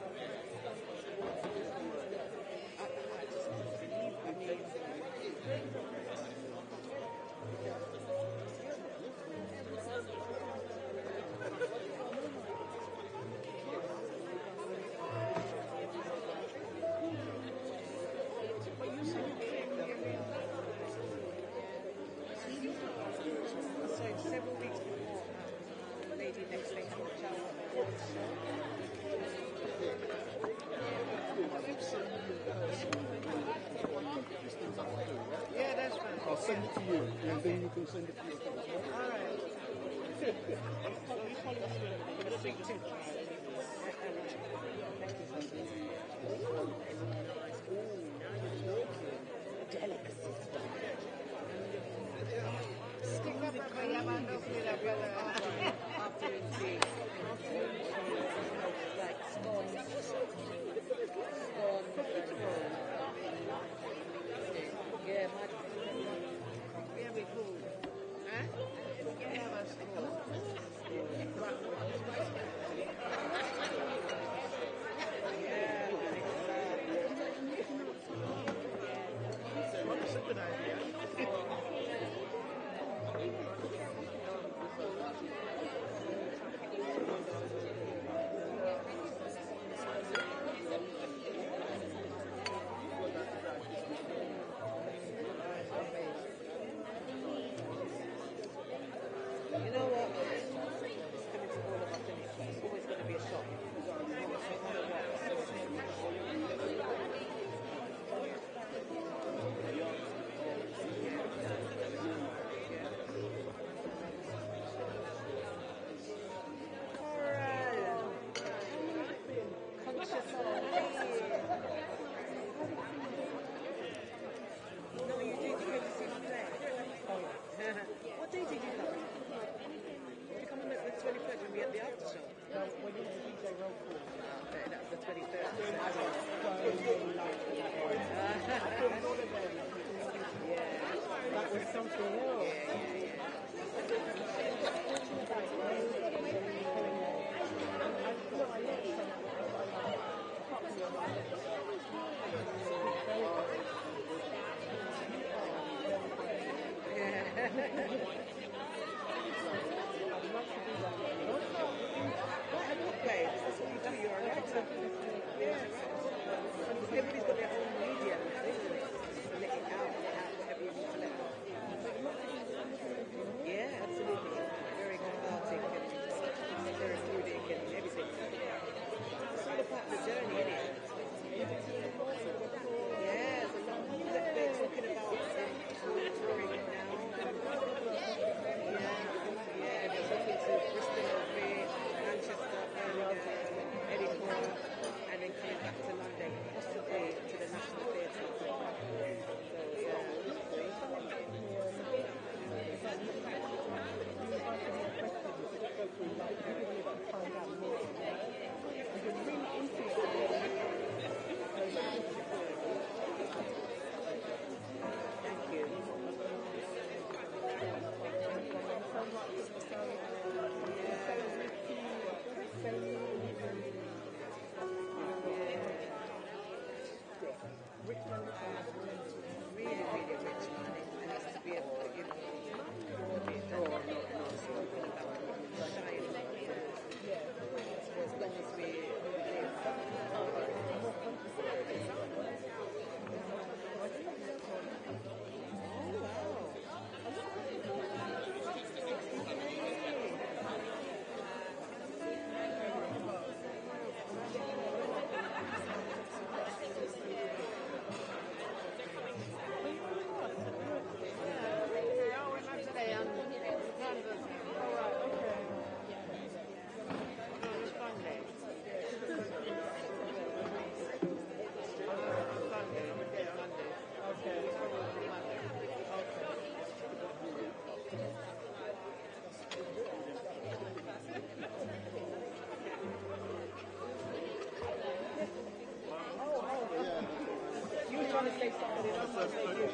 So several weeks before, the lady next day had a child. Yeah, that's fine. I'll send it to you, and then you can send it to your friends. All right. Stick up at my yamano with a brother afternoon tea. Like scones. Yeah, much. Very cool. Huh? Yeah, that's cool. That's a good idea. You know what? It's coming to all of us, and it's always going to be a shock. Conscious of no, you did. You came to see me play. What day did you come? Did you come on the 23rd when we had the after show? No, when you had the DJ roll call. Okay, that was the 23rd. Yeah. That was something else. Okay, this is what you do, you're a writer. Yeah, right. Everybody's got their own media, isn't it? Let it out, whatever you need to let out. Yeah, absolutely. Very cathartic and therapeutic and everything. It's all a part of the journey, isn't it? Yeah, so they're talking about touring now. say somebody else must say you.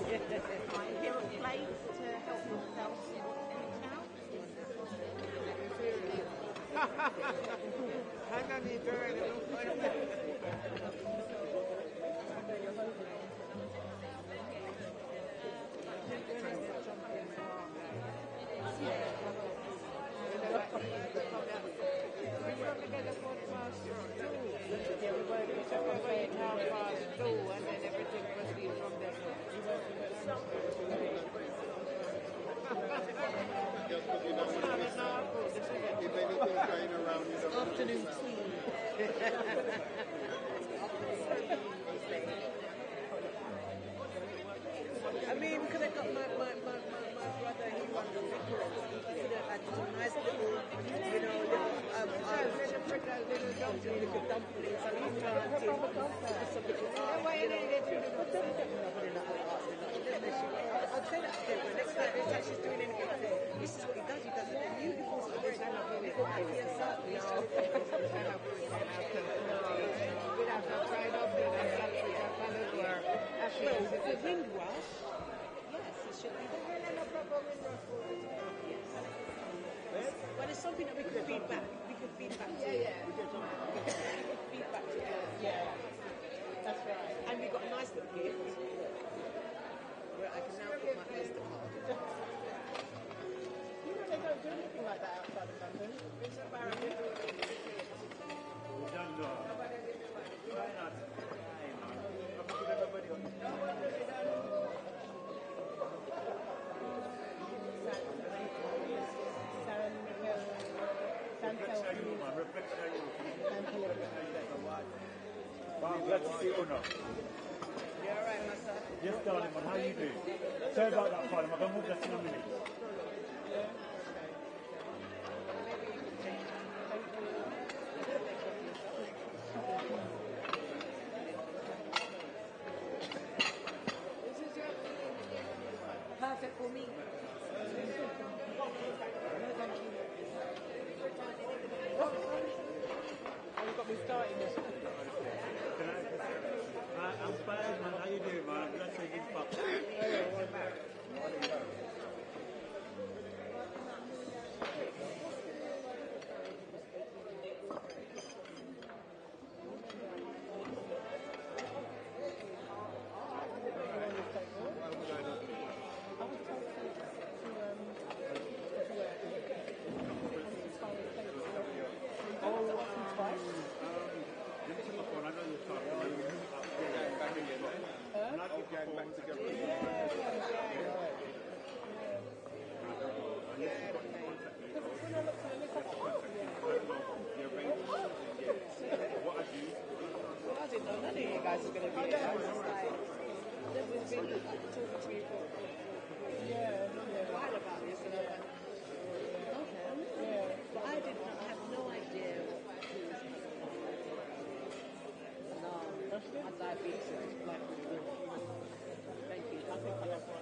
Here at Place to help yourself I don't need to write it. afternoon tea. I mean, we could have got my brother, he won the record. We could have had some nice little, you know, little dumplings. I mean, some little I'll say that to him. Next time she's doing anything, this is what he does. He does it beautiful. So we're going to have it. Well, the Windrush, yes, it should be there. But it's something that we could feed back. We could feed back to. We could feed back to. Yeah, that's right. And we got a nice little gift where I can now put my Oyster card. You know they don't do anything like that outside of London. It's embarrassing. I'm glad to see you, Una. You alright, my son? Yes, darling, man. How you doing? Sorry about that, Father. I'm going to move just in a minute. Perfect for me. You got me starting this. I'm fine, man. How you doing, man? I'm glad to see you, Papa. I didn't know none of you guys were going to be here. I was just like, they've been talking to me for a while about this, and I'm like, okay. But I did not have no idea what foods my diabetes is like really good. Thank you. I think I have one.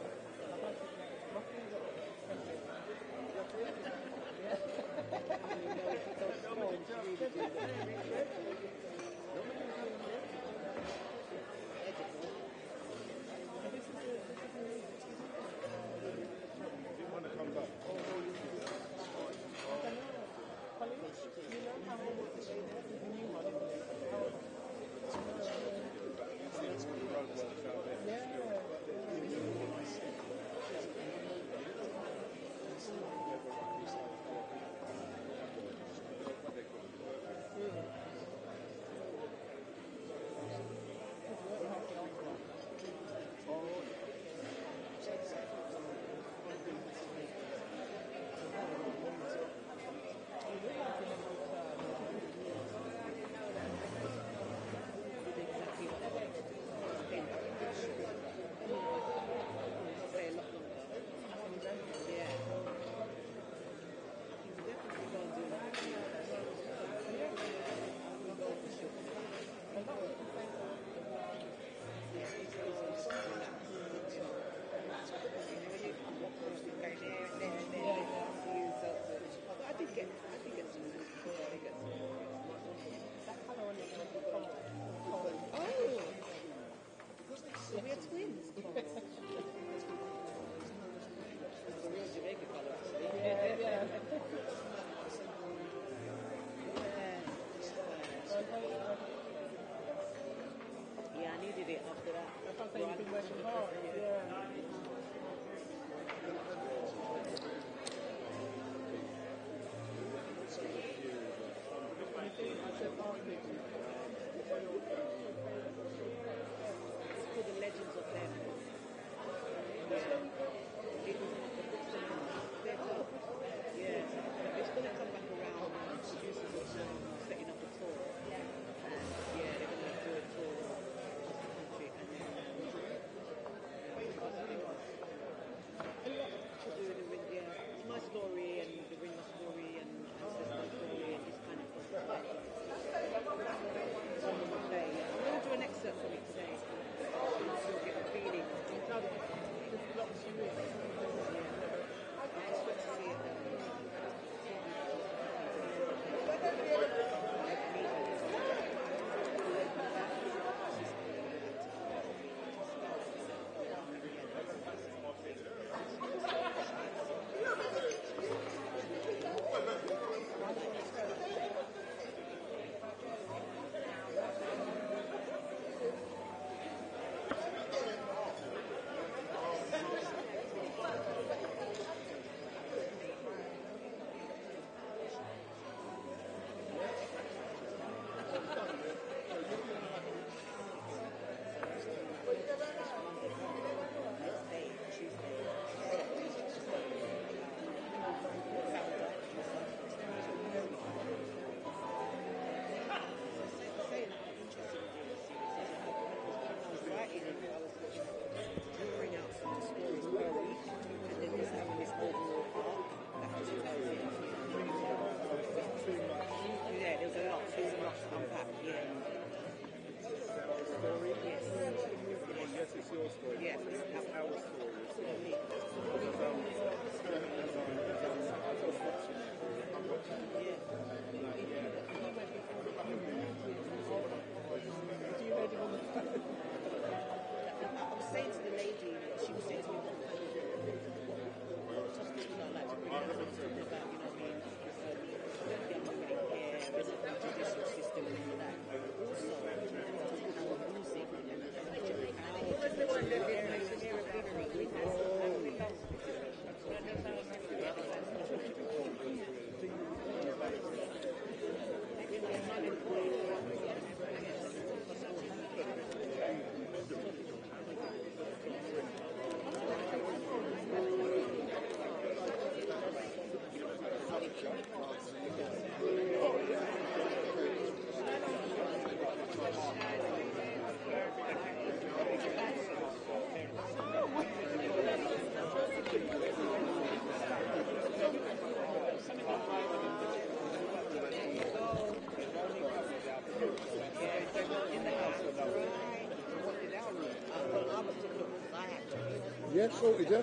Yeah, sorted, yeah.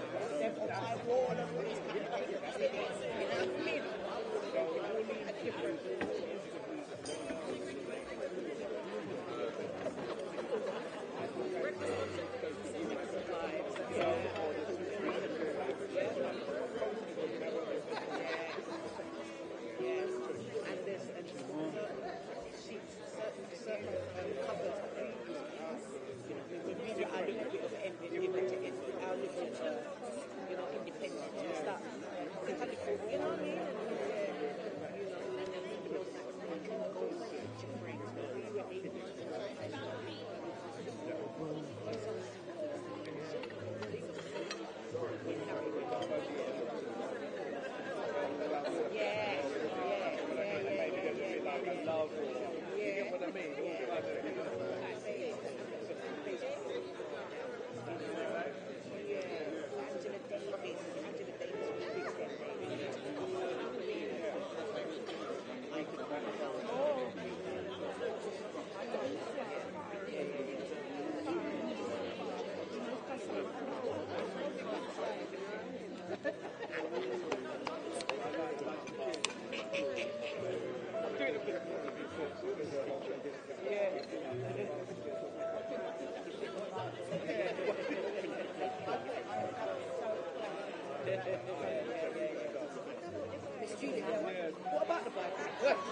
What about the bike?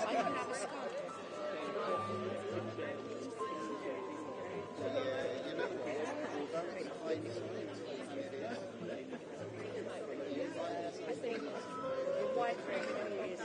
I don't have a scarf. I think the white thing is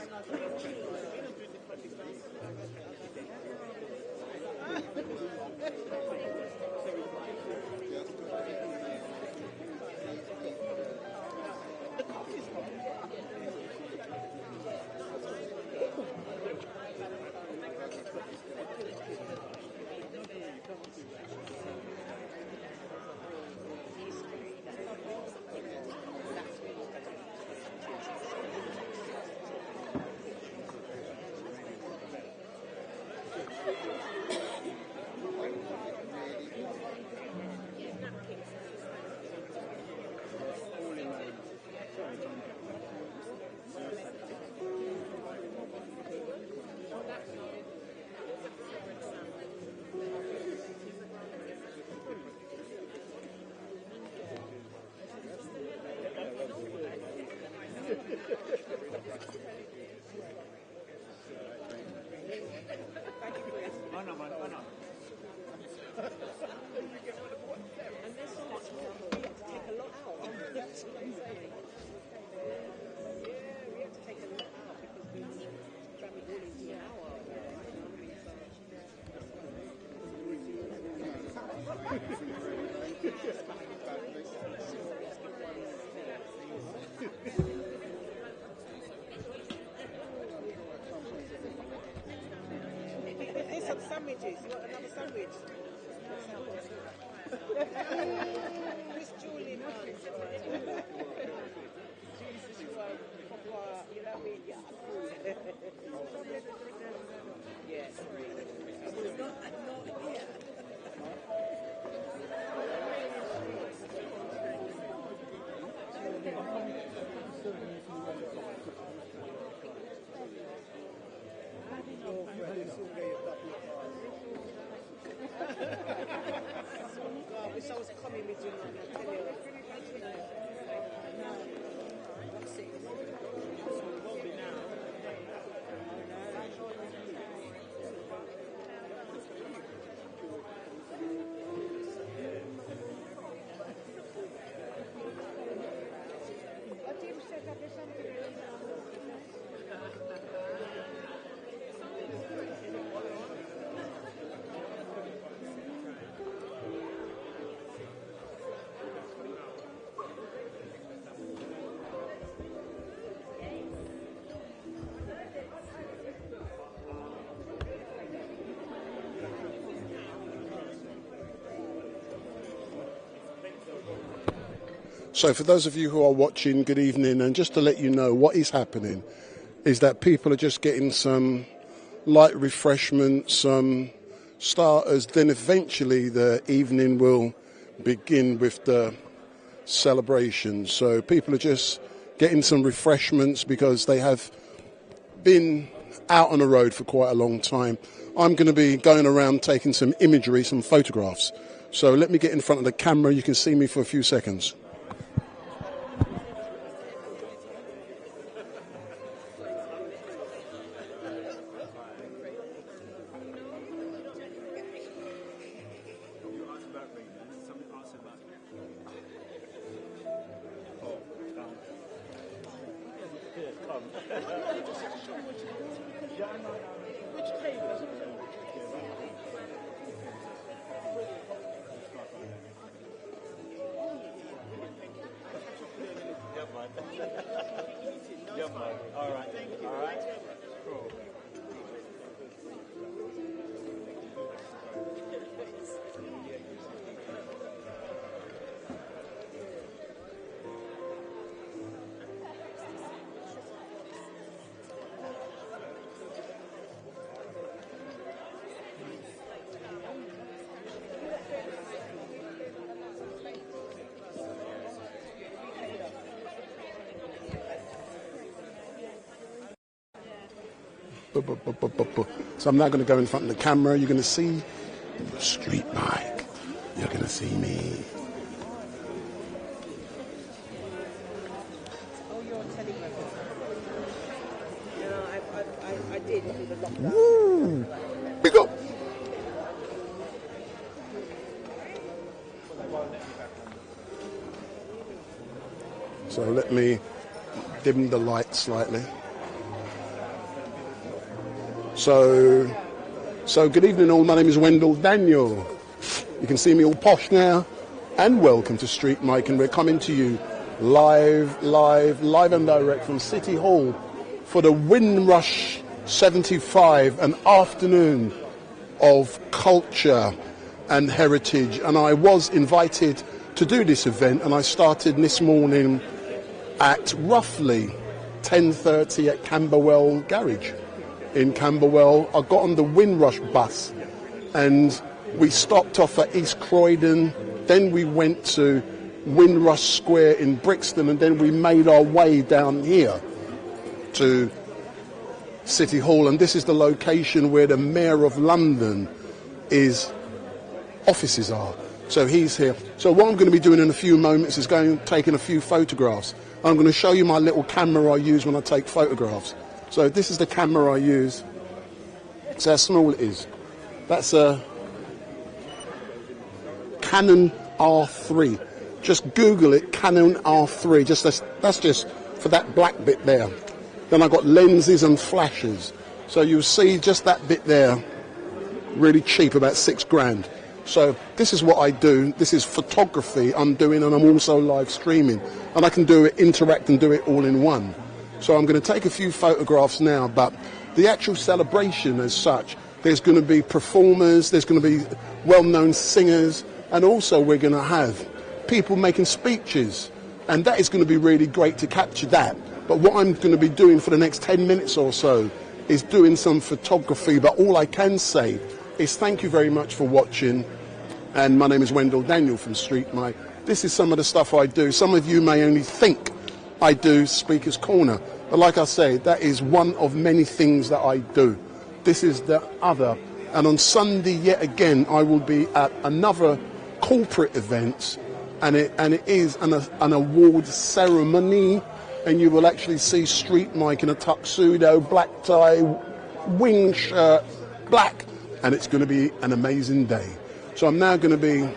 There's some sandwiches. You want another sandwich? Miss Julie, man. You know what I mean? Yeah. Yes. I wish I was coming with you, man. I tell you. So for those of you who are watching, good evening, and just to let you know what is happening is that people are just getting some light refreshments, some starters, then eventually the evening will begin with the celebration. So people are just getting some refreshments because they have been out on the road for quite a long time. I'm going to be going around taking some imagery, some photographs. So let me get in front of the camera. You can see me for a few seconds. So I'm now going to go in front of the camera. You're going to see the StreetMic. You're going to see me. I did through the lockdown. Woo! Big up. So let me dim the light slightly. So good evening all, my name is Wendell Daniel. You can see me all posh now, and welcome to StreetMic, and we're coming to you live and direct from City Hall for the Windrush 75, an afternoon of culture and heritage. And I was invited to do this event, and I started this morning at roughly 10:30 at Camberwell Garage. In Camberwell, I got on the Windrush bus and we stopped off at East Croydon, then we went to Windrush Square in Brixton, and then we made our way down here to City Hall, and this is the location where the Mayor of London offices are. So he's here. So what I'm going to be doing in a few moments is taking a few photographs. I'm going to show you my little camera I use when I take photographs. So this is the camera I use. It's how small it is. That's a Canon R3. Just Google it, Canon R3. That's just for that black bit there. Then I got lenses and flashes. So you'll see just that bit there, really cheap, about £6 grand. So this is what I do. This is photography I'm doing, and I'm also live streaming. And I can do it, interact and do it all in one. So I'm going to take a few photographs now, but the actual celebration as such, there's going to be performers, there's going to be well-known singers, and also we're going to have people making speeches. And that is going to be really great to capture that. But what I'm going to be doing for the next 10 minutes or so is doing some photography. But all I can say is thank you very much for watching. And my name is Wendell Daniel from StreetMic. This is some of the stuff I do. Some of you may only think I do Speaker's Corner. But like I say, that is one of many things that I do. This is the other. And on Sunday, yet again, I will be at another corporate event. And it is an award ceremony. And you will actually see StreetMic in a tuxedo, black tie, wing shirt, black. And it's going to be an amazing day. So I'm now going to be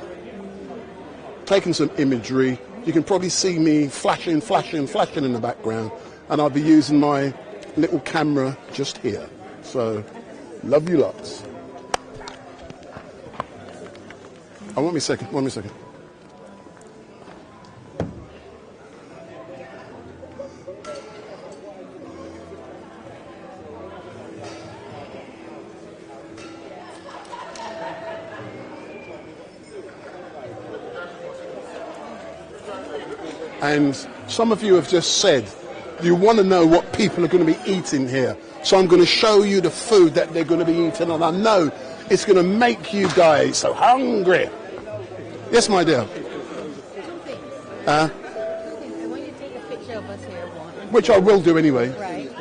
taking some imagery. You can probably see me flashing in the background. And I'll be using my little camera just here. So, love you lots. Oh, one second. And some of you have just said you want to know what people are going to be eating here. So I'm going to show you the food that they're going to be eating, and I know it's going to make you guys so hungry. Yes, my dear. I want you to take a picture of us here, one. Which I will do anyway. Right. I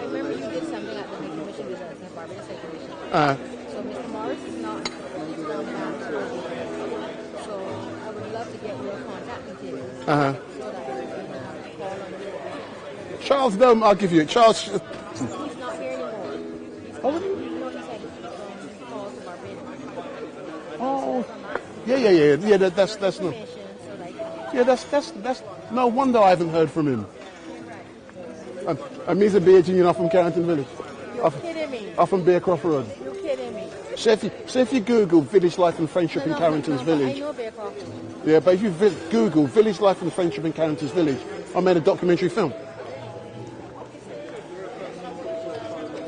remember you did something at the commission with us, the Barbados State Commission. So Mr. Morris is not on that. So I would love to get your contact details. So that we can call on you. Charles, no, I'll give you it. Charles. He's not here anymore. No, he said he's called to Barbados. Oh. Yeah. That's no. Yeah, that's no wonder I haven't heard from him. And me's a beard, you know, from Carrington Village. You're kidding me. Off from Bearcroft Road. You're kidding me. So if you Google Village Life and Friendship in Carrington's Village. I know Bearcroft. Yeah, but if you Google Village Life and Friendship in Carrington's Village, I made a documentary film.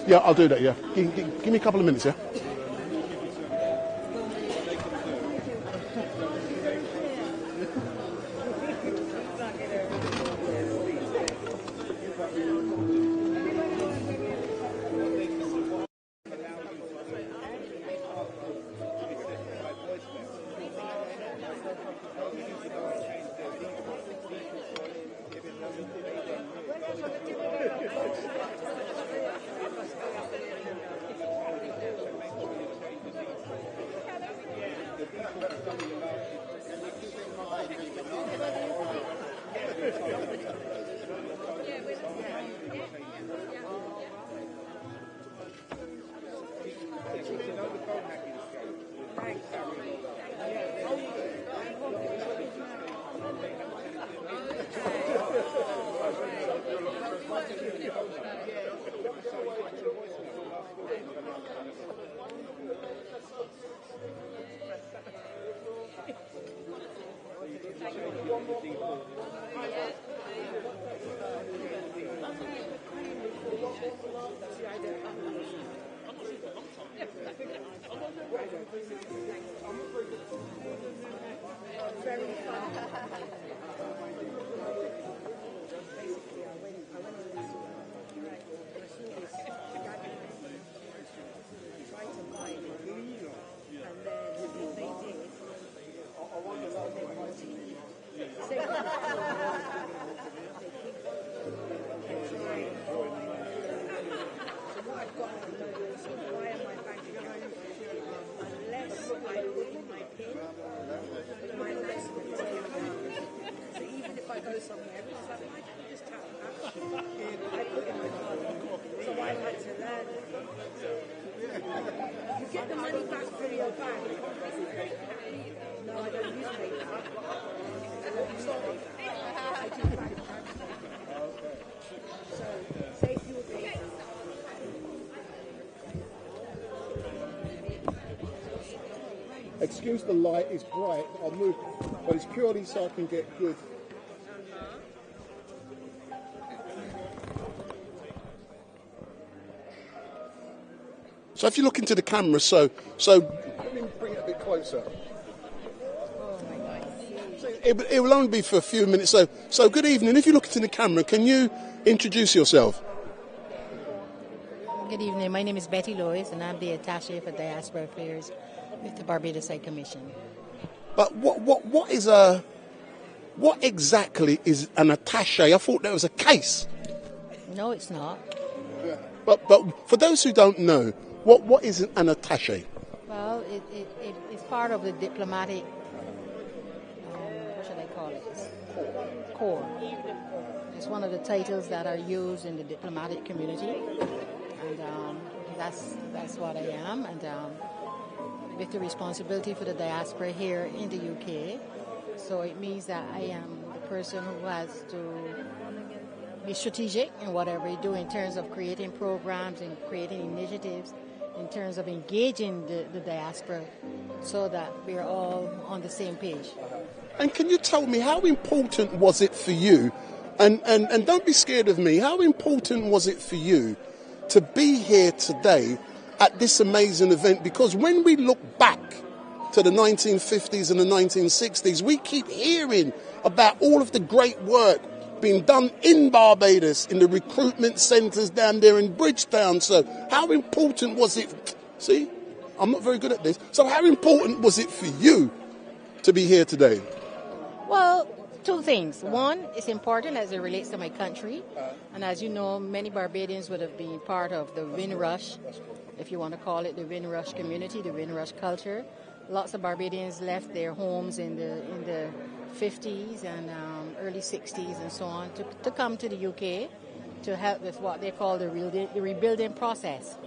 Yeah, I'll do that, yeah. Give me a couple of minutes, yeah? Excuse the light, it's bright, I'll move, but it's purely so I can get good. So if you look into the camera, so let me bring it a bit closer. So it will only be for a few minutes. So good evening. If you look into the camera, can you introduce yourself? Good evening. My name is Betty Lois, and I'm the attaché for Diaspora Affairs with the Barbados State Commission. But what exactly is an attaché? I thought that was a case. No, it's not. Yeah. But for those who don't know, what is an attaché? Well, it's part of the diplomatic, what should I call it? Corps. It's one of the titles that are used in the diplomatic community, and that's what I am. And with the responsibility for the diaspora here in the UK, so it means that I am the person who has to be strategic in whatever you do in terms of creating programs and creating initiatives, in terms of engaging the diaspora so that we're all on the same page. And can you tell me, how important was it for you, and don't be scared of me, how important was it for you to be here today at this amazing event? Because when we look back to the 1950s and the 1960s, we keep hearing about all of the great work being done in Barbados, in the recruitment centres down there in Bridgetown. So how important was it? See, I'm not very good at this. So how important was it for you to be here today? Well, two things. One, it's important as it relates to my country. And as you know, many Barbadians would have been part of the Windrush, if you want to call it the Windrush community, the Windrush culture. Lots of Barbadians left their homes in the 50s and early 60s and so on to come to the UK to help with what they call the rebuilding process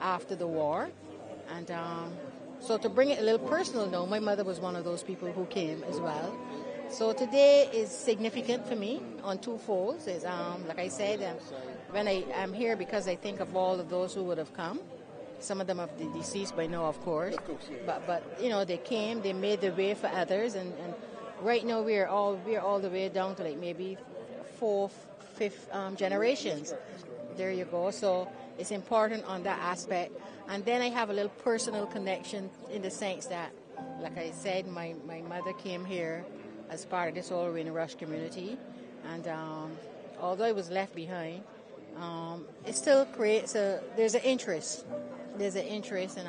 after the war. And so to bring it a little personal now, my mother was one of those people who came as well. So today is significant for me on two folds. It's, like I said, when I'm here because I think of all of those who would have come. Some of them are deceased by now, of course. But you know, they came, they made the way for others, and right now we're all the way down to like maybe fourth, fifth generations. There you go. So it's important on that aspect. And then I have a little personal connection in the sense that, like I said, my mother came here as part of this whole Windrush community, and although it was left behind, it still creates there's an interest. There's an interest, and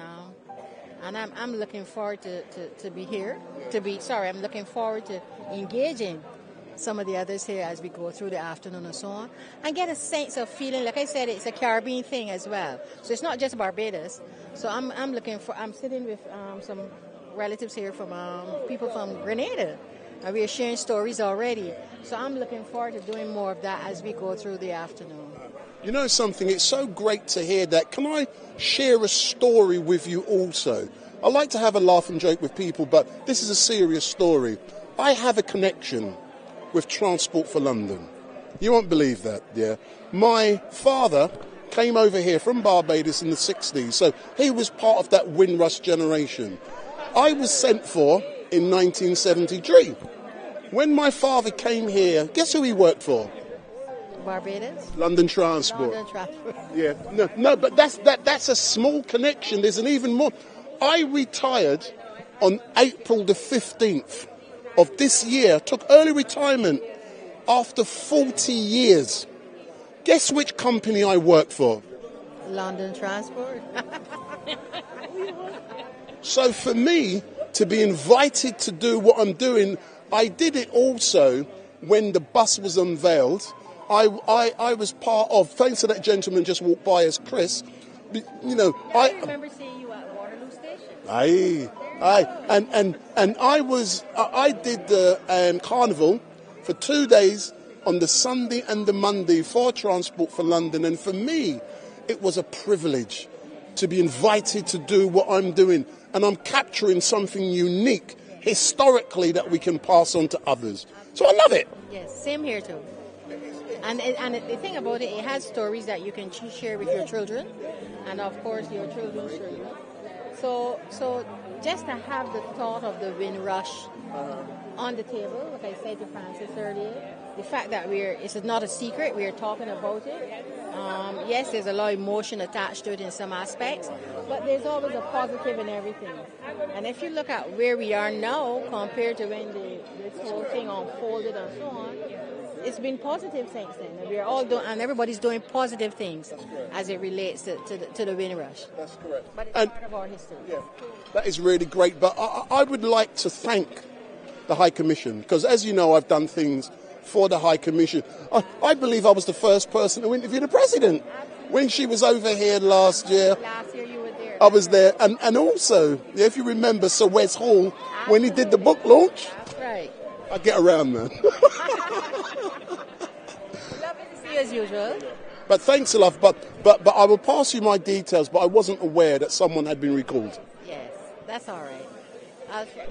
I'm looking forward to be here. I'm looking forward to engaging some of the others here as we go through the afternoon and so on, and get a sense of feeling. Like I said, it's a Caribbean thing as well, so it's not just Barbados. So I'm sitting with some relatives here from people from Grenada, and we are sharing stories already. So I'm looking forward to doing more of that as we go through the afternoon. You know something, it's so great to hear that. Can I share a story with you also? I like to have a laugh and joke with people, but this is a serious story. I have a connection with Transport for London. You won't believe that, yeah? My father came over here from Barbados in the 60s, so he was part of that Windrush generation. I was sent for in 1973. When my father came here, guess who he worked for? Barbados? London Transport. London Transport. Yeah, no, but that's a small connection. There's an even more. I retired on April the 15th of this year, took early retirement after 40 years. Guess which company I work for? London Transport. So for me to be invited to do what I'm doing, I did it also when the bus was unveiled. I was part of, thanks to that gentleman just walked by as Chris, you know. I remember seeing you at Waterloo Station. And I did the carnival for 2 days on the Sunday and the Monday for Transport for London, and for me it was a privilege to be invited to do what I'm doing, and I'm capturing something unique historically that we can pass on to others. So I love it. Yes, same here too. And the thing about it, it has stories that you can share with your children, and of course your children's children. So just to have the thought of the Windrush on the table, like I said to Francis earlier, the fact that it's not a secret, we are talking about it. Yes, there's a lot of emotion attached to it in some aspects, but there's always a positive in everything. And if you look at where we are now compared to when this whole thing unfolded and so on, it's been positive since then. And we're all doing, and everybody's doing positive things as it relates to the Windrush. That's correct. But it's part of our history. Yeah, that is really great. But I would like to thank the High Commission, because as you know, I've done things for the High Commission. I believe I was the first person to interview the President when she was over here last year. Last year you were there. I was there. And also, if you remember Sir Wes Hall, when he did the book launch. That's right. I get around, man. Lovely to see you as usual. But thanks a lot. But I will pass you my details, but I wasn't aware that someone had been recalled. Yes, that's all right.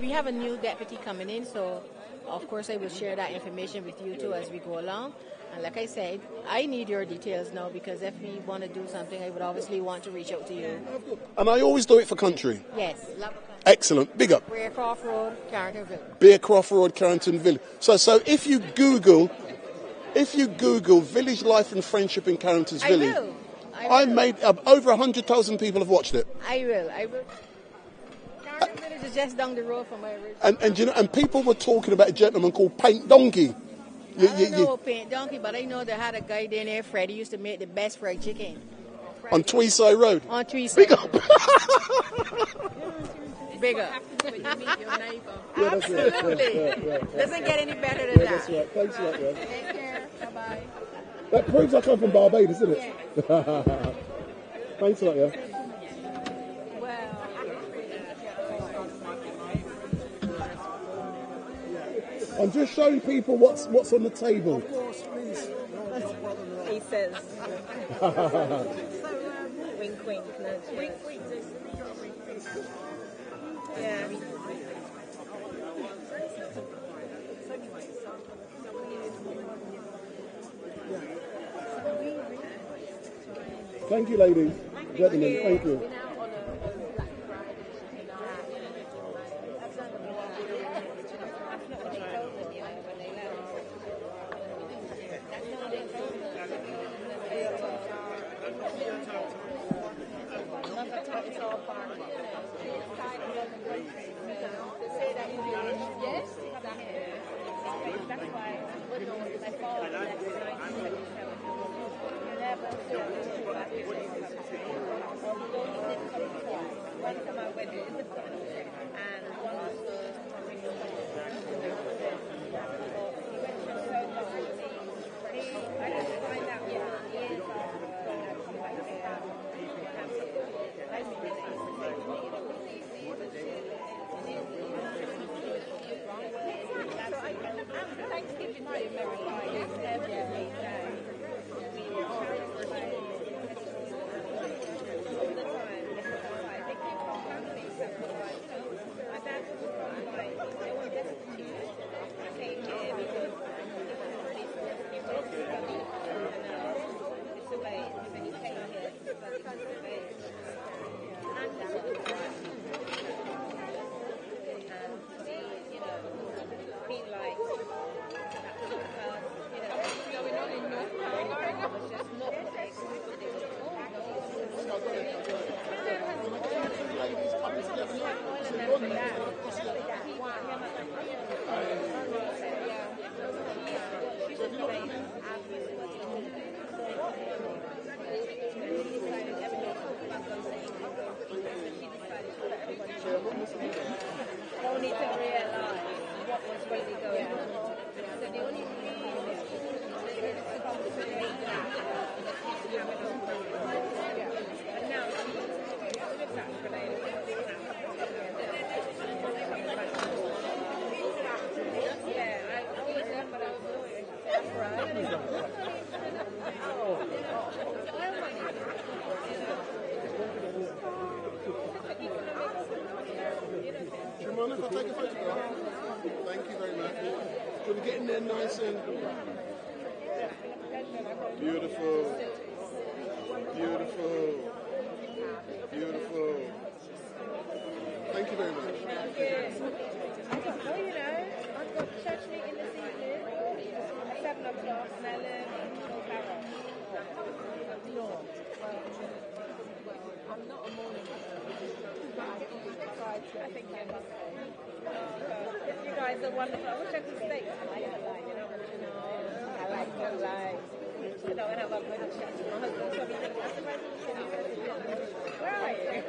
We have a new deputy coming in, so of course I will share that information with you too as we go along. And like I said, I need your details now, because if we want to do something, I would obviously want to reach out to you. And I always do it for country. Yes, love country. Excellent. Big up. Bearcroft Road, Carrington Village. Bearcroft Road, Carrington Village. So if you Google Village Life and Friendship in Carrington's Village, I made over 100,000 people have watched it. I will. Carrington Village is just down the road from my original. And you know, and people were talking about a gentleman called Paint Donkey. I don't know Paint Donkey, but I know they had a guy down there, Freddie, used to make the best fried chicken. On Tweeside Road. On Tweeside. Big up. bigger. When you meet your neighbour. Yeah, that's right. Absolutely. Yeah. Doesn't get any better than Yeah, that. that's right. Thanks a lot, yeah. Take care. Bye-bye. That proves I come from Barbados, isn't it? Thanks a lot, yeah. I'm just showing people what's on the table. Of course, please. He says. Wink, wink. Wink, wink. Yeah. Thank you, ladies. Gentlemen, thank you. Only to realize what was really going on. So the only reason is to concentrate that and now yeah, I always said, but I was worried. That's right. Do you mind if I take a photograph? Thank you very much. We'll be getting there nice and beautiful. Beautiful. Beautiful. Thank you very much. I've got church meeting this evening at 7 o'clock and I learn No. I'm not a morning I think you must you guys are wonderful. I wish I could stay. I like your life. I don't have a good chat to my husband, so we think that's where are you?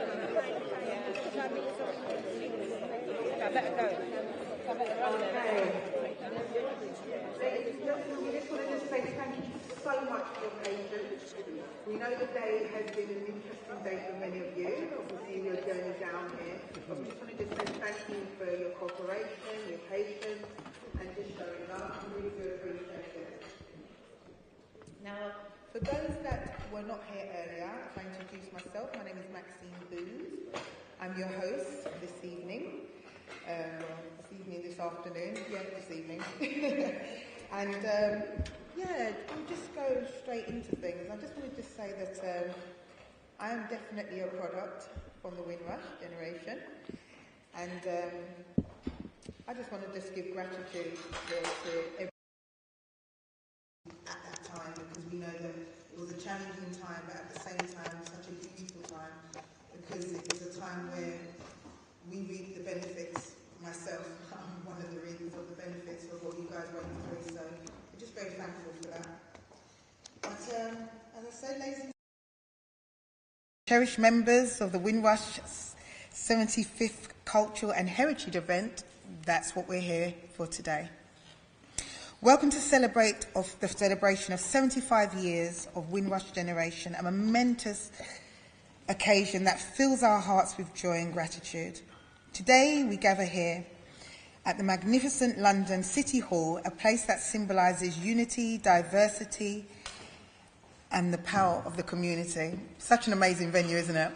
I better go. I better run there. We just wanted to say thank you so much for your patience. We know the day has been an interesting day for many of you, obviously your journey down here. But we just wanted to say thank you for your cooperation, your patience, and just showing up. We really do appreciate it. Now, for those that were not here earlier, I'll introduce myself. My name is Maxine Booth. I'm your host this evening. This afternoon. Yeah, this evening. And we'll just go straight into things. I just wanted to say that I am definitely a product from the Windrush generation. And I just want to just give gratitude to everyone at that time, because we know that it was a challenging time, but at the same time, such a beautiful time, because it was a time where we reaped the benefits. Myself, I'm one of the reasons of the benefits of what you guys went through, so I'm just very thankful for that. But as I say, ladies and cherished members of the Windrush 75th cultural and heritage event, that's what we're here for today. Welcome to the celebration of 75 years of Windrush Generation, a momentous occasion that fills our hearts with joy and gratitude. Today we gather here at the magnificent London City Hall, a place that symbolises unity, diversity, and the power of the community. Such an amazing venue, isn't it?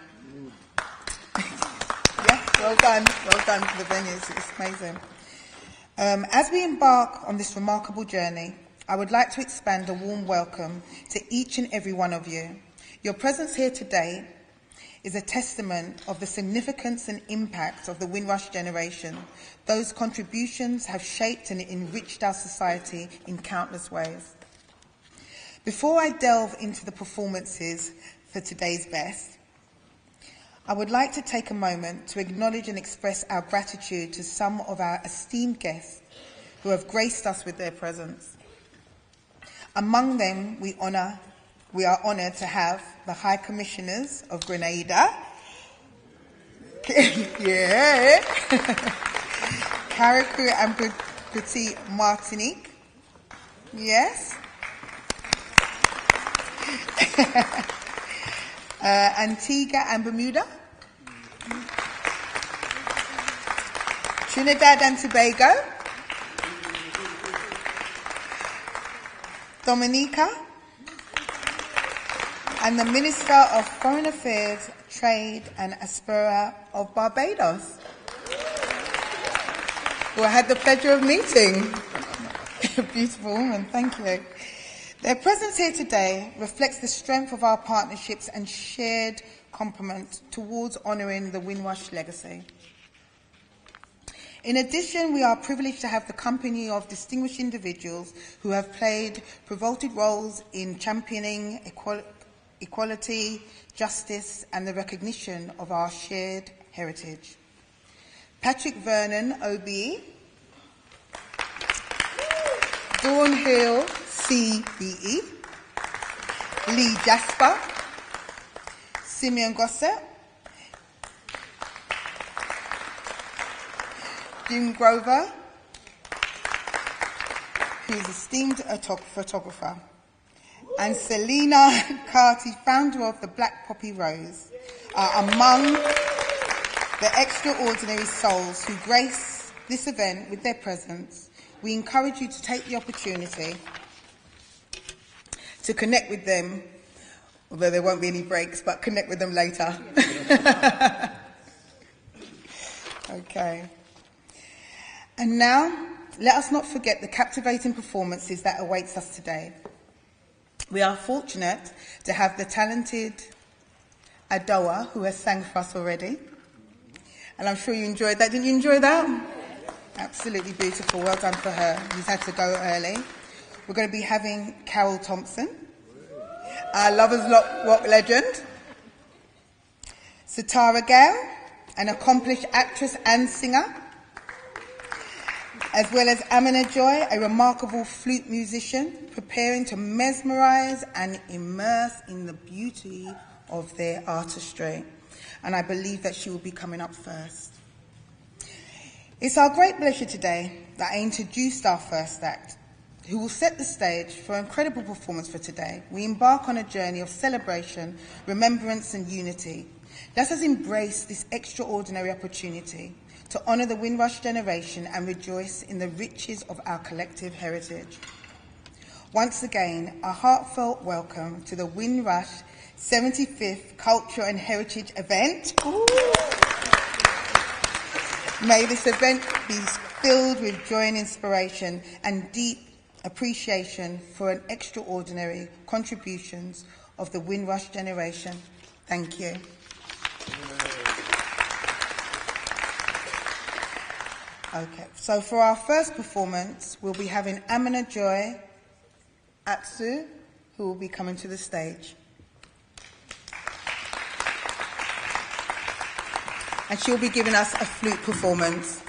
Yes, well done to the venue, it's amazing. As we embark on this remarkable journey, I would like to expand a warm welcome to each and every one of you. Your presence here today is a testament of the significance and impact of the Windrush Generation. Those contributions have shaped and enriched our society in countless ways. Before I delve into the performances for today's best, I would like to take a moment to acknowledge and express our gratitude to some of our esteemed guests who have graced us with their presence. Among them, we are honoured to have the High Commissioners of Grenada, yeah, Carriacou and Petit Martinique, yes, Antigua and Bermuda, Trinidad and Tobago, Dominica, and the Minister of Foreign Affairs, Trade and Aspera of Barbados, who I had the pleasure of meeting. Beautiful woman, thank you. Their presence here today reflects the strength of our partnerships and shared commitment towards honouring the Windrush legacy. In addition, we are privileged to have the company of distinguished individuals who have played pivotal roles in championing equality, justice, and the recognition of our shared heritage. Patrick Vernon, OBE, Dawn Hill, CBE, Lee Jasper, Simeon Gossett, Jim Grover, who is an esteemed photographer, and Selena CTI, founder of the Black Poppy Rose, are among the extraordinary souls who grace this event with their presence. We encourage you to take the opportunity to connect with them, although there won't be any breaks, but connect with them later. Okay. And now, let us not forget the captivating performances that awaits us today. We are fortunate to have the talented Adoa, who has sang for us already. And I'm sure you enjoyed that. Didn't you enjoy that? Absolutely beautiful. Well done for her. She's had to go early. We're going to be having Carol Thompson, our Lovers Rock legend, Satara Gale, an accomplished actress and singer, as well as Amina Joy, a remarkable flute musician, preparing to mesmerise and immerse in the beauty of their artistry. And I believe that she will be coming up first. It's our great pleasure today that I introduced our first act, who will set the stage for an incredible performance for today. We embark on a journey of celebration, remembrance and unity. Let us embrace this extraordinary opportunity to honour the Windrush Generation and rejoice in the riches of our collective heritage. Once again, a heartfelt welcome to the Windrush 75th Culture and Heritage event. Ooh. May this event be filled with joy and inspiration and deep appreciation for an extraordinary contributions of the Windrush Generation. Thank you. Okay, so for our first performance, we'll be having Amina Joy Atsu, who will be coming to the stage. And she'll be giving us a flute performance.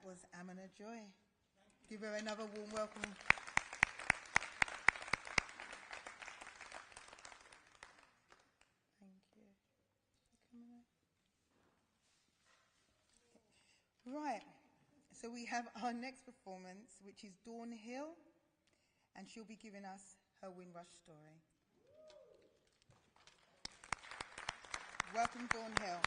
That was Amina Joy. Give her another warm welcome. Thank you. Right, so we have our next performance, which is Dawn Hill, and she'll be giving us her Windrush story. Welcome, Dawn Hill.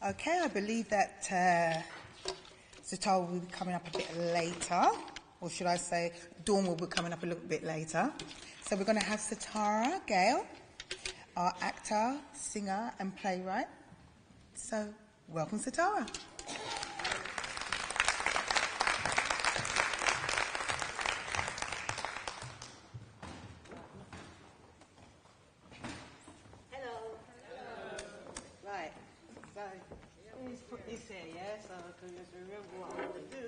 Okay, I believe that Satara will be coming up a bit later, or should I say Dawn will be coming up a little bit later. So we're going to have Satara, Gale, our actor, singer and playwright. So welcome, Satara. Right, so let's put this here, yeah, so I can just remember what I'm going to do.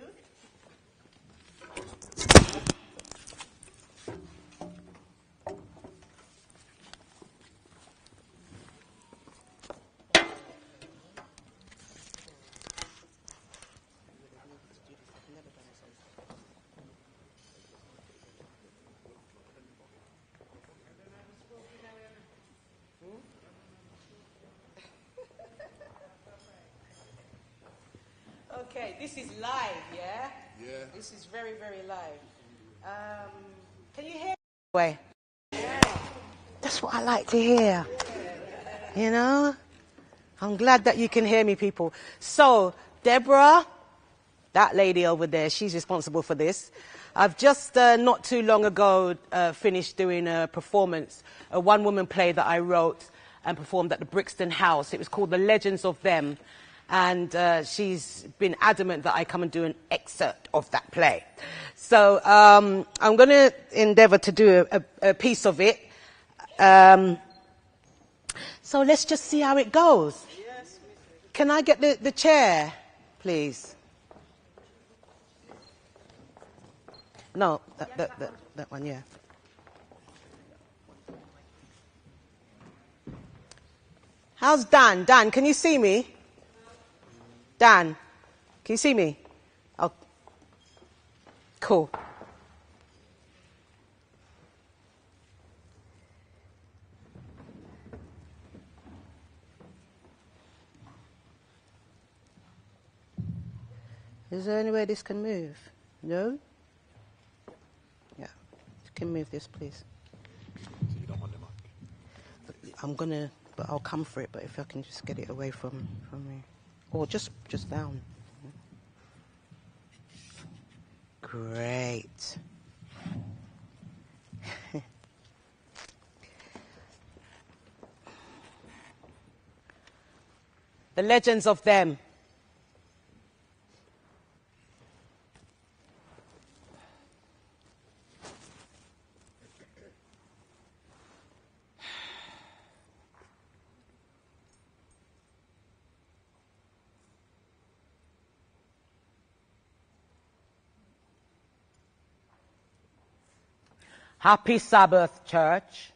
Okay, this is live, yeah? Yeah. This is very, very live. Can you hear me? That's what I like to hear. You know? I'm glad that you can hear me, people. So, Deborah, that lady over there, she's responsible for this. I've just, not too long ago, finished doing a performance, a one-woman play that I wrote and performed at the Brixton House. It was called The Legends of Them. And she's been adamant that I come and do an excerpt of that play. So I'm going to endeavour to do a piece of it. So let's just see how it goes. Can I get the chair, please? No, that one, yeah. How's Dan? Dan, can you see me? Dan, can you see me? Oh, cool. Is there any way this can move? No? Yeah. Can move this, please. So you don't want the mic? I'm gonna, but I'll come for it. But if I can just get it away from me, or just down. Great. The Legends of Them. Happy Sabbath, church.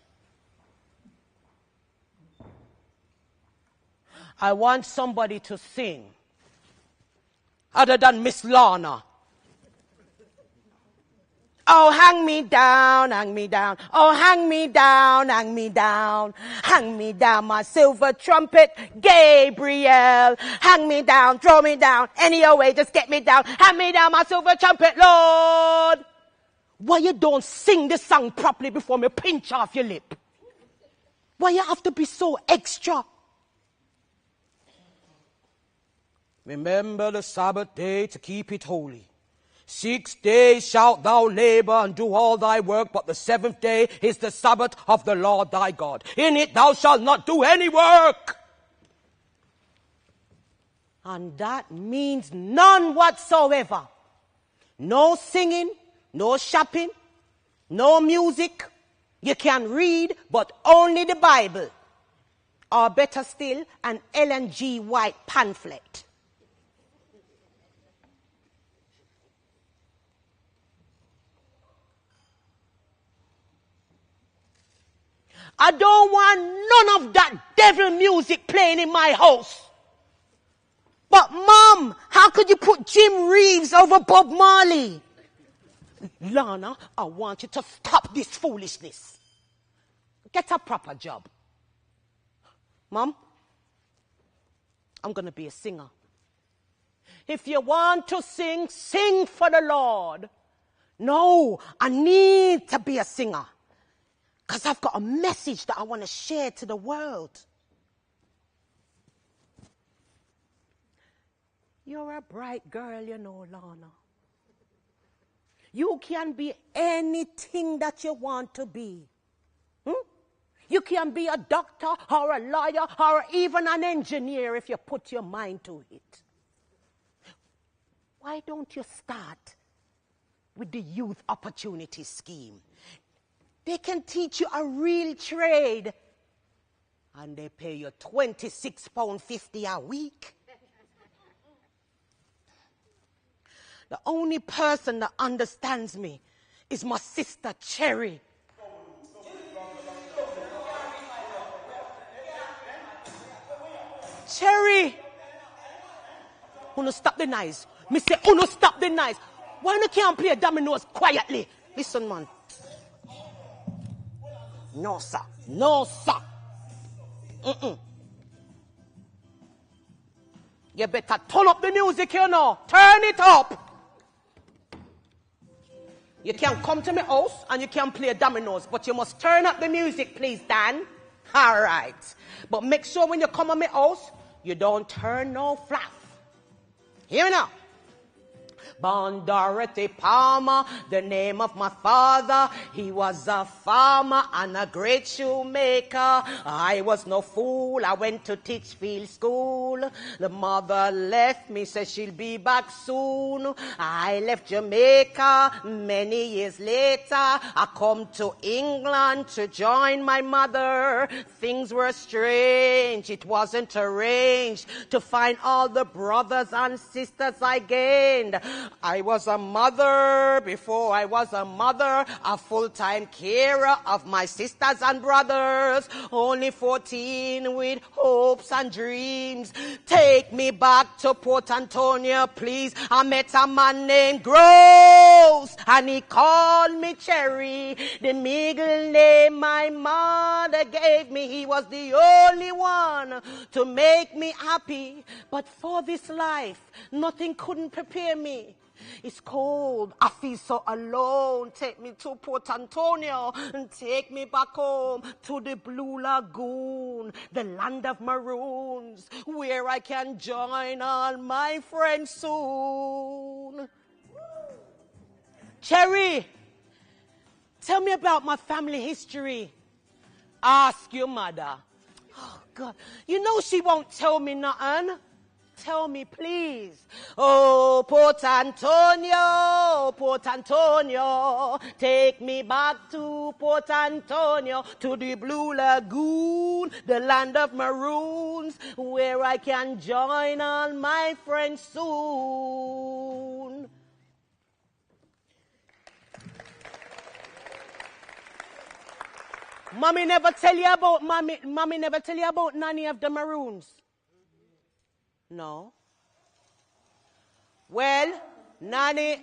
I want somebody to sing other than Miss Lana. Oh, hang me down, hang me down. Oh, hang me down, hang me down. Hang me down, my silver trumpet, Gabriel. Hang me down, throw me down. Any old way, just get me down. Hang me down, my silver trumpet, Lord. Why you don't sing the song properly before me pinch off your lip? Why you have to be so extra? Remember the Sabbath day to keep it holy. 6 days shalt thou labor and do all thy work, but the seventh day is the Sabbath of the Lord thy God. In it thou shalt not do any work. And that means none whatsoever. No singing, no shopping, no music. You can read, but only the Bible. Or better still, an Ellen G. White pamphlet. I don't want none of that devil music playing in my house. But Mom, how could you put Jim Reeves over Bob Marley? Lana, I want you to stop this foolishness. Get a proper job. Mom, I'm going to be a singer. If you want to sing, sing for the Lord. No, I need to be a singer. Because I've got a message that I want to share to the world. You're a bright girl, you know, Lana. You can be anything that you want to be. You can be a doctor or a lawyer or even an engineer if you put your mind to it. Why don't you start with the Youth Opportunity Scheme? They can teach you a real trade. And they pay you £26.50 a week. The only person that understands me is my sister Cherry. Cherry! Uno stop the noise. Me say, uno stop the noise. Why you can't play dominoes quietly? Listen, man. No, sir. No, sir. You better turn up the music, you know. Turn it up. You can come to my house and you can play dominoes, but you must turn up the music, please, Dan. All right. But make sure when you come to my house, you don't turn no fluff. Hear me now. Born Dorothy Palmer, the name of my father. He was a farmer and a great shoemaker. I was no fool, I went to Titchfield School. The mother left me, said she'll be back soon. I left Jamaica many years later. I come to England to join my mother. Things were strange, it wasn't arranged to find all the brothers and sisters I gained. I was a mother before I was a mother, a full-time carer of my sisters and brothers, only 14 with hopes and dreams. Take me back to Port Antonio, please. I met a man named Gross, and he called me Cherry, the middle name my mother gave me. He was the only one to make me happy, but for this life, nothing couldn't prepare me. It's cold, I feel so alone. Take me to Port Antonio and take me back home to the Blue Lagoon, the land of maroons, where I can join all my friends soon. Cherry, tell me about my family history. Ask your mother. Oh, God, you know she won't tell me nothing. Tell me, please. Oh, Port Antonio, take me back to Port Antonio, to the Blue Lagoon, the land of maroons, where I can join all my friends soon. Mommy never tell you about Mommy never tell you about Nanny of the Maroons. No. Well, Nanny,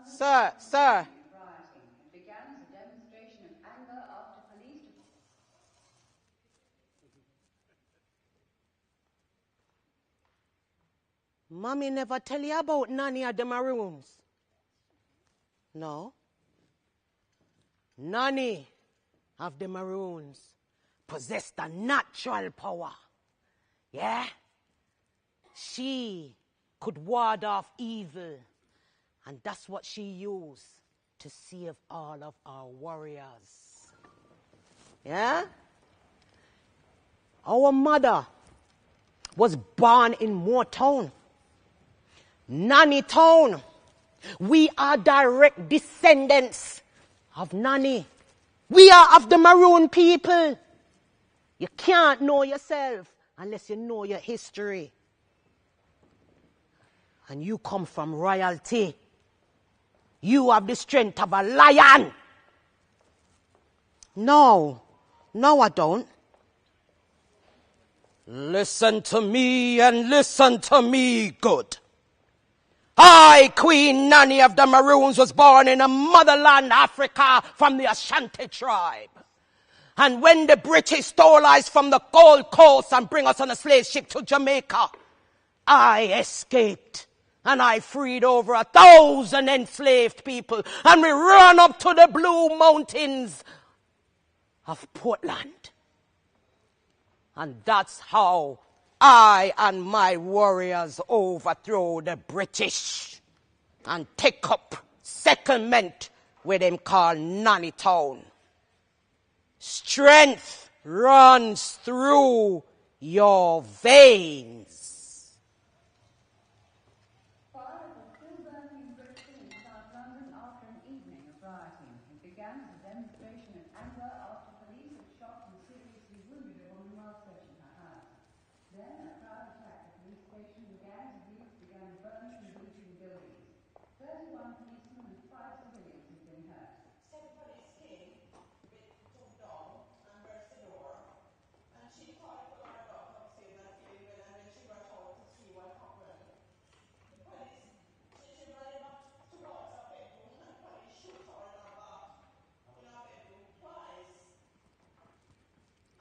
sir. Mommy never tell you about Nanny of the Maroons. No. Nanny of the Maroons possessed a natural power. Yeah? She could ward off evil. And that's what she used to save all of our warriors. Yeah? Our mother was born in Moortown. Nanny Town. We are direct descendants of Nanny. We are of the Maroon people. You can't know yourself unless you know your history. And you come from royalty. You have the strength of a lion. No, I don't. Listen to me and listen to me good. I, Queen Nanny of the Maroons, was born in a motherland, Africa, from the Ashanti tribe. And when the British stole us from the Gold Coast and bring us on a slave ship to Jamaica, I escaped. And I freed over 1,000 enslaved people. And we ran up to the Blue Mountains of Portland. And that's how I and my warriors overthrow the British and take up settlement where them call Nanny Town. Strength runs through your veins.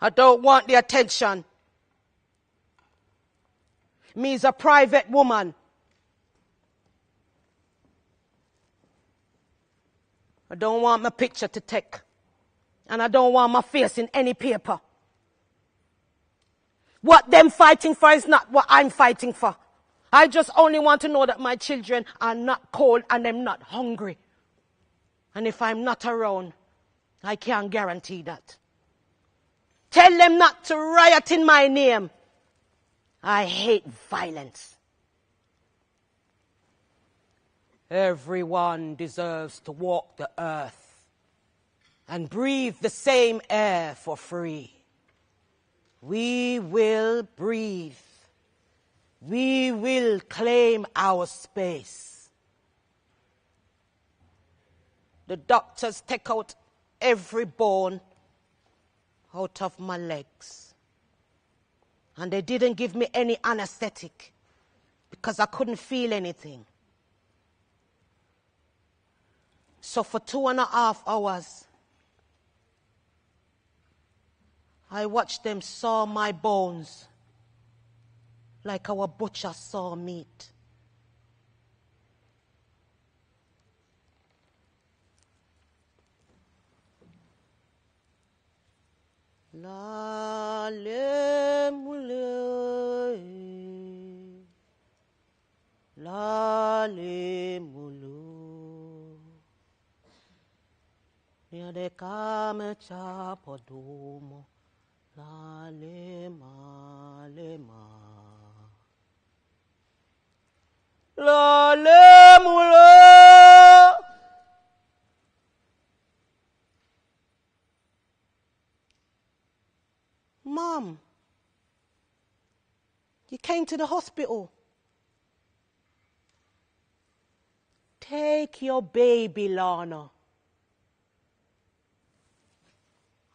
I don't want the attention. Me is a private woman. I don't want my picture to take. And I don't want my face in any paper. What them fighting for is not what I'm fighting for. I just only want to know that my children are not cold and them not hungry. And if I'm not around, I can't guarantee that. Tell them not to riot in my name. I hate violence. Everyone deserves to walk the earth and breathe the same air for free. We will breathe. We will claim our space. The doctors take out every bone out of my legs. And they didn't give me any anesthetic because I couldn't feel anything. So for 2.5 hours, I watched them saw my bones like our butcher saw meat. La le mule, la le mulu, nia de kame chapodumo, la le ma, la le mule. Mom, you came to the hospital. Take your baby, Lana.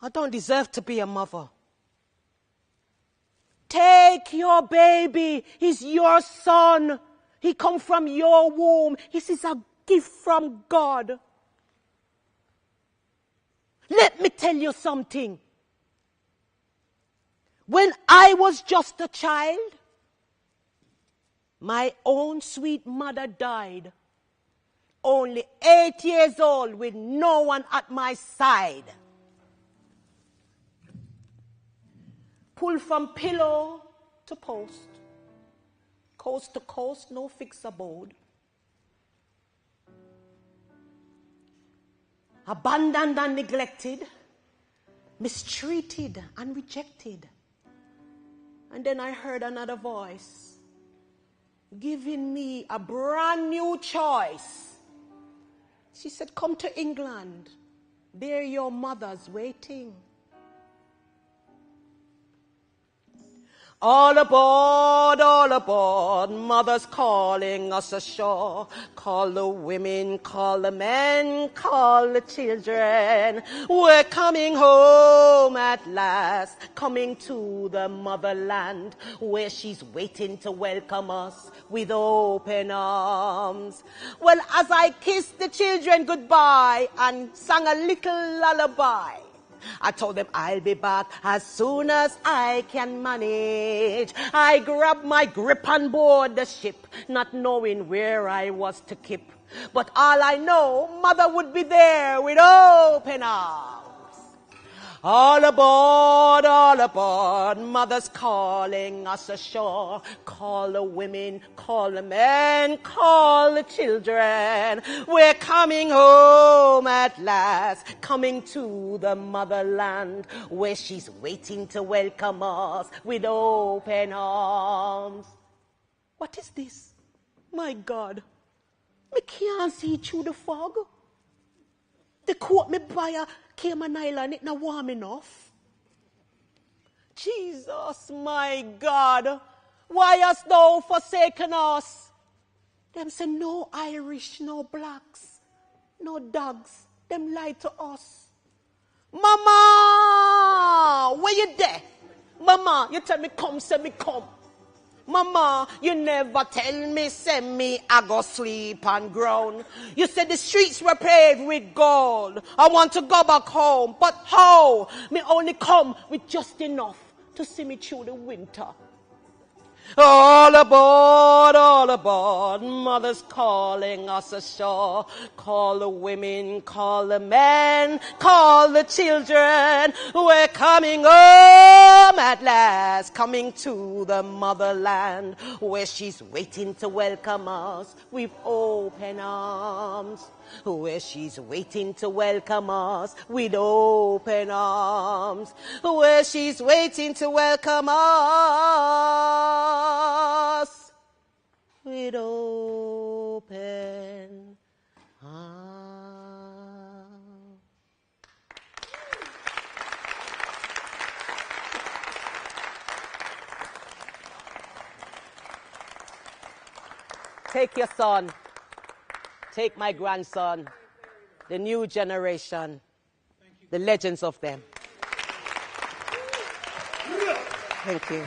I don't deserve to be a mother. Take your baby. He's your son. He come from your womb. This is a gift from God. Let me tell you something. When I was just a child, my own sweet mother died. Only 8 years old with no one at my side. Pull from pillow to post. Coast to coast, no fixed abode. Abandoned and neglected. Mistreated and rejected. And then I heard another voice giving me a brand new choice. She said, come to England. There your mother's waiting. All aboard, mother's calling us ashore. Call the women, call the men, call the children. We're coming home at last, coming to the motherland, where she's waiting to welcome us with open arms. Well, as I kissed the children goodbye and sang a little lullaby, I told them I'll be back as soon as I can manage. I grabbed my grip on board the ship, not knowing where I was to keep. But all I know, mother would be there with open arms. All aboard, mother's calling us ashore. Call the women, call the men, call the children. We're coming home at last, coming to the motherland, where she's waiting to welcome us with open arms. What is this? My God, me can't see through the fog. The coat me buy a Cayman Island, it not warm enough. Jesus, my God, why hast thou forsaken us? Them say no Irish, no blacks, no dogs. Them lie to us. Mama, where you there? Mama, you tell me come, say me come. Mama, you never tell me, send me, I go sleep on ground. You said the streets were paved with gold. I want to go back home, but how? Me only come with just enough to see me through the winter. All aboard, mother's calling us ashore. Call the women, call the men, call the children. We're coming home at last, coming to the motherland, where she's waiting to welcome us with open arms. Where she's waiting to welcome us with open arms. Where she's waiting to welcome us with open arms. Take your son. Take my grandson, the new generation, the legends of them. Thank you.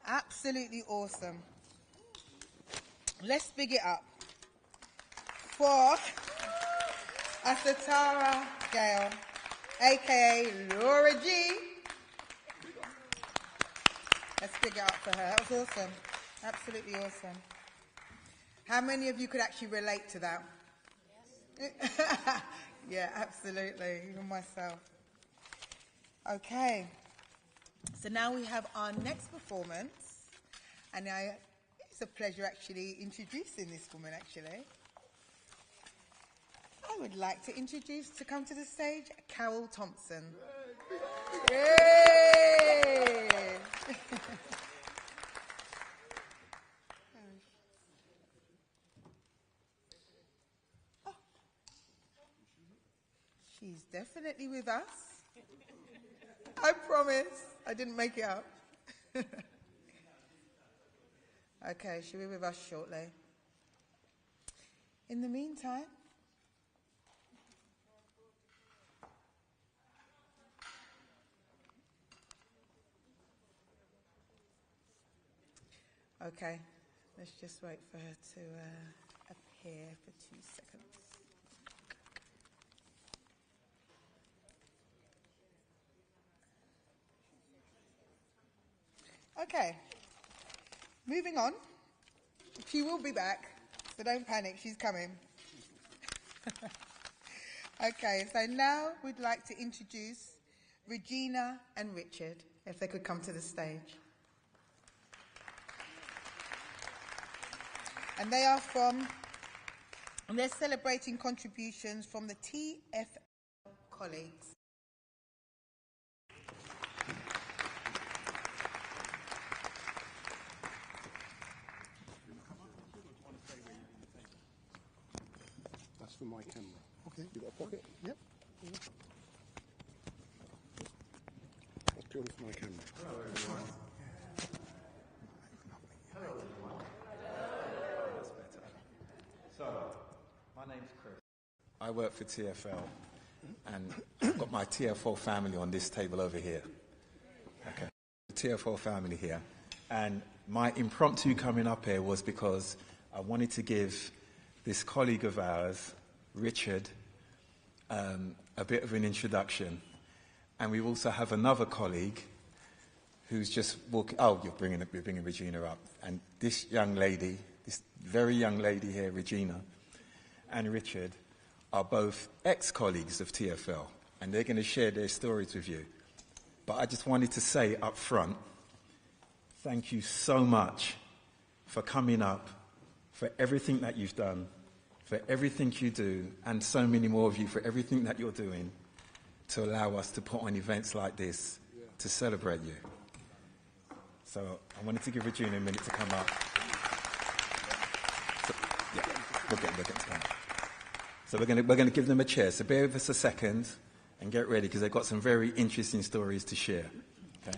Absolutely awesome. Let's big it up for a Satara Gale, aka Laura G. Let's big it up for her. That was awesome. Absolutely awesome. How many of you could actually relate to that? Yes. Yeah, absolutely. Even myself. Okay. So now we have our next performance. And it's a pleasure actually introducing this woman actually. I would like to introduce to come to the stage Carol Thompson. Yay! She's definitely with us. I promise. I didn't make it up. Okay, she'll be with us shortly. In the meantime, okay, let's just wait for her to appear for 2 seconds. Okay, moving on. She will be back, so don't panic, she's coming. Okay, so now we'd like to introduce Regina and Richard, if they could come to the stage. And they're celebrating contributions from the TFL colleagues. That's for my camera. Okay. You got a pocket? Yep. That's purely for my camera. Hello, everyone. Hello, everyone. That's better. So, my name's Chris. I work for TFL, and I've got my TFL family on this table over here. Okay. The TFL family here. And my impromptu coming up here was because I wanted to give this colleague of ours, Richard, a bit of an introduction. And we also have another colleague who's just walking. Oh, you're bringing Regina up. And this young lady, this very young lady here, Regina, and Richard are both ex-colleagues of TFL, and they're going to share their stories with you. But I just wanted to say up front, thank you so much for coming up, for everything that you've done, for everything you do, and so many more of you for everything that you're doing to allow us to put on events like this to celebrate you. So I wanted to give Regina a minute to come up. So, yeah, we'll get to come up. So we're going to give them a chair. So bear with us a second and get ready, because they've got some very interesting stories to share. Okay.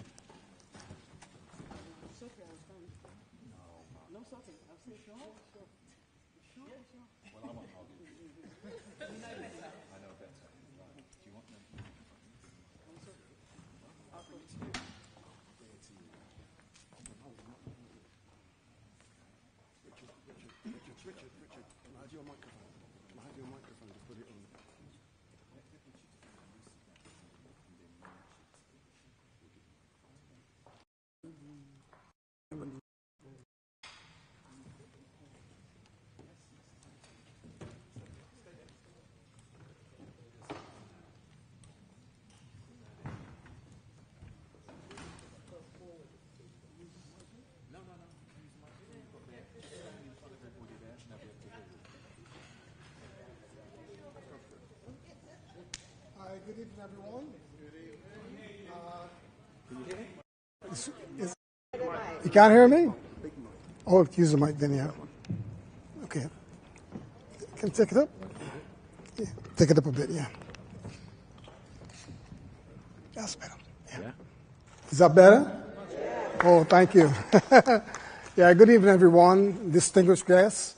Richard, can I have your microphone? Can I have your microphone to put it on? Hi, good evening, everyone. Can you hear me? You can't hear me? Oh, use the mic then, yeah. Okay. Can you take it up? Yeah. Take it up a bit, yeah. That's better. Yeah. Is that better? Yeah. Oh, thank you. Yeah, good evening, everyone. Distinguished guests.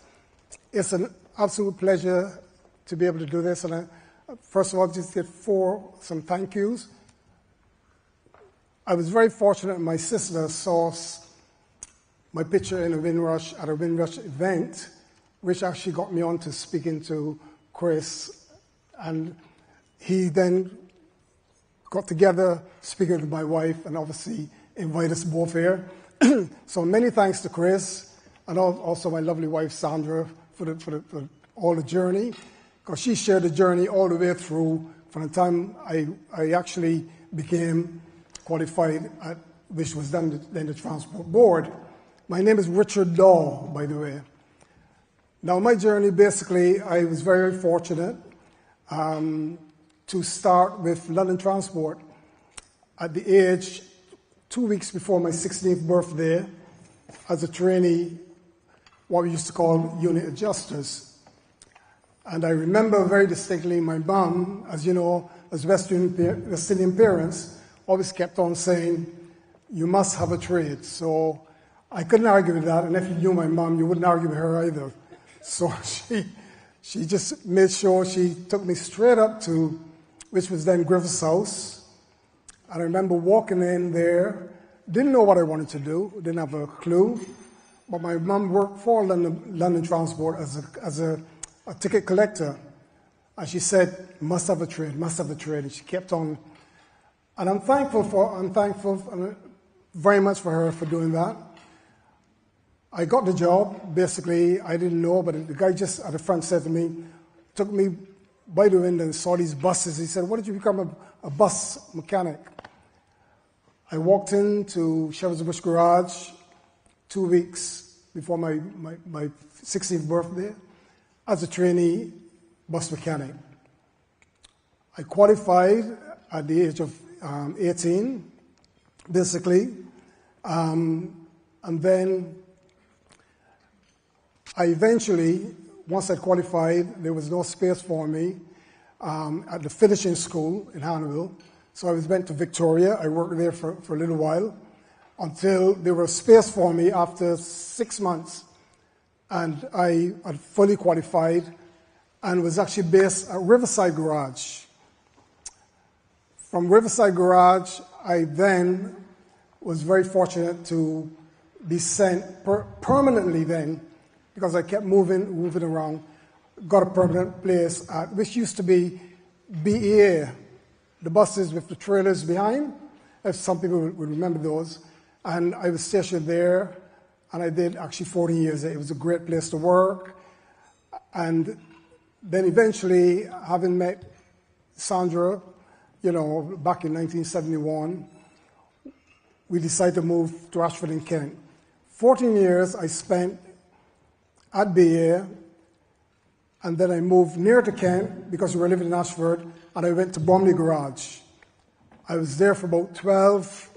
It's an absolute pleasure to be able to do this. And first of all, just get some thank yous. I was very fortunate. My sister saw my picture in a Windrush at a Windrush event, which actually got me on to speaking to Chris. And he then got together, speaking with my wife, and obviously invited us both here. So many thanks to Chris, and also my lovely wife, Sandra, for all the journey, because she shared the journey all the way through from the time I actually became qualified, which was then the Transport Board. My name is Richard Daw, by the way. Now, my journey, basically, I was very fortunate to start with London Transport at the age 2 weeks before my 16th birthday as a trainee, what we used to call unit adjusters. And I remember very distinctly my mom, as you know, as West Indian parents, always kept on saying, you must have a trade. So I couldn't argue with that, and if you knew my mom, you wouldn't argue with her either. So she just made sure she took me straight up to, which was then Griffith's house. And I remember walking in there, didn't know what I wanted to do, didn't have a clue, but my mom worked for London Transport as a ticket collector. And she said, must have a trade, must have a trade. And she kept on. And I'm thankful very much for her for doing that. I got the job. Basically, I didn't know, but the guy just at the front said to me, took me by the window and saw these buses. He said, "Why did you become a bus mechanic?" I walked into Shepherd's Bush Garage 2 weeks before my 16th birthday as a trainee bus mechanic. I qualified at the age of 18, basically, and then I eventually, once I qualified, there was no space for me at the finishing school in Hannibal, so I went to Victoria. I worked there for a little while until there was space for me after 6 months, and I had fully qualified and was actually based at Riverside Garage. From Riverside Garage, I then was very fortunate to be sent permanently then, because I kept moving around, got a permanent place at, which used to be BEA, the buses with the trailers behind, if some people would remember those. And I was stationed there, and I did actually 40 years. It was a great place to work. And then eventually, having met Sandra, back in 1971, we decided to move to Ashford in Kent. 14 years I spent at BA, and then I moved near to Kent because we were living in Ashford, and I went to Bromley Garage. I was there for about 12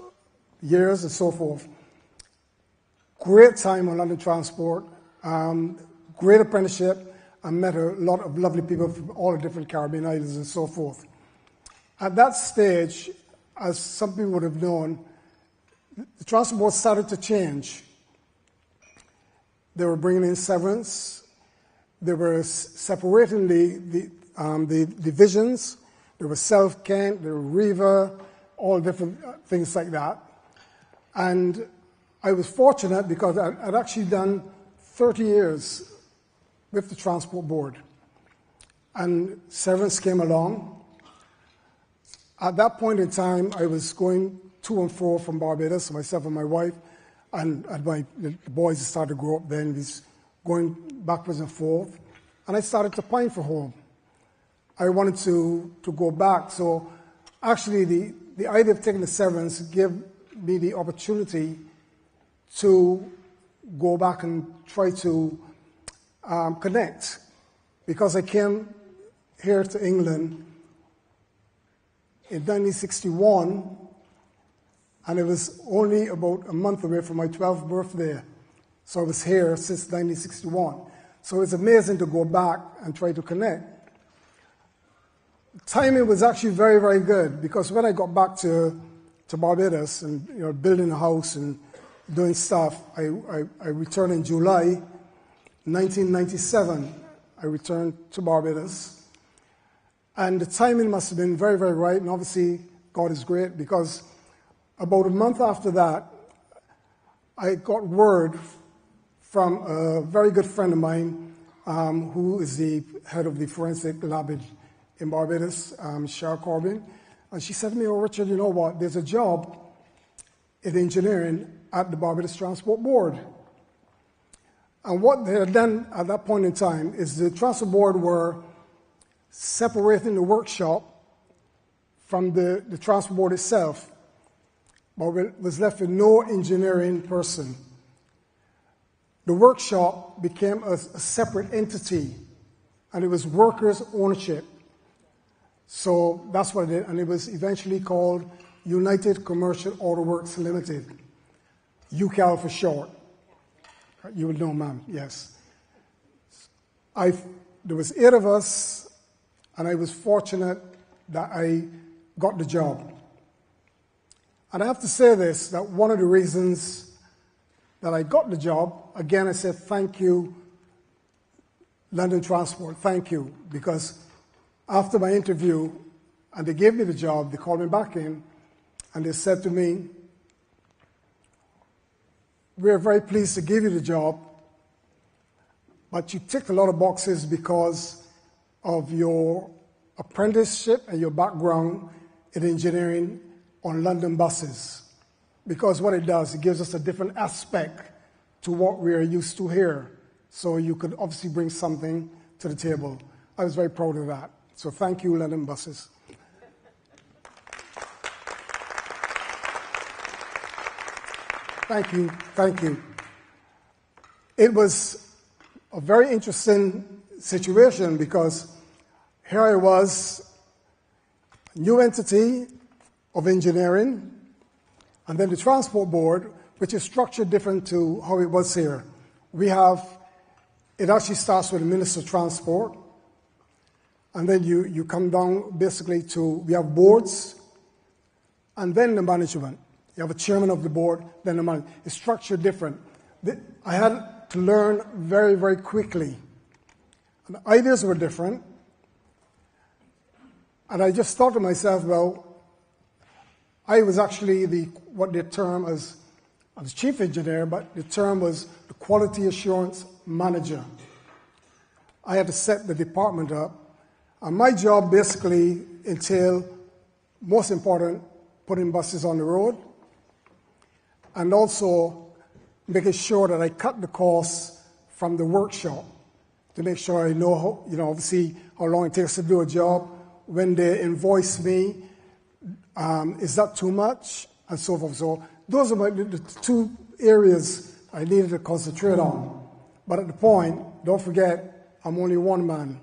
years and so forth. Great time on London Transport, great apprenticeship, and met a lot of lovely people from all the different Caribbean islands and so forth. At that stage, as some people would have known, the transport started to change. They were bringing in severance. They were separating the divisions. There was South Kent, there were Riva, all different things like that. And I was fortunate because I'd actually done 30 years with the Transport Board. And severance came along. At that point in time, I was going to and fro from Barbados, myself and my wife, and the boys started to grow up then, was going backwards and forth, and I started to pine for home. I wanted to go back, so actually the idea of taking the severance gave me the opportunity to go back and try to connect, because I came here to England in 1961, and it was only about a month away from my 12th birthday. So I was here since 1961. So it's amazing to go back and try to connect. Timing was actually very, very good, because when I got back to Barbados and building a house and doing stuff, I returned in July 1997. I returned to Barbados. And the timing must have been very, very right, and obviously God is great, because about a month after that, I got word from a very good friend of mine who is the head of the forensic lab in Barbados, Shar Corbin, and she said to me, "Oh, Richard, you know what, there's a job in engineering at the Barbados Transport Board." And what they had done at that point in time is the Transport Board were separating the workshop from the Transport Board itself, but was left with no engineering person. The workshop became a separate entity, and it was workers' ownership. So that's what it did, and it was eventually called United Commercial Auto Works Limited, UCAL for short. You will know, ma'am, yes. there was 8 of us, and I was fortunate that I got the job. And I have to say this, that one of the reasons that I got the job, again, I said thank you, London Transport, thank you, because after my interview, and they gave me the job, they called me back in, and they said to me, we're very pleased to give you the job, but you ticked a lot of boxes because of your apprenticeship and your background in engineering on London buses. Because what it does, it gives us a different aspect to what we are used to here. So you could obviously bring something to the table. I was very proud of that. So thank you, London Buses. Thank you, thank you. It was a very interesting situation because here I was, a new entity of engineering, and then the transport board, which is structured different to how it was here. It actually starts with the Minister of Transport, and then you come down basically to, we have boards, and then the management. You have a chairman of the board, then the management. It's structured different. I had to learn very, very quickly. And the ideas were different. And I just thought to myself, well, I was actually what they term as chief engineer, but the term was the quality assurance manager. I had to set the department up. And my job basically entailed, most important, putting buses on the road, and also making sure that I cut the costs from the workshop to make sure I know, obviously how long it takes to do a job. When they invoice me, is that too much? And so forth. So those are the 2 areas I needed to concentrate on. But at the point, don't forget, I'm only one man.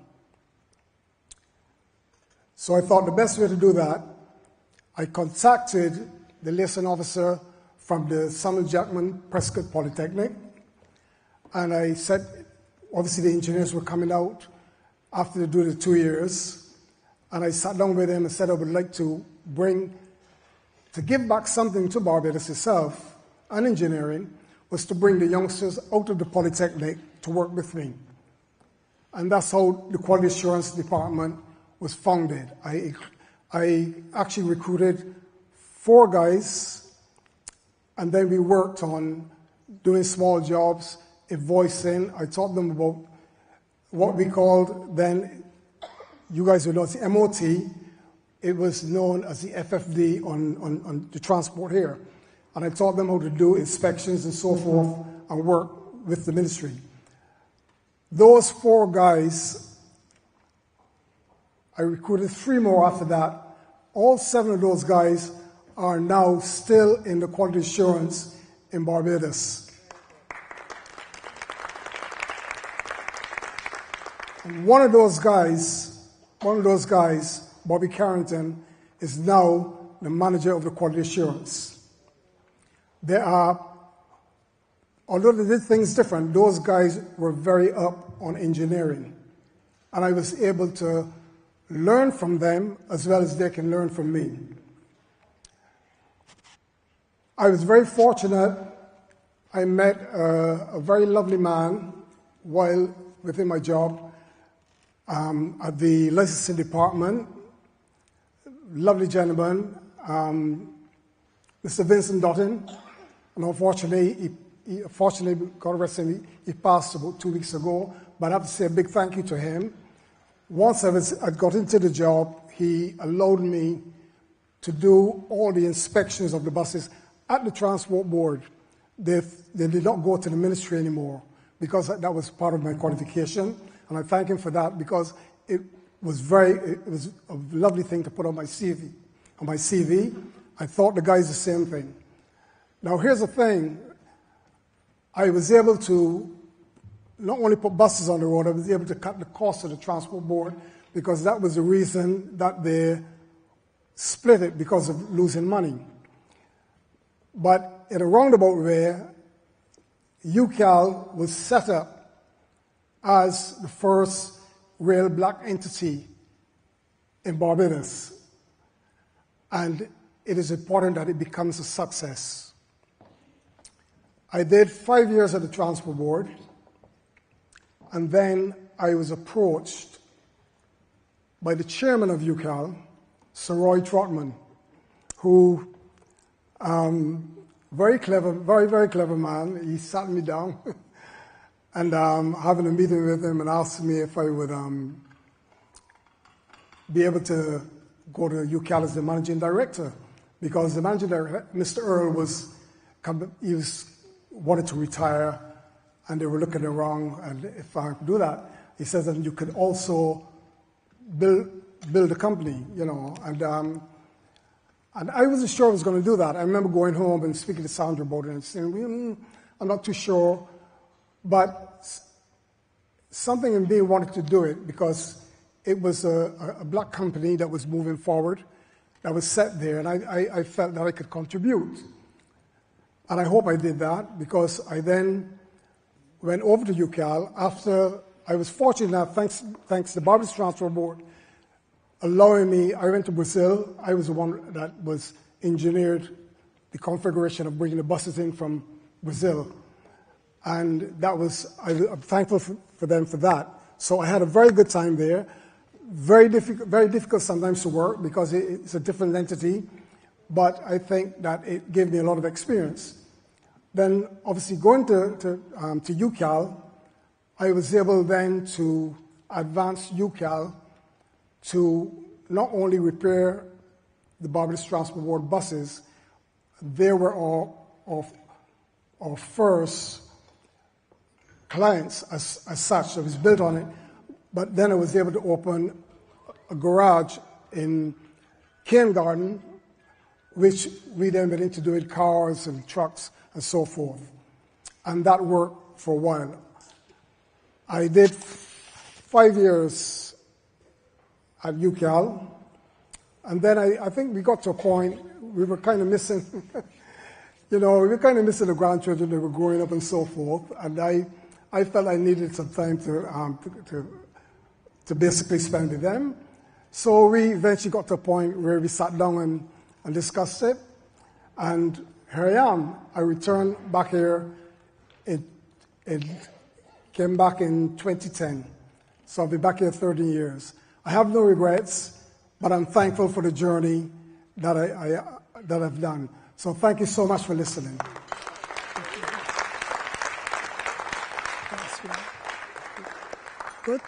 So I thought the best way to do that, I contacted the liaison officer from the Samuel Jackman Prescott Polytechnic, and I said, obviously the engineers were coming out after they do the 2 years, and I sat down with him and said I would like to give back something to Barbados itself, and engineering, was to bring the youngsters out of the Polytechnic to work with me. And that's how the Quality Assurance Department was founded. I actually recruited 4 guys, and then we worked on doing small jobs, invoicing. I taught them about what we called then, you guys would know, the MOT. It was known as the FFD on the transport here. And I taught them how to do inspections and so forth and work with the ministry. Those 4 guys, I recruited 3 more after that. All 7 of those guys are now still in the quality assurance in Barbados. And one of those guys, Bobby Carrington, is now the manager of the quality assurance. Although they did things different, those guys were very up on engineering. And I was able to learn from them as well as they can learn from me. I was very fortunate. I met a very lovely man while within my job at the licensing department. Lovely gentleman, Mr. Vincent Dottin. And unfortunately, God rest him, he passed about 2 weeks ago. But I have to say a big thank you to him. Once I got into the job, he allowed me to do all the inspections of the buses at the transport board. They did not go to the ministry anymore because that was part of my qualification, and I thank him for that because it was a lovely thing to put on my CV. I thought the guys the same thing. Now here's the thing. I was able to not only put buses on the road, I was able to cut the cost of the transport board because that was the reason that they split it because of losing money. But in a roundabout way, UCAL was set up as the first real black entity in Barbados. And it is important that it becomes a success. I did 5 years at the Transport Board, and then I was approached by the chairman of UCAL, Sir Roy Trotman, who, very clever, very, very clever man. He sat me down and having a meeting with him and asked me if I would be able to go to UCAL as the managing director, because the managing director, Mr. Earl, wanted to retire, and they were looking around, and if I could do that, he says that you could also build a company, you know, and I wasn't sure I was going to do that. I remember going home and speaking to Sandra about it and saying, I'm not too sure, but something in me wanted to do it because it was a black company that was moving forward, that was set there, and I felt that I could contribute. And I hope I did that, because I then went over to UCAL after I was fortunate enough, thanks to the Barbados Transport Board, allowing me. I went to Brazil. I was the one that was engineered the configuration of bringing the buses in from Brazil. And that was, I'm thankful for them for that. So I had a very good time there. Very difficult sometimes to work because it's a different entity, but I think that it gave me a lot of experience. Then, obviously, going to UCAL, I was able then to advance UCAL to not only repair the Barbados Transport Board buses. They were our first clients as such. I was built on it. But then I was able to open a garage in Cane Garden, which we then went into doing cars and trucks and so forth. And that worked for a while. I did 5 years at UCAL, and then I think we got to a point we were kind of missing, we were kind of missing the grandchildren that were growing up and so forth. And I felt I needed some time to basically spend with them. So we eventually got to a point where we sat down and discussed it. And here I am. I returned back here. It came back in 2010. So I'll be back here 13 years. I have no regrets, but I'm thankful for the journey that I've done. So thank you so much for listening. Good.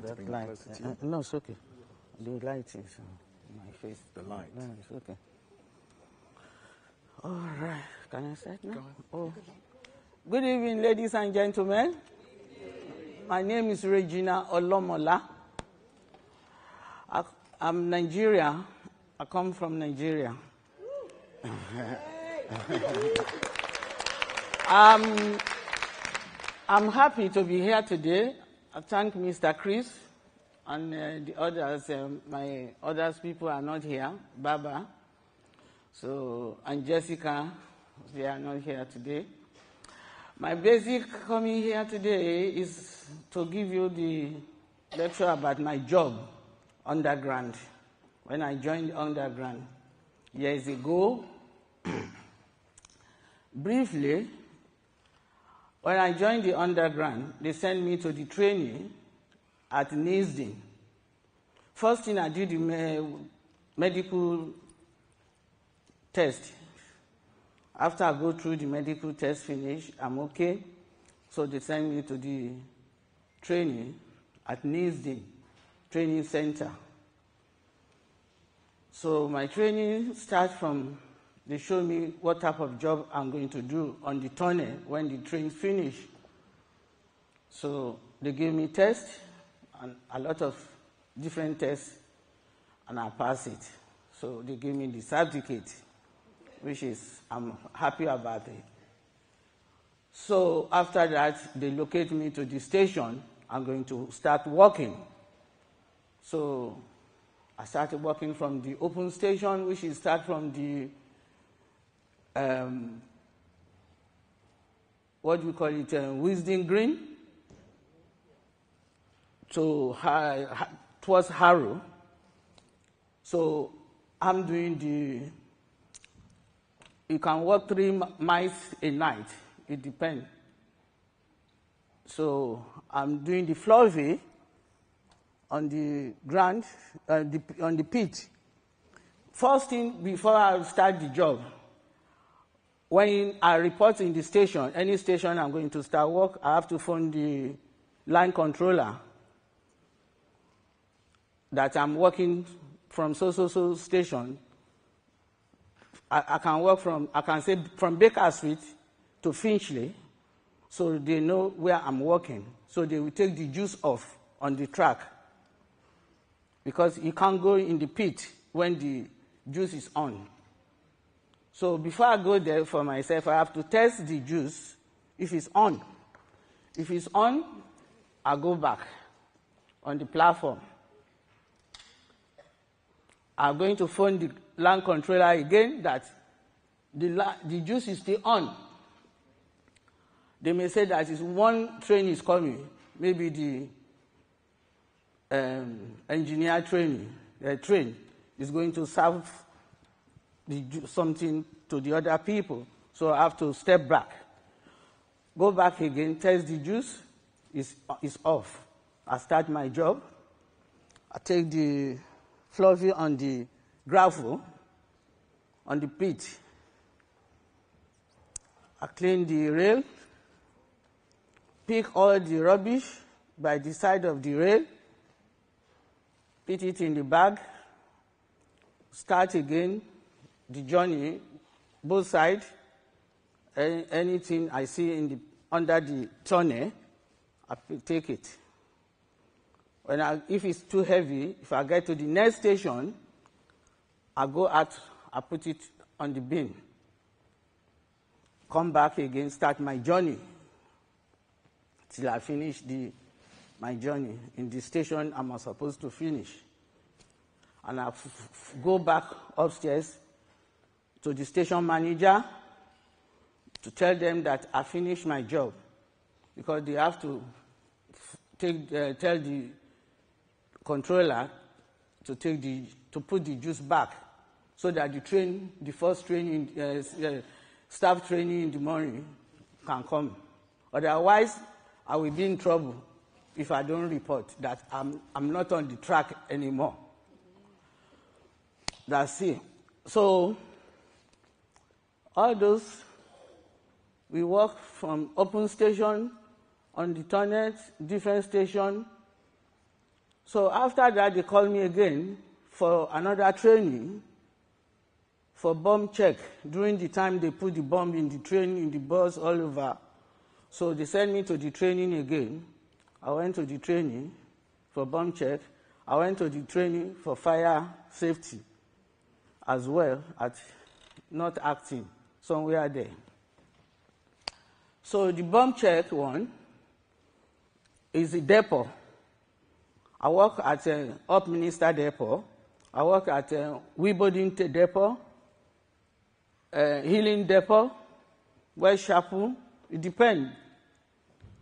That light. No, it's okay. The light is on my face. The light. No, it's okay. All right. Can I say it now? Go on. Oh. Good evening, ladies and gentlemen. My name is Regina Olomola. I'm Nigeria. I come from Nigeria. I'm happy to be here today. I thank Mr. Chris and the others. My other people are not here. Baba, and Jessica, they are not here today. My basic coming here today is to give you the lecture about my job underground. When I joined underground years ago, briefly. When I joined the underground, they sent me to the training at Nisden. First thing I did the medical test. After I go through the medical test finish, I'm okay. So they sent me to the training at Nisden Training Center. So my training starts from, they show me what type of job I'm going to do on the tunnel when the train finish. So they gave me tests, and a lot of different tests, and I passed it. So they gave me the certificate, which is, I'm happy about it. So after that, they locate me to the station. I'm going to start working. So I started working from the open station, which is start from the, what do you call it, Wisdom Green, to towards Harrow. So I'm doing you can walk 3 miles a night. It depends. So I'm doing the fluffy on the ground, on the pit. First thing, before I start the job, when I report in the station, any station I'm going to start work, I have to phone the line controller that I'm working from so station. I can work from, I can say from Baker Street to Finchley, so they know where I'm working. So they will take the juice off on the track, because you can't go in the pit when the juice is on. So before I go there for myself, I have to test the juice if it's on. If it's on, I go back on the platform. I'm going to phone the line controller again that the juice is still on. They may say that one train is coming, maybe the engineer train is going to serve something to the other people. So I have to step back, go back again, test the juice, is off. I start my job. I take the fluffy on the gravel, on the pit. I clean the rail, pick all the rubbish by the side of the rail, put it in the bag, start again the journey, both sides. Anything I see under the tunnel, I take it. If it's too heavy, if I get to the next station, I go out, I put it on the bin, come back again, start my journey till I finish my journey in the station I'm supposed to finish. And I go back upstairs to the station manager to tell them that I finished my job, because they have to tell the controller to put the juice back, so that the first train, staff training in the morning can come. Otherwise, I will be in trouble if I don't report that I'm not on the track anymore. That's it. So all those, we work from open station, on the tunnel, different station. So after that, they call me again for another training for bomb check. During the time they put the bomb in the train, in the bus, all over. So they sent me to the training again. I went to the training for bomb check. I went to the training for fire safety as well, at not acting, somewhere there. So the bomb check one is the depot. I work at Upminster Depot. I work at Wimbledon Depot, Healing Depot, West Chapel. It depends.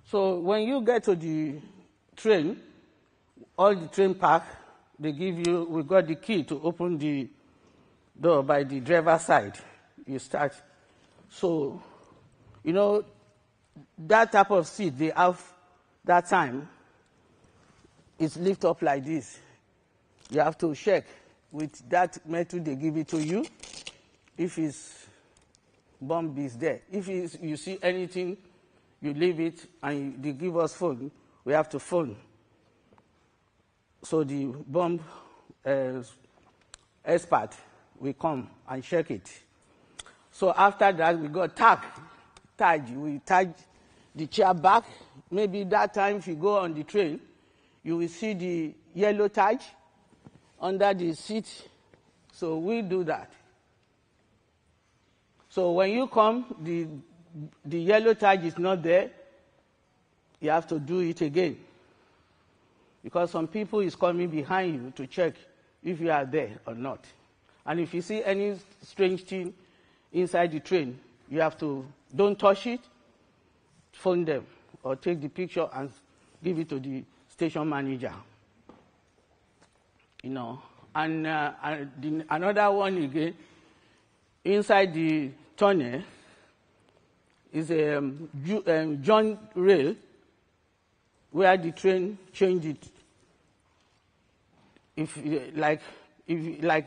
So when you get to the train, all the train park, they give you, we got the key to open the door by the driver's side. You start. So, you know, that type of seat they have that time, it's lift up like this. You have to check with that metal they give it to you, if it's bomb is there. If you see anything you leave it and they give us phone, we have to phone. So the bomb expert will come and check it. So after that, we got tag. We tag the chair back. Maybe that time if you go on the train, you will see the yellow tag under the seat. So we do that. So when you come, the yellow tag is not there. You have to do it again. Because some people is coming behind you to check if you are there or not. And if you see any strange thing inside the train, you have to, don't touch it, phone them, or take the picture and give it to the station manager. You know, and another one again, inside the tunnel is a joint rail where the train changed it. If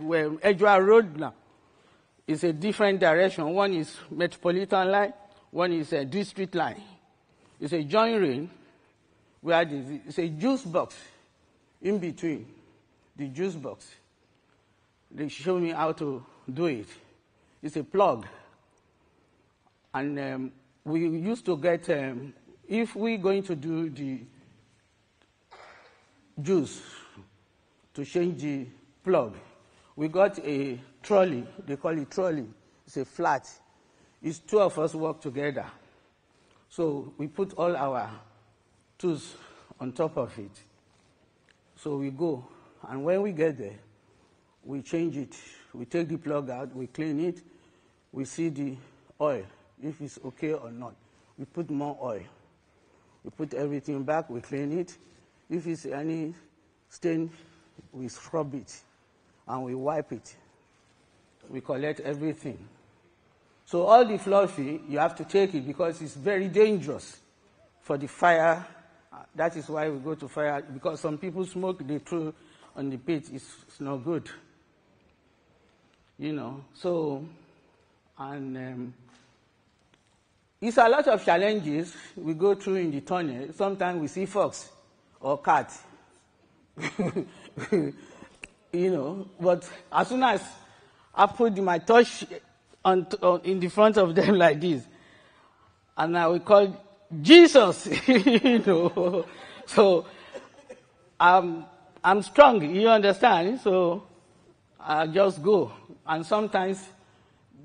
where Edgware Road now is a different direction. One is Metropolitan Line, one is a District Line. It's a joint rail where it's a juice box in between the juice box. They show me how to do it. It's a plug. And we used to get, if we're going to do the juice to change the plug, we got a trolley. They call it trolley. It's a flat. It's two of us work together. So we put all our tools on top of it. So we go, and when we get there, we change it. We take the plug out, we clean it, we see the oil, if it's okay or not. We put more oil. We put everything back, we clean it. If it's any stain, we scrub it, and we wipe it. We collect everything. So all the fluffy, you have to take it because it's very dangerous for the fire. That is why we go to fire, because some people smoke, they throw on the pit. It's not good. You know, so, and it's a lot of challenges we go through in the tunnel. Sometimes we see fox or cat. You know, but as soon as I put my touch in the front of them like this, and I will call Jesus, you know. So I'm strong, you understand? So I just go. And sometimes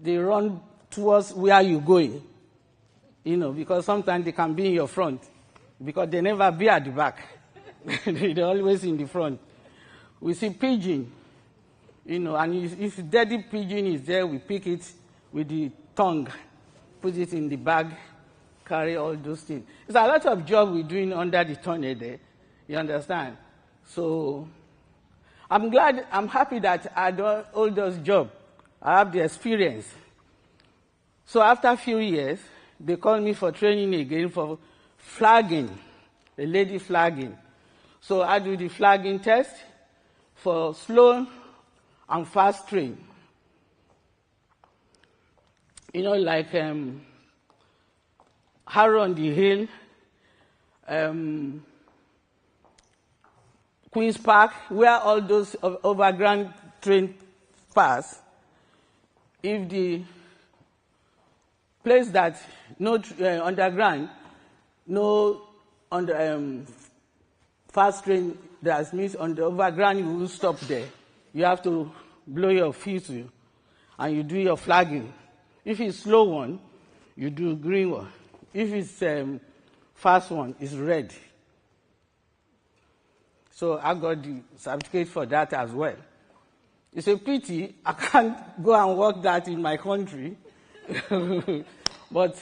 they run towards where you're going, you know, because sometimes they can be in your front, because they never be at the back. They're always in the front. We see pigeon, you know, and if dead pigeon is there, we pick it with the tongue, put it in the bag, carry all those things. It's a lot of job we're doing under the tunnel there, you understand? So I'm glad, I'm happy that I do all those jobs. I have the experience. So after a few years, they called me for training again for flagging, a lady flagging. So I do the flagging test for slow and fast train. You know, like Harrow on the Hill, Queen's Park, where all those overground trains pass. If the place that no underground, no fast train that means on the overground, you will stop there. You have to blow your whistle and you do your flagging. If it's slow one, you do green one. If it's fast one, it's red. So I got the certificate for that as well. It's a pity I can't go and work that in my country. But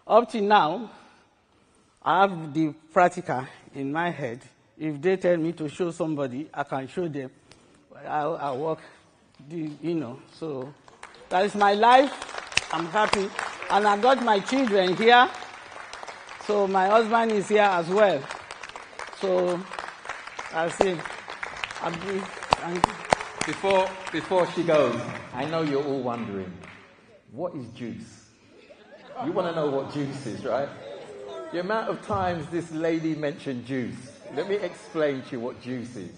up to now, I have the practical in my head. If they tell me to show somebody, I can show them. I work, you know. So that is my life. I'm happy. And I got my children here. So my husband is here as well. So I say, Before she goes, I know you're all wondering, what is juice? You want to know what juice is, right? The amount of times this lady mentioned juice. Let me explain to you what juice is.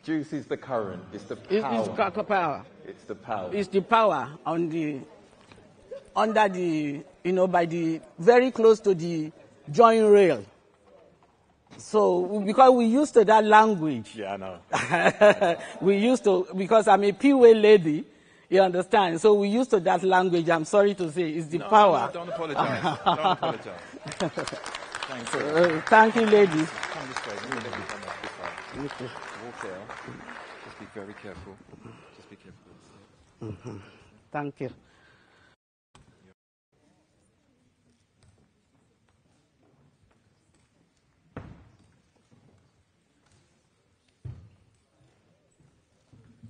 Juice is the current. It's the power. It's the power. It's the power. It's the power on the, under the, by the, very close to the joint rail. So, because we used to that language. Yeah, I know. We used to, because I'm a PWA lady, you understand? So we used to that language, I'm sorry to say, it's the power. No, don't apologize. Don't apologize. Thank you. Thank you, ladies. Come this way. Let me come up this way. Walk there. Just be very careful. Just be careful. Thank you.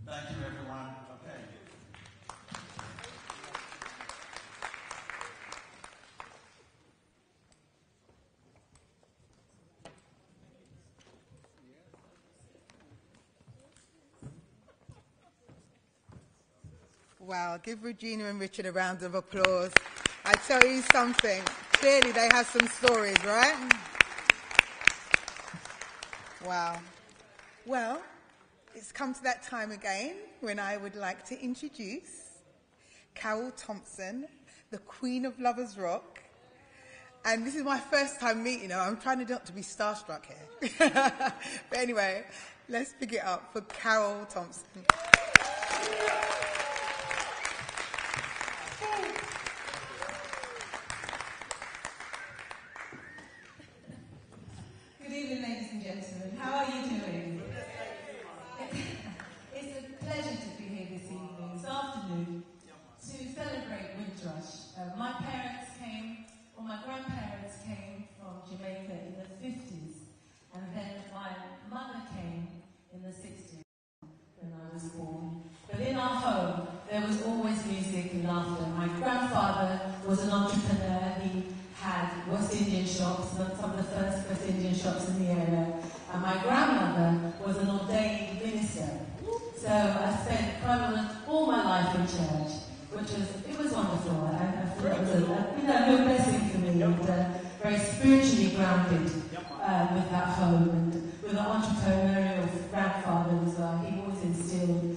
Thank you, everyone. Okay. Wow, give Regina and Richard a round of applause. I tell you something, clearly they have some stories, right? Wow. Well, it's come to that time again when I would like to introduce Carol Thompson, the Queen of Lovers Rock. And this is my first time meeting her. I'm trying not to be starstruck here. But anyway, let's pick it up for Carol Thompson. Good evening, ladies and gentlemen. How are you doing? It's a pleasure to be here this evening, this afternoon, to celebrate Windrush. My grandparents came from Jamaica in the 50s, and then my mother came in the 60s when I was born. But in our home, there was always music and laughter. My grandfather was an entrepreneur. He had West Indian shops, some of the first West Indian shops in the area. And my grandmother was an ordained minister. So I spent all my life in church, it was wonderful. I thought it was a real blessing for me, and very spiritually grounded with that home, and with an entrepreneurial grandfather as well. He always instilled,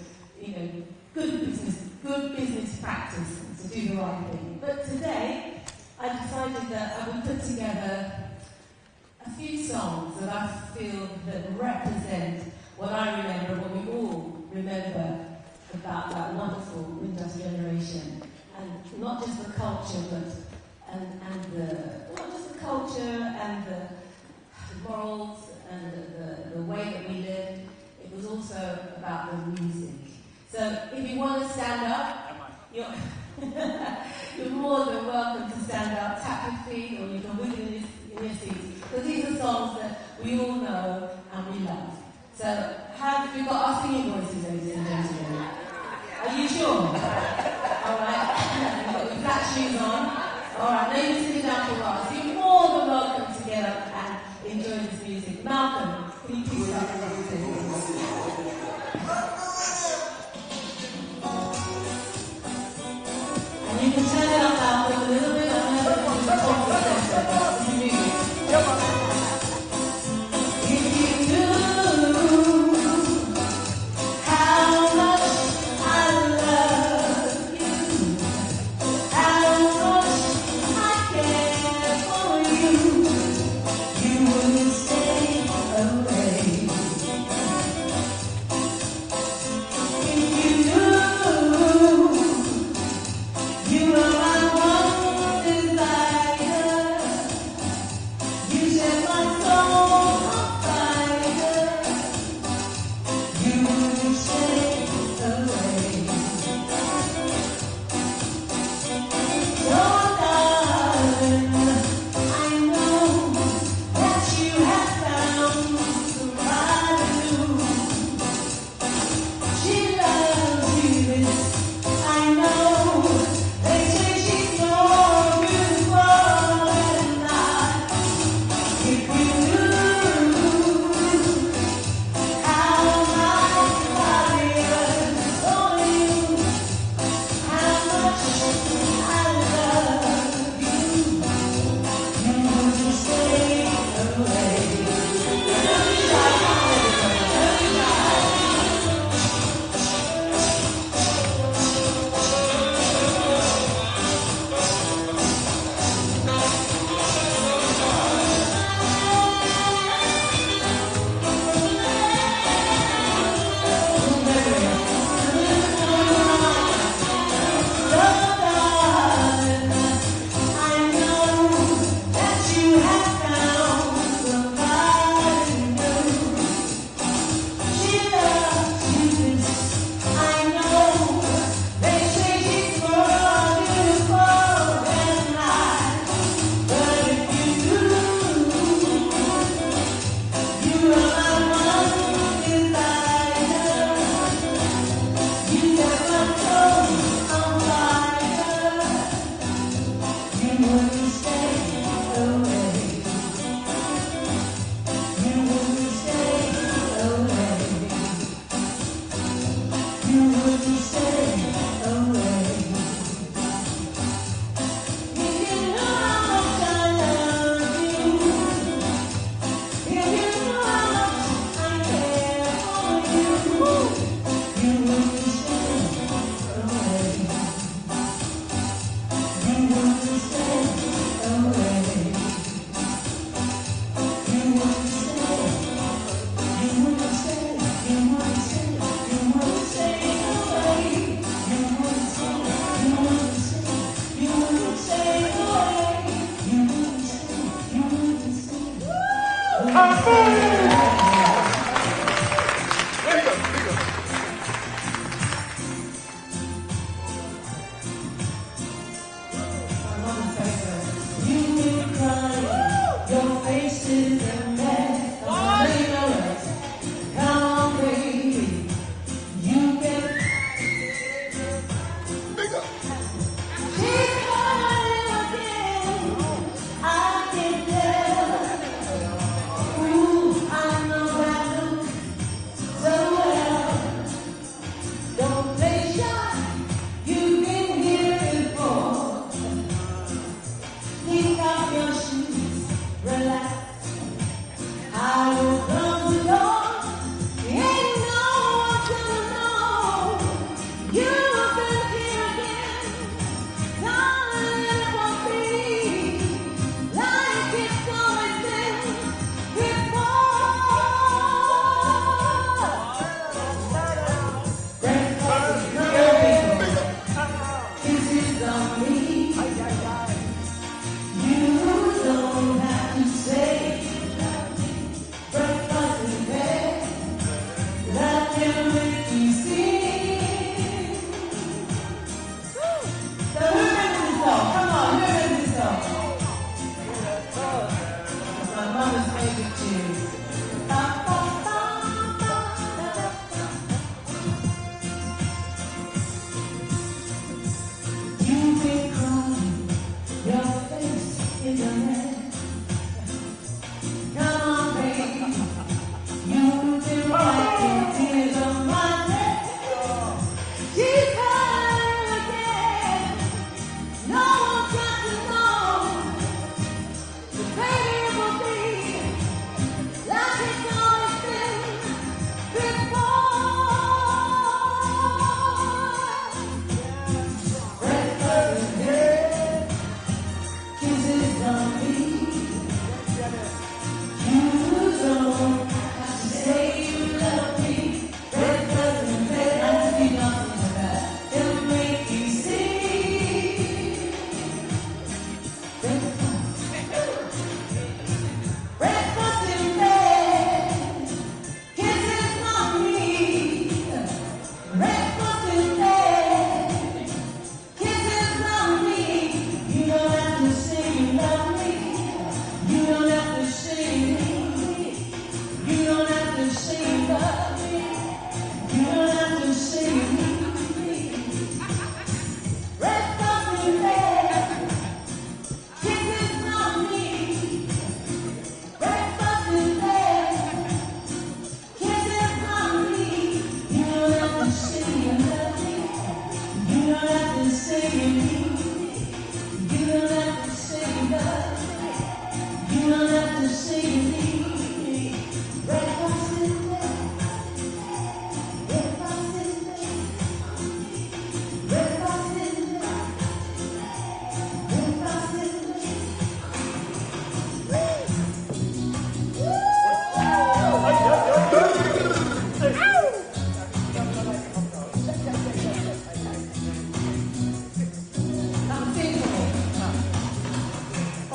good business practice to do the right thing. But today, I decided that I would put together a few songs that I feel that represent what I remember, what we all remember about that wonderful Windrush generation, and not just the culture, but the morals and the way that we lived. It was also about the music. So if you want to stand up, you're more than welcome to stand up, tap your feet, or you can wiggle in your seats, because these are songs that we all know and we love. So have you got our singing voices, ladies and gentlemen? Are you sure? All right. You've got your flat shoes on. All right. Now you're sitting down for a while. So you're more than welcome to get up and enjoy this music. Malcolm, can you please start with us? And you can turn it up now for a little bit. I'm going to put the music. If you do, how much I love you, how much I care for you, you wouldn't stay away. If you do, you are my one desire. You set my soul on fire. You wouldn't stay away. So darling, I know that you have found somebody new. She loves you, this I know. They say she's more beautiful than I. If we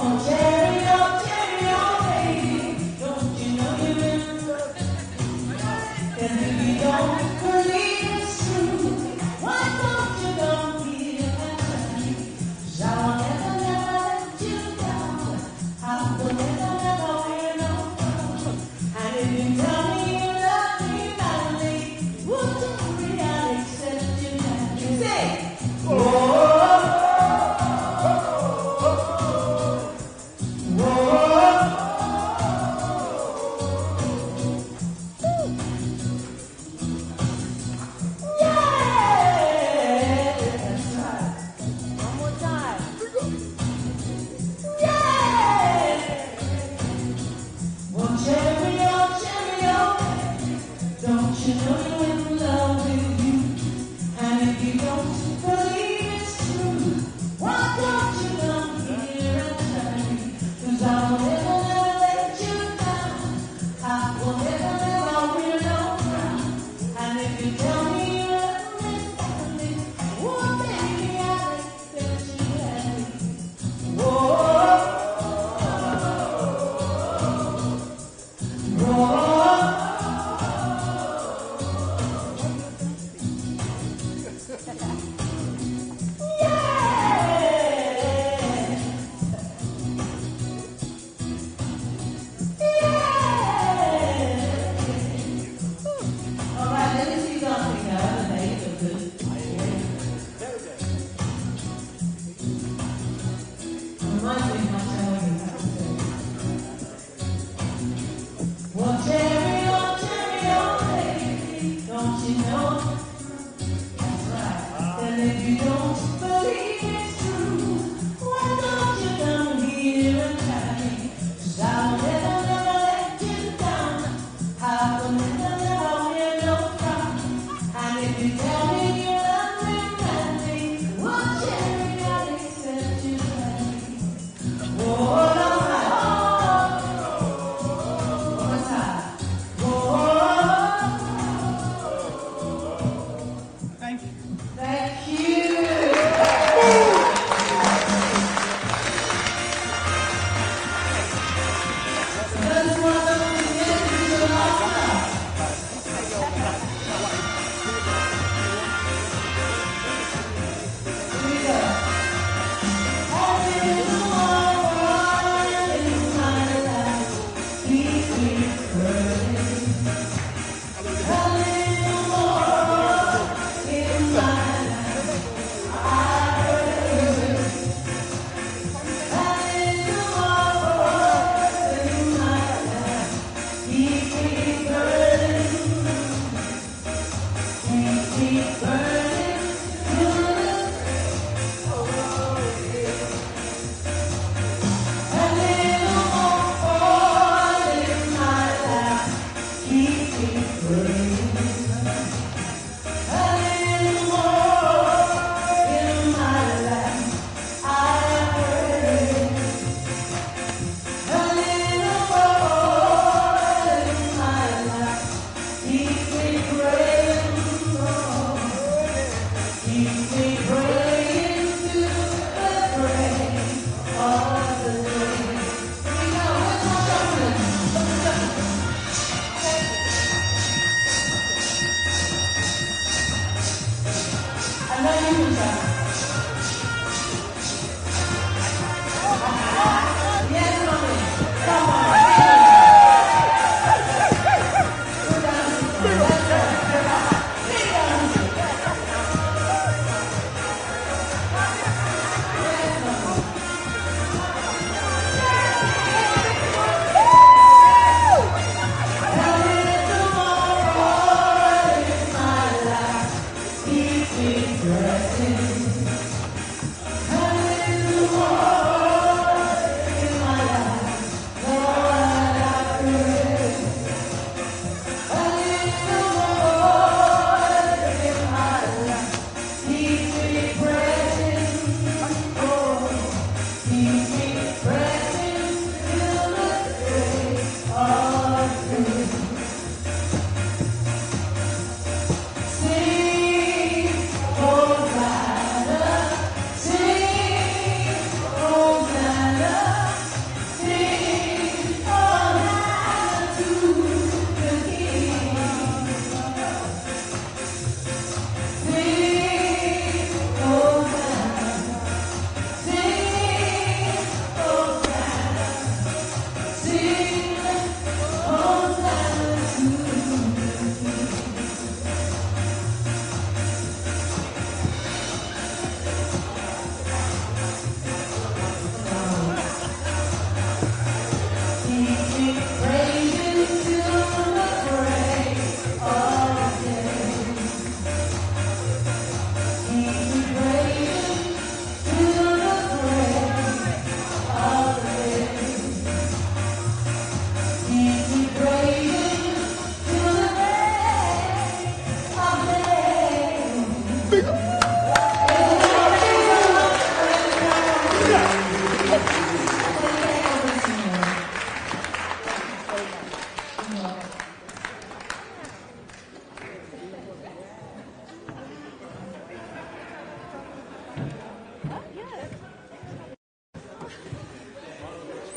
Oh, cherry, baby, don't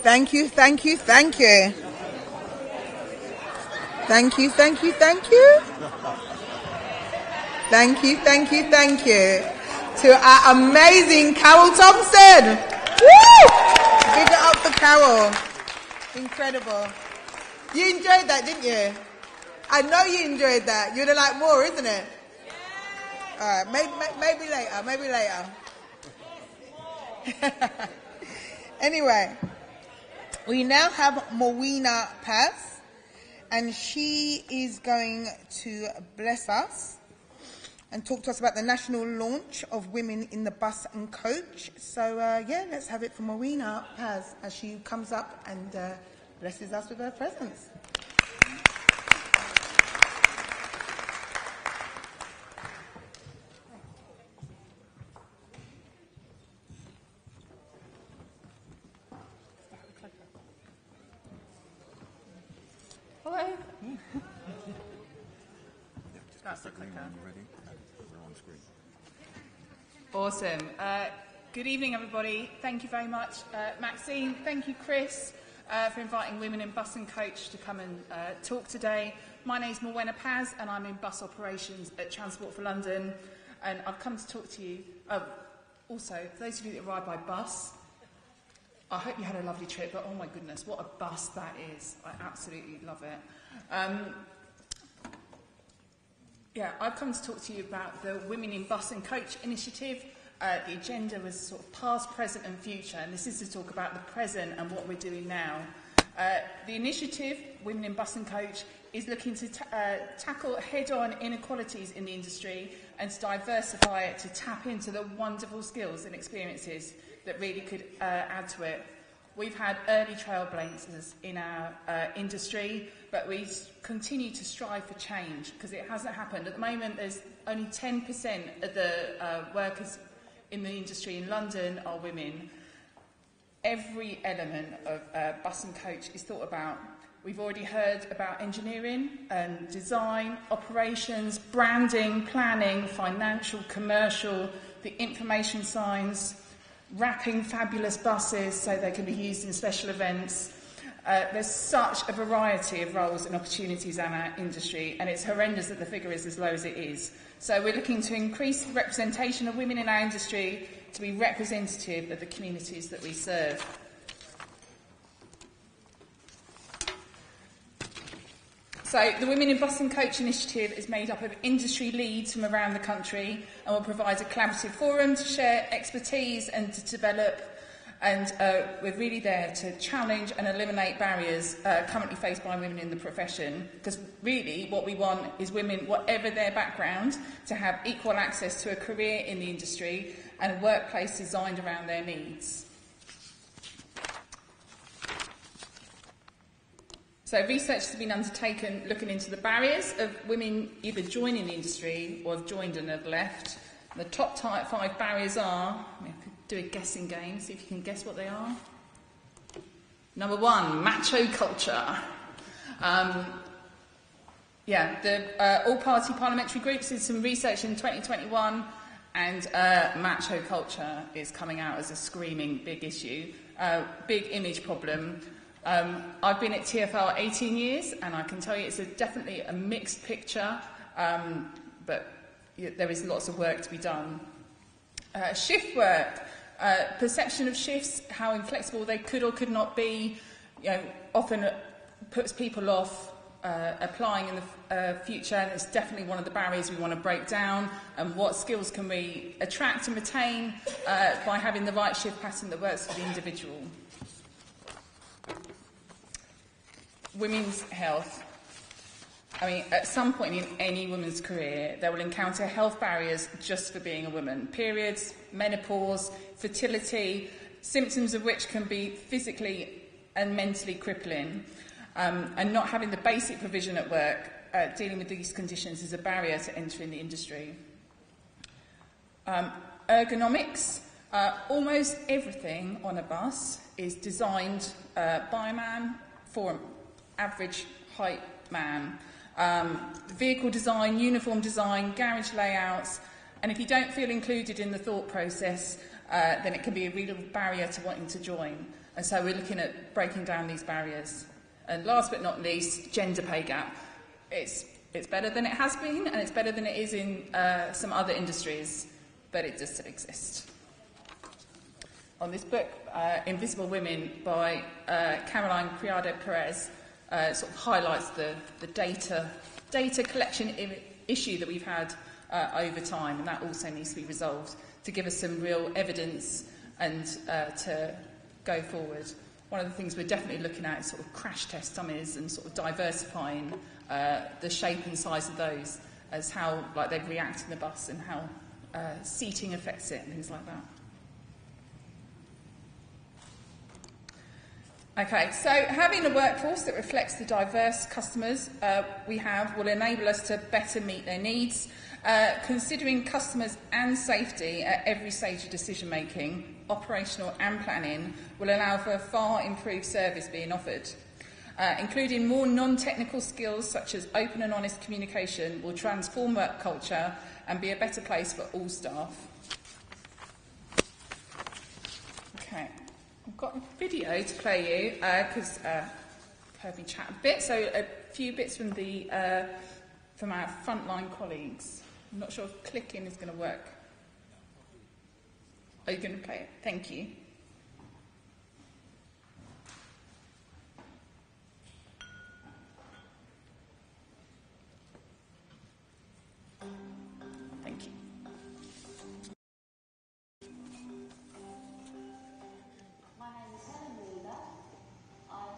Thank you, thank you, thank you. Thank you, thank you, thank you. Thank you, thank you, thank you. To our amazing Carol Thompson. Woo! Big it up for Carol. Incredible. You enjoyed that, didn't you? I know you enjoyed that. You'd have liked more, isn't it? All right, maybe later. Anyway, we now have Mowina Paz, and she is going to bless us and talk to us about the national launch of Women in the Bus and Coach. So, let's have it from Mowina Paz as she comes up and blesses us with her presence. Hello. That's the clicker. Awesome. Good evening, everybody. Thank you very much, Maxine. Thank you, Chris, for inviting Women in Bus and Coach to come and talk today. My name is Morwenna Paz, and I'm in bus operations at Transport for London. And I've come to talk to you. Also, for those of you that ride by bus, I hope you had a lovely trip, but oh my goodness, what a bus that is. I absolutely love it. I've come to talk to you about the Women in Bus and Coach initiative. The agenda was sort of past, present and future, and this is to talk about the present and what we're doing now. The initiative, Women in Bus and Coach, is looking to tackle head-on inequalities in the industry and to diversify it, to tap into the wonderful skills and experiences that really could add to it. We've had early trailblazers in our industry, but we continue to strive for change because it hasn't happened. At the moment, there's only 10% of the workers in the industry in London are women. Every element of bus and coach is thought about. We've already heard about engineering and design, operations, branding, planning, financial, commercial, the information signs, wrapping fabulous buses so they can be used in special events. There's such a variety of roles and opportunities in our industry, and it's horrendous that the figure is as low as it is. So we're looking to increase the representation of women in our industry to be representative of the communities that we serve. So the Women in Bus and Coach initiative is made up of industry leads from around the country and will provide a collaborative forum to share expertise and to develop, and we're really there to challenge and eliminate barriers currently faced by women in the profession, because really what we want is women, whatever their background, to have equal access to a career in the industry and a workplace designed around their needs. So research has been undertaken looking into the barriers of women either joining the industry or have joined and have left. And the top 5 barriers are, I could do a guessing game, see if you can guess what they are. Number 1, macho culture. The all-party parliamentary groups did some research in 2021, and macho culture is coming out as a screaming big issue, big image problem. I've been at TFL 18 years, and I can tell you it's definitely a mixed picture, but there is lots of work to be done. Shift work, perception of shifts, how inflexible they could or could not be, often puts people off applying in the future, and it's definitely one of the barriers we want to break down. And what skills can we attract and retain by having the right shift pattern that works for the individual. Women's health. At some point in any woman's career, they will encounter health barriers just for being a woman. Periods, menopause, fertility, symptoms of which can be physically and mentally crippling. And not having the basic provision at work dealing with these conditions is a barrier to entering the industry. Ergonomics. Almost everything on a bus is designed by a man for an average height man. Vehicle design, uniform design, garage layouts, and if you don't feel included in the thought process, then it can be a real barrier to wanting to join. And so we're looking at breaking down these barriers. And last but not least, gender pay gap. It's better than it has been, and it's better than it is in some other industries, but it does still exist. On this book, Invisible Women by Caroline Criado Perez, sort of highlights the data collection issue that we've had over time, and that also needs to be resolved to give us some real evidence and to go forward. One of the things we're definitely looking at is sort of crash test dummies and sort of diversifying the shape and size of those as how they react in the bus and how seating affects it and things like that. Okay, so having a workforce that reflects the diverse customers we have will enable us to better meet their needs. Considering customers and safety at every stage of decision making, operational and planning, will allow for a far improved service being offered. Including more non-technical skills such as open and honest communication will transform work culture and be a better place for all staff. Okay. I've got a video to play you because you've heard me chat a bit. So a few bits from from our frontline colleagues. I'm not sure if clicking is going to work. Are you going to play it? Thank you. Thank you.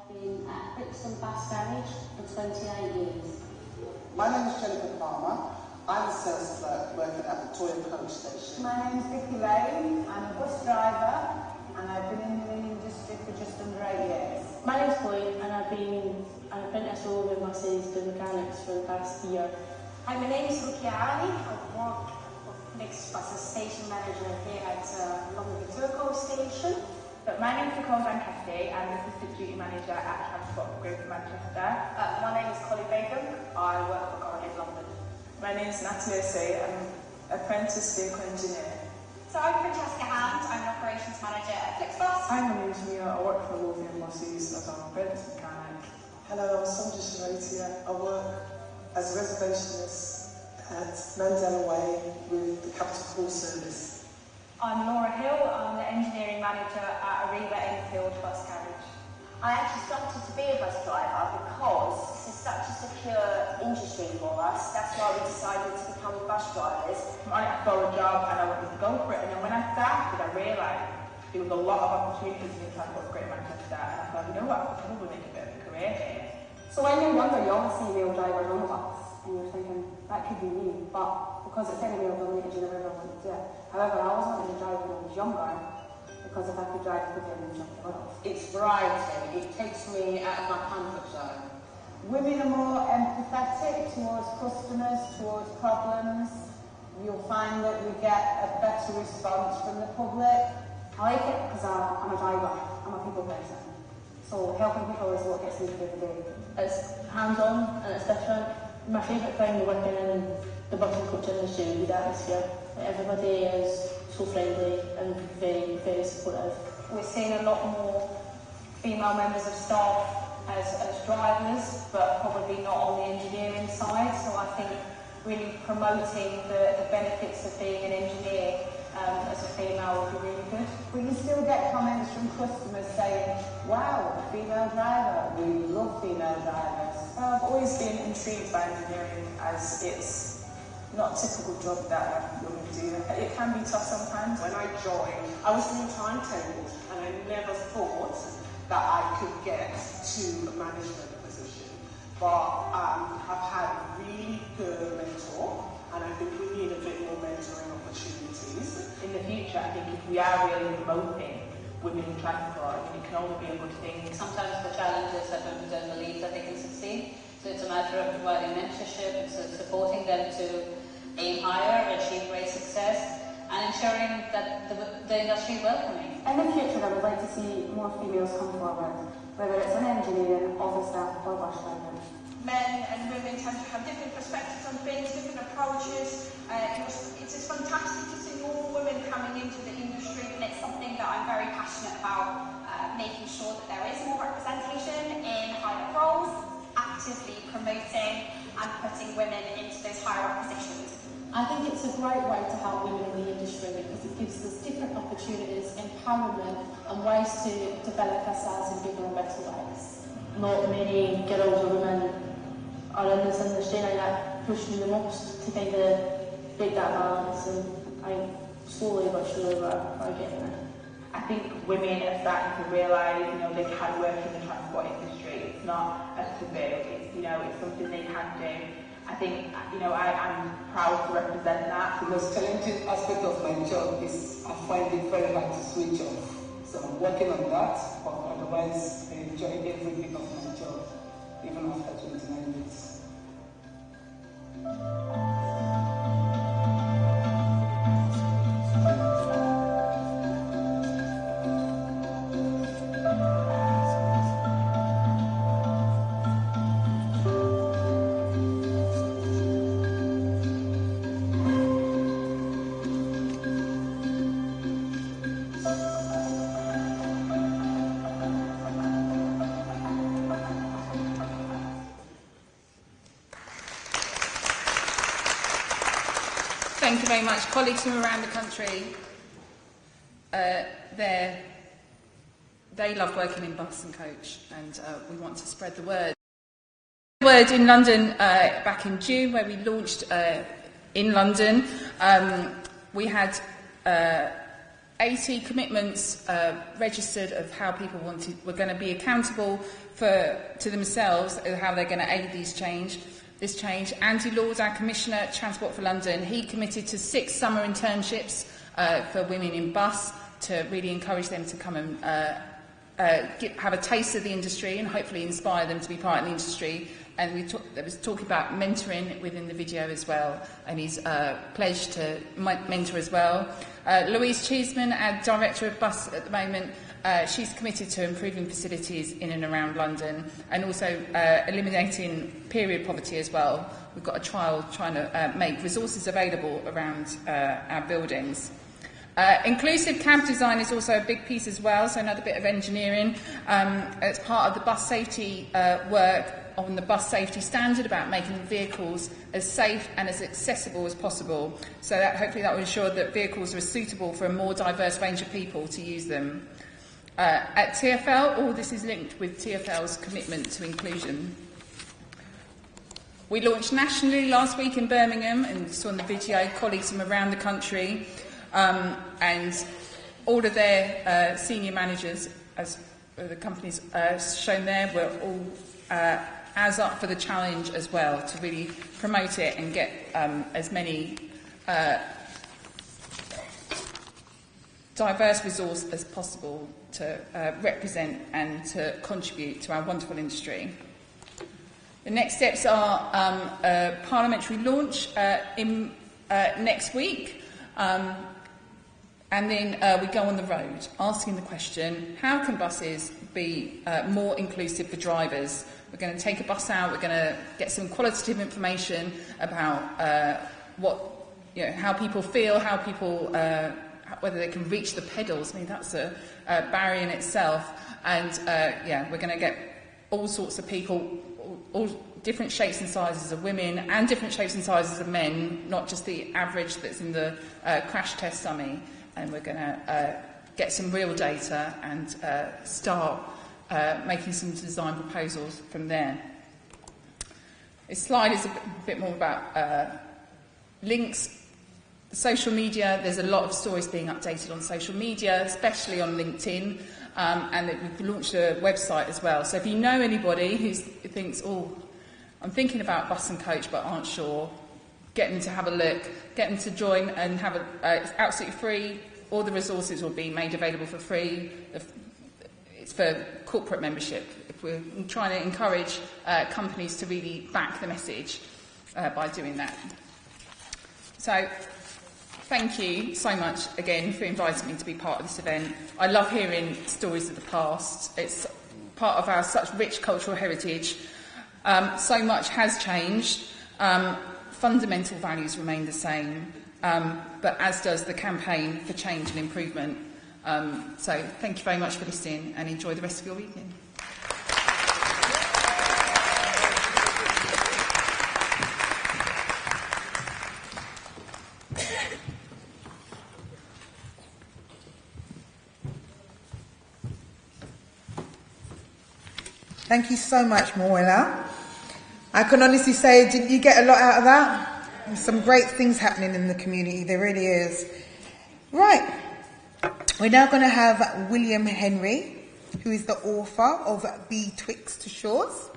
Been at Brixton Bus Garage for 28 years. My name is Jennifer Palmer. I'm a sales clerk working at Victoria Coach Station. My name is Vicky Lane. I'm a bus driver and I've been in the industry for just under 8 years. My name is Chloe and I've been an apprentice role with buses to mechanics for the past year. Hi, my name is Rukia Ali. I work next as a station manager here at London Victoria Coach Station. But my name is Nicole Van Cassidy. I'm the Assistant Duty Manager at Transport for Greater Manchester. My name is Colin Bacon. I work for Corridor London. My name is Natalie Osei. I'm Apprentice Vehicle Engineer. So I'm Francesca Hand. I'm an Operations Manager at Flixbus. Hi, my name is Mia. I work for Lothian Buses as an apprentice mechanic. Hello, I'm Sandra Shiratia. I work as a reservationist at Mandela Way with the Capital Call Service. I'm Laura Hill. I'm the Engineering Manager at Arriva Enfield Bus Garage. I actually started to be a bus driver because this is such a secure industry for us. That's why we decided to become bus drivers. I got a job and I wanted to go for it, and then when I started I realised there was a lot of opportunities in Transport for Greater Manchester, and I thought, you know what, I could probably make a bit of a career here. So when you wonder, you're a serial driver on a bus, and you're thinking, that could be me, but because it's anyway on the linkage in the river, I wouldn't do it. However, I always wanted to drive when I was younger, because if I could drive, I could do something else. It's variety. It takes me out of my comfort zone. Women are more empathetic towards customers, towards problems. You'll find that we get a better response from the public. I like it because I'm a driver. I'm a people person. So helping people is what gets me through the day. It's hands-on and it's different. My favourite thing working in the bus and coach industry would be the atmosphere. Everybody is so friendly and very, very supportive. We're seeing a lot more female members of staff as drivers, but probably not on the engineering side. So I think really promoting the benefits of being an engineer as a female would be really good. But you still get comments from customers saying, wow, female driver, we love female drivers. I've always been intrigued by engineering as it's not a typical job that women do. It can be tough sometimes. When I joined, I was doing timetables and I never thought that I could get to a management position. But I've had a really good mentor and I think we need a bit more mentoring opportunities. In the future, I think if we are really promoting women in transport, it can only be a good thing. Sometimes the challenge is that women don't believe that they can succeed. So it's a matter of providing mentorship, it's supporting them to aim higher, achieve great success, and ensuring that the industry is welcoming. In the future, I would like to see more females come forward, whether it's in engineering, office staff, or bus drivers. Men and women tend to have different perspectives on things, different approaches. It's just fantastic to see more women coming into the industry. And it's something that I'm very passionate about making sure that there is more representation in higher roles, actively promoting and putting women into those higher up positions. I think it's a great way to help women in the industry because it gives us different opportunities, empowerment and ways to develop ourselves in bigger and better ways. Not many girls or women are in this industry and that pushed me the most to kind of break that balance, and I slowly but surely are getting there. I think women are starting to realise, they can work in the transport industry. It's not a taboo. It's something they can do. I think, I'm proud to represent that. The most challenging aspect of my job is I find it very hard to switch off. So I'm working on that, but otherwise I enjoy every bit of my job, even after 29 years. Thank you very much. Colleagues from around the country, they love working in bus and coach, and we want to spread the word. Word in London back in June, where we launched in London. We had 80 commitments registered of how people were going to be accountable to themselves, how they're going to aid this change. Andy Lord, our Commissioner at Transport for London, he committed to 6 summer internships for women in bus to really encourage them to come and have a taste of the industry and hopefully inspire them to be part of the industry. And there was talk about mentoring within the video as well, and he's pledged to mentor as well. Louise Cheeseman, our Director of Bus at the moment, she's committed to improving facilities in and around London and also eliminating period poverty as well. We've got a trial trying to make resources available around our buildings. Inclusive cab design is also a big piece as well, so another bit of engineering. It's part of the bus safety work on the bus safety standard about making vehicles as safe and as accessible as possible. So that hopefully that will ensure that vehicles are suitable for a more diverse range of people to use them. At TFL, all this is linked with TFL's commitment to inclusion. We launched nationally last week in Birmingham, and saw in the video colleagues from around the country, and all of their senior managers, as the companies shown there, were all as up for the challenge as well, to really promote it and get as many diverse resource as possible to represent and to contribute to our wonderful industry. The next steps are a parliamentary launch next week, and then we go on the road asking the question, how can buses be more inclusive for drivers? We're going to take a bus out, we're going to get some qualitative information about how people feel, how people whether they can reach the pedals. I mean, that's a barrier in itself. And we're going to get all sorts of people, all different shapes and sizes of women and different shapes and sizes of men, not just the average that's in the crash test dummy. And we're going to get some real data and start making some design proposals from there. This slide is a bit more about links. Social media, there's a lot of stories being updated on social media, especially on LinkedIn, and we've launched a website as well. So if you know anybody who thinks, I'm thinking about bus and coach but aren't sure, get them to have a look, get them to join and have it's absolutely free. All the resources will be made available for free. It's for corporate membership. We're trying to encourage companies to really back the message by doing that. So, thank you so much again for inviting me to be part of this event. I love hearing stories of the past. It's part of our such rich cultural heritage. So much has changed. Fundamental values remain the same, but as does the campaign for change and improvement. So thank you very much for listening and enjoy the rest of your evening. Thank you so much, Moela. I can honestly say, didn't you get a lot out of that? There's some great things happening in the community, there really is. Right, we're now going to have William Henry, who is the author of Betwixt Shores.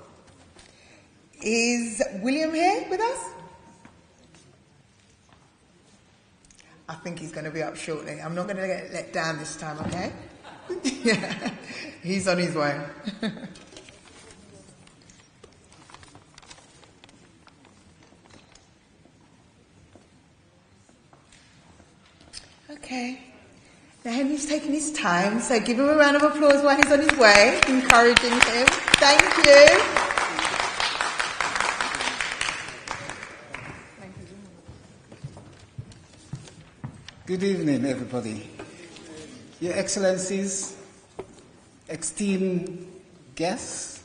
Is William here with us? I think he's going to be up shortly. I'm not going to get let down this time, okay? Yeah, he's on his way. Okay. Now Henry's taking his time, so give him a round of applause while he's on his way, encouraging him. Thank you. Good evening, everybody. Your Excellencies, esteemed guests,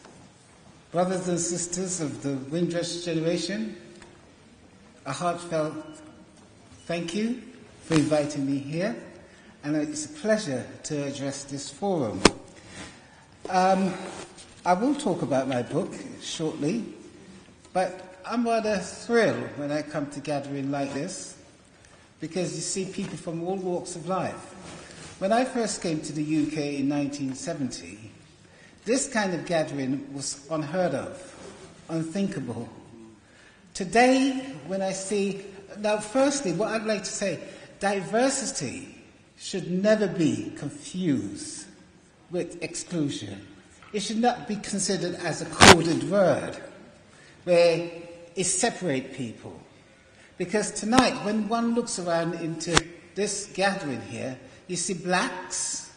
brothers and sisters of the Windrush generation, a heartfelt thank you for inviting me here, and it's a pleasure to address this forum. I will talk about my book shortly, but I'm rather thrilled when I come to gathering like this, because you see people from all walks of life. When I first came to the UK in 1970, this kind of gathering was unheard of, unthinkable. Today, when I see, now firstly, what I'd like to say, diversity should never be confused with exclusion. It should not be considered as a coded word where it separates people. Because tonight, when one looks around into this gathering here, you see blacks,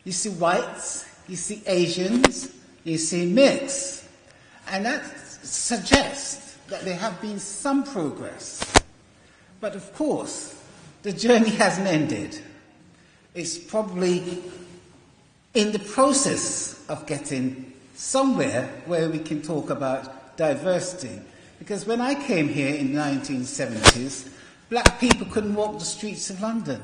you see whites, you see Asians, you see mixed. And that suggests that there have been some progress. But of course, the journey hasn't ended. It's probably in the process of getting somewhere where we can talk about diversity. Because when I came here in the 1970s, black people couldn't walk the streets of London.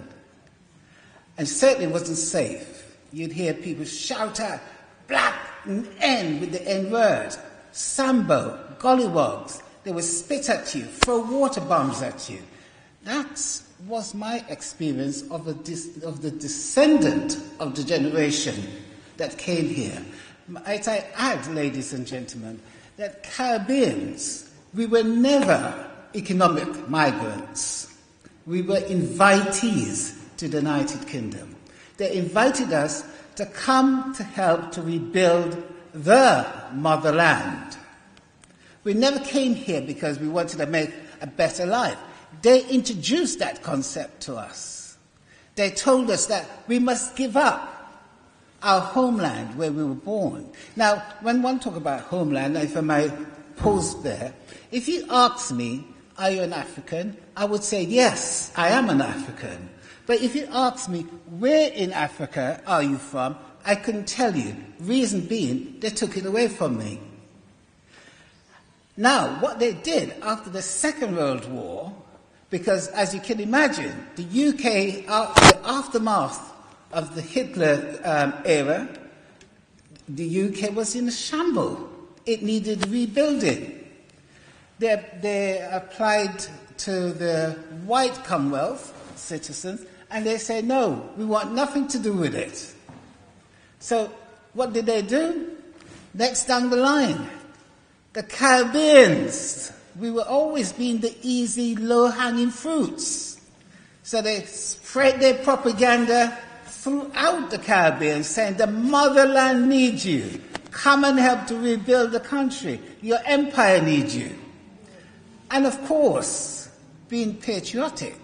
And certainly wasn't safe. You'd hear people shout out, black N with the N word, Sambo, gollywogs. They would spit at you, throw water bombs at you. That was my experience of the descendant of the generation that came here. Might I add, ladies and gentlemen, that Caribbeans, we were never economic migrants. We were invitees to the United Kingdom. They invited us to come to help to rebuild the motherland. We never came here because we wanted to make a better life. They introduced that concept to us. They told us that we must give up our homeland where we were born. Now, when one talks about homeland, if I might pause there, if you ask me, are you an African? I would say, yes, I am an African. But if you ask me, where in Africa are you from? I couldn't tell you. Reason being, they took it away from me. Now, what they did after the Second World War, because as you can imagine, the UK, the aftermath of the Hitler era, the UK was in a shambles. It needed rebuilding. They applied to the white Commonwealth citizens, and they said, no, we want nothing to do with it. So what did they do? Next down the line, the Caribbeans. We were always being the easy, low-hanging fruits. So they spread their propaganda throughout the Caribbean, saying the motherland needs you. Come and help to rebuild the country. Your empire needs you. And of course, being patriotic,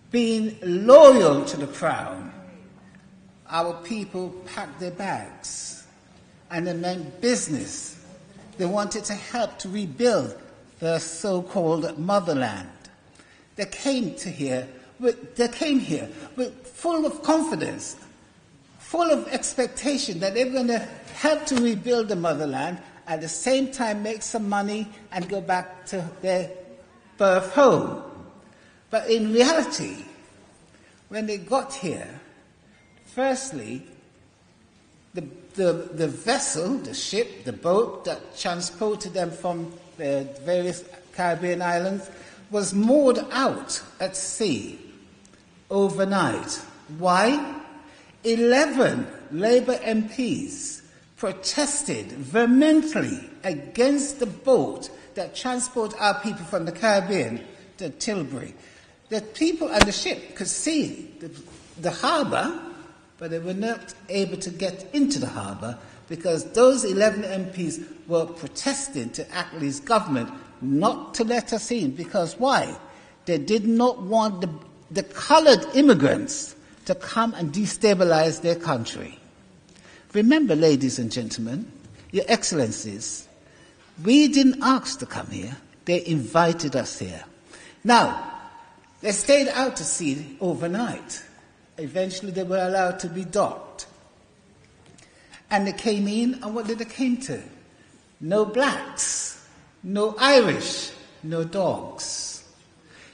being loyal to the crown, our people packed their bags and they meant business. They wanted to help to rebuild the so-called motherland. They came here with full of confidence. full of expectation that they're going to help to rebuild the motherland, at the same time make some money and go back to their birth home. But in reality, when they got here, firstly, the vessel, the ship, the boat that transported them from the various Caribbean islands was moored out at sea overnight. Why? 11 Labour MPs protested vehemently against the boat that transported our people from the Caribbean to Tilbury. The people on the ship could see the harbour, but they were not able to get into the harbour because those 11 MPs were protesting to Attlee's government not to let us in. Because why? They did not want the coloured immigrants to come and destabilise their country. Remember, ladies and gentlemen, your excellencies, we didn't ask to come here. They invited us here. Now, they stayed out to sea overnight. Eventually, they were allowed to be docked. And they came in, and what did they came to? No blacks, no Irish, no dogs.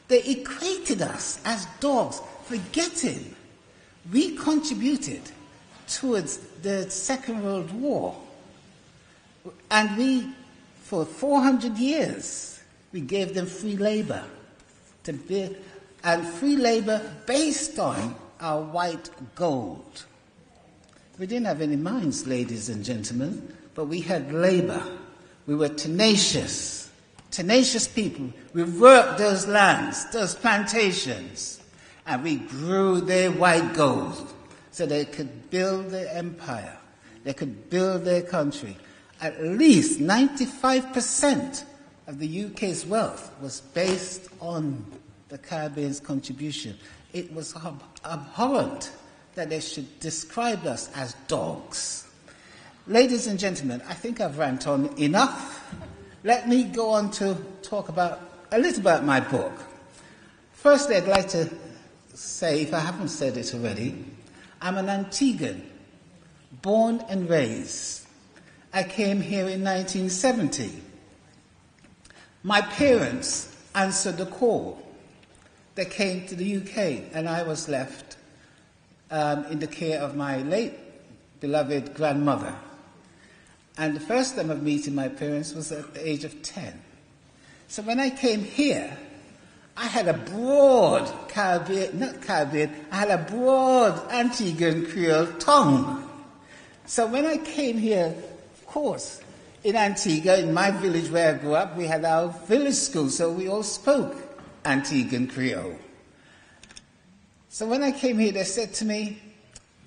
They equated us as dogs, forgetting we contributed towards the Second World War. And we, for 400 years, we gave them free labour. And free labour based on our white gold. We didn't have any mines, ladies and gentlemen, but we had labour. We were tenacious people. We worked those lands, those plantations, and we grew their white gold so they could build their empire. They could build their country. At least 95% of the UK's wealth was based on the Caribbean's contribution. It was abhorrent that they should describe us as dogs. Ladies and gentlemen, I think I've ranted on enough. Let me go on to talk a little about my book. Firstly, I'd like to say, if I haven't said it already, I'm an Antiguan, born and raised. I came here in 1970. My parents answered the call. They came to the UK, and I was left in the care of my late beloved grandmother. And the first time of meeting my parents was at the age of 10. So when I came here, I had a broad I had a broad Antiguan Creole tongue. So when I came here, of course, in Antigua, in my village where I grew up, we had our village school, so we all spoke Antiguan Creole. So when I came here, they said to me,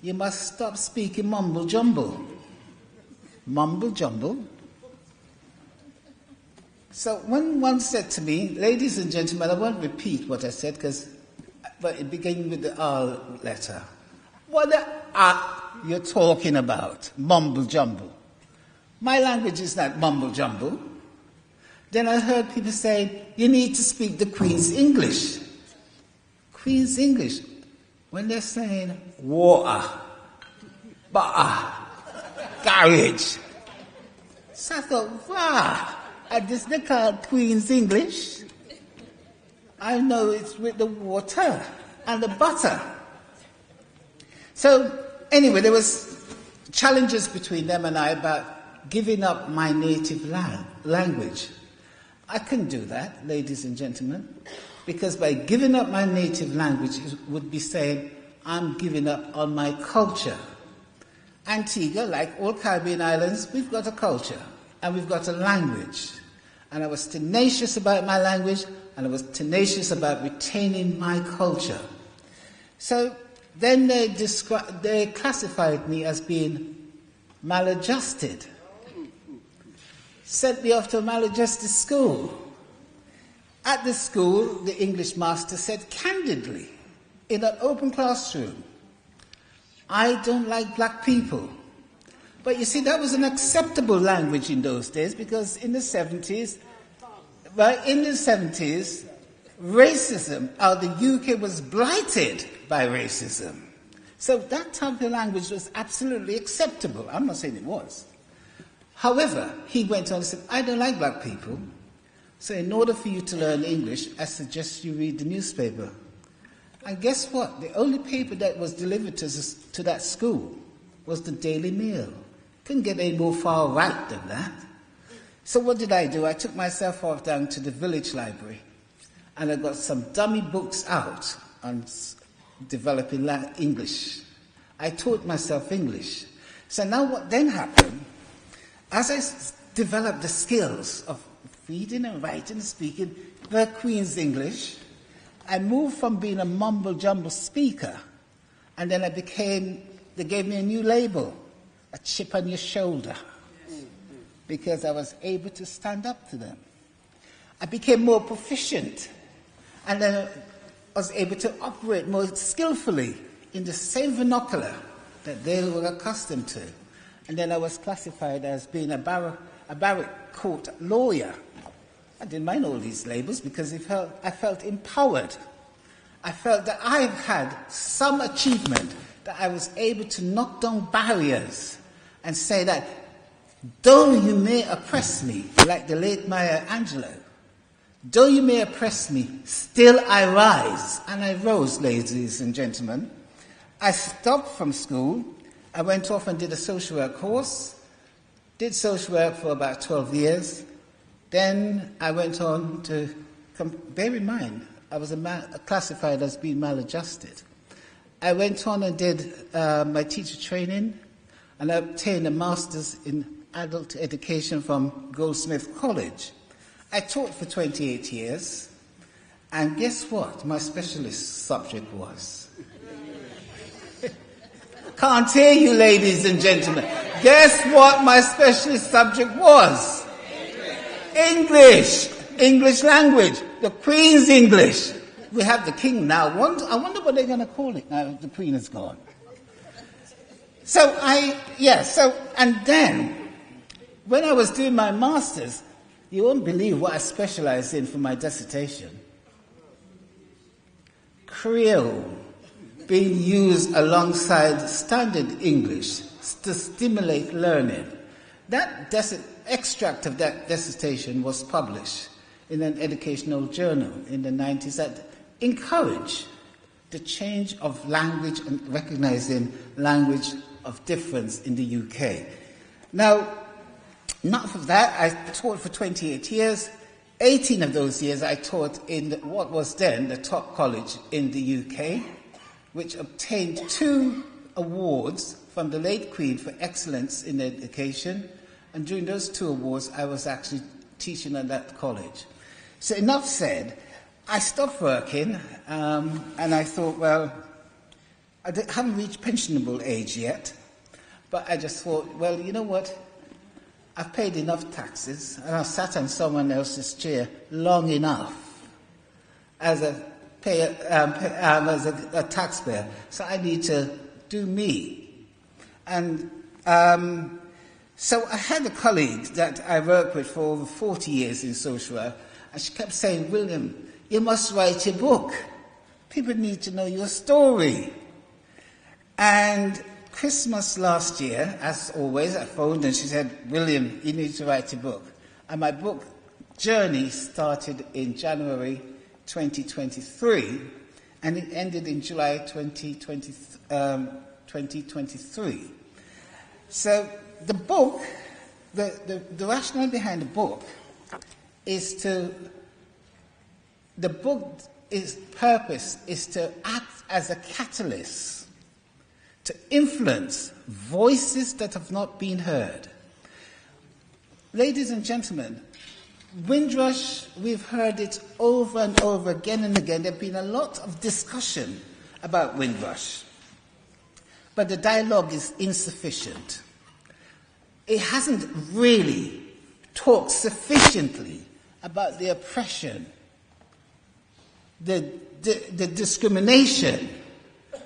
you must stop speaking mumble jumble. Mumble jumble? So when one said to me, ladies and gentlemen, I won't repeat what I said, but it began with the R letter. What the you're talking about? Mumble jumble. My language is not mumble jumble. Then I heard people saying, you need to speak the Queen's English. Queen's English. When they're saying water, butter, garage. So I thought, wow, this they call Queen's English. I know it's with the water and the butter. So anyway, there was challenges between them and I about giving up my native language. I couldn't do that, ladies and gentlemen, because by giving up my native language, it would be saying I'm giving up on my culture. Antigua, like all Caribbean islands, we've got a culture and we've got a language. And I was tenacious about my language and I was tenacious about retaining my culture. So then they classified me as being maladjusted. Sent me off to a maladjusted school. At the school, the English master said candidly, in an open classroom, I don't like black people. But you see, that was an acceptable language in those days because in the 70s, racism, the UK was blighted by racism. So that type of language was absolutely acceptable. I'm not saying it was. However, he went on and said, I don't like black people. So in order for you to learn English, I suggest you read the newspaper. And guess what? The only paper that was delivered to that school was the Daily Mail. Couldn't get any more far right than that. So what did I do? I took myself off down to the village library, and I got some dummy books out on developing English. I taught myself English. So now what then happened, as I developed the skills of reading and writing and speaking the Queen's English, I moved from being a mumble-jumble speaker, and then they gave me a new label, a chip on your shoulder, because I was able to stand up to them. I became more proficient, and then I was able to operate more skillfully in the same vernacular that they were accustomed to. And then I was classified as being a barrack court lawyer. I didn't mind all these labels because I felt empowered. I felt that I had some achievement, that I was able to knock down barriers and say that, though you may oppress me, like the late Maya Angelou, though you may oppress me, still I rise. And I rose, ladies and gentlemen. I stopped from school. I went off and did a social work course, did social work for about 12 years. Then I went on to, bear in mind, I was classified as being maladjusted. I went on and did my teacher training, and I obtained a master's in adult education from Goldsmith College. I taught for 28 years, and guess what my specialist subject was? Can't hear you, ladies and gentlemen. Guess what my specialist subject was? English. English language. The Queen's English. We have the King now. I wonder what they're going to call it now the Queen is gone. And then, when I was doing my master's, you won't believe what I specialized in for my dissertation. Creole being used alongside standard English to stimulate learning. That extract of that dissertation was published in an educational journal in the 90s that encouraged the change of language and recognizing language of difference in the UK. Now, not for that, I taught for 28 years. 18 of those years I taught in what was then the top college in the UK, which obtained 2 awards from the late Queen for excellence in education. And during those 2 awards, I was actually teaching at that college. So enough said, I stopped working, and I thought, well, I haven't reached pensionable age yet, but I just thought, well, you know what? I've paid enough taxes, and I've sat on someone else's chair long enough as a taxpayer, so I need to do me. And so I had a colleague that I worked with for over 40 years in social work, and she kept saying, William, you must write your book. People need to know your story. And Christmas last year, as always, I phoned and she said, William, you need to write a book. And my book journey started in January 2023, and it ended in July 2023. So the book, the rationale behind the book is purpose is to act as a catalyst to influence voices that have not been heard. Ladies and gentlemen, Windrush, we've heard it over and over again and again. There's been a lot of discussion about Windrush, but the dialogue is insufficient. It hasn't really talked sufficiently about the oppression, the discrimination,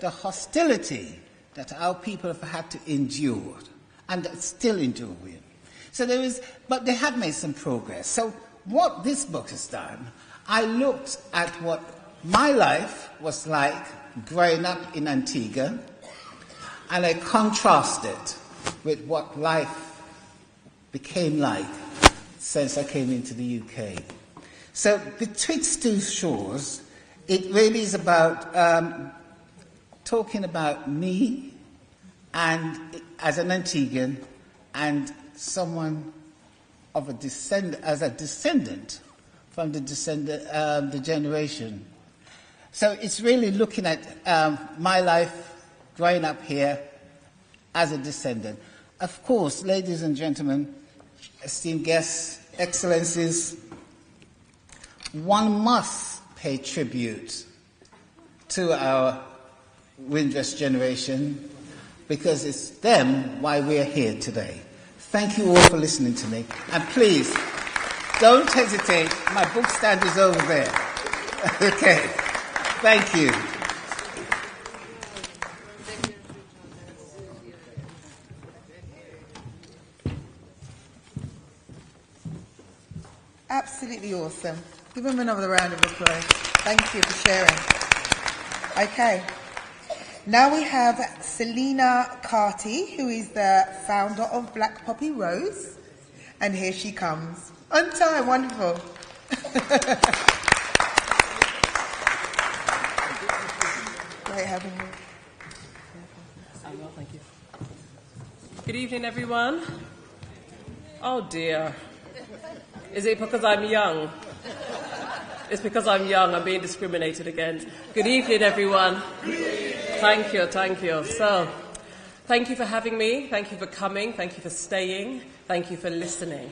the hostility that our people have had to endure and are still enduring. But they have made some progress. So what this book has done, I looked at what my life was like growing up in Antigua, and I contrast it with what life became like since I came into the UK. So betwixt two shores, it really is about talking about me and as an Antiguan and someone of a descendant from the generation. So it's really looking at my life growing up here as a descendant. Of course, ladies and gentlemen, esteemed guests, excellencies, one must pay tribute to our Windrush generation because it's them why we're here today. Thank you all for listening to me. And please, don't hesitate. My book stand is over there. Okay. Thank you. Absolutely awesome. Give them another round of applause. Thank you for sharing. Okay. Now we have Selena CTI, who is the founder of Black Poppy Rose. And here she comes. On time, wonderful. Great having you. Well, thank you. Good evening, everyone. Oh dear. Is it because I'm young? It's because I'm young, I'm being discriminated against. Good evening, everyone. Thank you, thank you. So, thank you for having me, thank you for coming, thank you for staying, thank you for listening.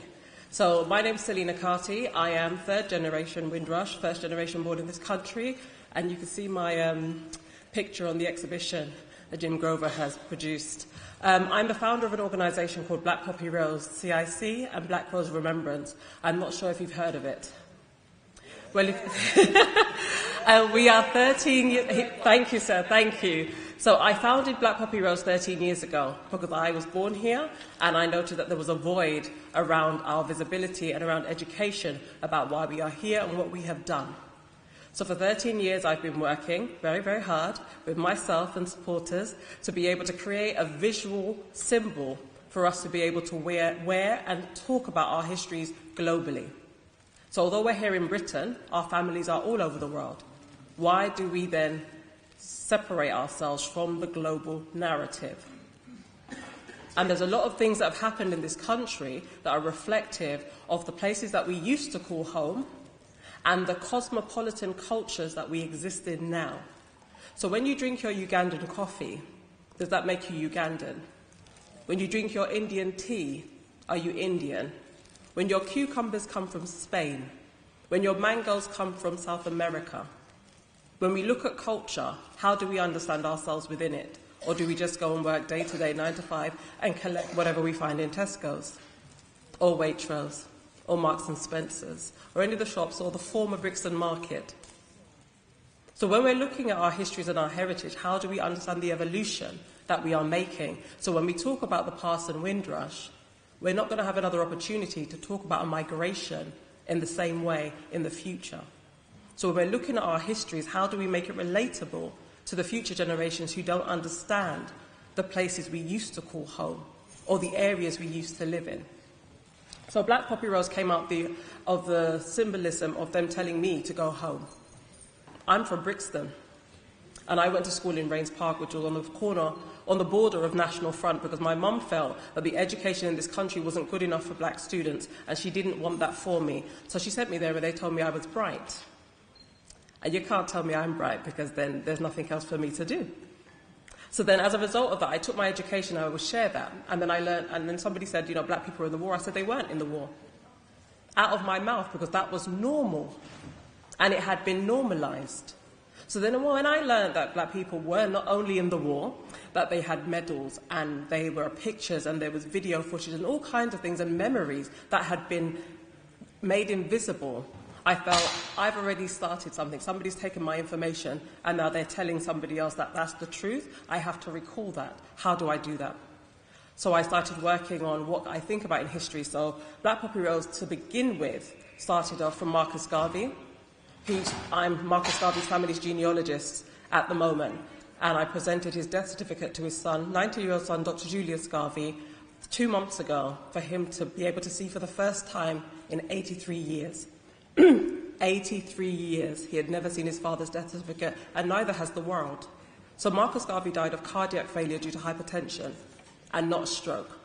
So, my name is Selena CTI. I am third generation Windrush, first generation born in this country, and you can see my picture on the exhibition that Jim Grover has produced. I'm the founder of an organisation called Black Poppy Rose, CIC, and Black Rose Remembrance. I'm not sure if you've heard of it. Well, we are 13 years... Thank you, sir, thank you. So I founded Black Poppy Rose 13 years ago because I was born here and I noted that there was a void around our visibility and around education about why we are here and what we have done. So for 13 years, I've been working very, very hard with myself and supporters to be able to create a visual symbol for us to be able to wear and talk about our histories globally. So although we're here in Britain, our families are all over the world. Why do we then separate ourselves from the global narrative? And there's a lot of things that have happened in this country that are reflective of the places that we used to call home and the cosmopolitan cultures that we exist in now. So when you drink your Ugandan coffee, does that make you Ugandan? When you drink your Indian tea, are you Indian? When your cucumbers come from Spain, when your mangoes come from South America, when we look at culture, how do we understand ourselves within it? Or do we just go and work day to day, 9 to 5, and collect whatever we find in Tesco's, or Waitrose, or Marks and Spencer's, or any of the shops, or the former Brixton market? So when we're looking at our histories and our heritage, how do we understand the evolution that we are making? So when we talk about the past and Windrush, we're not going to have another opportunity to talk about a migration in the same way in the future. So when we're looking at our histories, how do we make it relatable to the future generations who don't understand the places we used to call home or the areas we used to live in? So Black Poppy Rose came out of the symbolism of them telling me to go home. I'm from Brixton, and I went to school in Rains Park, which was on the corner, on the border of National Front, because my mum felt that the education in this country wasn't good enough for black students, and she didn't want that for me. So she sent me there where they told me I was bright. And you can't tell me I'm bright, because then there's nothing else for me to do. So then as a result of that, I took my education, I would share that. And then I learned, and then somebody said, you know, black people were in the war. I said they weren't in the war. Out of my mouth, because that was normal. And it had been normalized. So then when I learned that black people were not only in the war, that they had medals and they were pictures and there was video footage and all kinds of things and memories that had been made invisible, I felt I've already started something. Somebody's taken my information and now they're telling somebody else that that's the truth. I have to recall that. How do I do that? So I started working on what I think about in history. So Black Poppy Rose, to begin with, started off from Marcus Garvey. I'm Marcus Garvey's family's genealogist at the moment. and I presented his death certificate to his son, 90-year-old son, Dr. Julius Garvey, 2 months ago, for him to be able to see for the first time in 83 years. 83 years. He had never seen his father's death certificate, and neither has the world. So Marcus Garvey died of cardiac failure due to hypertension and not stroke.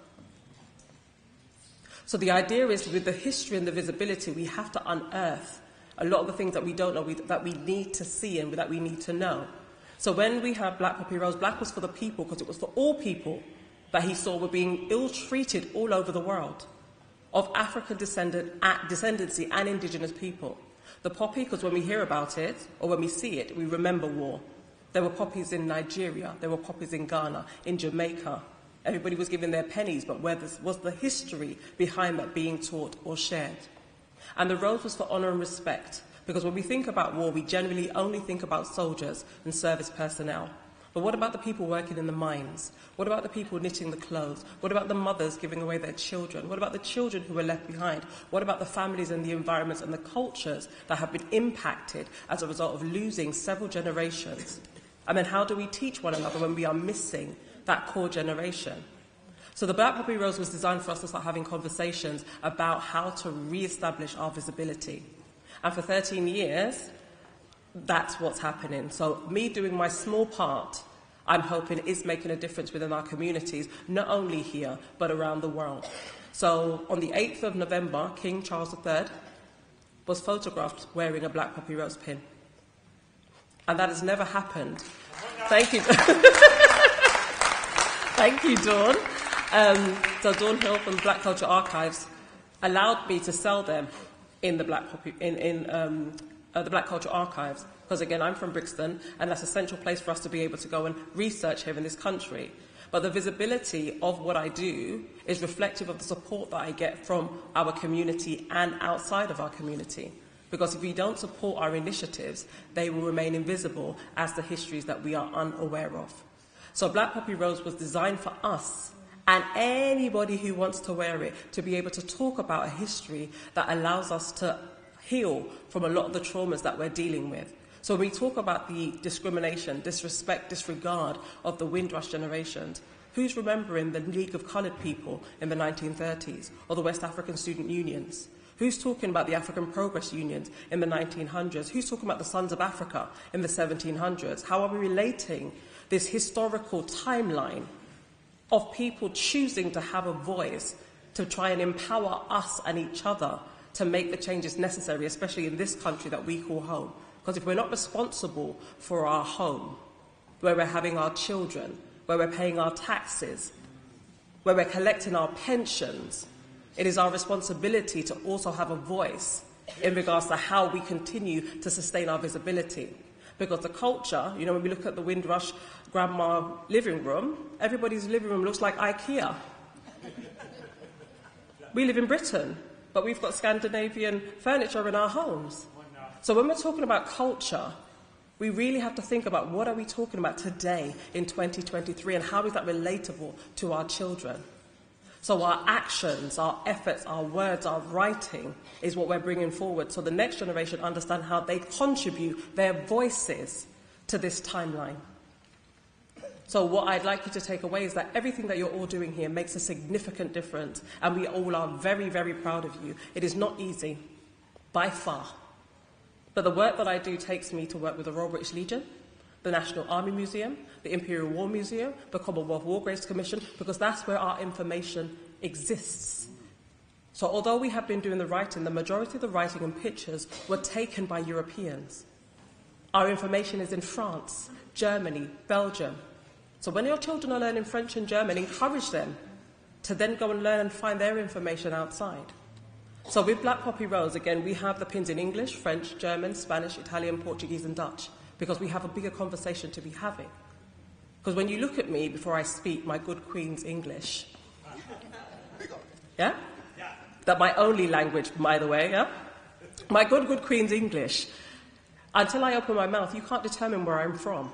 So the idea is, with the history and the visibility, we have to unearth a lot of the things that we don't know, that we need to see and that we need to know. So when we have Black Poppy Rose, black was for the people, because it was for all people that he saw were being ill-treated all over the world, of African descendancy and indigenous people. The poppy, because when we hear about it, or when we see it, we remember war. There were poppies in Nigeria, there were poppies in Ghana, in Jamaica. Everybody was given their pennies, but where was the history behind that being taught or shared? And the rose was for honour and respect, because when we think about war, we generally only think about soldiers and service personnel. But what about the people working in the mines? What about the people knitting the clothes? What about the mothers giving away their children? What about the children who were left behind? What about the families and the environments and the cultures that have been impacted as a result of losing several generations? And then how do we teach one another when we are missing that core generation? So the Black Poppy Rose was designed for us to start having conversations about how to re-establish our visibility. And for 13 years, that's what's happening. So me doing my small part, I'm hoping, is making a difference within our communities, not only here, but around the world. So on the 8th of November, King Charles III was photographed wearing a Black Poppy Rose pin. And that has never happened. Thank you. Thank you, Dawn. So Dawn Hill from the Black Culture Archives allowed me to sell them in the Black Poppy, the Black Culture Archives, because again, I'm from Brixton, and that's a central place for us to be able to go and research here in this country. But the visibility of what I do is reflective of the support that I get from our community and outside of our community. Because if we don't support our initiatives, they will remain invisible as the histories that we are unaware of. So Black Poppy Rose was designed for us and anybody who wants to wear it to be able to talk about a history that allows us to heal from a lot of the traumas that we're dealing with. So when we talk about the discrimination, disrespect, disregard of the Windrush generations, who's remembering the League of Coloured People in the 1930s or the West African Student Unions? Who's talking about the African Progress Unions in the 1900s? Who's talking about the Sons of Africa in the 1700s? How are we relating this historical timeline of people choosing to have a voice to try and empower us and each other to make the changes necessary, especially in this country that we call home? Because if we're not responsible for our home, where we're having our children, where we're paying our taxes, where we're collecting our pensions, it is our responsibility to also have a voice in regards to how we continue to sustain our visibility. Because the culture, you know, when we look at the Windrush grandma living room, everybody's living room looks like IKEA. We live in Britain, but we've got Scandinavian furniture in our homes. So when we're talking about culture, we really have to think about what are we talking about today in 2023 and how is that relatable to our children? So our actions, our efforts, our words, our writing is what we're bringing forward so the next generation understand how they contribute their voices to this timeline. So what I'd like you to take away is that everything that you're all doing here makes a significant difference, and we all are very, very proud of you. It is not easy, by far. But the work that I do takes me to work with the Royal British Legion, the National Army Museum, the Imperial War Museum, the Commonwealth War Graves Commission, because that's where our information exists. So although we have been doing the writing, the majority of the writing and pictures were taken by Europeans. Our information is in France, Germany, Belgium. So when your children are learning French and German, encourage them to then go and learn and find their information outside. So with Black Poppy Rose, again, we have the pins in English, French, German, Spanish, Italian, Portuguese and Dutch, because we have a bigger conversation to be having. Because when you look at me before I speak my good Queen's English, yeah? That's my only language, by the way, yeah? My good Queen's English, until I open my mouth, you can't determine where I'm from.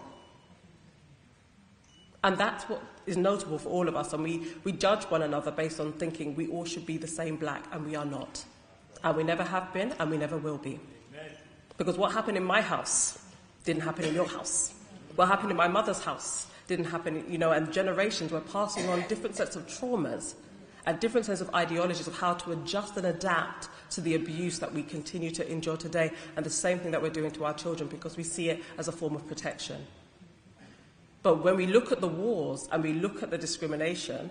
And that's what is notable for all of us, and we judge one another based on thinking we all should be the same black, and we are not. And we never have been, and we never will be. Because what happened in my house didn't happen in your house. What happened in my mother's house didn't happen, you know, and generations were passing on different sets of traumas and different sets of ideologies of how to adjust and adapt to the abuse that we continue to endure today, and the same thing that we're doing to our children, because we see it as a form of protection. But when we look at the wars and we look at the discrimination,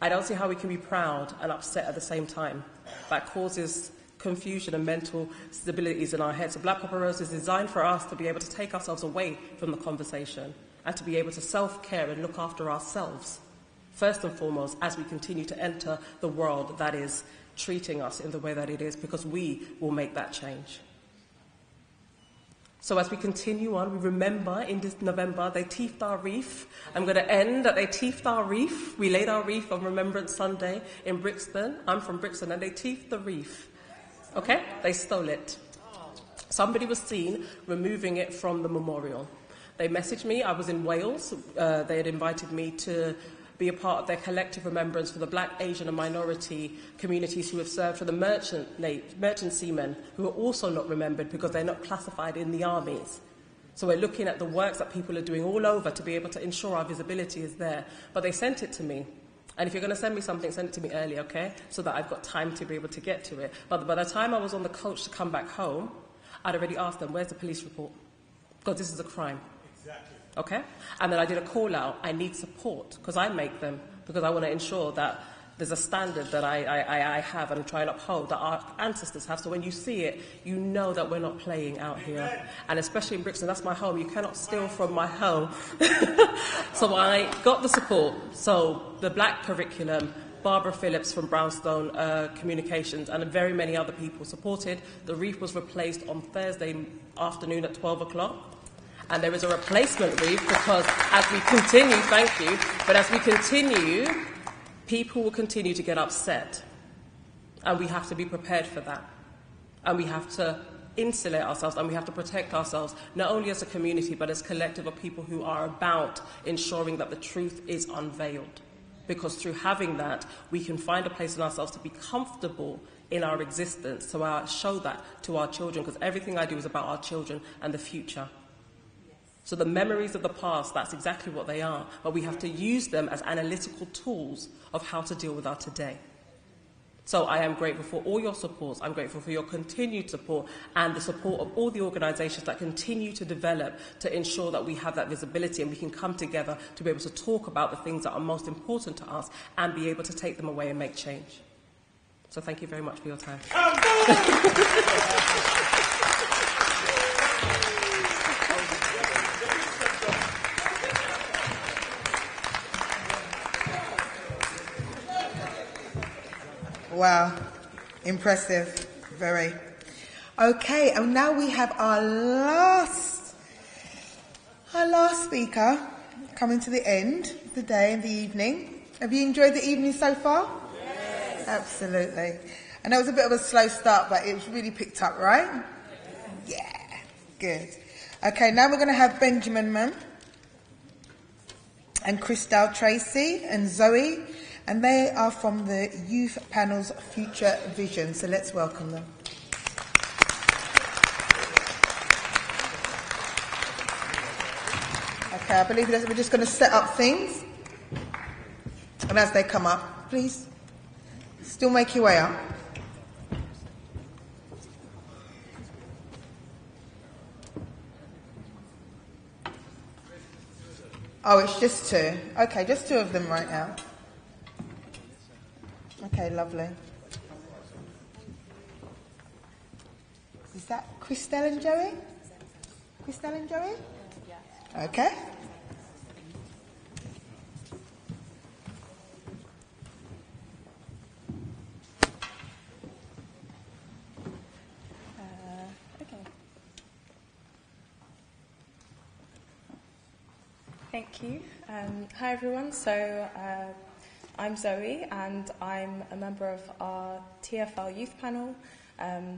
I don't see how we can be proud and upset at the same time. That causes confusion and mental stabilities in our heads. So Black Papa Rose is designed for us to be able to take ourselves away from the conversation and to be able to self-care and look after ourselves, first and foremost, as we continue to enter the world that is treating us in the way that it is, because we will make that change. So as we continue on, we remember in this November, they teethed our reef. I'm going to end that they teethed our reef. We laid our reef on Remembrance Sunday in Brixton. I'm from Brixton, and they teethed the reef. Okay? They stole it. Somebody was seen removing it from the memorial. They messaged me. I was in Wales. They had invited me to be a part of their collective remembrance for the Black, Asian and minority communities who have served for the merchant seamen, who are also not remembered because they're not classified in the armies. So we're looking at the works that people are doing all over to be able to ensure our visibility is there. But they sent it to me. And if you're going to send me something, send it to me early, okay? So that I've got time to be able to get to it. But by the time I was on the coach to come back home, I'd already asked them, where's the police report? Because this is a crime. Exactly. Okay? And then I did a call out. I need support, because I make them, because I want to ensure that there's a standard that I have and try and uphold that our ancestors have. So when you see it, you know that we're not playing out here. And especially in Brixton, that's my home. You cannot steal from my home. So I got the support. So the Black curriculum, Barbara Phillips from Brownstone Communications, and very many other people supported. The reef was replaced on Thursday afternoon at 12 o'clock. And there is a replacement reef because as we continue, thank you, but as we continue, people will continue to get upset. And we have to be prepared for that. And we have to insulate ourselves, and we have to protect ourselves, not only as a community, but as a collective of people who are about ensuring that the truth is unveiled. Because through having that, we can find a place in ourselves to be comfortable in our existence, so I show that to our children, because everything I do is about our children and the future. So the memories of the past, that's exactly what they are. But we have to use them as analytical tools of how to deal with our today. So I am grateful for all your support. I'm grateful for your continued support and the support of all the organisations that continue to develop to ensure that we have that visibility and we can come together to be able to talk about the things that are most important to us and be able to take them away and make change. So thank you very much for your time. Wow, impressive, very. Okay, and now we have our last speaker coming to the end of the day and the evening. Have you enjoyed the evening so far? Yes. Absolutely. I know it was a bit of a slow start, but it was really picked up, right? Yeah, good. Okay, now we're going to have Benjamin Mann and Christelle Tracy and Zoe. And they are from the Youth Panel's Future Vision. So let's welcome them. Okay, I believe we're just going to set up things. And as they come up, please still make your way up. Oh, it's just two. Okay, just two of them right now. Okay, lovely. Is that Christelle and Joey? Christelle and Joey? Yeah. Okay. Okay. Thank you. Hi, everyone. So, I'm Zoe, and I'm a member of our TFL Youth Panel.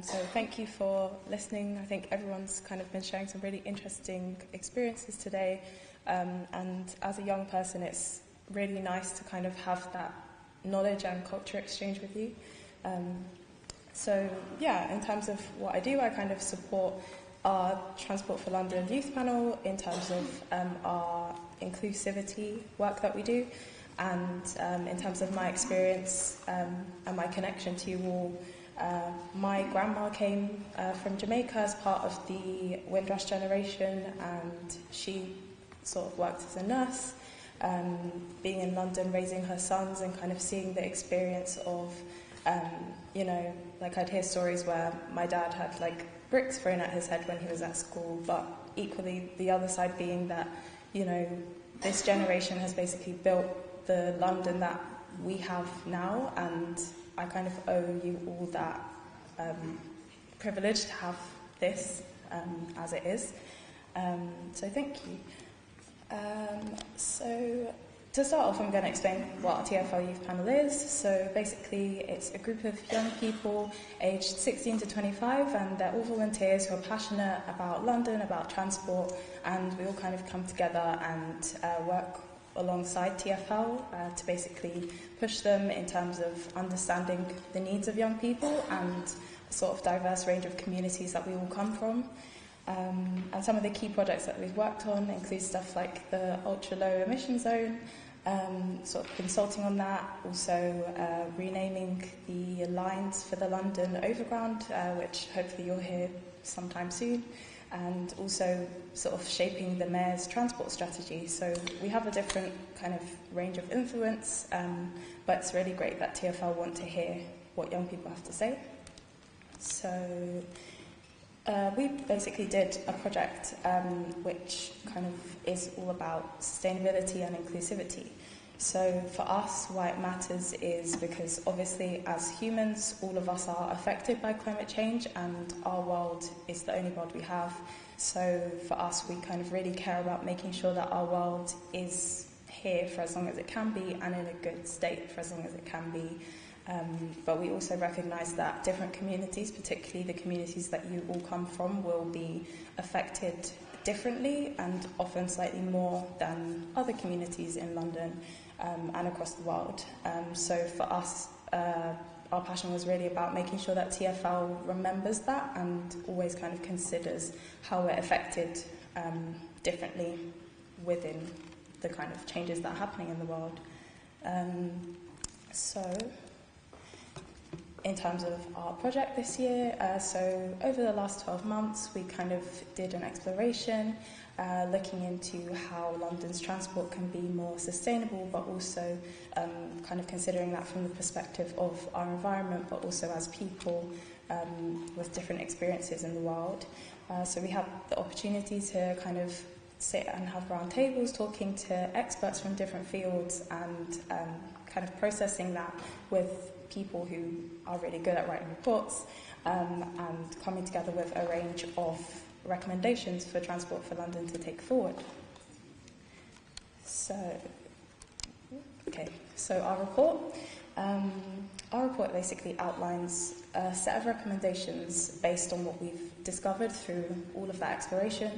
So thank you for listening. I think everyone's kind of been sharing some really interesting experiences today. And as a young person, it's really nice to kind of have that knowledge and culture exchange with you. So yeah, in terms of what I do, I kind of support our Transport for London Youth Panel in terms of our inclusivity work that we do, and in terms of my experience and my connection to you all. My grandma came from Jamaica as part of the Windrush generation, and she sort of worked as a nurse, being in London, raising her sons, and kind of seeing the experience of, you know, like I'd hear stories where my dad had like bricks thrown at his head when he was at school, but equally the other side being that, you know, this generation has basically built the London that we have now, and I kind of owe you all that privilege to have this as it is. So thank you. So to start off, I'm going to explain what TFL Youth Panel is. So basically, it's a group of young people aged 16 to 25, and they're all volunteers who are passionate about London, about transport, and we all kind of come together and work alongside TFL to basically push them in terms of understanding the needs of young people and a sort of diverse range of communities that we all come from. And some of the key projects that we've worked on include stuff like the ultra-low emission zone, sort of consulting on that, also renaming the lines for the London Overground, which hopefully you'll hear sometime soon, and also sort of shaping the mayor's transport strategy. So we have a different kind of range of influence, but it's really great that TFL want to hear what young people have to say. So we basically did a project which kind of is all about sustainability and inclusivity. So for us, why it matters is because obviously as humans, all of us are affected by climate change, and our world is the only world we have. So for us, we kind of really care about making sure that our world is here for as long as it can be and in a good state for as long as it can be. But we also recognise that different communities, particularly the communities that you all come from, will be affected differently and often slightly more than other communities in London and across the world. So for us, our passion was really about making sure that TFL remembers that and always kind of considers how we're affected differently within the kind of changes that are happening in the world. So in terms of our project this year, so over the last 12 months, we kind of did an exploration looking into how London's transport can be more sustainable, but also kind of considering that from the perspective of our environment, but also as people with different experiences in the world. So we had the opportunity to kind of sit and have round tables talking to experts from different fields and kind of processing that with people who are really good at writing reports and coming together with a range of recommendations for Transport for London to take forward. So our report basically outlines a set of recommendations based on what we've discovered through all of that exploration.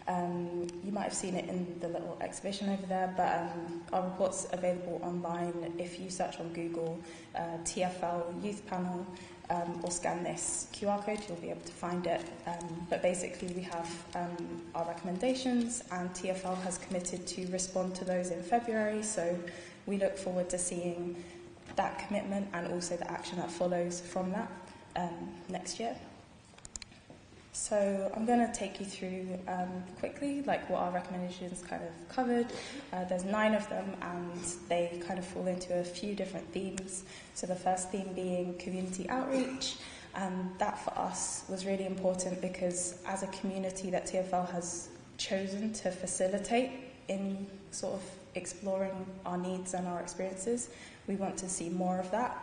You might have seen it in the little exhibition over there, but our report's available online. If you search on Google TFL Youth Panel or scan this QR code, you'll be able to find it. But basically we have our recommendations, and TFL has committed to respond to those in February, so we look forward to seeing that commitment and also the action that follows from that next year. So I'm going to take you through quickly like what our recommendations kind of covered. There's 9 of them, and they kind of fall into a few different themes. So the first theme being community outreach, and that for us was really important because as a community that TFL has chosen to facilitate in sort of exploring our needs and our experiences, we want to see more of that.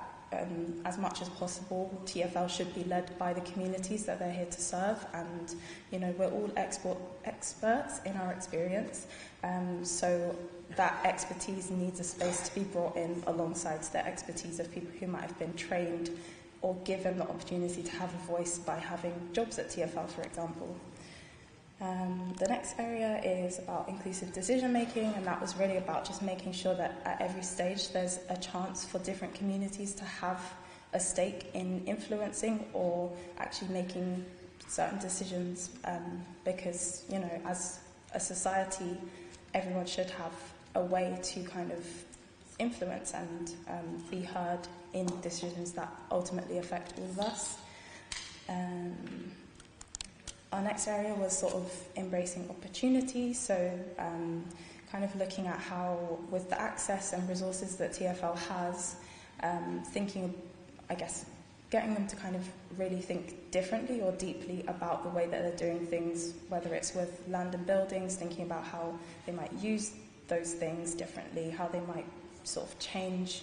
As much as possible, TFL should be led by the communities that they're here to serve, and you know, we're all experts in our experience, so that expertise needs a space to be brought in alongside the expertise of people who might have been trained or given the opportunity to have a voice by having jobs at TFL, for example. The next area is about inclusive decision making, and that was really about just making sure that at every stage there's a chance for different communities to have a stake in influencing or actually making certain decisions, because, you know, as a society, everyone should have a way to kind of influence and be heard in decisions that ultimately affect all of us. Our next area was sort of embracing opportunity, so kind of looking at how, with the access and resources that TFL has, thinking, I guess, getting them to kind of really think differently or deeply about the way that they're doing things, whether it's with land and buildings, thinking about how they might use those things differently, how they might sort of change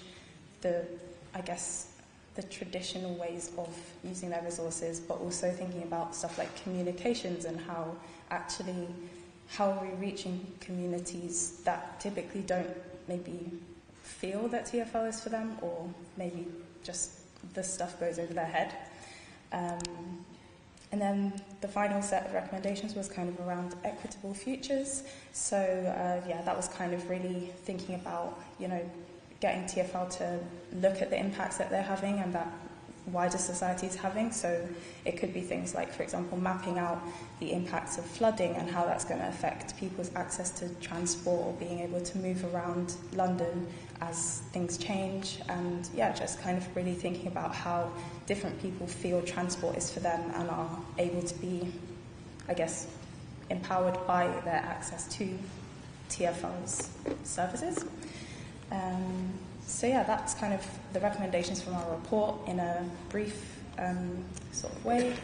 the, I guess, the traditional ways of using their resources, but also thinking about stuff like communications and how are we reaching communities that typically don't maybe feel that TFL is for them, or maybe just the stuff goes over their head. And then the final set of recommendations was kind of around equitable futures. So yeah, that was kind of really thinking about, you know, getting TFL to look at the impacts that they're having and that wider society is having. So it could be things like, for example, mapping out the impacts of flooding and how that's going to affect people's access to transport or being able to move around London as things change. And yeah, just kind of really thinking about how different people feel transport is for them and are able to be, I guess, empowered by their access to TFL's services. So yeah, that's kind of the recommendations from our report in a brief sort of way.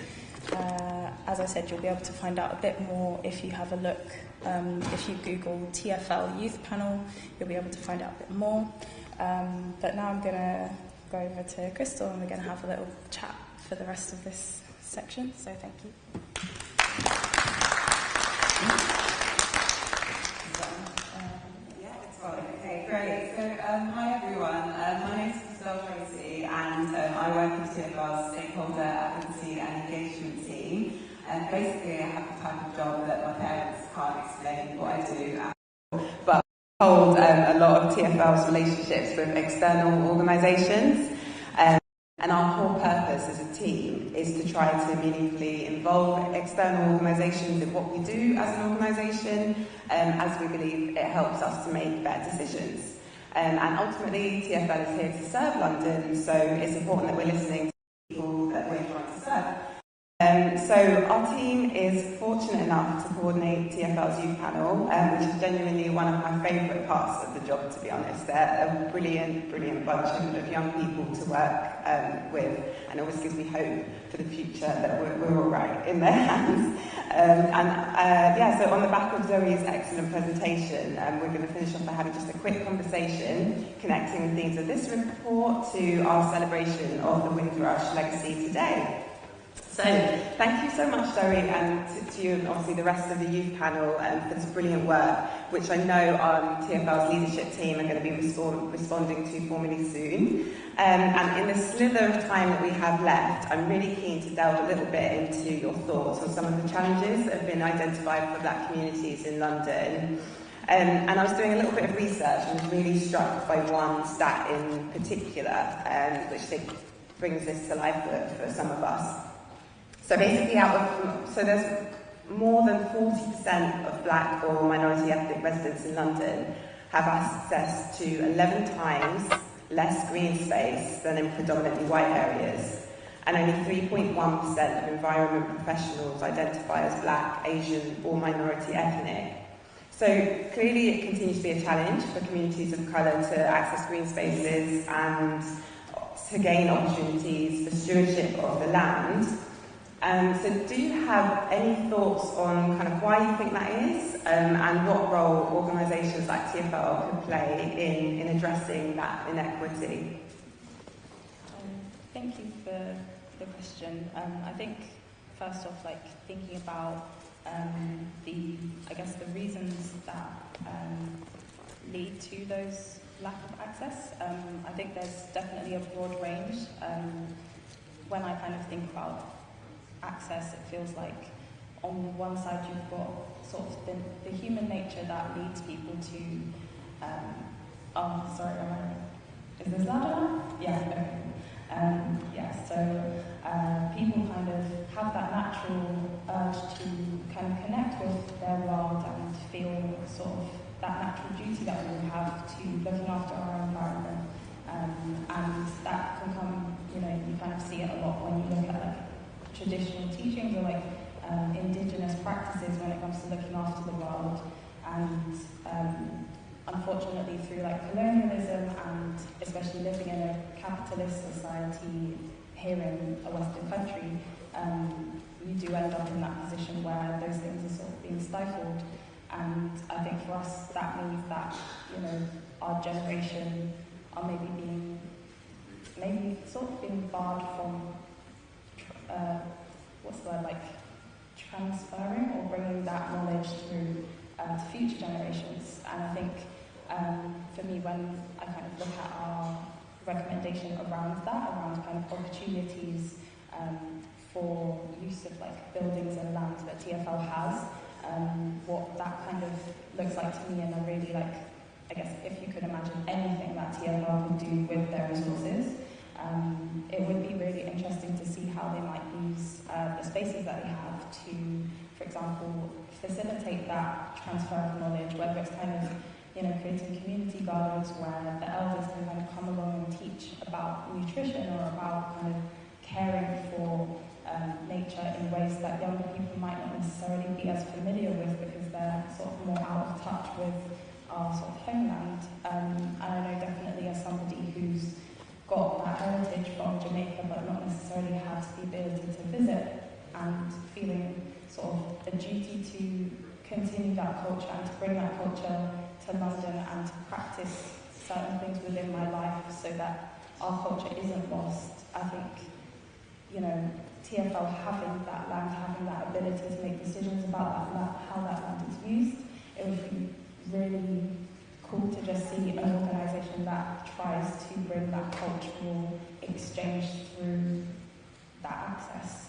As I said, you'll be able to find out a bit more if you have a look. If you Google TFL Youth Panel, you'll be able to find out a bit more. But now I'm going to go over to Crystal and we're going to have a little chat for the rest of this section. So thank you. Okay, great. So, hi everyone. My name is Crystal Tracy, and I work in TFL's stakeholder advocacy and engagement team. And basically, I have the type of job that my parents can't explain what I do. But I hold a lot of TFL's relationships with external organisations. And our core purpose as a team is to try to meaningfully involve external organisations in what we do as an organisation, as we believe it helps us to make better decisions. And ultimately, TFL is here to serve London, so it's important that we're listening to people that we're trying to serve. So our team is fortunate enough to coordinate TFL's Youth Panel, which is genuinely one of my favourite parts of the job, to be honest. They're a brilliant bunch of young people to work with, and it always gives me hope for the future that we're all right in their hands. Yeah, so on the back of Zoe's excellent presentation, we're going to finish off by having just a quick conversation connecting the themes of this report to our celebration of the Windrush legacy today. So, thank you so much, Zoe, and to you and obviously the rest of the youth panel for this brilliant work, which I know TFL's leadership team are going to be responding to formally soon. And in the slither of time that we have left, I'm really keen to delve a little bit into your thoughts on some of the challenges that have been identified for Black communities in London. And I was doing a little bit of research and was really struck by one stat in particular, which I think brings this to life for some of us. So basically, there's more than 40% of Black or minority ethnic residents in London have access to 11 times less green space than in predominantly white areas, and only 3.1% of environment professionals identify as Black, Asian, or minority ethnic. So clearly, it continues to be a challenge for communities of colour to access green spaces and to gain opportunities for stewardship of the land. So do you have any thoughts on kind of why you think that is, and what role organisations like TFL could play in addressing that inequity? Thank you for the question. I think first off, like thinking about the reasons that lead to those lack of access. I think there's definitely a broad range. When I kind of think about access, it feels like on one side you've got sort of the human nature that leads people to is this loud enough? Yeah, okay. So people kind of have that natural urge to kind of connect with their world and feel sort of that natural duty that we would have to looking after our environment. And that can come, you know, you kind of see it a lot when you look at like traditional teachings or like indigenous practices when it comes to looking after the world. And unfortunately, through like colonialism and especially living in a capitalist society here in a Western country, you do end up in that position where those things are sort of being stifled. And I think for us, that means that, you know, our generation are maybe sort of being barred from, transferring or bringing that knowledge through to future generations. And I think for me, when I kind of look at our recommendation around that, around kind of opportunities for use of like buildings and land that TFL has, what that kind of looks like to me, and I really like, I guess if you could imagine anything that TFL could do with their resources, it would be really interesting to see how they might use the spaces that they have to, for example, facilitate that transfer of knowledge, whether it's kind of, you know, creating community gardens where the elders can kind of come along and teach about nutrition or about kind of caring for nature in ways that younger people might not necessarily be as familiar with because they're sort of more out of touch with our sort of homeland. And I know definitely as somebody who's got that heritage from Jamaica but not necessarily had the ability to visit, and feeling sort of a duty to continue that culture and to bring that culture to London and to practice certain things within my life so that our culture isn't lost. I think, you know, TFL having that land, having that ability to make decisions about that land, how that land is used, it would be really cool to just see an organisation that tries to bring that cultural exchange through that access.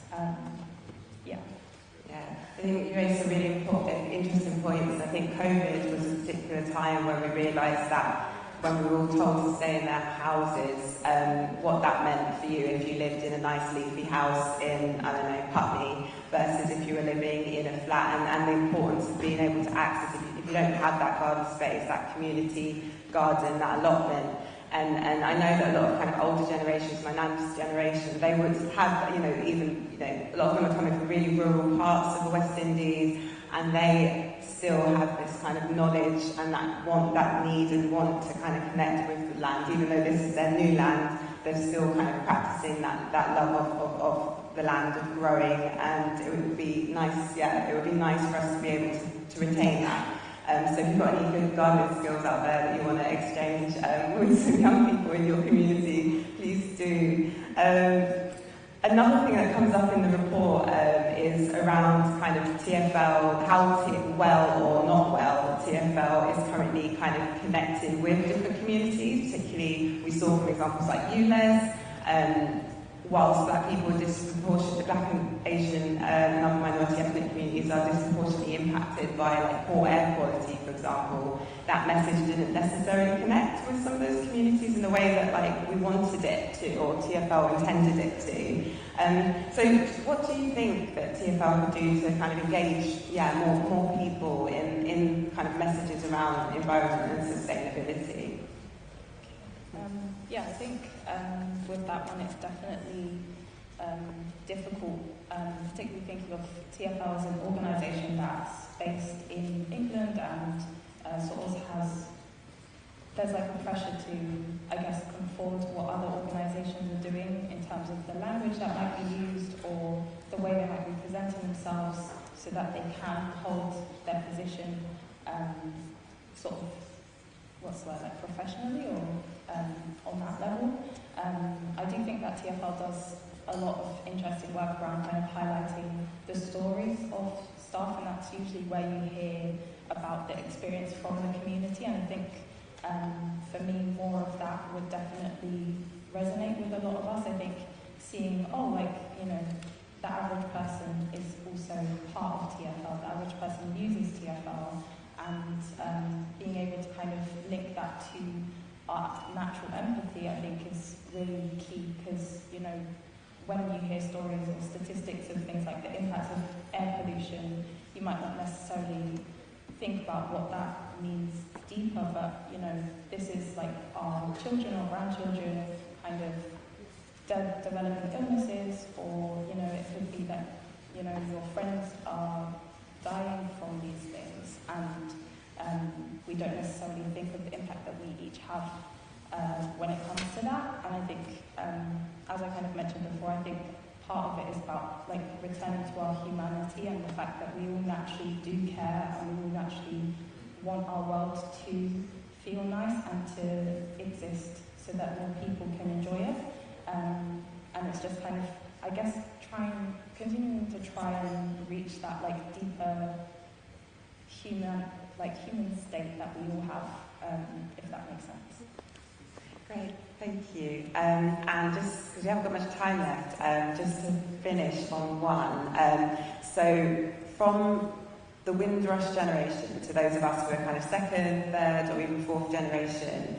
I think you raised some really important, interesting points. I think COVID was a particular time where we realised that when we were all told to stay in their houses, what that meant for you if you lived in a nice leafy house in, I don't know, Putney, versus if you were living in a flat, and the importance of being able to access, if you don't have that garden space, that community garden, that allotment. And I know that a lot of kind of older generations, my nan's generation, they would have, you know, even, you know, a lot of them are coming from really rural parts of the West Indies, and they still have this kind of knowledge and that need and want to kind of connect with the land. Even though this is their new land, they're still kind of practicing that love of the land, of growing, and it would be nice, it would be nice for us to be able to retain that. So if you've got any good gardening skills out there that you want to exchange with some young people in your community, please do. Another thing that comes up in the report is around kind of TFL, how well or not well TFL is currently kind of connecting with different communities. Particularly, we saw from examples like ULEZ, whilst black people are disproportionately, black and Asian and other minority ethnic communities are disproportionately impacted by like poor air quality, for example, that message didn't necessarily connect with some of those communities in the way that like we wanted it to, or TFL intended it to. So what do you think that TFL could do to kind of engage more people in kind of messages around environment and sustainability? I think with that one it's definitely difficult, particularly thinking of TFL as an organisation that's based in England and sort of there's like a pressure to, I guess, conform to what other organisations are doing in terms of the language that might be used or the way they might be presenting themselves so that they can hold their position sort of, like professionally or on that level. I do think that TFL does a lot of interesting work around kind of highlighting the stories of staff, and that's usually where you hear about the experience from the community, and I think for me more of that would definitely resonate with a lot of us. I think seeing, the average person is also part of TFL, the average person uses TFL, and being able to kind of link that to our natural empathy, I think, is really key, because, when you hear stories or statistics of things like the impact might not necessarily think about what that means deeper, but, you know, this is like our children or grandchildren kind of developing illnesses, or, you know, it could be that, you know, your friends are dying from these things, and we don't necessarily think of the impact that we each have when it comes to that. And I think, as I kind of mentioned before, I think part of it is about like returning to our humanity and the fact that we all naturally do care, and we all naturally want our world to feel nice and to exist so that more people can enjoy it. And it's just kind of, I guess, continuing to try and reach that like deeper human state that we all have, if that makes sense. Great, thank you. And just because we haven't got much time left, just to finish on one. So from the Windrush generation to those of us who are kind of second, third, or even fourth generation,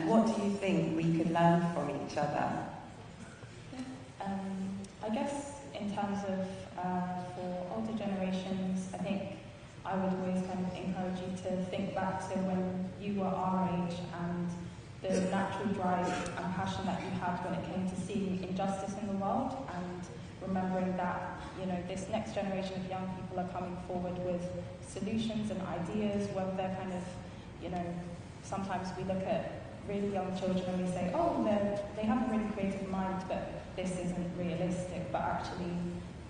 what do you think we could learn from each other? I guess in terms of for older generations, I think I would always kind of encourage you to think back to when you were our age and the natural drive and passion that you had when it came to seeing injustice in the world, and remembering that, you know, this next generation of young people are coming forward with solutions and ideas, whether they're kind of, you know, sometimes we look at really young children and we say, oh, they have a really creative mind, but this isn't realistic. But actually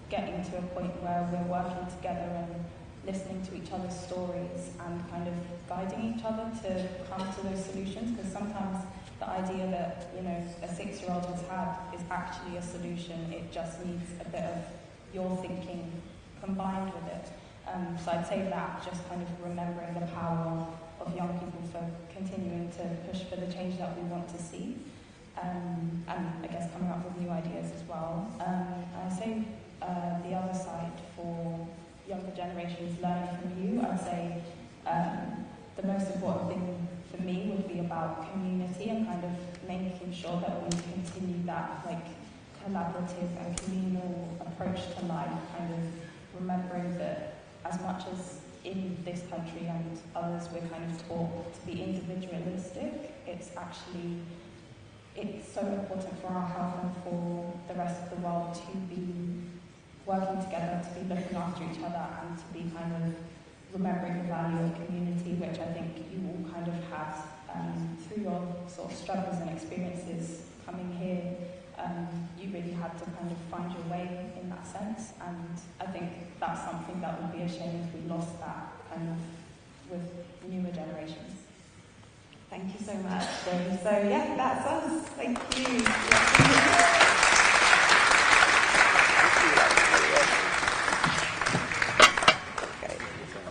getting to a point where we're working together and listening to each other's stories and kind of guiding each other to come to those solutions, because sometimes the idea that, you know, a 6-year-old has had is actually a solution. It just needs a bit of your thinking combined with it. So I'd say that, just kind of remembering the power of young people for continuing to push for the change that we want to see, and I guess coming up with new ideas as well. I'd say the other side for younger generations learning from you, I'd say the most important thing for me would be about community and kind of making sure that we continue that like collaborative and communal approach to life, kind of remembering that as much as in this country and others we're kind of taught to be individualistic, it's so important for our health and for the rest of the world to be working together, to be looking after each other, and to be kind of remembering the value of community, which I think you all kind of had through your sort of struggles and experiences coming here. You really had to kind of find your way in that sense, and I think that's something that would be a shame if we lost that kind of with newer generations. Thank you so much. So yeah, that's us. Thank you.